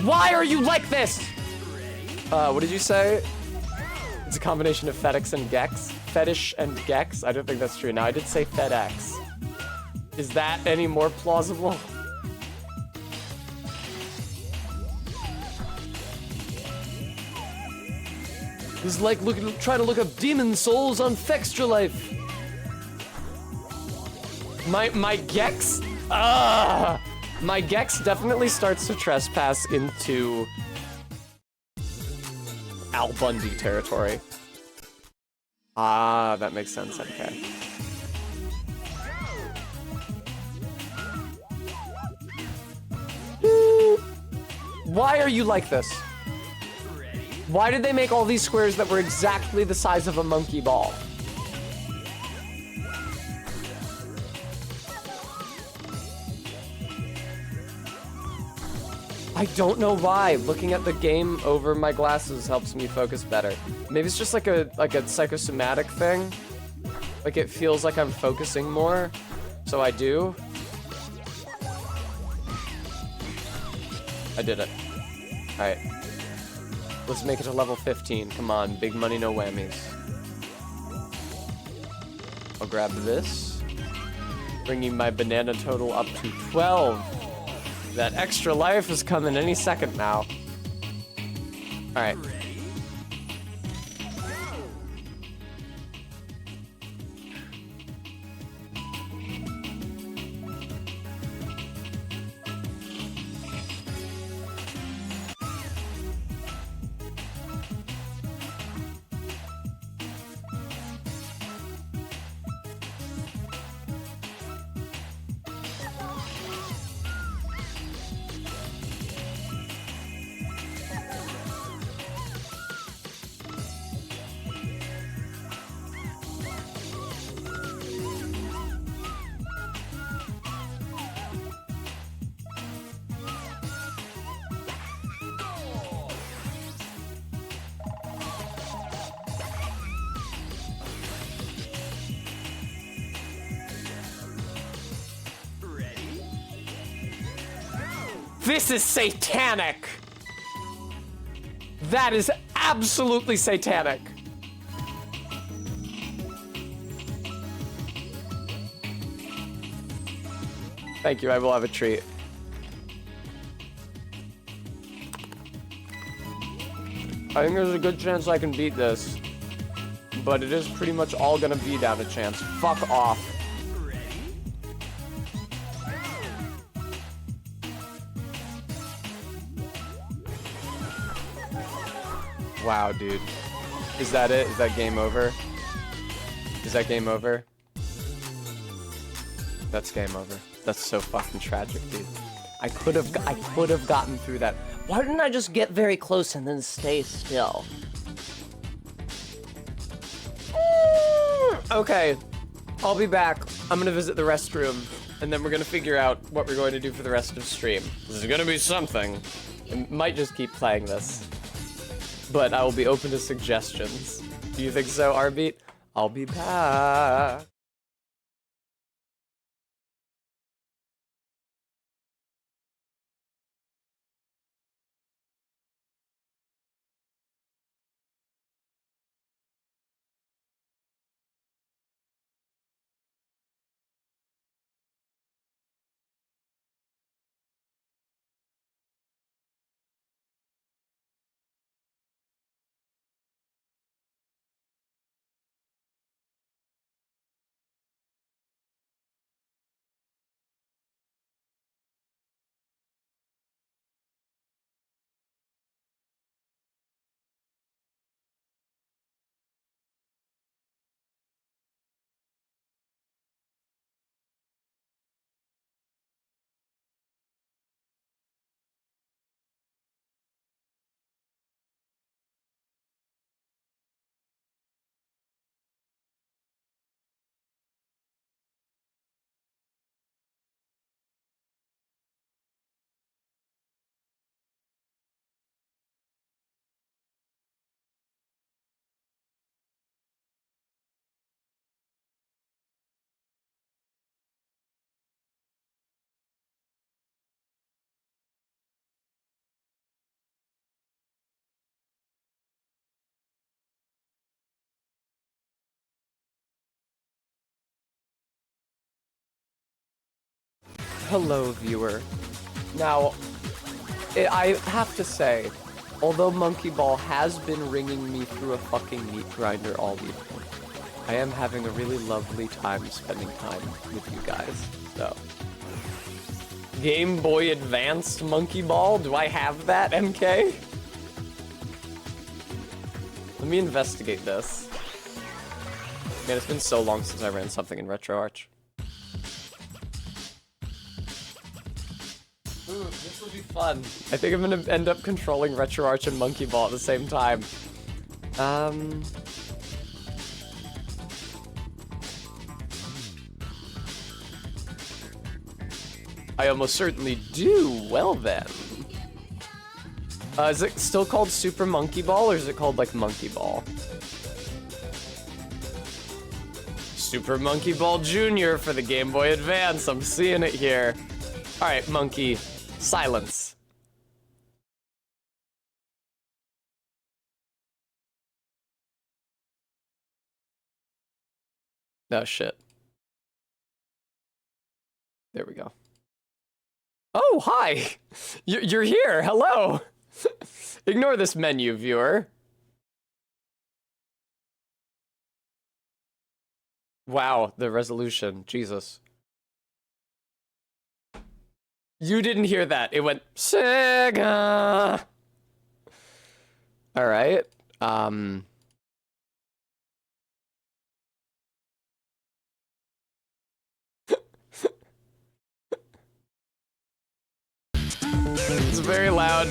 Why are you like this? What did you say? It's a combination of FedEx and Gex. Fetish and Gex? I don't think that's true. Now, I did say FedEx. Is that any more plausible? This is like trying to look up demon souls on Fextra Life. My Gex? My Gex definitely starts to trespass into Al Bundy territory. Ah, that makes sense, okay. Why are you like this? Why did they make all these squares that were exactly the size of a monkey ball? I don't know why. Looking at the game over my glasses helps me focus better. Maybe it's just like a psychosomatic thing. Like it feels like I'm focusing more, so I do. I did it. All right. Let's make it to level 15. Come on, big money, no whammies. I'll grab this. Bringing my banana total up to 12. That extra life is coming any second now. Alright. This is satanic! That is absolutely satanic! Thank you, I will have a treat. I think there's a good chance I can beat this. But it is pretty much all gonna be down to chance. Fuck off. Wow, dude. Is that it? Is that game over? Is that game over? That's game over. That's so fucking tragic, dude. I could have gotten through that. Why didn't I just get very close and then stay still? Okay, I'll be back. I'm gonna visit the restroom, and then we're gonna figure out what we're going to do for the rest of stream. This is gonna be something. I might just keep playing this. But I will be open to suggestions. Do you think so, Arbeat? I'll be back. Hello, viewer. Now, I have to say, although Monkey Ball has been ringing me through a fucking meat grinder all evening, I am having a really lovely time spending time with you guys, so. Game Boy Advanced Monkey Ball? Do I have that, MK? Let me investigate this. Man, it's been so long since I ran something in RetroArch. Ooh, this will be fun. I think I'm gonna end up controlling RetroArch and Monkey Ball at the same time. I almost certainly do. Well then. Is it still called Super Monkey Ball, or is it called like Monkey Ball? Super Monkey Ball Jr. for the Game Boy Advance. I'm seeing it here. All right, Monkey. Silence. Oh, shit. There we go. Oh, hi! You're here! Hello! Ignore this menu, viewer. Wow, the resolution. Jesus. You didn't hear that. It went, Sega! Alright. It's very loud.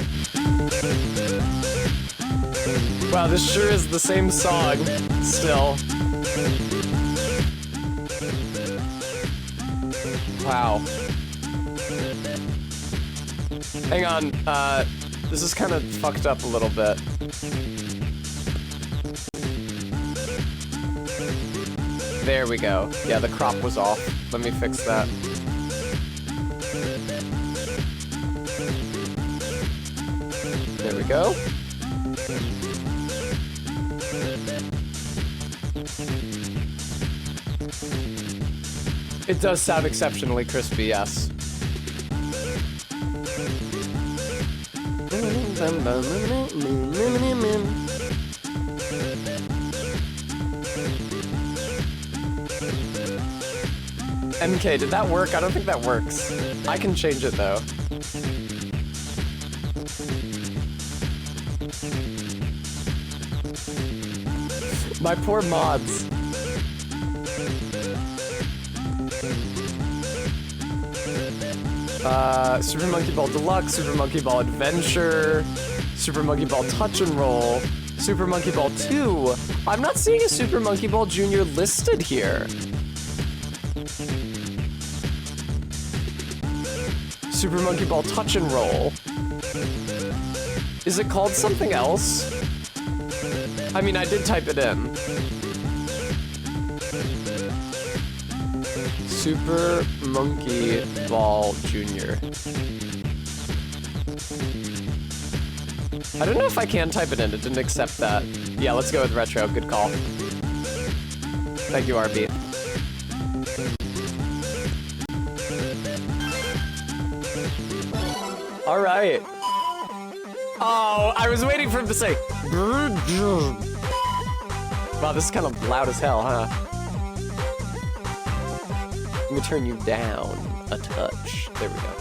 Wow, this sure is the same song, still. Wow. Hang on, this is kind of fucked up a little bit. There we go. Yeah, the crop was off. Let me fix that. There we go. It does sound exceptionally crispy, yes. MK, did that work? I don't think that works. I can change it though. My poor mods. Super Monkey Ball Deluxe, Super Monkey Ball Adventure, Super Monkey Ball Touch and Roll, Super Monkey Ball 2. I'm not seeing a Super Monkey Ball Jr. listed here. Super Monkey Ball Touch and Roll. Is it called something else? I mean, I did type it in. Super Monkey Ball Jr. I don't know if I can type it in. It didn't accept that. Yeah, let's go with retro. Good call. Thank you, RB. All right. Oh, I was waiting for him to say. Wow, this is kind of loud as hell, huh? Let me turn you down a touch. There we go.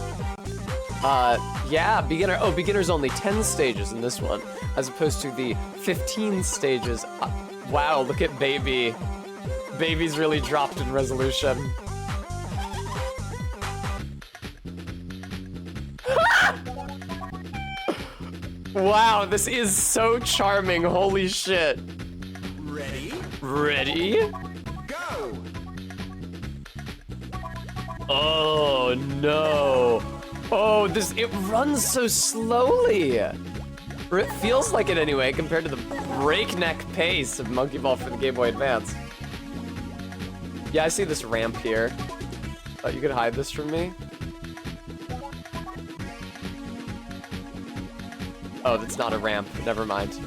Yeah, beginner. Oh, beginner's only 10 stages in this one, as opposed to the 15 stages. Wow, look at Baby. Baby's really dropped in resolution. Wow, this is so charming. Holy shit. Ready? Ready? Go! Oh no. Oh, it runs so slowly. Or it feels like it anyway, compared to the breakneck pace of Monkey Ball for the Game Boy Advance. Yeah, I see this ramp here. Thought you could hide this from me. Oh, that's not a ramp. Never mind.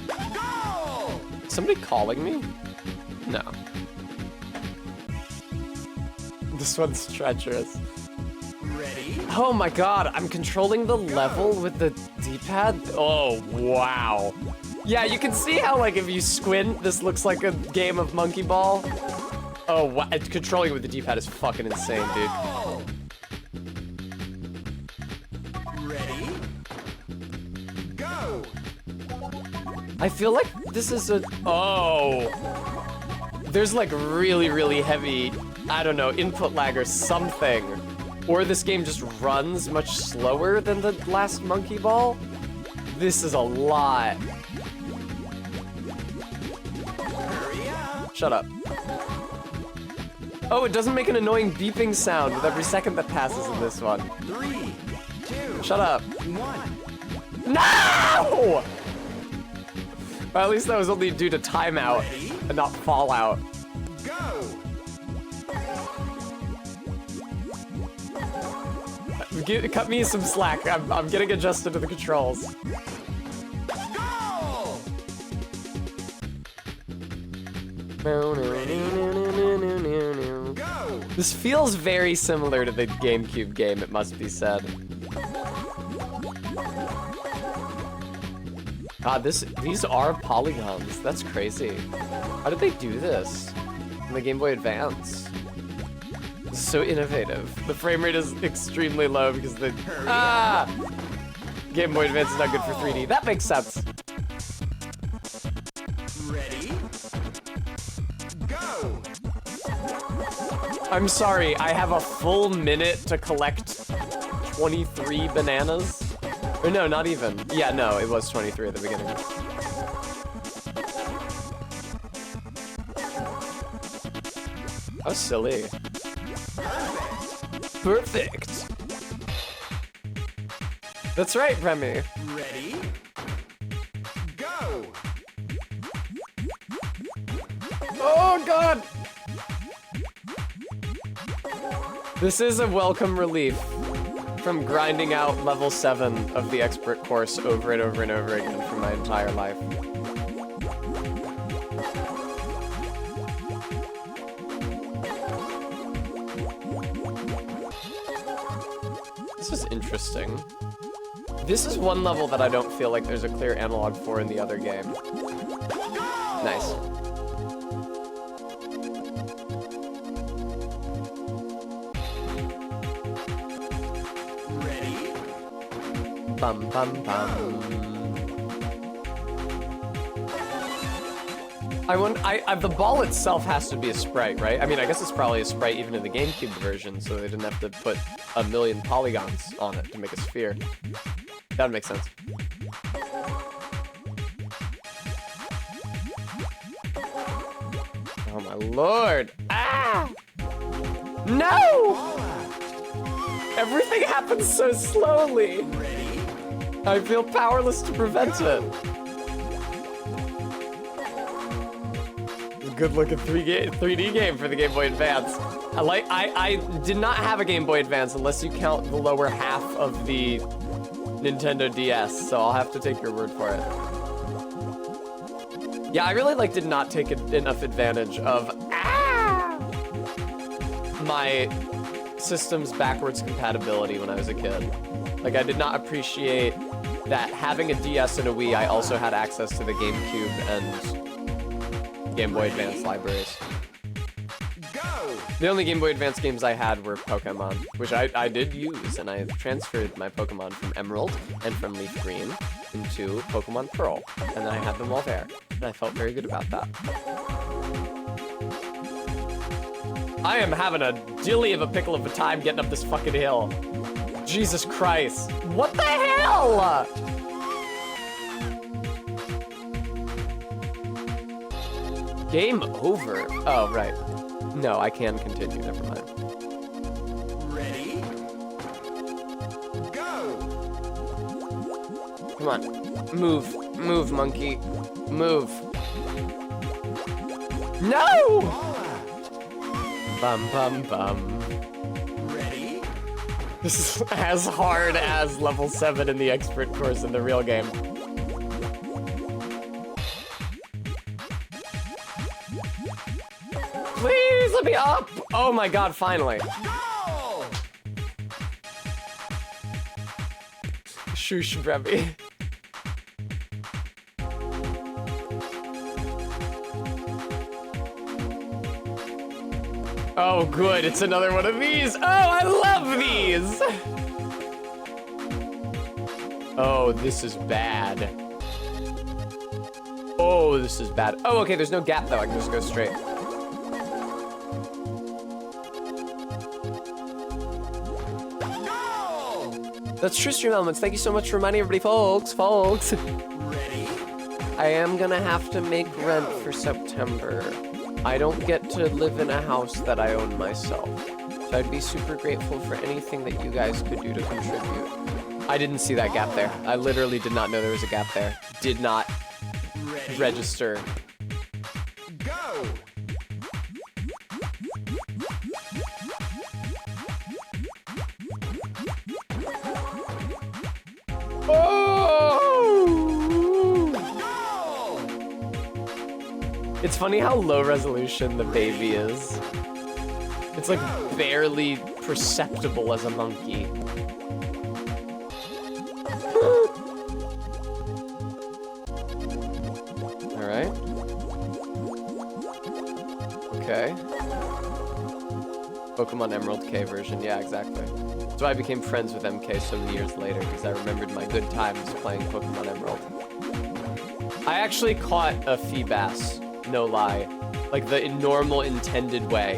Go! Somebody calling me? No. This one's treacherous. Ready? Oh my god, I'm controlling the level with the D-pad? Oh, wow. Yeah, you can see how, like, if you squint, this looks like a game of Monkey Ball. Oh, wow. Controlling it with the D-pad is fucking insane, dude. Go! Ready? Go! I feel like this is a... Oh. There's, like, really, really heavy, I don't know, input lag or something. Or this game just runs much slower than the last Monkey Ball. This is a lot. Hurry up! Shut up. Oh, it doesn't make an annoying beeping sound with every second that passes in this one. 3, 2, Shut up. 1. No! Well, at least that was only due to timeout and not fallout. Go! Cut me some slack. I'm getting adjusted to the controls. Go! Go. This feels very similar to the GameCube game, it must be said. God, these are polygons. That's crazy. How did they do this in the Game Boy Advance? This is so innovative. The frame rate is extremely low because the Game Boy Advance is not good for 3D. That makes sense. Ready? Go. I'm sorry, I have a full minute to collect 23 bananas. Or no, not even. Yeah, no, it was 23 at the beginning. How silly. Perfect. That's right, Remy. Ready? Go. Oh, God. This is a welcome relief from grinding out level 7 of the expert course over and over and over again for my entire life. This is interesting. This is one level that I don't feel like there's a clear analog for in the other game. Nice. Ready? Bum bum bum. The ball itself has to be a sprite, right? I mean, I guess it's probably a sprite even in the GameCube version, so they didn't have to put a million polygons on it to make a sphere. That would make sense. Oh my lord! Ah! No! Everything happens so slowly. Ready? I feel powerless to prevent it. It's a good looking 3D game for the Game Boy Advance. I did not have a Game Boy Advance unless you count the lower half of the Nintendo DS, so I'll have to take your word for it. Yeah, I really did not take enough advantage of my system's backwards compatibility when I was a kid. I did not appreciate that having a DS and a Wii, I also had access to the GameCube and Game Boy Advance libraries. Go. The only Game Boy Advance games I had were Pokemon, which I did use, and I transferred my Pokemon from Emerald and from Leaf Green into Pokemon Pearl, and then I had them all there, and I felt very good about that. I am having a dilly of a pickle of a time getting up this fucking hill. Jesus Christ. What the hell? Game over. Oh, right. No, I can continue. Never mind. Ready? Go. Come on. Move. Move, monkey. Move. No! Bum, bum, bum. Ready? This is as hard as level 7 in the expert course in the real game. Please let me up! Oh my god, finally. Go. Shush, Brevi. Oh, good, it's another one of these. Oh, I love these. Oh, this is bad. Oh, this is bad. Oh, okay, there's no gap though. I can just go straight. Go. That's true, Stream Elements. Thank you so much for reminding everybody, folks. Ready? I am gonna have to make rent for September. I don't get to live in a house that I own myself. So I'd be super grateful for anything that you guys could do to contribute. I didn't see that gap there. I literally did not know there was a gap there. Did not Ready? register. Go. Oh! Go. It's funny how low resolution the baby is. It's like barely perceptible as a monkey. Alright. Okay. Pokemon Emerald K version, yeah, exactly. That's why I became friends with MK so many years later, because I remembered my good times playing Pokemon Emerald. I actually caught a Feebas, no lie. Like the normal intended way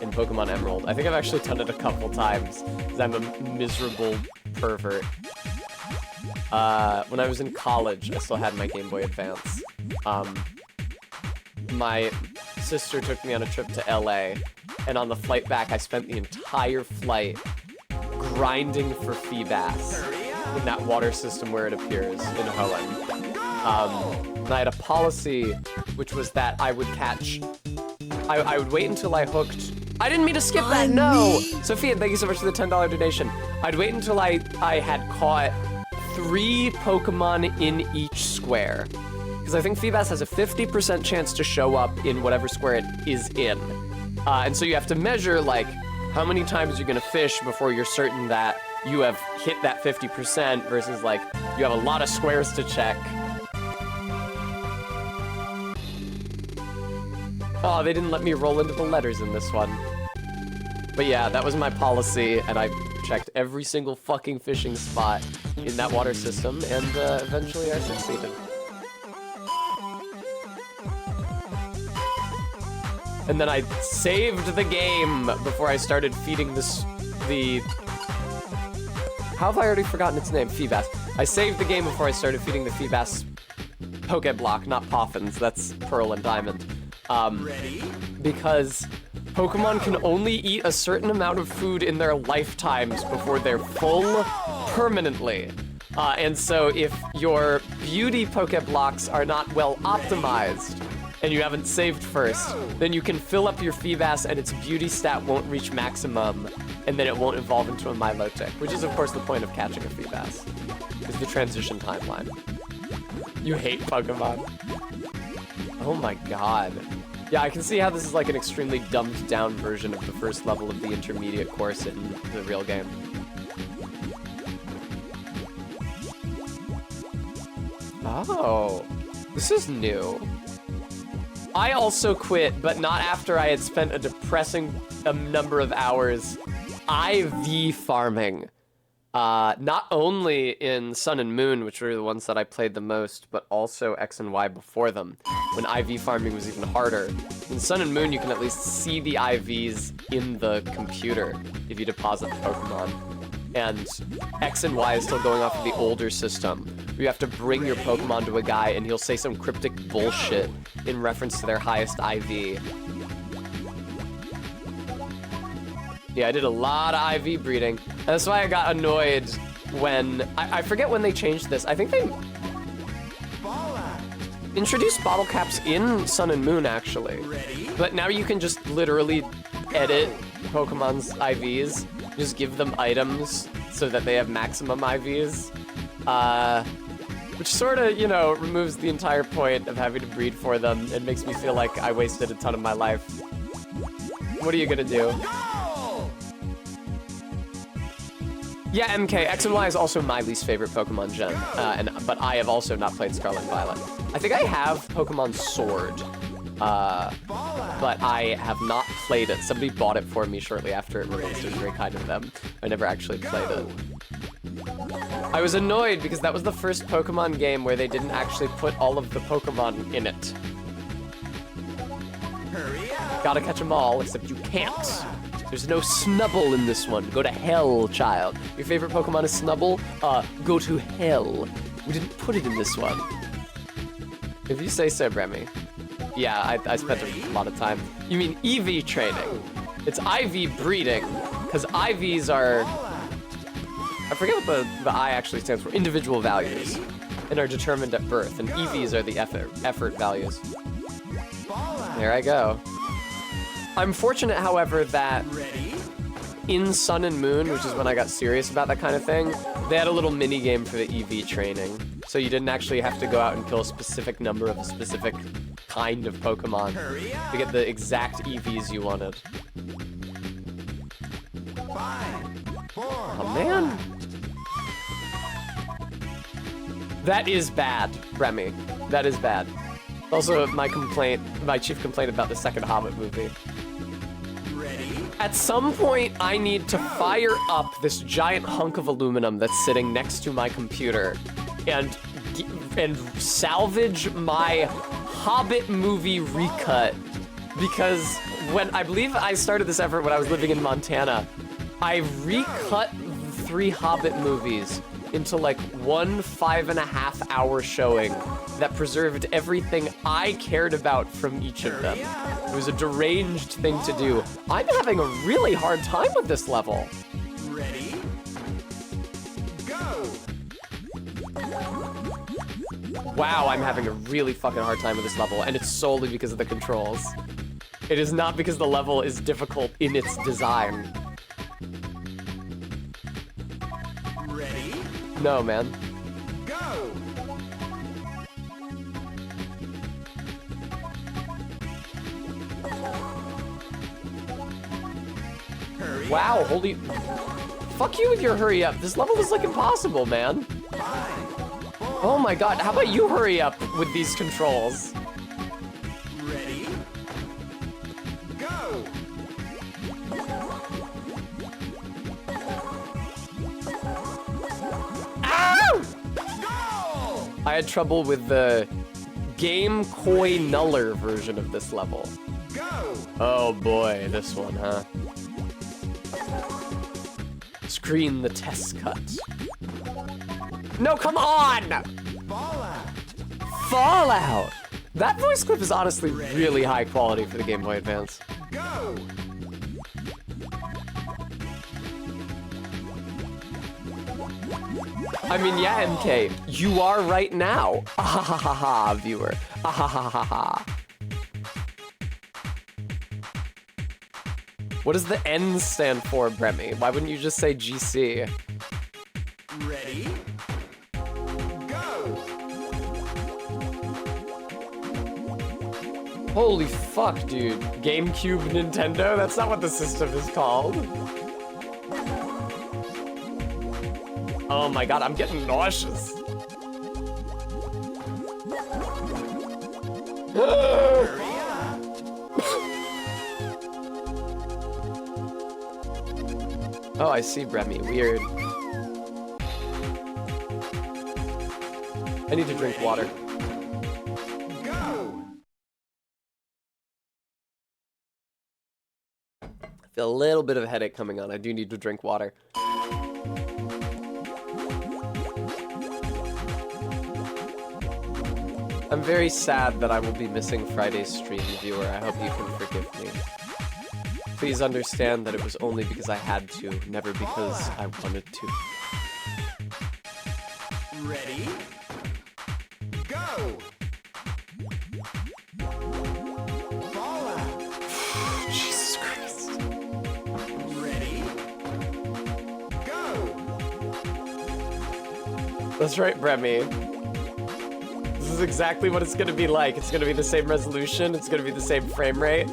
in Pokemon Emerald. I think I've actually done it a couple times, because I'm a miserable pervert. When I was in college, I still had my Game Boy Advance. My sister took me on a trip to LA, and on the flight back, I spent the entire flight grinding for Feebas in that water system where it appears in Hoenn. And I had a policy, which was that I would catch... I would wait until I hooked... I didn't mean to skip that, no! Sophia, thank you so much for the $10 donation. I'd wait until I had caught 3 Pokemon in each square. Because I think Feebas has a 50% chance to show up in whatever square it is in. And so you have to measure, like, how many times you're gonna fish before you're certain that you have hit that 50% versus, like, you have a lot of squares to check. Oh, they didn't let me roll into the letters in this one. But yeah, that was my policy, and I checked every single fucking fishing spot in that water system, and eventually I succeeded. And then I saved the game before I started feeding the... How have I already forgotten its name? Feebas. I saved the game before I started feeding the Feebas Pokeblock, not Poffins. That's Pearl and Diamond. Ready? Because Pokemon can only eat a certain amount of food in their lifetimes before they're full permanently. And so if your beauty Pokeblocks are not well optimized, and you haven't saved first, then you can fill up your Feebas and its beauty stat won't reach maximum, and then it won't evolve into a Milotic, which is of course the point of catching a Feebas, is the transition timeline. You hate Pokemon. Oh my god. Yeah, I can see how this is like an extremely dumbed down version of the first level of the intermediate course in the real game. Oh, this is new. I also quit, but not after I had spent a depressing number of hours IV farming. Not only in Sun and Moon, which were the ones that I played the most, but also X and Y before them, when IV farming was even harder. In Sun and Moon, you can at least see the IVs in the computer if you deposit the Pokemon. And X and Y is still going off of the older system, where you have to bring your Pokemon to a guy and he'll say some cryptic bullshit in reference to their highest IV. Yeah, I did a lot of IV breeding. And that's why I got annoyed when... I forget when they changed this. I think they introduced bottle caps in Sun and Moon, actually. But now you can just literally edit Pokemon's IVs. Just give them items so that they have maximum IVs. Which sort of, you know, removes the entire point of having to breed for them and makes me feel like I wasted a ton of my life. What are you gonna do? Yeah, MK, X and Y is also my least favorite Pokemon gen, but I have also not played Scarlet and Violet. I think I have Pokemon Sword, but I have not played it. Somebody bought it for me shortly after it released. It was very kind of them. I never actually played it. I was annoyed because that was the first Pokemon game where they didn't actually put all of the Pokemon in it. Hurry up! Gotta catch them all, except you can't. There's no Snubble in this one. Go to hell, child. Your favorite Pokemon is Snubble? Go to hell. We didn't put it in this one. If you say so, Remy. Yeah, I spent a lot of time. You mean EV training. It's IV breeding, because IVs are... I forget what the I actually stands for. Individual values, and are determined at birth, and EVs are the effort values. There I go. I'm fortunate, however, that in Sun and Moon, which is when I got serious about that kind of thing, they had a little mini game for the EV training. So you didn't actually have to go out and kill a specific number of a specific kind of Pokemon Hurry up. to get the exact EVs you wanted. 5, 4, Oh man. That is bad, Remy. That is bad. Also, my chief complaint about the second Hobbit movie. ready, At some point, I need to fire up this giant hunk of aluminum that's sitting next to my computer and salvage my Hobbit movie recut. Because when I believe I started this effort when I was living in Montana, I recut 3 Hobbit movies into like one 5.5 hour showing that preserved everything I cared about from each of them. It was a deranged thing to do. I'm having a really hard time with this level. ready, go. Wow, I'm having a really fucking hard time with this level, and it's solely because of the controls. It is not because the level is difficult in its design. Ready, No, man. go. Hurry Wow, holy... Fuck you with your hurry up. This level is like impossible, man. 5, 4, Oh my god, how about you hurry up with these controls? ready, go. Ow! Go! I had trouble with the Game Koi Nuller version of this level. Go! Oh boy, this one, huh? Screen the test cut. No, come on! Fallout! Fallout! That voice clip is honestly really high quality for the Game Boy Advance. Go! I mean, yeah, MK, you are right now. Ah ha ha ha ha, viewer. Ah ha ha ha ha. What does the N stand for, Bremy? Why wouldn't you just say GC? Ready? Go! Holy fuck, dude. GameCube Nintendo? That's not what the system is called. Oh my god, I'm getting nauseous. Hurry up! Oh, I see, Bremy. Weird. I need to drink water. Go! I feel a little bit of a headache coming on. I do need to drink water. I'm very sad that I will be missing Friday's stream, viewer. I hope you can forgive me. Please understand that it was only because I had to, never because I wanted to. Ready? Go! Fallout! Jesus Christ. Ready? Go! That's right, Bremy. This is exactly what it's gonna be like. It's gonna be the same resolution. It's gonna be the same frame rate.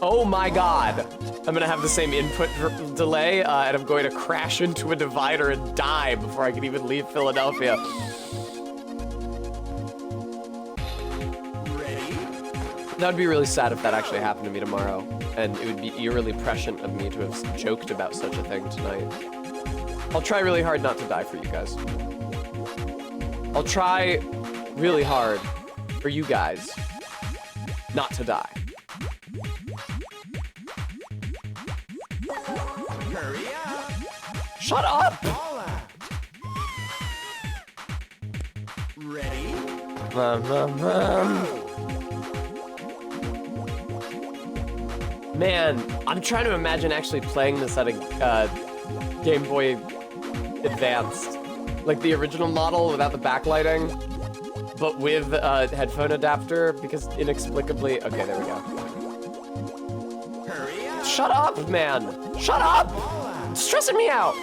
Oh my god. I'm gonna have the same input delay, and I'm going to crash into a divider and die before I can even leave Philadelphia. Ready? That would be really sad if that actually happened to me tomorrow, and it would be eerily prescient of me to have joked about such a thing tonight. I'll try really hard not to die for you guys. I'll try really hard for you guys not to die. Hurry up! Shut up! Fallout! Ready? Man, I'm trying to imagine actually playing this at a Game Boy Advanced. Like the original model without the backlighting, but with a headphone adapter, because inexplicably... Okay, there we go. Hurry up! Shut up, man! Shut up! Fallout! It's stressing me out!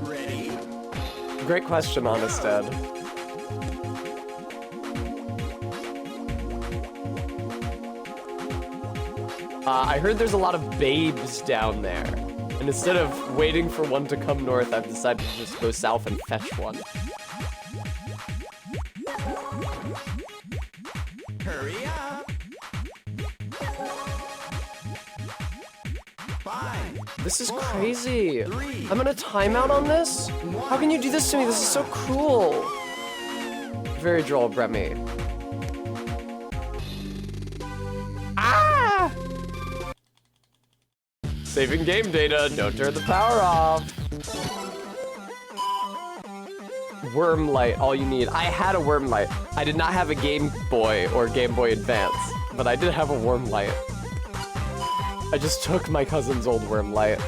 Ready? Great question, Honest Ed. I heard there's a lot of babes down there. And instead of waiting for one to come north, I've decided to just go south and fetch one. Hurry up. 5. This is 4, crazy. 3, I'm gonna timeout on this? How can you do this to me? This is so cruel. Very droll, Bremy. Ah! Saving game data, don't turn the power off. Worm light, all you need. I had a worm light. I did not have a Game Boy or Game Boy Advance, but I did have a worm light. I just took my cousin's old worm light.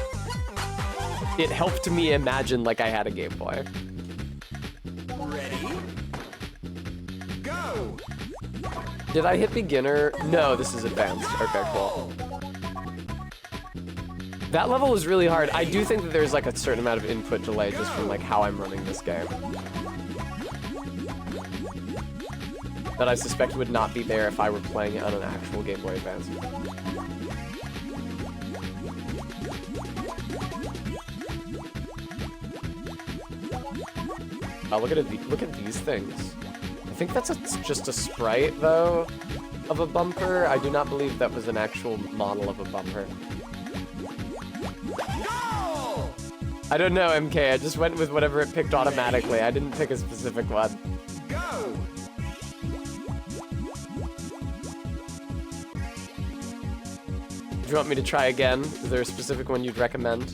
It helped me imagine like I had a Game Boy. ready, go. Did I hit beginner? No, this is advanced. Okay, cool. That level was really hard. I do think that there's like a certain amount of input delay just from like how I'm running this game. That I suspect would not be there if I were playing it on an actual Game Boy Advance. Oh, look at these things. I think that's just a sprite, though, of a bumper. I do not believe that was an actual model of a bumper. Go! I don't know, MK. I just went with whatever it picked automatically. I didn't pick a specific one. Go! Do you want me to try again? Is there a specific one you'd recommend?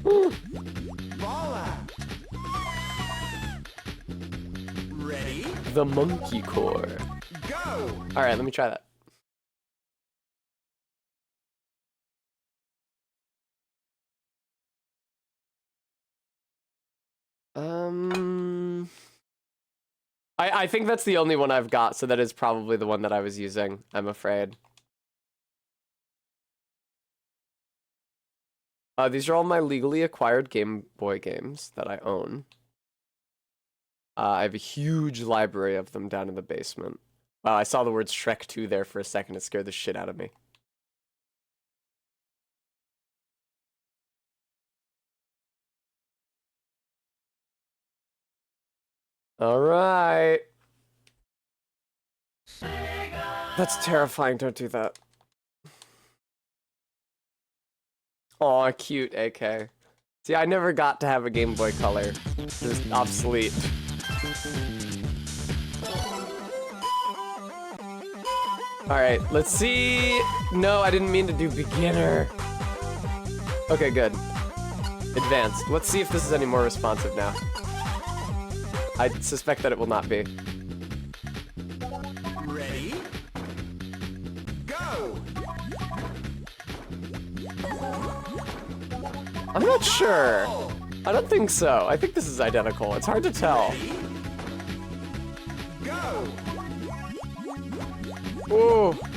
Voila! Ready, The Monkey Core. go! Alright, let me try that. I think that's the only one I've got, so that is probably the one that I was using, I'm afraid. These are all my legally acquired Game Boy games that I own. I have a huge library of them down in the basement. Wow, I saw the words Shrek 2 there for a second. It scared the shit out of me. All right. That's terrifying. Don't do that. Aw, cute, AK. See, I never got to have a Game Boy Color. It was obsolete. Alright, let's see. No, I didn't mean to do beginner. Okay, good. Advanced. Let's see if this is any more responsive now. I suspect that it will not be. Ready, go! I'm not sure. I don't think so. I think this is identical. It's hard to tell. Ready, go! Ooh.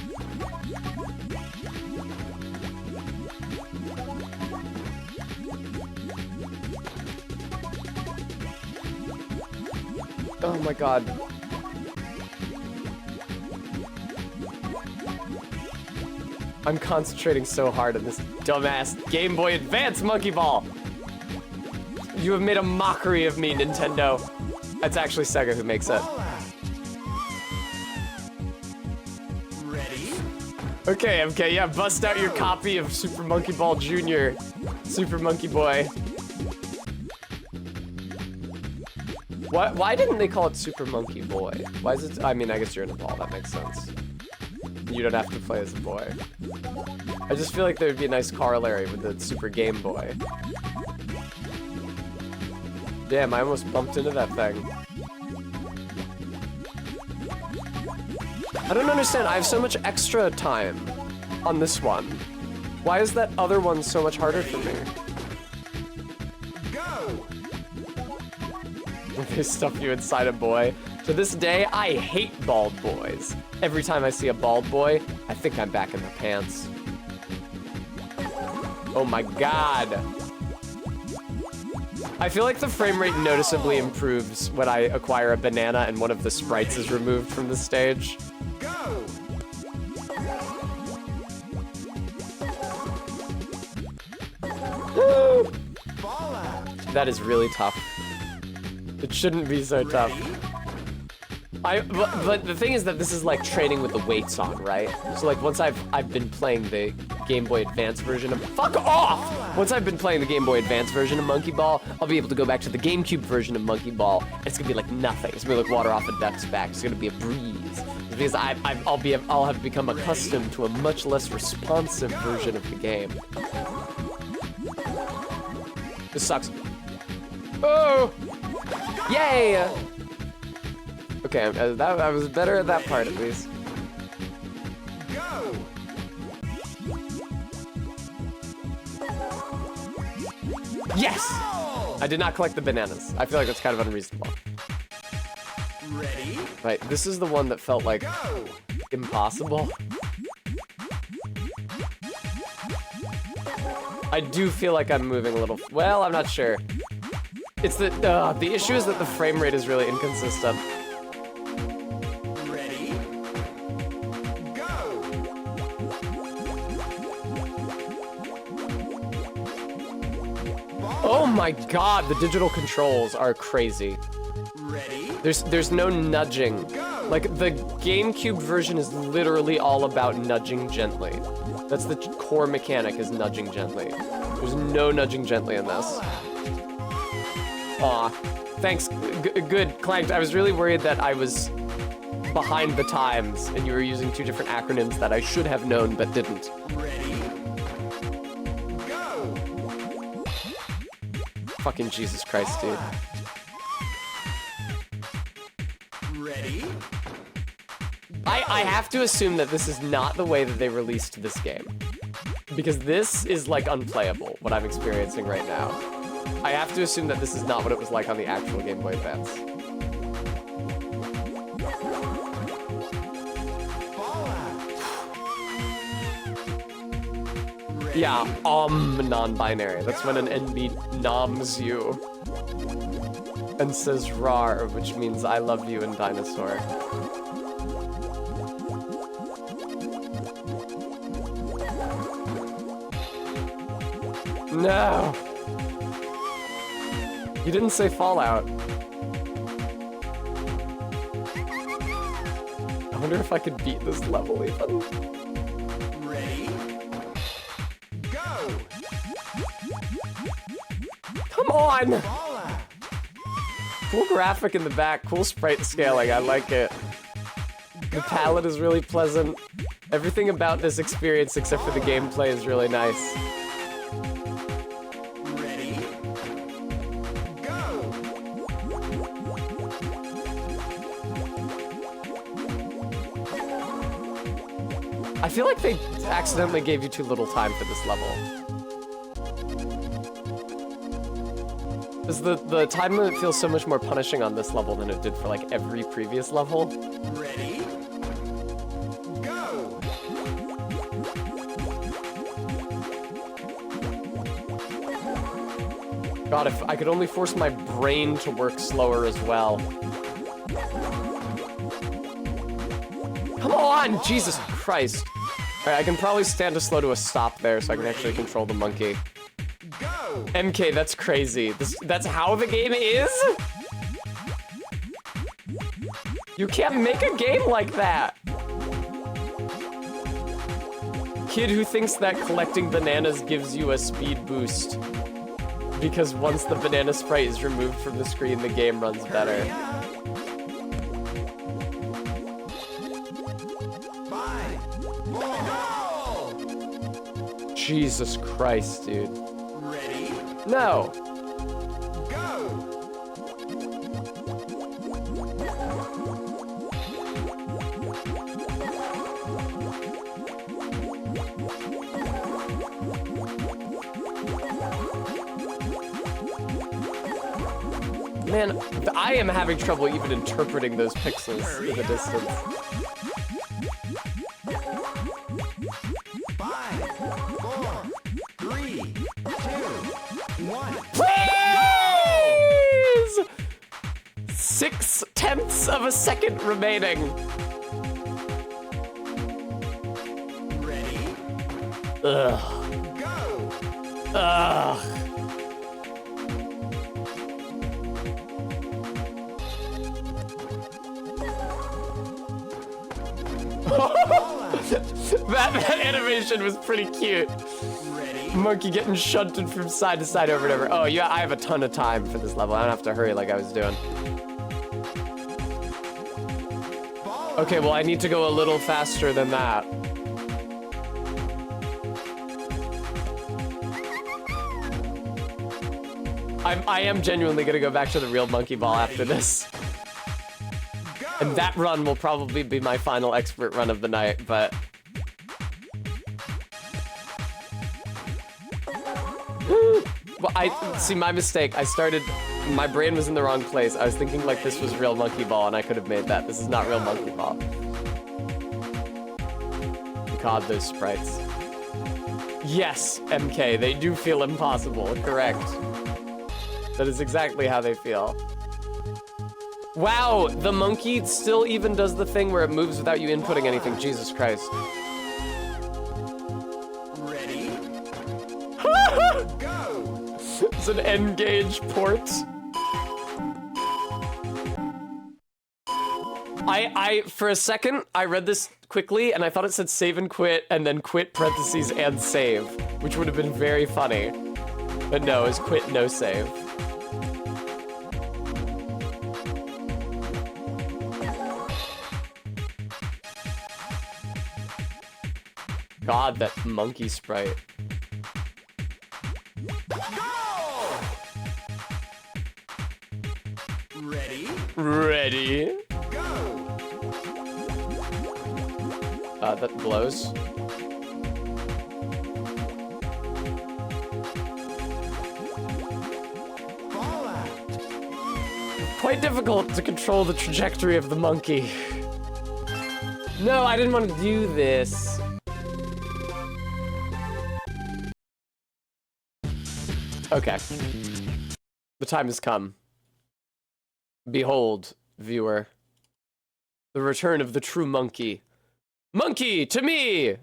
Oh my god. I'm concentrating so hard on this dumbass Game Boy Advance monkey ball. You have made a mockery of me, Nintendo. That's actually Sega who makes it. Voila! Ready, Okay, MK, yeah, bust out your copy of Super Monkey Ball Jr. Super Monkey Boy. Why didn't they call it Super Monkey Boy? Why is it? I mean, I guess you're in a ball. That makes sense. You don't have to play as a boy. I just feel like there would be a nice corollary with the Super Game Boy. Damn, I almost bumped into that thing. I don't understand. I have so much extra time on this one. Why is that other one so much harder for me? go! They stuff you inside a boy. To this day, I hate bald boys. Every time I see a bald boy, I think I'm back in the pants. Oh my god. I feel like the frame rate noticeably improves when I acquire a banana and one of the sprites is removed from the stage. Go! Fallout. That is really tough. It shouldn't be so tough. But the thing is that this is like training with the weights on, right? So like once I've been playing the Game Boy Advance version of fuck off! Once I've been playing the Game Boy Advance version of Monkey Ball, I'll be able to go back to the GameCube version of Monkey Ball. And it's gonna be like nothing. It's gonna be like water off a duck's back. It's gonna be a breeze. Because I'll have become accustomed to a much less responsive version of the game. This sucks. Oh! Yay! Okay, I was better at that part at least. Go. Yes! I did not collect the bananas. I feel like that's kind of unreasonable. Ready? Right, this is the one that felt like Go. impossible. I do feel like I'm moving a little. Well, I'm not sure. It's the issue is that the frame rate is really inconsistent. Ready? Go. Oh my god, the digital controls are crazy. Ready? There's no nudging. Go. Like the GameCube version is literally all about nudging gently. That's the core mechanic, is nudging gently. There's no nudging gently in this. Aw, thanks. Good, Clanked. I was really worried that I was behind the times and you were using two different acronyms that I should have known but didn't. Ready? Go. Fucking Jesus Christ, dude. Ready? I have to assume that this is not the way that they released this game. Because this is like unplayable, what I'm experiencing right now. I have to assume that this is not what it was like on the actual Game Boy Advance. Fallout. Yeah, non-binary. That's when an NB noms you and says rar, which means I love you in dinosaur. No! You didn't say Fallout. I wonder if I could beat this level even. Ready? Go. Come on! Fallout. Cool graphic in the back, cool sprite scaling, I like it. The palette is really pleasant. Everything about this experience except for the gameplay is really nice. Ready? Go. I feel like they accidentally gave you too little time for this level. Because the time limit feels so much more punishing on this level than it did for like every previous level. Ready? Go. God, if I could only force my brain to work slower as well. Come on! Jesus Christ. Alright, I can probably stand to slow to a stop there so I can actually control the monkey. Go. MK, that's crazy. That's how the game is? You can't make a game like that! Kid who thinks that collecting bananas gives you a speed boost. Because once the banana sprite is removed from the screen, the game runs better. 5, 4, go. Jesus Christ, dude. Ready? No! Go. Man, I am having trouble even interpreting those pixels in the distance. 5, 4, 3, 2, 1. Please! 0.6 of a second remaining. Ready? Ugh. Go. Ugh. that animation was pretty cute. Ready? Monkey getting shunted from side to side over and over. Oh yeah, I have a ton of time for this level. I don't have to hurry like I was doing. Okay, well I need to go a little faster than that. I am genuinely gonna go back to the real monkey ball after this. And that run will probably be my final expert run of the night, but... Well, see, my mistake. My brain was in the wrong place. I was thinking like this was real monkey ball and I could have made that. This is not real monkey ball. God, those sprites. Yes, MK, they do feel impossible, correct. That is exactly how they feel. Wow, the monkey still even does the thing where it moves without you inputting anything. Jesus Christ. Ready? Go! It's an N-Gage port. For a second, I read this quickly and I thought it said save and quit and then quit parentheses and save, which would have been very funny. But no, it's quit, no save. God, that monkey sprite. Go! Ready? Ready? Go! That blows. Fallout! Quite difficult to control the trajectory of the monkey. No, I didn't want to do this. Okay. The time has come. Behold, viewer. The return of the true monkey. Monkey, to me!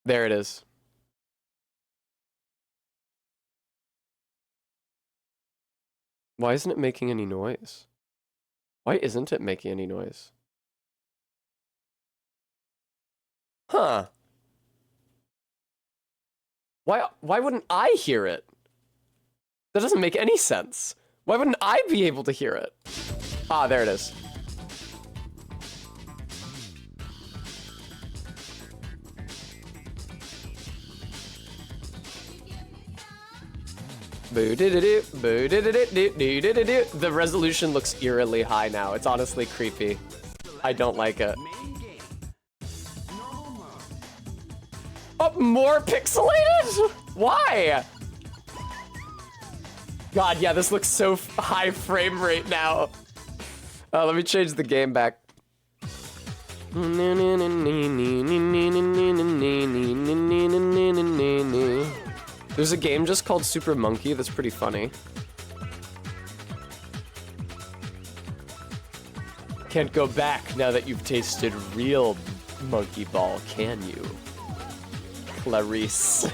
There it is. Why isn't it making any noise? Why isn't it making any noise? Huh. Why wouldn't I hear it? That doesn't make any sense. Why wouldn't I be able to hear it? Ah, there it is. The resolution looks eerily high now. It's honestly creepy. I don't like it. Main game. Normal mode. Oh, more pixelated? Why? God, yeah, this looks so high frame rate now. Let me change the game back. There's a game just called Super Monkey that's pretty funny. Can't go back now that you've tasted real monkey ball, can you? Clarice.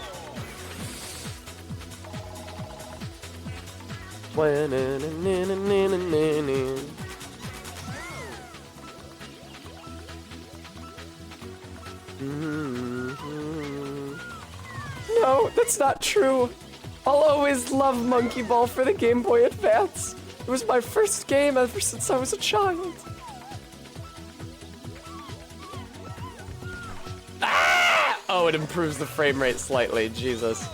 No, that's not true. I'll always love Monkey Ball for the Game Boy Advance. It was my first game ever since I was a child. Ah! Oh, it improves the frame rate slightly. Jesus.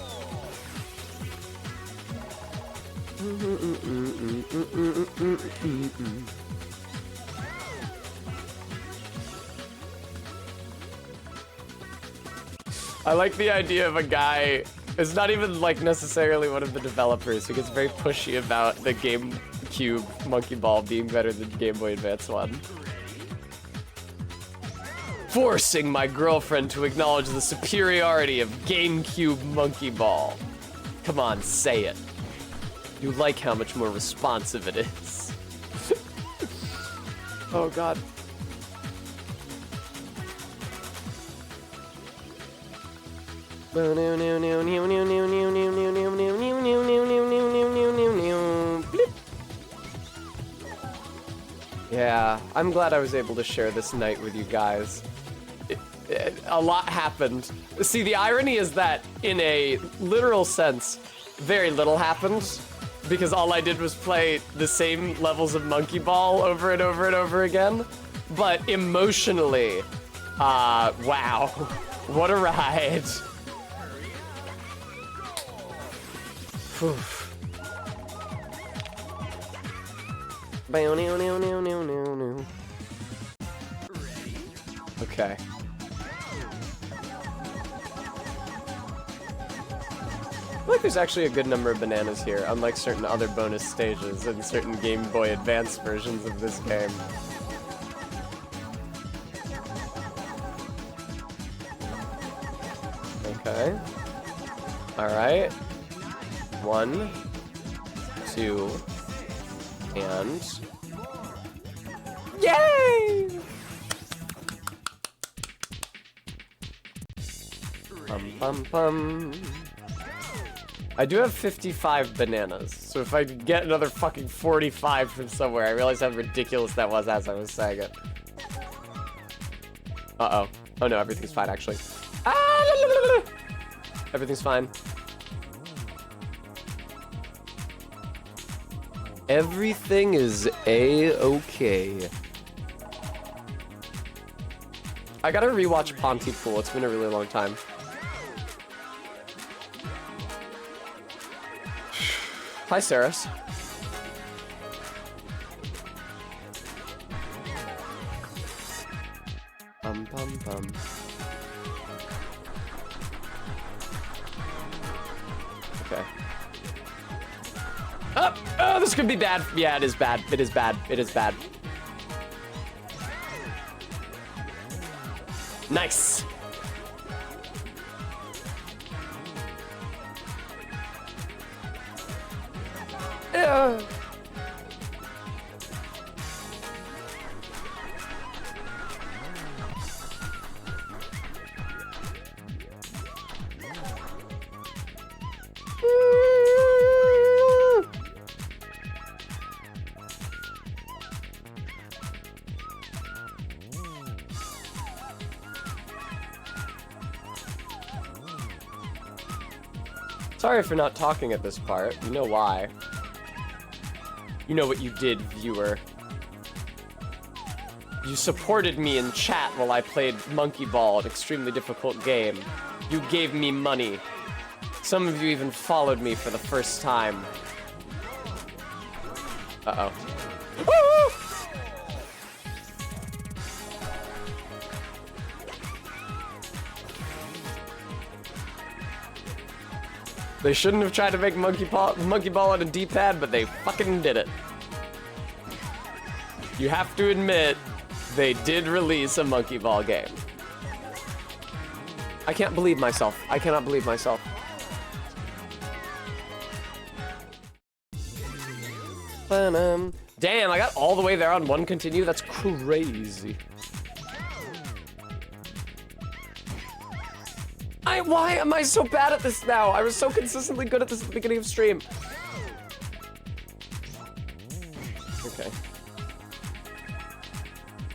I like the idea of a guy, it's not even like necessarily one of the developers, who gets very pushy about the GameCube Monkey Ball being better than Game Boy Advance one. Forcing my girlfriend to acknowledge the superiority of GameCube Monkey Ball. Come on, say it. You like how much more responsive it is. Oh God. Yeah, I'm glad I was able to share this night with you guys. A lot happened. See, the irony is that in a literal sense, very little happened, because all I did was play the same levels of Monkey Ball over and over and over again. But emotionally, wow, what a ride. Whew. Okay. I feel like there's actually a good number of bananas here, unlike certain other bonus stages in certain Game Boy Advance versions of this game. Okay. Alright. 1, 2, and... Yay! Bum bum. I do have 55 bananas, so if I could get another fucking 45 from somewhere, I realized how ridiculous that was as I was saying it. Uh-oh. Oh no, everything's fine, actually. Ah, everything's fine. Everything is A-okay. I gotta rewatch Pontypool. It's been a really long time. Hi, Saris. Bum bum bum. Okay. Oh, this could be bad. Yeah, it is bad. It is bad. It is bad. Nice. Yeah. Sorry for not talking at this part. You know why. You know what you did, viewer. You supported me in chat while I played Monkey Ball, an extremely difficult game. You gave me money. Some of you even followed me for the first time. Uh-oh. They shouldn't have tried to make Monkey Ball on a D-pad, but they fucking did it. You have to admit, they did release a Monkey Ball game. I can't believe myself. I cannot believe myself. Damn, I got all the way there on one continue? That's crazy. Why am I so bad at this now? I was so consistently good at this at the beginning of stream. Okay.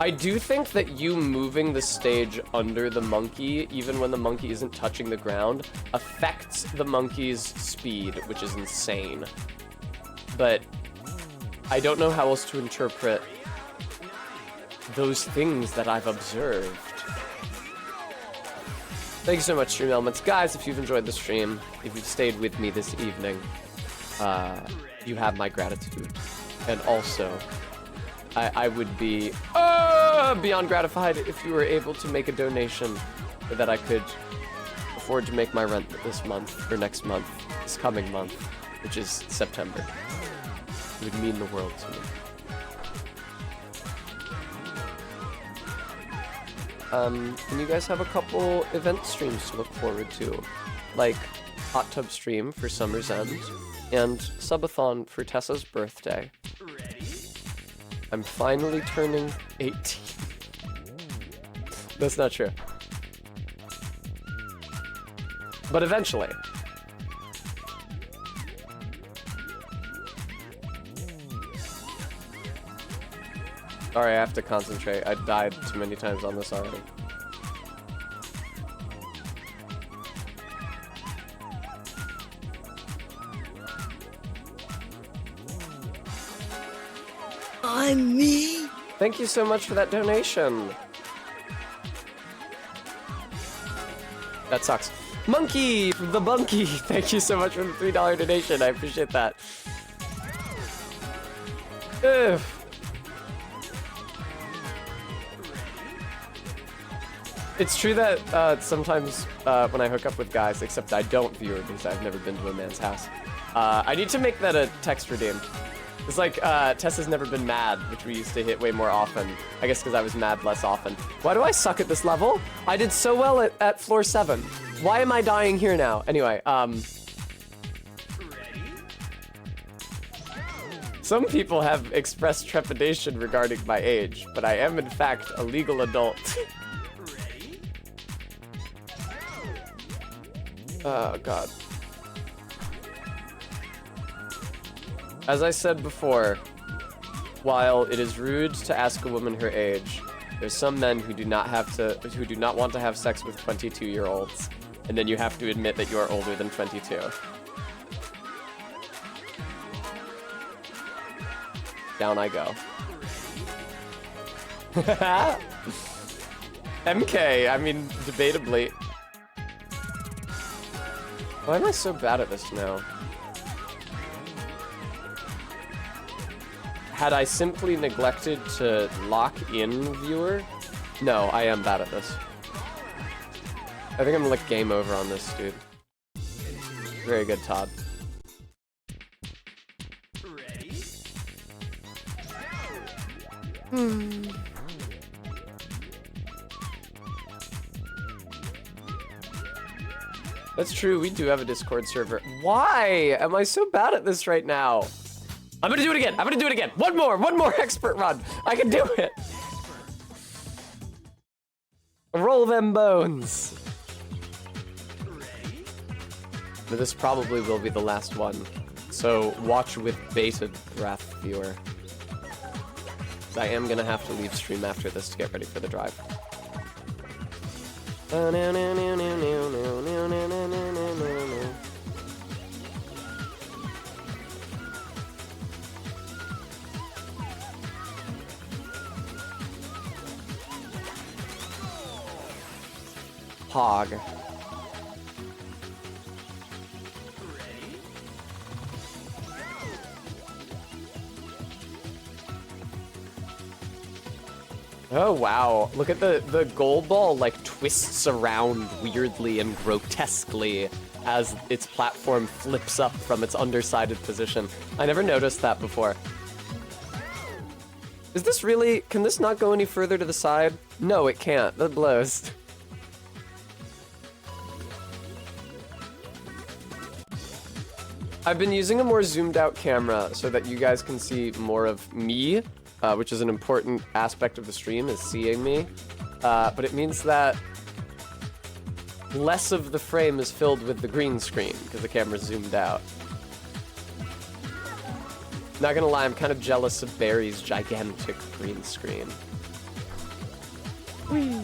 I do think that you moving the stage under the monkey, even when the monkey isn't touching the ground, affects the monkey's speed, which is insane. But I don't know how else to interpret those things that I've observed. Thank you so much, Stream Elements. Guys, if you've enjoyed the stream, if you've stayed with me this evening, you have my gratitude. And also, I would be beyond gratified if you were able to make a donation so that I could afford to make my rent this month, or next month, this coming month, which is September. It would mean the world to me. And you guys have a couple event streams to look forward to, like Hot Tub Stream for Summer's End, and Subathon for Tessa's birthday. Ready? I'm finally turning 18. That's not true. But eventually. Sorry, I have to concentrate. I died too many times on this already. I'm me. Thank you so much for that donation. That sucks. Monkey from the Bunky. Thank you so much for the $3 donation. I appreciate that. Ugh. It's true that sometimes when I hook up with guys, except I don't, viewer, because I've never been to a man's house, I need to make that a text redeem. It's like Tessa's never been mad, which we used to hit way more often. I guess because I was mad less often. Why do I suck at this level? I did so well at floor 7. Why am I dying here now? Anyway, some people have expressed trepidation regarding my age, but I am in fact a legal adult. Oh, God. As I said before, while it is rude to ask a woman her age, there's some men who do not want to have sex with 22-year-olds, and then you have to admit that you are older than 22. Down I go. MK, I mean, debatably. Why am I so bad at this now? Had I simply neglected to lock in viewer? No, I am bad at this. I think I'm gonna like game over on this, dude. Very good, Todd. That's true, we do have a Discord server. Why am I so bad at this right now? I'm gonna do it again, I'm gonna do it again. One more expert run. I can do it. Roll them bones. But this probably will be the last one. So watch with bated breath, viewer. I am gonna have to leave stream after this to get ready for the drive. Pog. Oh wow, look at the gold ball like twists around weirdly and grotesquely as its platform flips up from its undersided position. I never noticed that before. Is this really, can this not go any further to the side? No, it can't, that blows. I've been using a more zoomed out camera so that you guys can see more of me, which is an important aspect of the stream, is seeing me. But it means that less of the frame is filled with the green screen because the camera's zoomed out. Not gonna lie, I'm kind of jealous of Barry's gigantic green screen. Whee!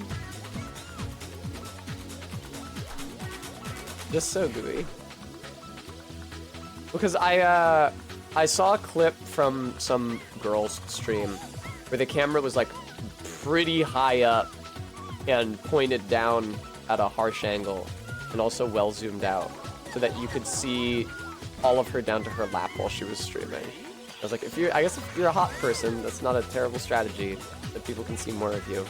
Just so gooey. Because I saw a clip from some girl's stream where the camera was like pretty high up and pointed down at a harsh angle and also well zoomed out so that you could see all of her down to her lap while she was streaming. I was like, I guess if you're a hot person, that's not a terrible strategy, that people can see more of you.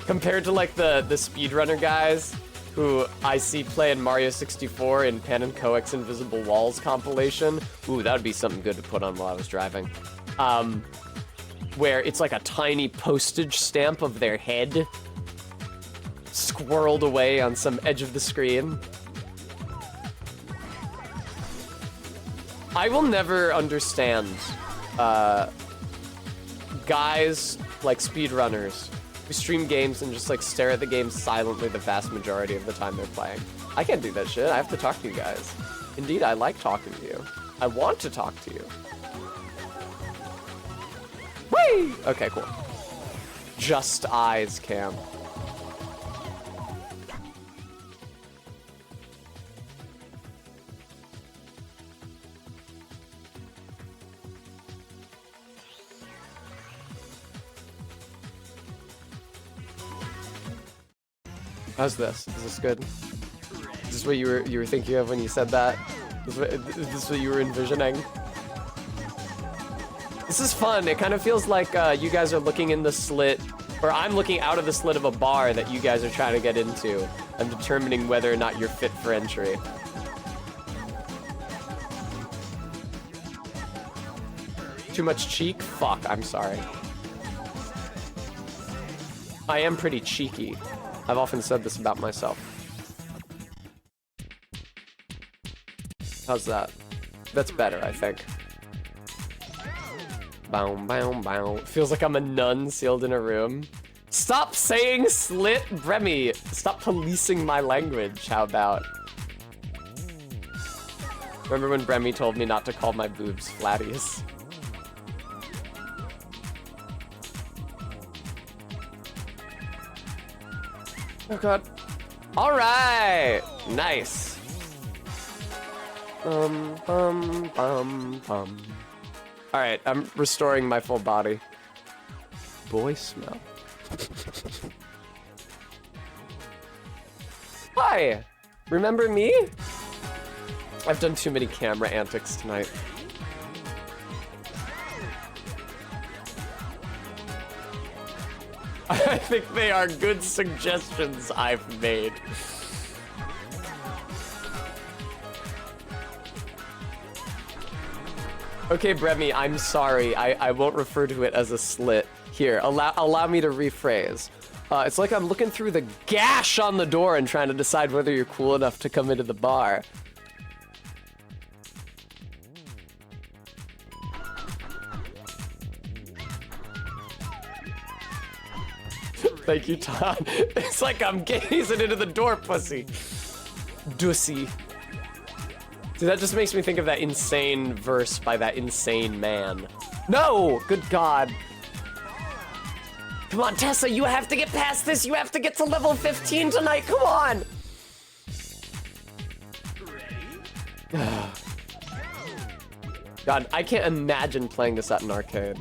Compared to like the speedrunner guys who I see playing Mario 64 in Pan and Coex Invisible Walls compilation. Ooh, that would be something good to put on while I was driving. Where it's like a tiny postage stamp of their head squirreled away on some edge of the screen. I will never understand guys like speedrunners who stream games and just like stare at the game silently the vast majority of the time they're playing. I can't do that shit. I have to talk to you guys. Indeed, I like talking to you. I want to talk to you. Whee! Okay, cool. Just eyes, Cam. How's this? Is this good? Is this what you were thinking of when you said that? Is this what you were envisioning? This is fun. It kind of feels like you guys are looking in the slit, or I'm looking out of the slit of a bar that you guys are trying to get into. I'm determining whether or not you're fit for entry. Too much cheek? Fuck, I'm sorry. I am pretty cheeky. I've often said this about myself. How's that? That's better, I think. Bow, bow, bow. Feels like I'm a nun sealed in a room. Stop saying slit, Bremy. Stop policing my language, how about? Remember when Bremy told me not to call my boobs flatties? Oh god. Alright! Nice. Alright, I'm restoring my full body. Boy smell. Hi! Remember me? I've done too many camera antics tonight. I think they are good suggestions I've made. Okay, Bremy, I'm sorry. I won't refer to it as a slit. Here, allow me to rephrase. It's like I'm looking through the gash on the door and trying to decide whether you're cool enough to come into the bar. Thank you, Todd. It's like I'm gazing into the door, pussy. Dussy. See, that just makes me think of that insane verse by that insane man. No! Good God. Come on, Tessa, you have to get past this. You have to get to level 15 tonight. Come on. God, I can't imagine playing this at an arcade.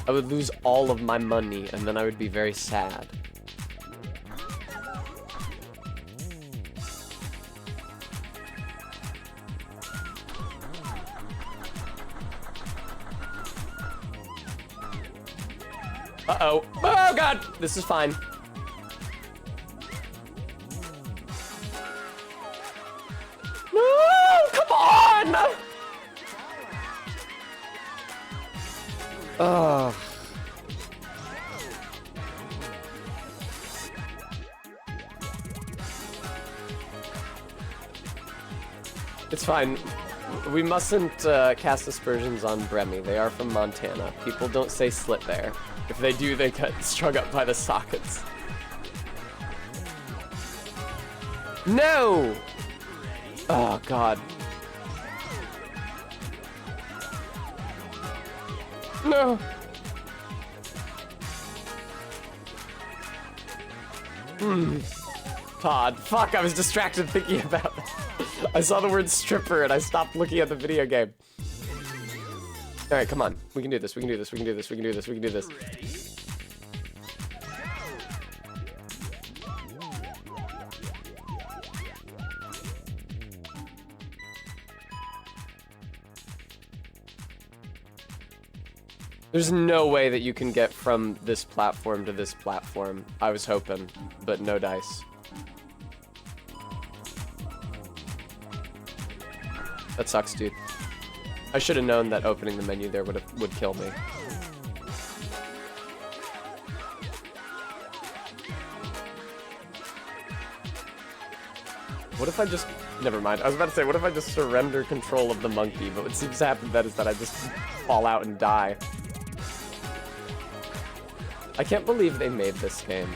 I would lose all of my money, and then I would be very sad. Uh-oh. Oh, God! This is fine. No! Come on! Ugh. It's fine. We mustn't cast aspersions on Bremy. They are from Montana. People don't say slit there. If they do, they get strung up by the sockets. No! Oh, God. No! Todd. Fuck, I was distracted thinking about it. I saw the word stripper and I stopped looking at the video game. Alright, come on. We can do this, we can do this, we can do this, we can do this, we can do this. There's no way that you can get from this platform to this platform. I was hoping, but no dice. That sucks, dude. I should have known that opening the menu there would kill me. What if I just... Never mind. I was about to say, what if I just surrender control of the monkey? But what seems to happen then is that I just fall out and die. I can't believe they made this game.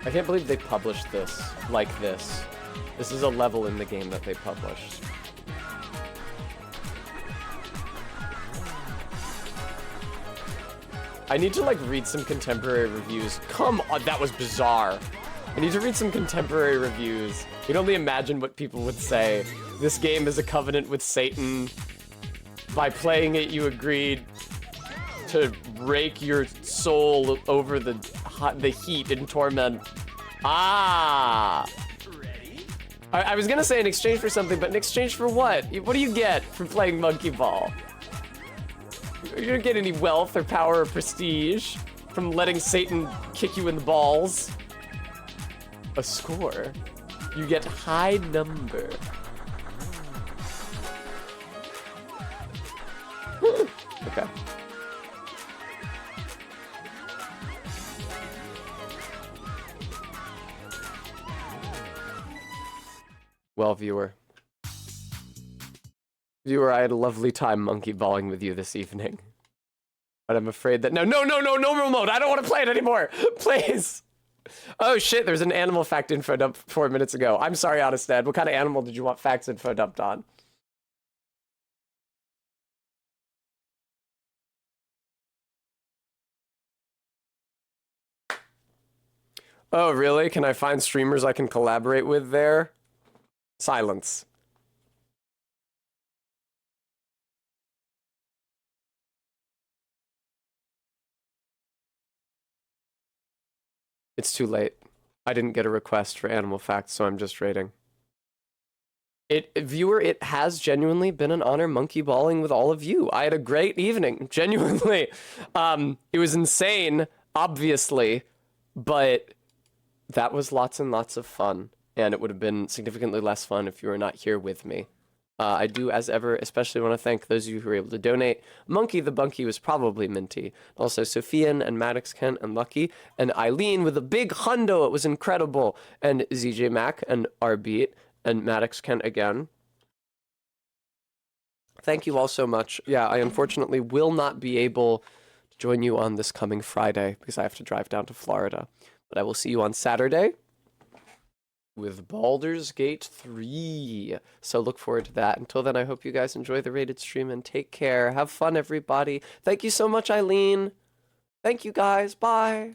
I can't believe they published this like this. This is a level in the game that they published. I need to like read some contemporary reviews. Come on, that was bizarre. I need to read some contemporary reviews. You can only imagine what people would say. This game is a covenant with Satan. By playing it, you agreed to rake your soul over the heat and torment. Ah! Ready? I was gonna say in exchange for something, but in exchange for what? What do you get for playing Monkey Ball? You don't get any wealth or power or prestige from letting Satan kick you in the balls. A score. You get high number. Okay. Well, viewer. Viewer, I had a lovely time monkey balling with you this evening. But I'm afraid that no normal mode. I don't want to play it anymore. Please. Oh shit, there's an animal fact info dump 4 minutes ago. I'm sorry, Honestad. What kind of animal did you want facts info dumped on? Oh, really? Can I find streamers I can collaborate with there? Silence. It's too late. I didn't get a request for animal facts, so I'm just rating. Viewer, it has genuinely been an honor monkey balling with all of you. I had a great evening, genuinely. It was insane, obviously, but that was lots and lots of fun, and it would have been significantly less fun if you were not here with me. I do, as ever, especially want to thank those of you who were able to donate. Monkey the Bunky was probably minty. Also, Sophian and Maddox Kent and Lucky and Eileen with a big hundo. It was incredible. And ZJ Mac and Rbeat and Maddox Kent again. Thank you all so much. Yeah, I unfortunately will not be able to join you on this coming Friday because I have to drive down to Florida. But I will see you on Saturday with Baldur's Gate 3. So look forward to that. Until then, I hope you guys enjoy the rated stream and take care. Have fun, everybody. Thank you so much, Eileen. Thank you, guys. Bye.